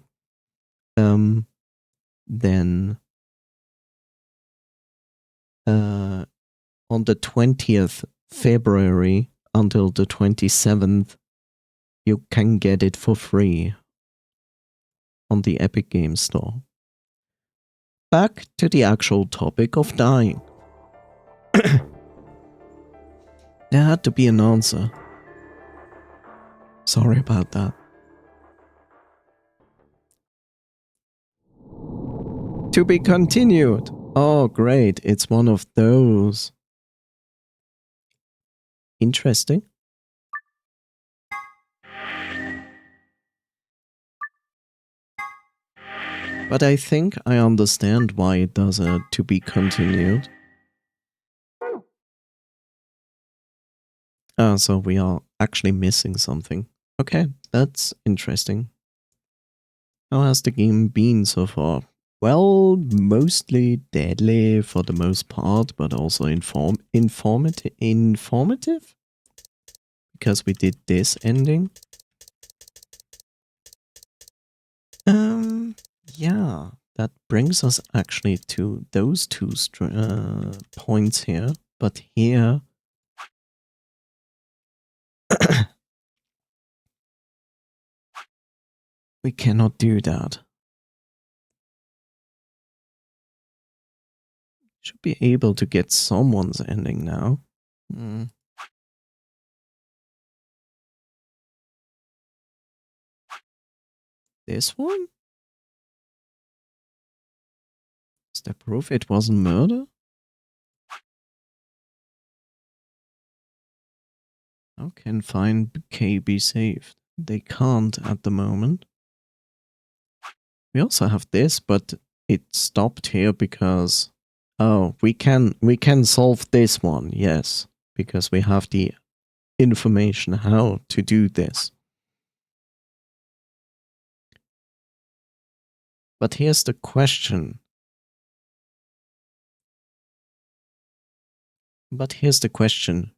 then on the 20th February until the 27th, you can get it for free on the Epic Games Store. Back to the actual topic of dying. There had to be an answer. Sorry about that. To be continued. Oh, great. It's one of those. Interesting. But I think I understand why it does a to be continued. So we are actually missing something. Okay, that's interesting. How has the game been so far? Well, mostly deadly for the most part, but also informative? Because we did this ending. Yeah, that brings us actually to those two points here. But here... we cannot do that. Should be able to get someone's ending now. This one? The proof it wasn't murder? How can Find K be saved? They can't at the moment. We also have this, but it stopped here because... Oh, we can solve this one, yes. Because we have the information how to do this. But here's the question.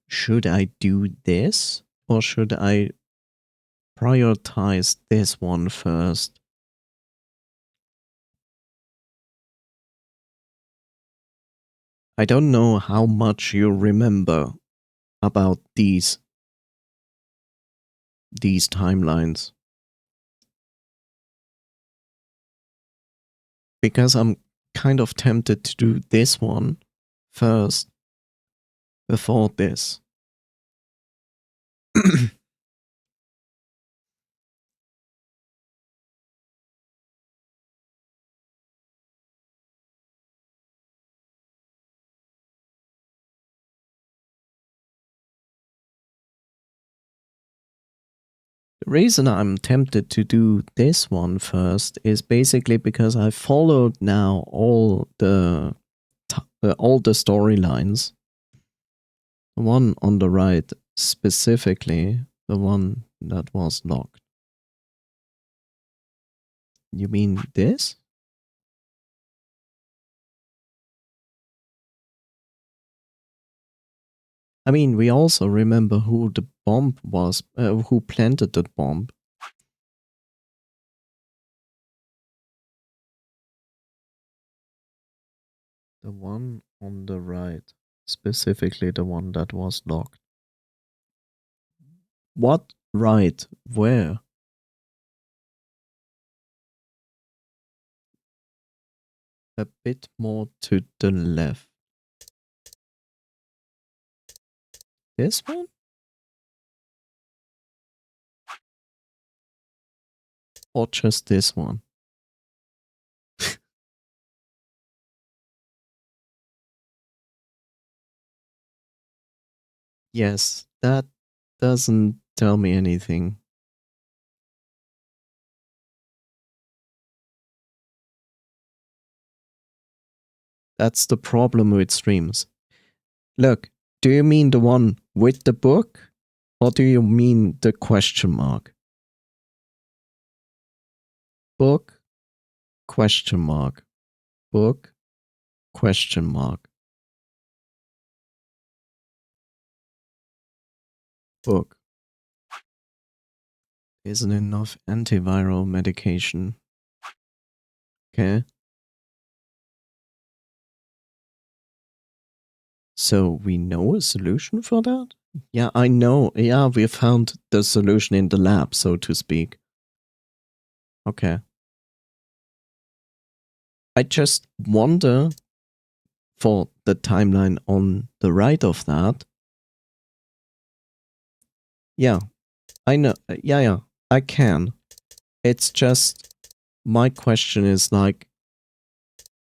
Should I do this? Or should I prioritize this one first? I don't know how much you remember about these timelines. Because I'm kind of tempted to do this one first before this. The reason I'm tempted to do this one first is basically because I followed now all the storylines. The one on the right, specifically the one that was locked. You mean this? I mean, we also remember who the bomb was, who planted the bomb. The one on the right, specifically the one that was locked. What right? Where? A bit more to the left. This one? Or just this one? Yes, that doesn't tell me anything. That's the problem with streams. Look, do you mean the one with the book? Or do you mean the question mark? Book, question mark. Book, question mark. Book. Isn't enough antiviral medication. Okay. So we know a solution for that? Yeah, I know. Yeah, we found the solution in the lab, so to speak. Okay. I just wonder for the timeline on the right of that. Yeah, I know. Yeah, I can. It's just, my question is like,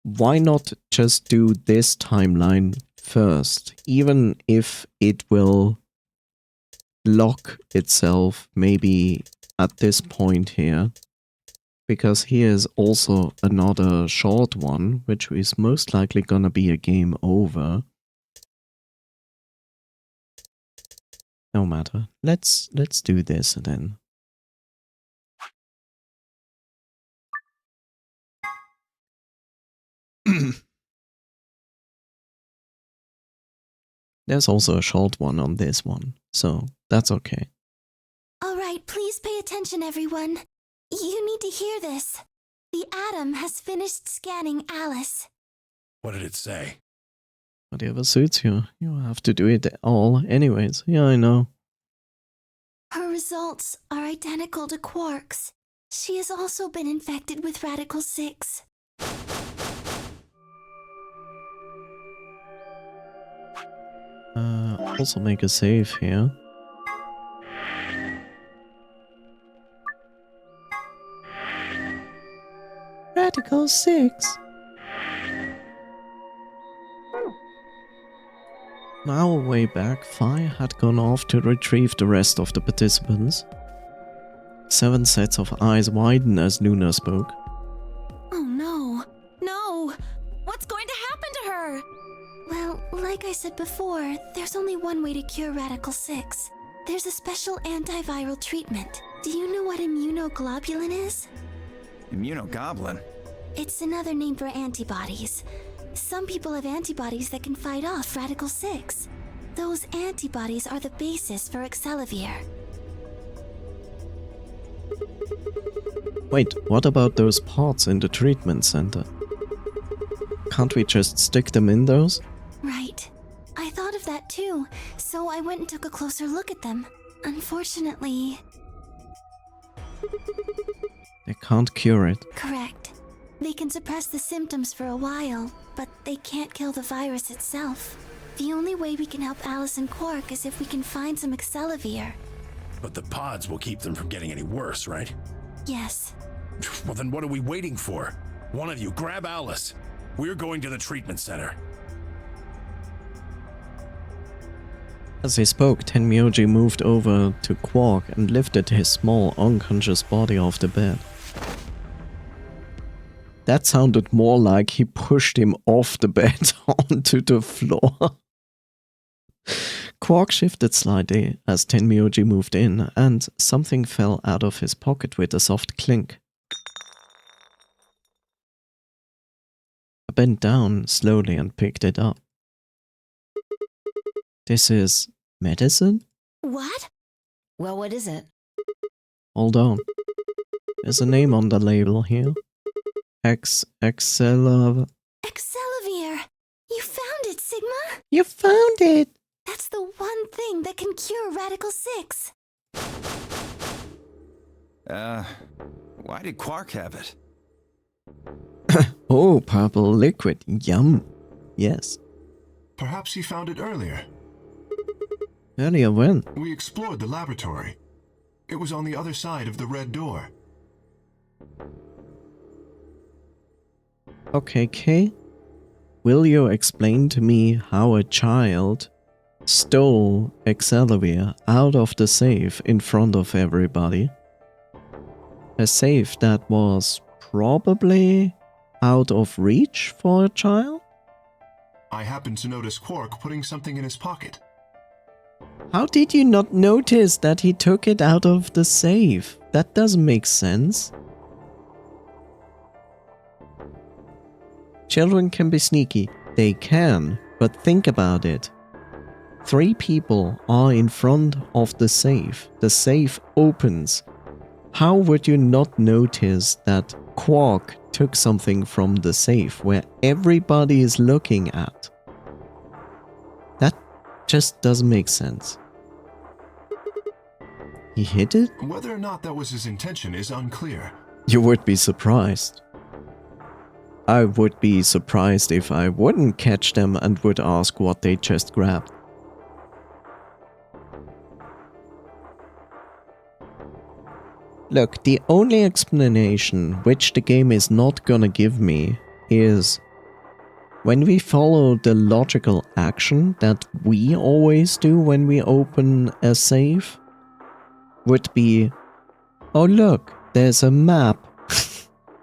why not just do this timeline first, even if it will lock itself maybe at this point here, because here's also another short one, which is most likely gonna be a game over. No matter. Let's do this then. There's also a short one on this one, so that's okay. Alright, please pay attention, everyone. You need to hear this. The Atom has finished scanning Alice. What did it say? Whatever suits you. You have to do it all anyways. Yeah, I know. Her results are identical to Quark's. She has also been infected with Radical 6. Also make a save here. Radical 6. Now, way back, Phi had gone off to retrieve the rest of the participants. 7 sets of eyes widened as Luna spoke. Oh no. No! What's going to happen to her? Well, like I said before, there's only one way to cure Radical 6. There's a special antiviral treatment. Do you know what immunoglobulin is? Immunogoblin? It's another name for antibodies. Some people have antibodies that can fight off Radical 6. Those antibodies are the basis for Excelivir. Wait, what about those pods in the treatment center? Can't we just stick them in those? Right. I thought of that too, so I went and took a closer look at them. Unfortunately... They can't cure it. Correct. They can suppress the symptoms for a while, but they can't kill the virus itself. The only way we can help Alice and Quark is if we can find some Excelivir. But the pods will keep them from getting any worse, right? Yes. Well, then what are we waiting for? One of you, grab Alice. We're going to the treatment center. As he spoke, Tenmyoji moved over to Quark and lifted his small, unconscious body off the bed. That sounded more like he pushed him off the bed onto the floor. Quark shifted slightly as Tenmyoji moved in, and something fell out of his pocket with a soft clink. I bent down slowly and picked it up. This is medicine? What? Well, what is it? Hold on. There's a name on the label here. Excelivir. Excelivir! You found it, Sigma! You found it! That's the one thing that can cure Radical 6. Why did Quark have it? Oh, purple liquid. Yum. Yes. Perhaps he found it earlier. Earlier when? We explored the laboratory. It was on the other side of the red door. Okay, Kay. Will you explain to me how a child stole Excelivir out of the safe in front of everybody? A safe that was probably out of reach for a child? I happened to notice Quark putting something in his pocket. How did you not notice that he took it out of the safe? That doesn't make sense. Children can be sneaky. They can, but think about it. 3 people are in front of the safe. The safe opens. How would you not notice that Quark took something from the safe where everybody is looking at? That just doesn't make sense. He hid it? Whether or not that was his intention is unclear. You would be surprised. I would be surprised if I wouldn't catch them and would ask what they just grabbed. Look, the only explanation which the game is not gonna give me is when we follow the logical action that we always do when we open a safe, would be, oh look, there's a map.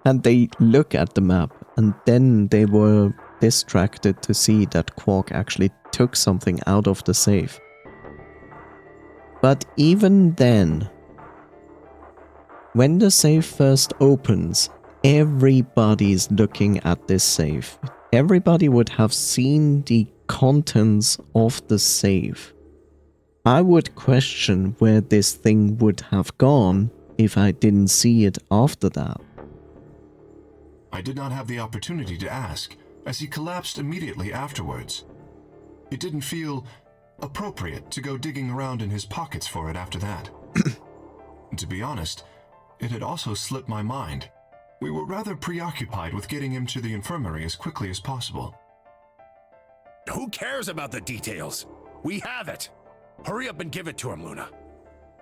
And they look at the map, and then they were distracted to see that Quark actually took something out of the safe. But even then, when the safe first opens, everybody's looking at this safe. Everybody would have seen the contents of the safe. I would question where this thing would have gone if I didn't see it after that. I did not have the opportunity to ask, as he collapsed immediately afterwards. It didn't feel appropriate to go digging around in his pockets for it after that. To be honest, it had also slipped my mind. We were rather preoccupied with getting him to the infirmary as quickly as possible. Who cares about the details? We have it. Hurry up and give it to him, Luna.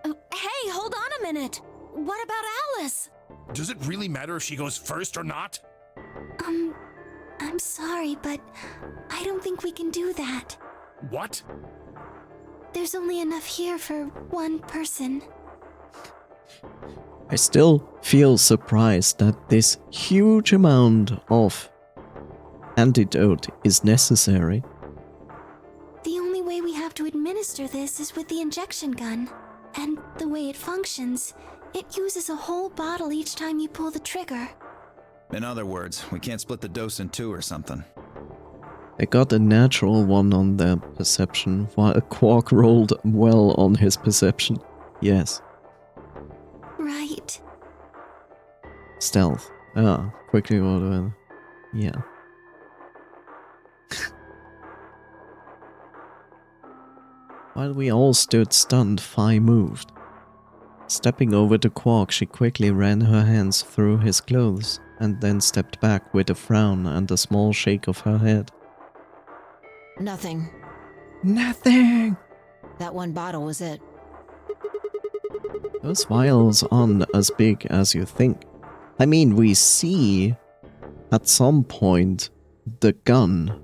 Hey, hold on a minute. What about Alice? Does it really matter if she goes first or not? I'm sorry, but I don't think we can do that. What? There's only enough here for one person. I still feel surprised that this huge amount of antidote is necessary. The only way we have to administer this is with the injection gun. And the way it functions, it uses a whole bottle each time you pull the trigger. In other words, we can't split the dose in two or something. I got a natural one on their perception, while a Quark rolled well on his perception. Yes. Right. Stealth. Ah, quickly order. Yeah. While we all stood stunned, Phi moved. Stepping over to Quark, she quickly ran her hands through his clothes, and then stepped back with a frown and a small shake of her head. Nothing. Nothing! That one bottle was it. Those vials aren't as big as you think. I mean, we see at some point the gun.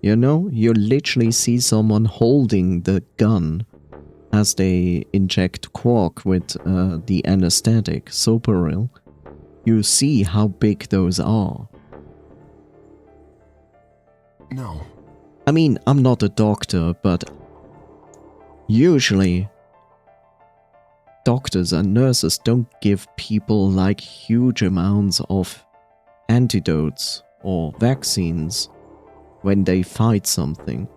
You know, you literally see someone holding the gun as they inject Quark with the anesthetic, Soparil. You see how big those are. No. I mean, I'm not a doctor, but usually doctors and nurses don't give people like huge amounts of antidotes or vaccines when they fight something.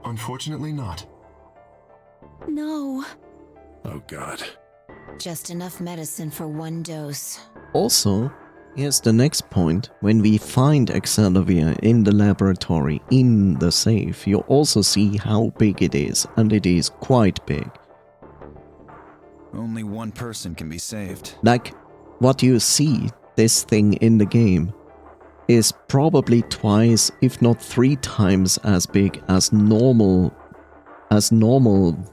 Unfortunately not. No. Oh god. Just enough medicine for one dose. Also, here's the next point. When we find Excelivir in the laboratory, in the safe, you also see how big it is, and it is quite big. Only one person can be saved. Like, what you see, this thing in the game, is probably twice, if not 3 times as big as normal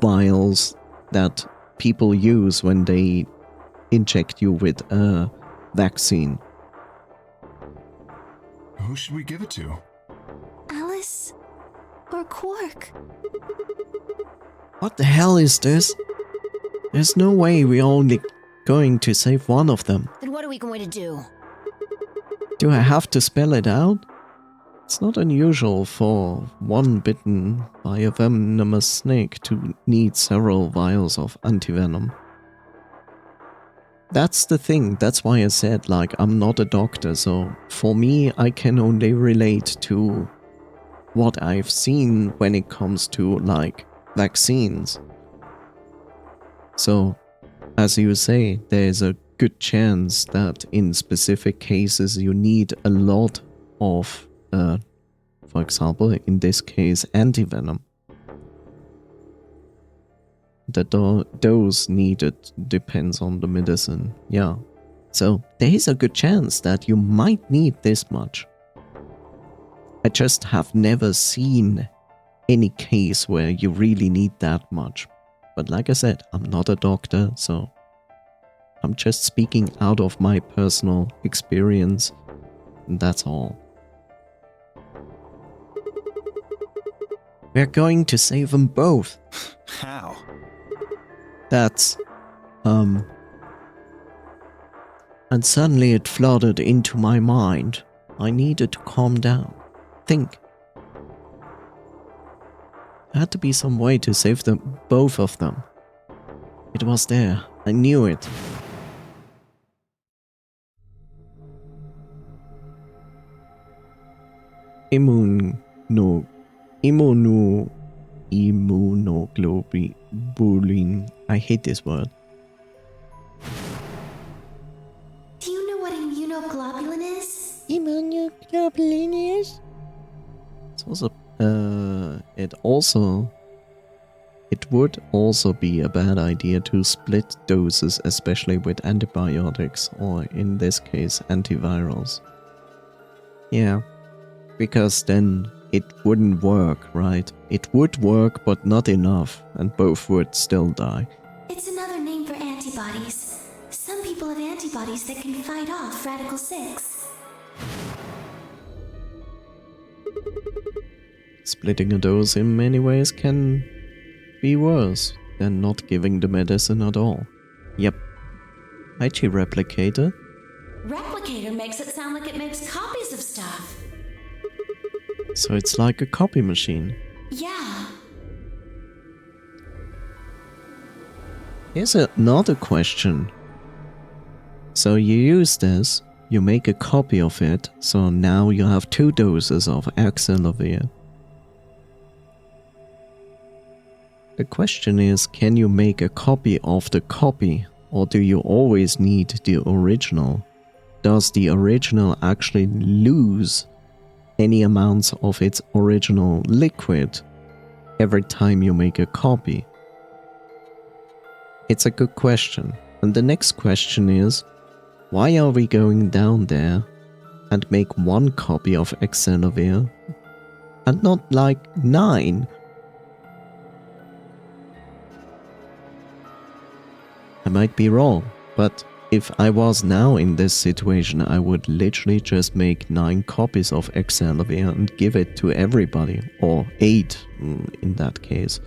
vials that people use when they inject you with a vaccine. Who should we give it to? Alice? Or Quark? What the hell is this? There's no way we're only going to save one of them. Then what are we going to do? Do I have to spell it out? It's not unusual for one bitten by a venomous snake to need several vials of antivenom. That's the thing, that's why I said, like, I'm not a doctor, so for me, I can only relate to what I've seen when it comes to, like, vaccines. So, as you say, there's a good chance that in specific cases you need a lot of, for example, in this case, antivenom. The dose needed depends on the medicine, yeah. So there is a good chance that you might need this much. I just have never seen any case where you really need that much. But like I said, I'm not a doctor, so I'm just speaking out of my personal experience, and that's all. We're going to save them both. How? That's, and suddenly it flooded into my mind. I needed to calm down. Think. There had to be some way to save them, both of them. It was there. I knew it. Immunoglobulin. I hate this word. Do you know what immunoglobulin is? Immunoglobulin is? It's also, it would also be a bad idea to split doses, especially with antibiotics, or in this case, antivirals. Yeah, because then it wouldn't work, right? It would work, but not enough, and both would still die. It's another name for antibodies. Some people have antibodies that can fight off Radical 6. Splitting a dose in many ways can be worse than not giving the medicine at all. Yep. IT replicator. Replicator makes it sound like it makes copies of stuff. So it's like a copy machine. Yeah. Here's another question. So you use this, you make a copy of it, so now you have 2 doses of Axelovir. The question is, can you make a copy of the copy, or do you always need the original? Does the original actually lose any amounts of its original liquid every time you make a copy? It's a good question. And the next question is, why are we going down there and make 1 copy of Axelovir and not like 9? I might be wrong, but if I was now in this situation, I would literally just make 9 copies of Axelovir and give it to everybody, or 8 in that case,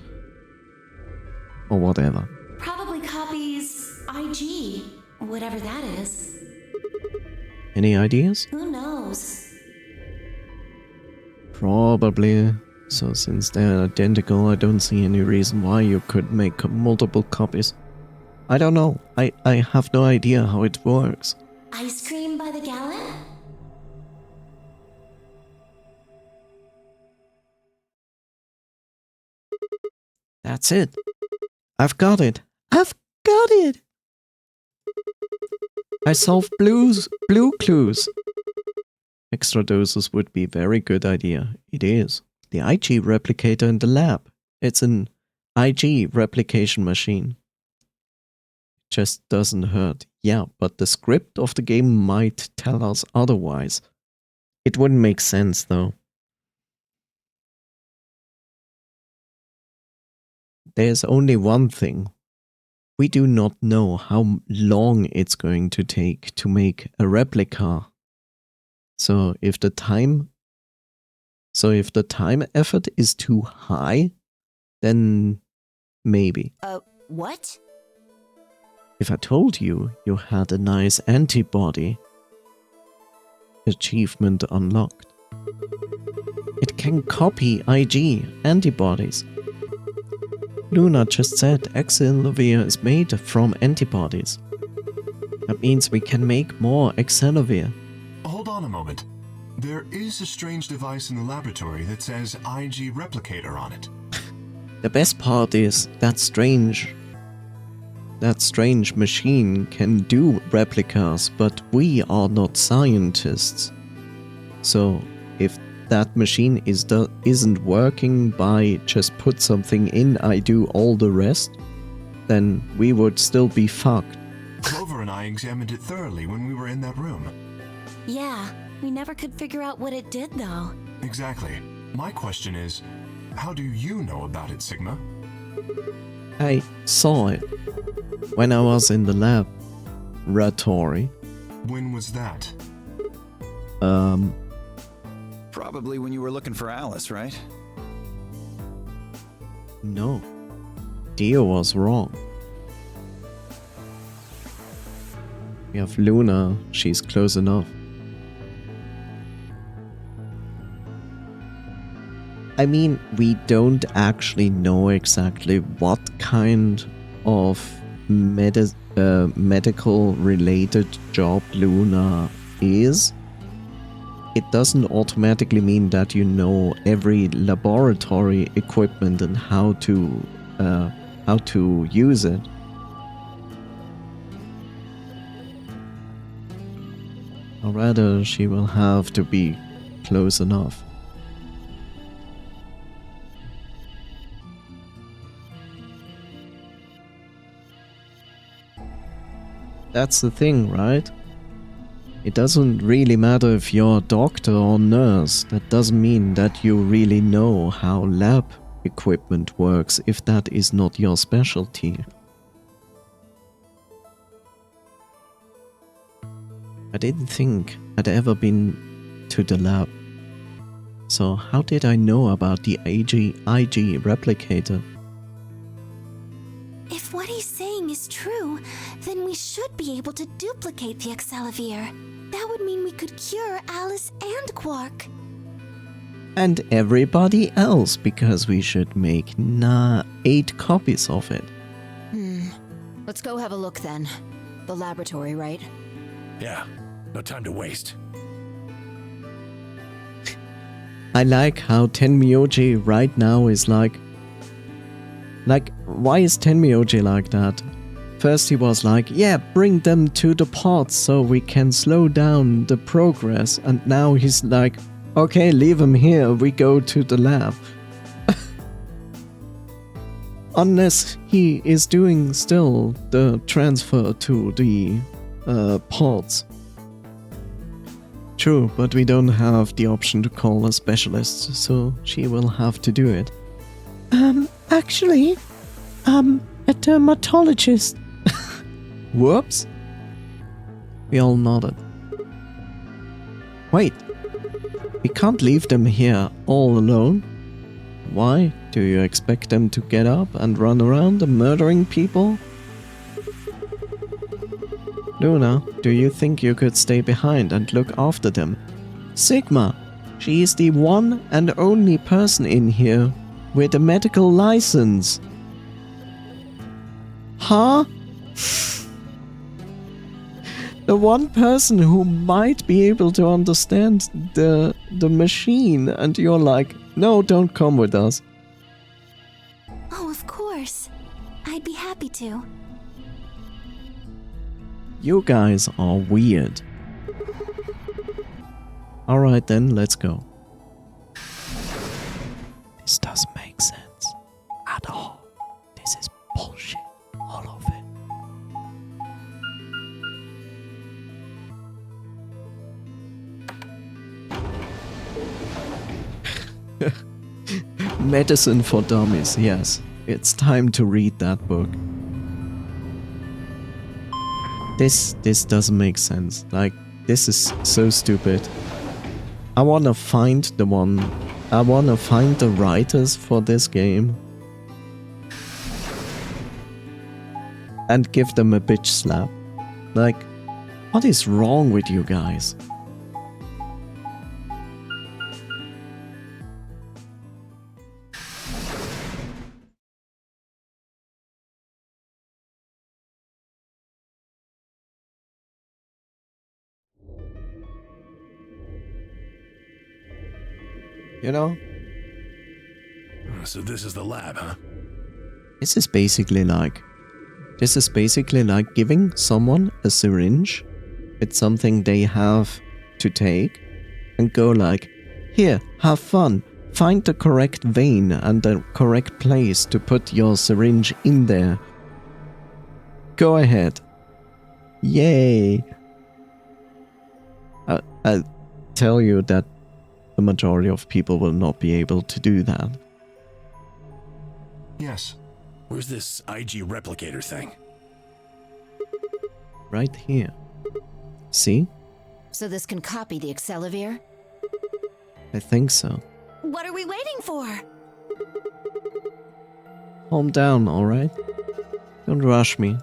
or whatever. Probably copies IG, whatever that is. Any ideas? Who knows? Probably. So since they're identical, I don't see any reason why you could make multiple copies. I don't know. I have no idea how it works. Ice cream by the gallon? That's it. I've got it. I've got it. I solved blue clues. Extra doses would be a very good idea. It is. The IG replicator in the lab. It's an IG replication machine. Just doesn't hurt. Yeah, but the script of the game might tell us otherwise. It wouldn't make sense though. There's only one thing. We do not know how long it's going to take to make a replica. So if the time effort is too high, then maybe. What? If I told you you had a nice antibody, achievement unlocked. It can copy IG antibodies. Luna just said Axelovir is made from antibodies. That means we can make more Axelovir. Hold on a moment. There is a strange device in the laboratory that says IG replicator on it. The best part is that strange machine can do replicas, but we are not scientists. So if that machine isn't working by just put something in, I do all the rest, then we would still be fucked. Clover and I examined it thoroughly when we were in that room. Yeah, we never could figure out what it did though. Exactly. My question is, how do you know about it, Sigma? I saw it when I was in the laboratory. When was that? Probably when you were looking for Alice, right? No. Dio was wrong. We have Luna, she's close enough. I mean, we don't actually know exactly what kind of medical related job Luna is. It doesn't automatically mean that you know every laboratory equipment and how to use it. Or rather, she will have to be close enough. That's the thing, right? It doesn't really matter if you're a doctor or nurse. That doesn't mean that you really know how lab equipment works if that is not your specialty. I didn't think I'd ever been to the lab. So how did I know about the IG replicator? If what he's saying is true, then we should be able to duplicate the Excelivir. That would mean we could cure Alice and Quark. And everybody else, because we should make 8 copies of it. Let's go have a look then. The laboratory, right? Yeah, no time to waste. I like how Tenmyoji right now is like, why is Tenmyoji like that? First he was like, yeah, bring them to the pods so we can slow down the progress. And now he's like, okay, leave them here, we go to the lab. Unless he is doing still the transfer to the pods. True, but we don't have the option to call a specialist, so she will have to do it. Actually, a dermatologist. Whoops. We all nodded. Wait, we can't leave them here all alone. Why? Do you expect them to get up and run around murdering people? Luna, do you think you could stay behind and look after them? Sigma, she is the one and only person in here with a medical license. Huh? The one person who might be able to understand the machine, and you're like, no, don't come with us. Oh, of course. I'd be happy to. You guys are weird. Alright then, let's go. This doesn't make sense at all. This is bullshit, all of it. Medicine for Dummies, yes. It's time to read that book. This doesn't make sense. Like, this is so stupid. I wanna find the writers for this game. And give them a bitch slap. Like, what is wrong with you guys? You know? So this is the lab, huh? This is basically like giving someone a syringe with something they have to take and go like, here, have fun. Find the correct vein and the correct place to put your syringe in there. Go ahead. Yay. I'll tell you that the majority of people will not be able to do that. Yes. Where's this IG replicator thing? Right here. See? So this can copy the Excelivir? I think so. What are we waiting for? Calm down, alright? Don't rush me.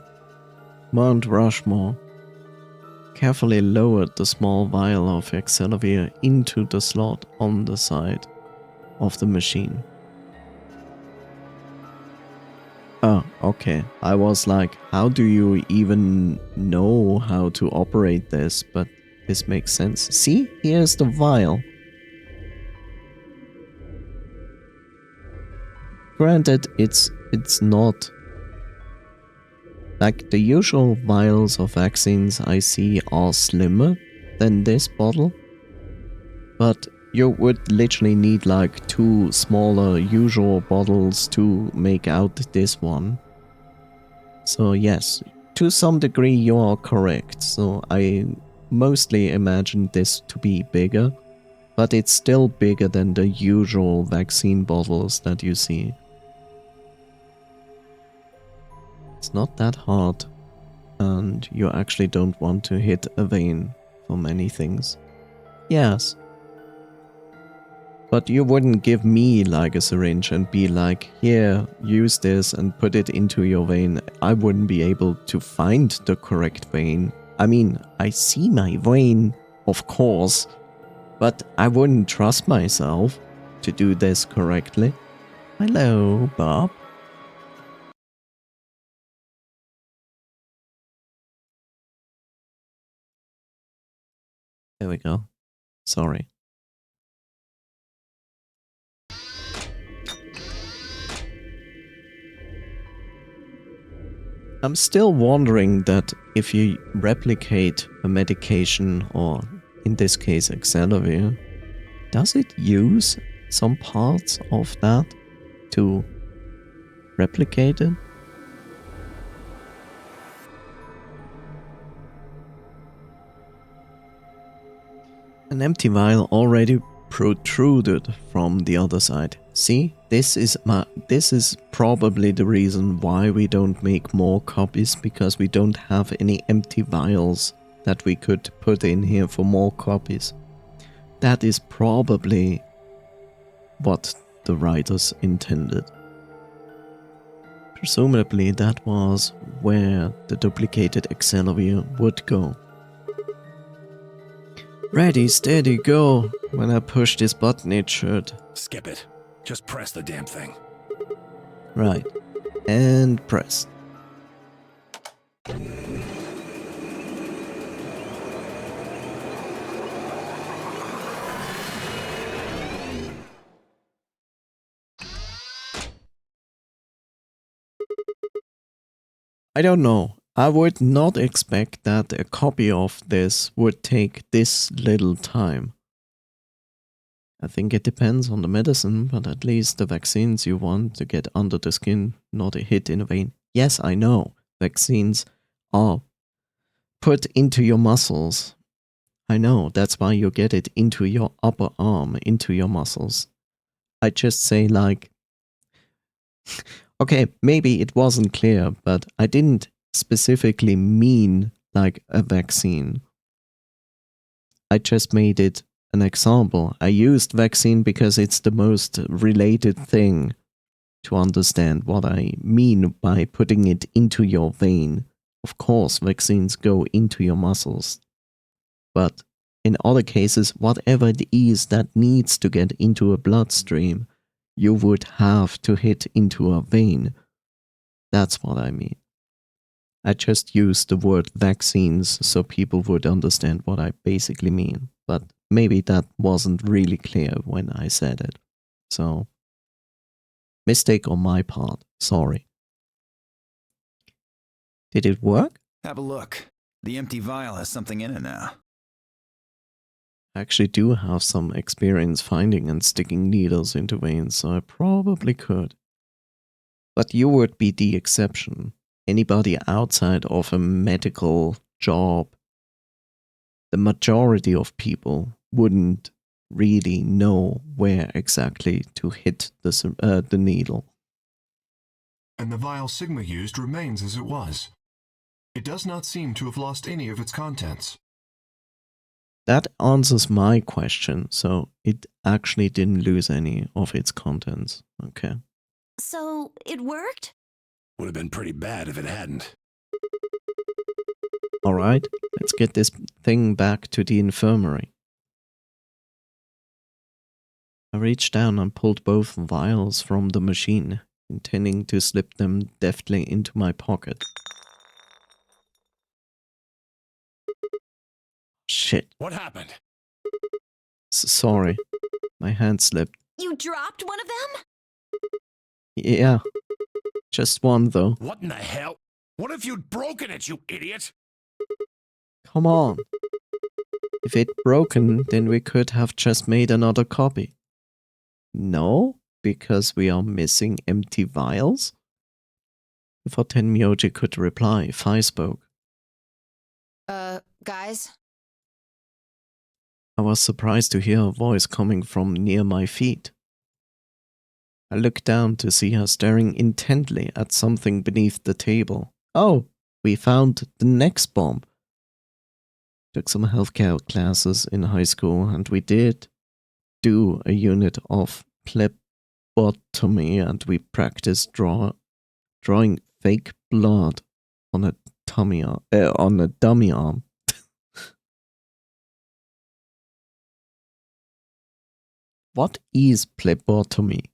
Mount Rushmore carefully lowered the small vial of Excelivir into the slot on the side of the machine. Oh, okay. I was like, how do you even know how to operate this? But this makes sense. See? Here's the vial. Granted, it's not like the usual vials of vaccines I see are slimmer than this bottle, but you would literally need like 2 smaller usual bottles to make out this one. So yes, to some degree you are correct. So I mostly imagined this to be bigger, but it's still bigger than the usual vaccine bottles that you see. It's not that hard, and you actually don't want to hit a vein for many things. Yes. But you wouldn't give me like a syringe and be like, here, use this and put it into your vein. I wouldn't be able to find the correct vein. I mean, I see my vein, of course, but I wouldn't trust myself to do this correctly. Hello, Bob. There we go. Sorry. I'm still wondering that if you replicate a medication, or in this case Accelervir, does it use some parts of that to replicate it? An empty vial already protruded from the other side. See, this is probably the reason why we don't make more copies, because we don't have any empty vials that we could put in here for more copies. That is probably what the writers intended. Presumably that was where the duplicated Accelervir would go. Ready, steady, go. When I push this button, it should. Skip it. Just press the damn thing. Right. And press. I don't know. I would not expect that a copy of this would take this little time. I think it depends on the medicine, but at least the vaccines you want to get under the skin, not a hit in a vein. Yes, I know. Vaccines are put into your muscles. I know, that's why you get it into your upper arm, into your muscles. I just say like... Okay, maybe it wasn't clear, but I didn't specifically mean like a vaccine. I just made it an example. I used vaccine because it's the most related thing to understand what I mean by putting it into your vein. Of course, vaccines go into your muscles. But in other cases, whatever it is that needs to get into a bloodstream, you would have to hit into a vein. That's what I mean. I just used the word vaccines so people would understand what I basically mean. But maybe that wasn't really clear when I said it. So, mistake on my part. Sorry. Did it work? Have a look. The empty vial has something in it now. I actually do have some experience finding and sticking needles into veins, so I probably could. But you would be the exception. Anybody outside of a medical job, the majority of people wouldn't really know where exactly to hit the needle. And the vial Sigma used remains as it was. It does not seem to have lost any of its contents. That answers my question, so it actually didn't lose any of its contents. Okay. So, it worked? Would have been pretty bad if it hadn't. Alright, let's get this thing back to the infirmary. I reached down and pulled both vials from the machine, intending to slip them deftly into my pocket. Shit. What happened? Sorry, my hand slipped. You dropped one of them? Yeah, just one though. What in the hell? What if you'd broken it, you idiot? Come on. If it'd broken, then we could have just made another copy. No, because we are missing empty vials? Before Tenmyoji could reply, Phi spoke. Guys? I was surprised to hear a voice coming from near my feet. I looked down to see her staring intently at something beneath the table. Oh, we found the next bomb. Took some healthcare classes in high school and we did do a unit of phlebotomy and we practice drawing fake blood on a dummy arm. What is phlebotomy?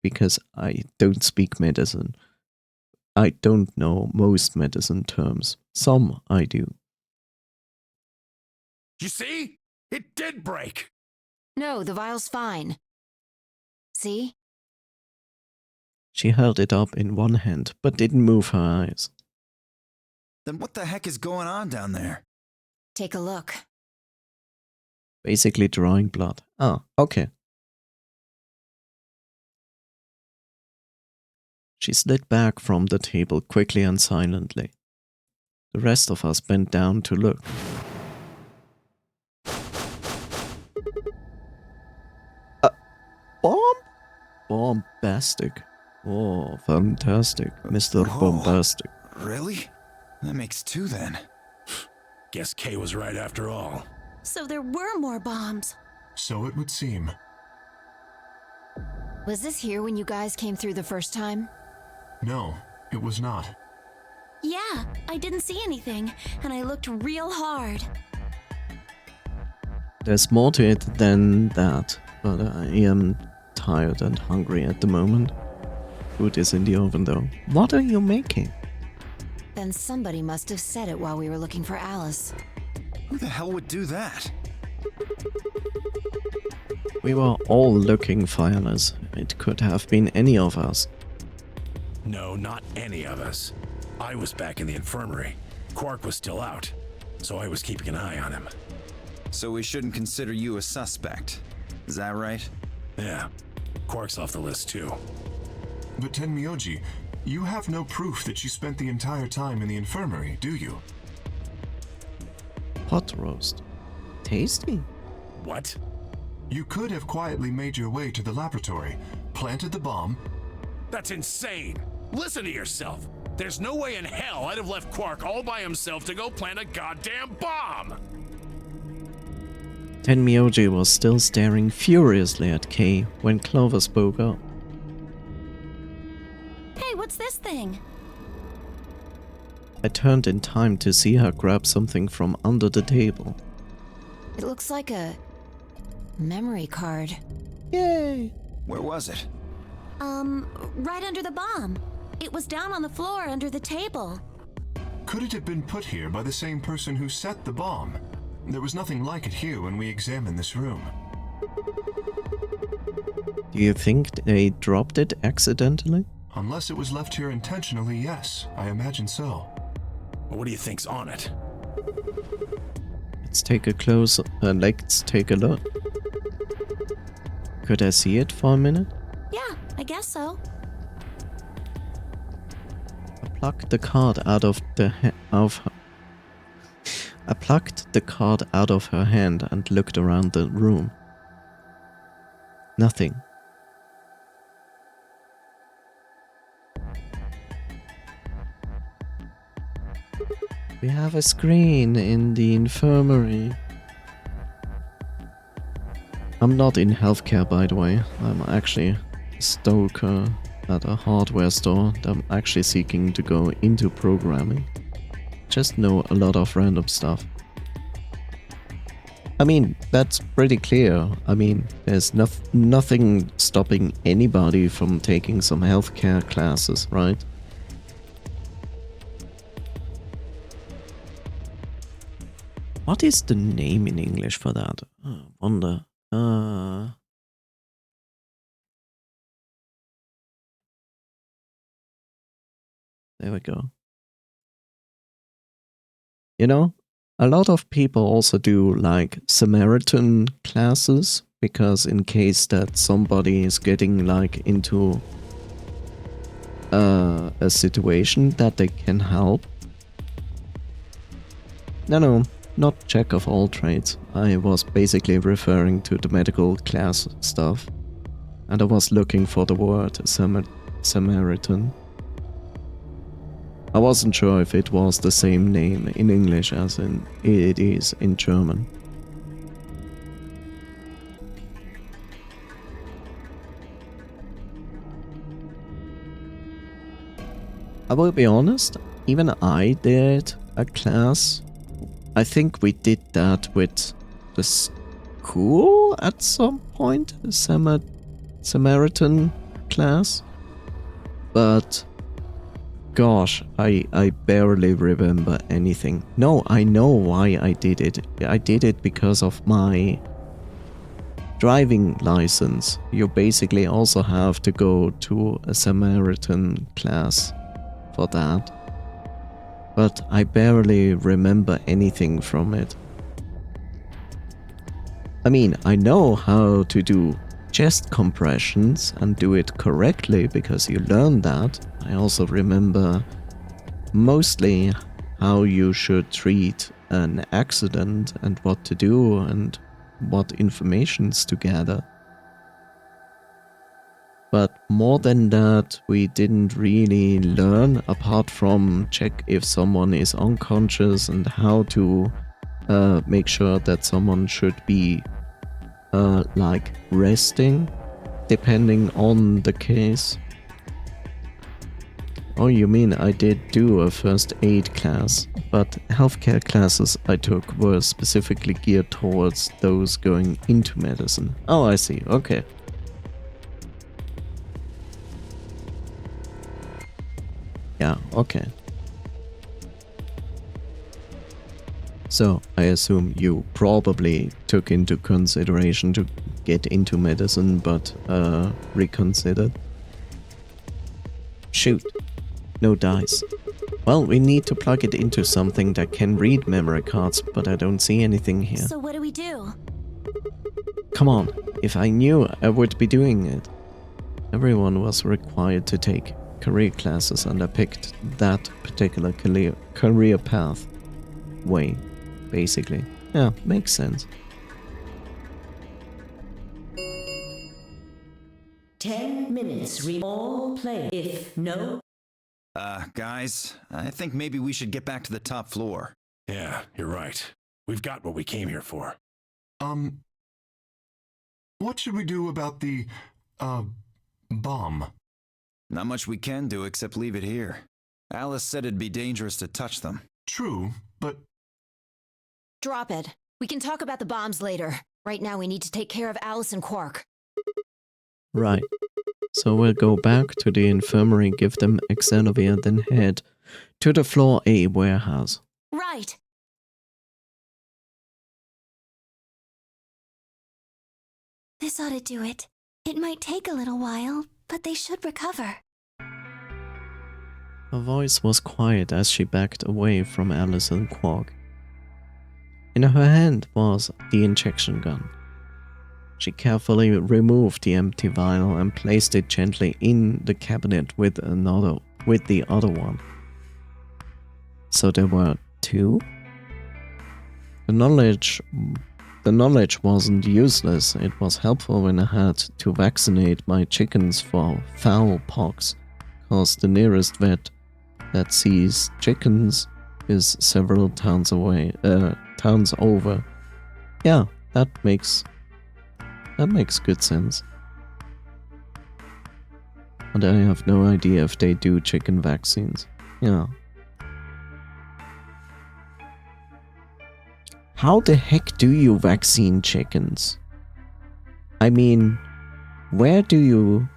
Because I don't speak medicine. I don't know most medicine terms. Some I do. You see? It did break! No, the vial's fine. See? She held it up in one hand, but didn't move her eyes. Then what the heck is going on down there? Take a look. Basically drawing blood. Ah, okay. She slid back from the table quickly and silently. The rest of us bent down to look. Bomb? Bombastic. Oh, fantastic, Mr. Whoa. Bombastic. Really? That makes two then. Guess Kay was right after all. So there were more bombs. So it would seem. Was this here when you guys came through the first time? No, it was not. Yeah, I didn't see anything, and I looked real hard. There's more to it than that, but I am tired and hungry at the moment. Food is in the oven though. What are you making? Then somebody must have said it while we were looking for Alice. Who the hell would do that? We were all looking for Alice. It could have been any of us. No, not any of us. I was back in the infirmary. Quark was still out, so I was keeping an eye on him. So we shouldn't consider you a suspect. Is that right? Yeah, Quark's off the list too. But Tenmyoji, you have no proof that you spent the entire time in the infirmary, do you? Pot roast. Tasty. What? You could have quietly made your way to the laboratory, planted the bomb. That's insane! Listen to yourself! There's no way in hell I'd have left Quark all by himself to go plant a goddamn bomb! Tenmyoji was still staring furiously at Kay when Clover spoke up. Hey, what's this thing? I turned in time to see her grab something from under the table. It looks like a memory card. Yay! Where was it? Right under the bomb. It was down on the floor under the table. Could it have been put here by the same person who set the bomb? There was nothing like it here when we examined this room. Do you think they dropped it accidentally? Unless it was left here intentionally, yes, I imagine so. Well, what do you think's on it? Let's take a look. Could I see it for a minute? Yeah, I guess so. I plucked the card out of her hand and looked around the room. Nothing. We have a screen in the infirmary. I'm not in healthcare, by the way. I'm actually a stoker at a hardware store. I'm actually seeking to go into programming. Just know a lot of random stuff. I mean, that's pretty clear. I mean, there's nothing stopping anybody from taking some healthcare classes, right? What is the name in English for that? Oh, wonder. There we go. You know, a lot of people also do like Samaritan classes, because in case that somebody is getting like into a situation that they can help. No, not jack of all trades. I was basically referring to the medical class stuff, and I was looking for the word Samaritan. I wasn't sure if it was the same name in English as it is in German. I will be honest, even I did a class. I think we did that with the school at some point, a Samaritan class. But gosh, I barely remember anything. No, I know why I did it. I did it because of my driving license. You basically also have to go to a Samaritan class for that. But I barely remember anything from it. I mean, I know how to do chest compressions and do it correctly because you learn that. I also remember mostly how you should treat an accident and what to do and what informations to gather. But more than that, we didn't really learn apart from check if someone is unconscious and how to make sure that someone should be like resting, depending on the case. Oh, you mean I did do a first aid class, but healthcare classes I took were specifically geared towards those going into medicine. Oh, I see, okay. Yeah, okay. So, I assume you probably took into consideration to get into medicine, but reconsidered. Shoot. No dice. Well, we need to plug it into something that can read memory cards, but I don't see anything here. So what do we do? Come on, if I knew, I would be doing it. Everyone was required to take career classes, and I picked that particular career path way, basically. Yeah, makes sense. 10 minutes. All play. If no. Guys, I think maybe we should get back to the top floor. Yeah, you're right. We've got what we came here for. What should we do about the, bomb? Not much we can do except leave it here. Alice said it'd be dangerous to touch them. True, but... Drop it. We can talk about the bombs later. Right now we need to take care of Alice and Quark. Right. So we'll go back to the infirmary, give them Xanavir, then head to the Floor A warehouse. Right. This ought to do it. It might take a little while, but they should recover. Her voice was quiet as she backed away from Alice and Quark. In her hand was the injection gun. She carefully removed the empty vial and placed it gently in the cabinet with the other one. So there were two? The knowledge wasn't useless. It was helpful when I had to vaccinate my chickens for fowl pox, cause the nearest vet that sees chickens is several towns over. Yeah, that makes good sense. And I have no idea if they do chicken vaccines. Yeah. How the heck do you vaccine chickens? I mean, where do you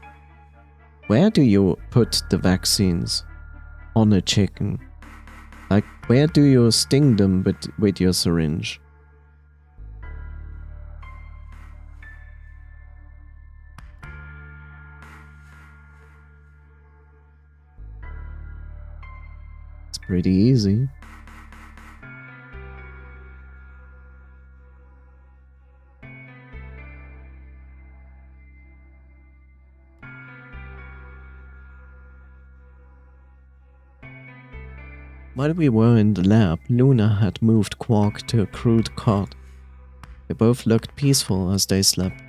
put the vaccines on a chicken? Like, where do you sting them with your syringe? It's pretty easy. While we were in the lab, Luna had moved Quark to a crude cot. They both looked peaceful as they slept.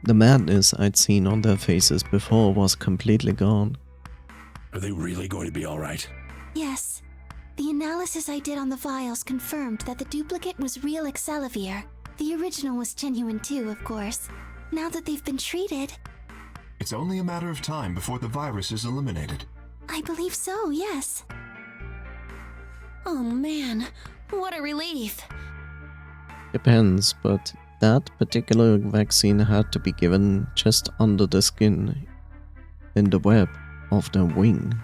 The madness I'd seen on their faces before was completely gone. Are they really going to be all right? Yes. The analysis I did on the vials confirmed that the duplicate was real Excelavir. The original was genuine too, of course. Now that they've been treated... It's only a matter of time before the virus is eliminated. I believe so, yes. Oh man, what a relief. Depends, but that particular vaccine had to be given just under the skin, in the web of the wing.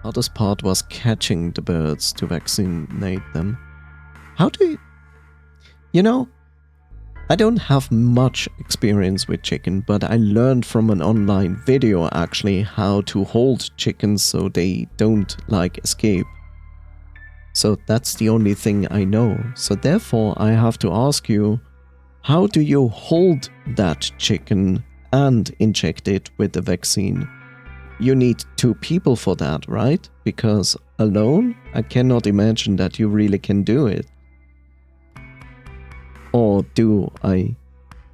Hardest part was catching the birds to vaccinate them. How do you... You know, I don't have much experience with chicken, but I learned from an online video actually how to hold chickens so they don't escape. So that's the only thing I know. So therefore I have to ask you, how do you hold that chicken and inject it with the vaccine? You need 2 people for that, right? Because alone, I cannot imagine that you really can do it. Or do I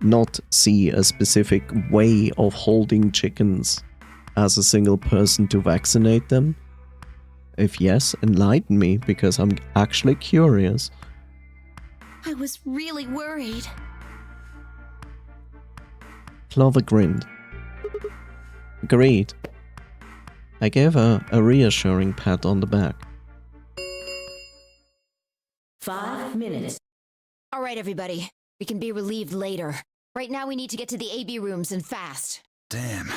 not see a specific way of holding chickens as a single person to vaccinate them? If yes, enlighten me, because I'm actually curious. I was really worried. Clover grinned. Agreed. I gave her a reassuring pat on the back. 5 minutes. All right, everybody. We can be relieved later. Right now we need to get to the AB rooms and fast. Damn.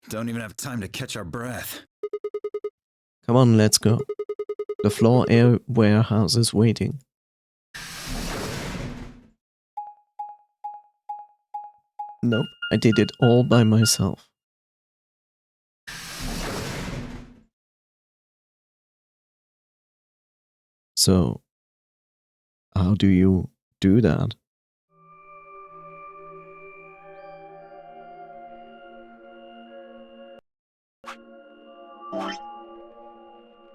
Don't even have time to catch our breath. Come on, let's go. The floor air warehouse is waiting. Nope, I did it all by myself. So, how do you do that?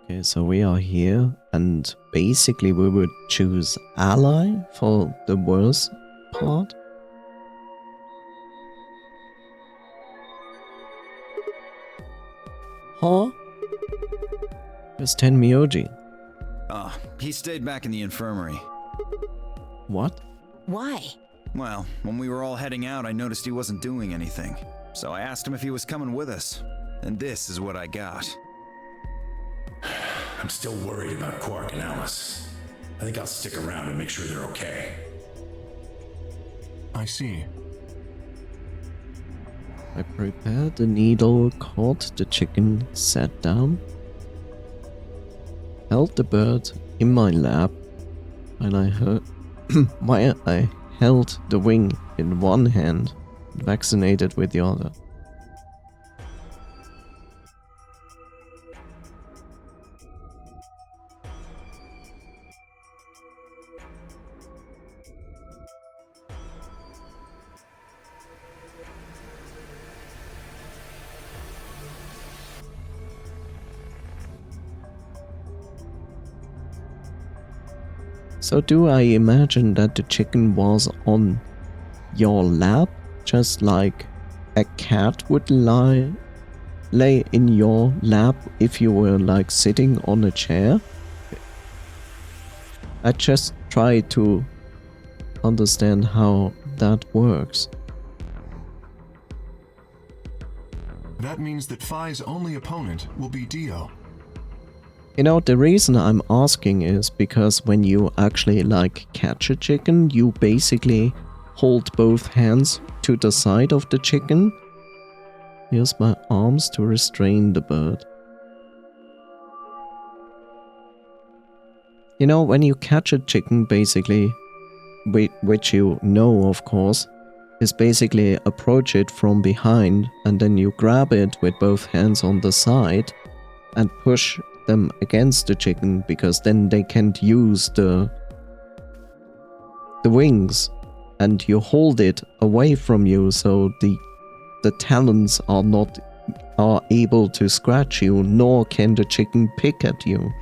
Okay, so we are here, and basically we would choose ally for the worst part. Huh? Where's Tenmyoji? Oh, he stayed back in the infirmary. What? Why? Well, when we were all heading out, I noticed he wasn't doing anything. So I asked him if he was coming with us. And this is what I got. I'm still worried about Quark and Alice. I think I'll stick around and make sure they're okay. I see. I prepared the needle, caught the chicken, sat down, held the bird in my lap, and I heard while I held the wing in one hand, vaccinated with the other. So do I imagine that the chicken was on your lap, just like a cat would lay in your lap if you were like sitting on a chair? I just try to understand how that works. That means that Phi's only opponent will be Dio. You know, the reason I'm asking is because when you actually like catch a chicken, you basically hold both hands to the side of the chicken. Use my arms to restrain the bird. You know, when you catch a chicken, basically, which you know, of course, is basically approach it from behind and then you grab it with both hands on the side and push them against the chicken, because then they can't use the wings, and you hold it away from you so the talons are able to scratch you, nor can the chicken pick at you.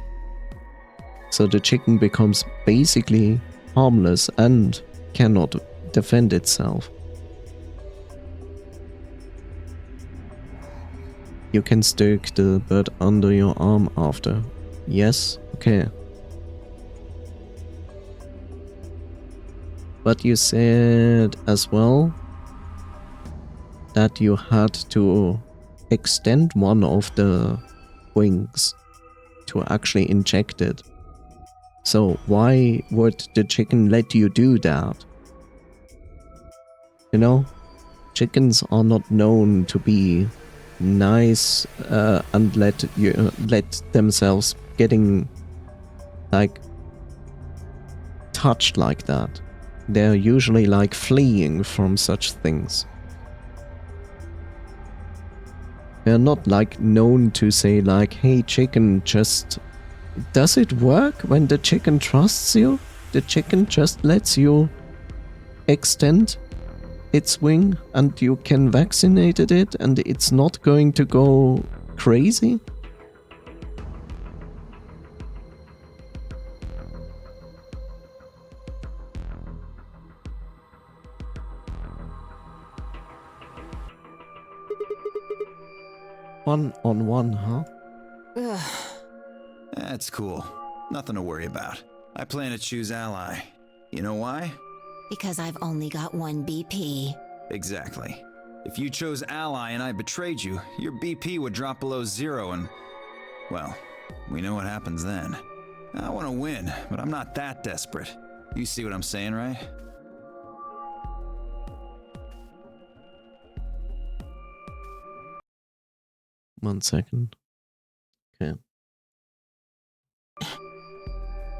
So the chicken becomes basically harmless and cannot defend itself. You can stick the bird under your arm after. Yes? Okay. But you said as well that you had to extend one of the wings to actually inject it. So why would the chicken let you do that? You know, chickens are not known to be nice and let themselves getting like touched like that. They're usually like fleeing from such things. They're not like known to say like, hey chicken, just... Does it work when the chicken trusts you? The chicken just lets you extend its wing and you can vaccinate it and it's not going to go crazy? One on one, huh? That's cool. Nothing to worry about. I plan to choose ally. You know why? Because I've only got one BP. Exactly. If you chose ally and I betrayed you, your BP would drop below 0 and... well, we know what happens then. I want to win, but I'm not that desperate. You see what I'm saying, right? One second. Okay.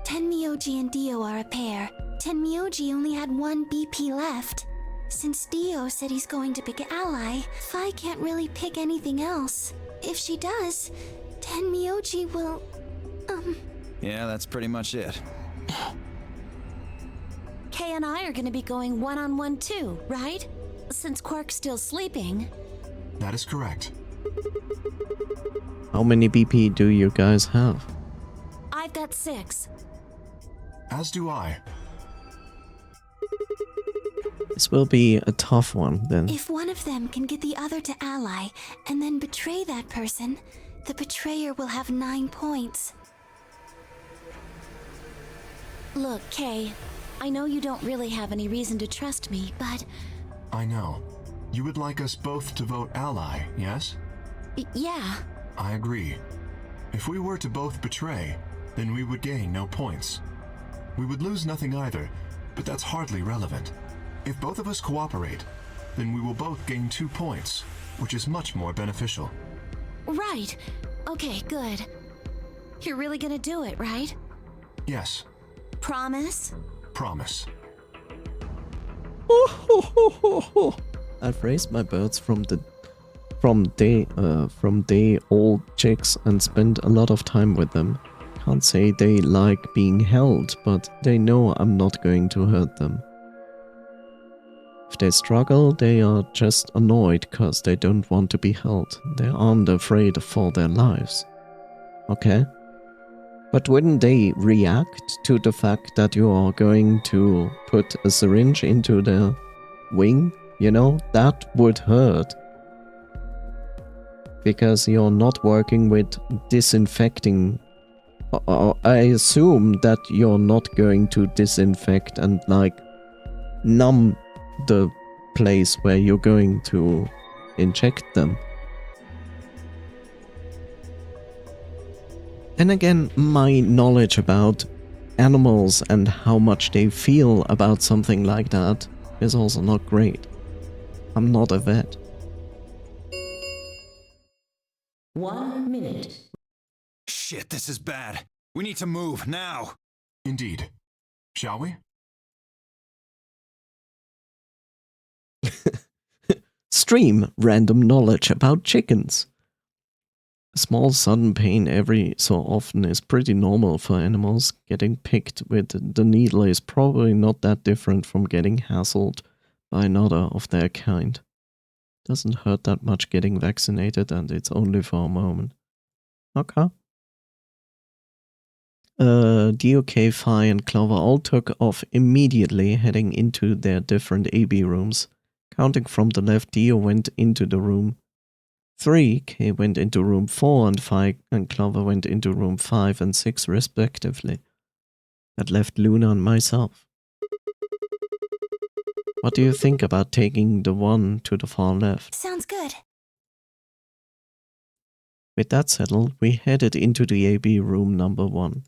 Tenmyoji and Dio are a pair. Tenmyoji only had one BP left. Since Dio said he's going to pick an ally, Fi can't really pick anything else. If she does, Tenmyoji will... Yeah, that's pretty much it. Kay and I are gonna be going one-on-one too, right? Since Quark's still sleeping. That is correct. How many BP do you guys have? I've got 6. As do I. This will be a tough one then. If one of them can get the other to ally and then betray that person, the betrayer will have 9 points. Look, Kay, I know you don't really have any reason to trust me, but... I know. You would like us both to vote ally, yes? Yeah. I agree. If we were to both betray, then we would gain no points. We would lose nothing either, but that's hardly relevant. If both of us cooperate, then we will both gain 2 points, which is much more beneficial. Right. Okay, good. You're really gonna do it, right? Yes. Promise? Promise. I've raised my birds from day old chicks and spent a lot of time with them. Can't say they like being held, but they know I'm not going to hurt them. If they struggle, they are just annoyed cause they don't want to be held. They aren't afraid for their lives. Okay? But wouldn't they react to the fact that you are going to put a syringe into their wing? You know, that would hurt. Because you're not working with disinfecting. I assume that you're not going to disinfect and like numb the place where you're going to inject them. Then again, my knowledge about animals and how much they feel about something like that is also not great. I'm not a vet. 1 minute. Shit, this is bad. We need to move, now! Indeed. Shall we? Stream random knowledge about chickens. A small sudden pain every so often is pretty normal for animals. Getting picked with the needle is probably not that different from getting hassled by another of their kind. Doesn't hurt that much getting vaccinated and it's only for a moment. Okay. DOK, Phi and Clover all took off immediately, heading into their different AB rooms. Counting from the left, Dio went into the room 3, K went into room 4, and Phi and Clover went into room 5 and 6 respectively. That left Luna and myself. What do you think about taking the one to the far left? Sounds good. With that settled, we headed into the AB room number 1.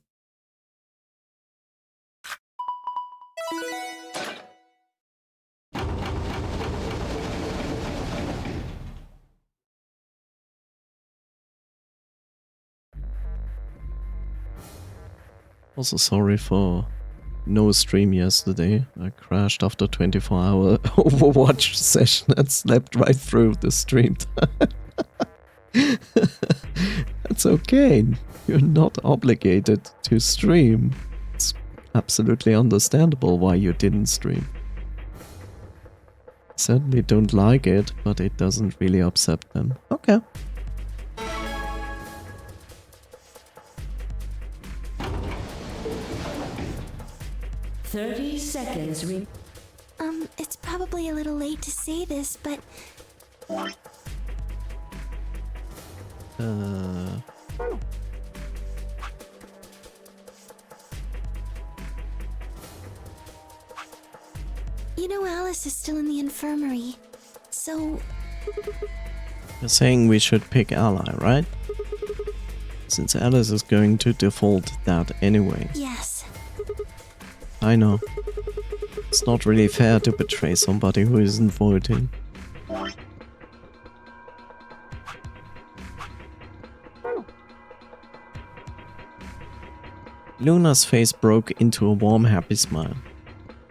Also sorry for no stream yesterday. I crashed after 24-hour Overwatch session and slept right through the stream time. That's okay. You're not obligated to stream. It's absolutely understandable why you didn't stream. Certainly don't like it, but it doesn't really upset them. Okay. It's probably a little late to say this, but you know Alice is still in the infirmary, so... You're saying we should pick ally, right? Since Alice is going to default that anyway. Yes. I know. It's not really fair to betray somebody who isn't voting. Luna's face broke into a warm, happy smile.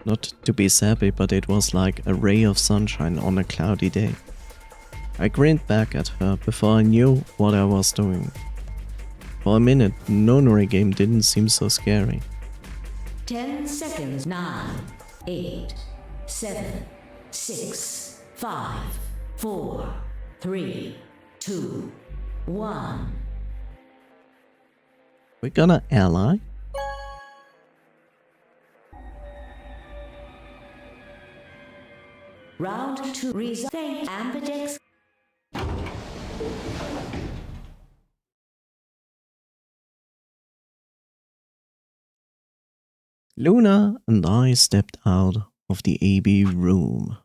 Not to be sappy, but it was like a ray of sunshine on a cloudy day. I grinned back at her before I knew what I was doing. For a minute, the nonary game didn't seem so scary. 10 seconds. 9, 8, 7, 6, 5, 4, 3, 2, 1. We're gonna ally? Round 2 result ambidex. Luna and I stepped out of the AB room.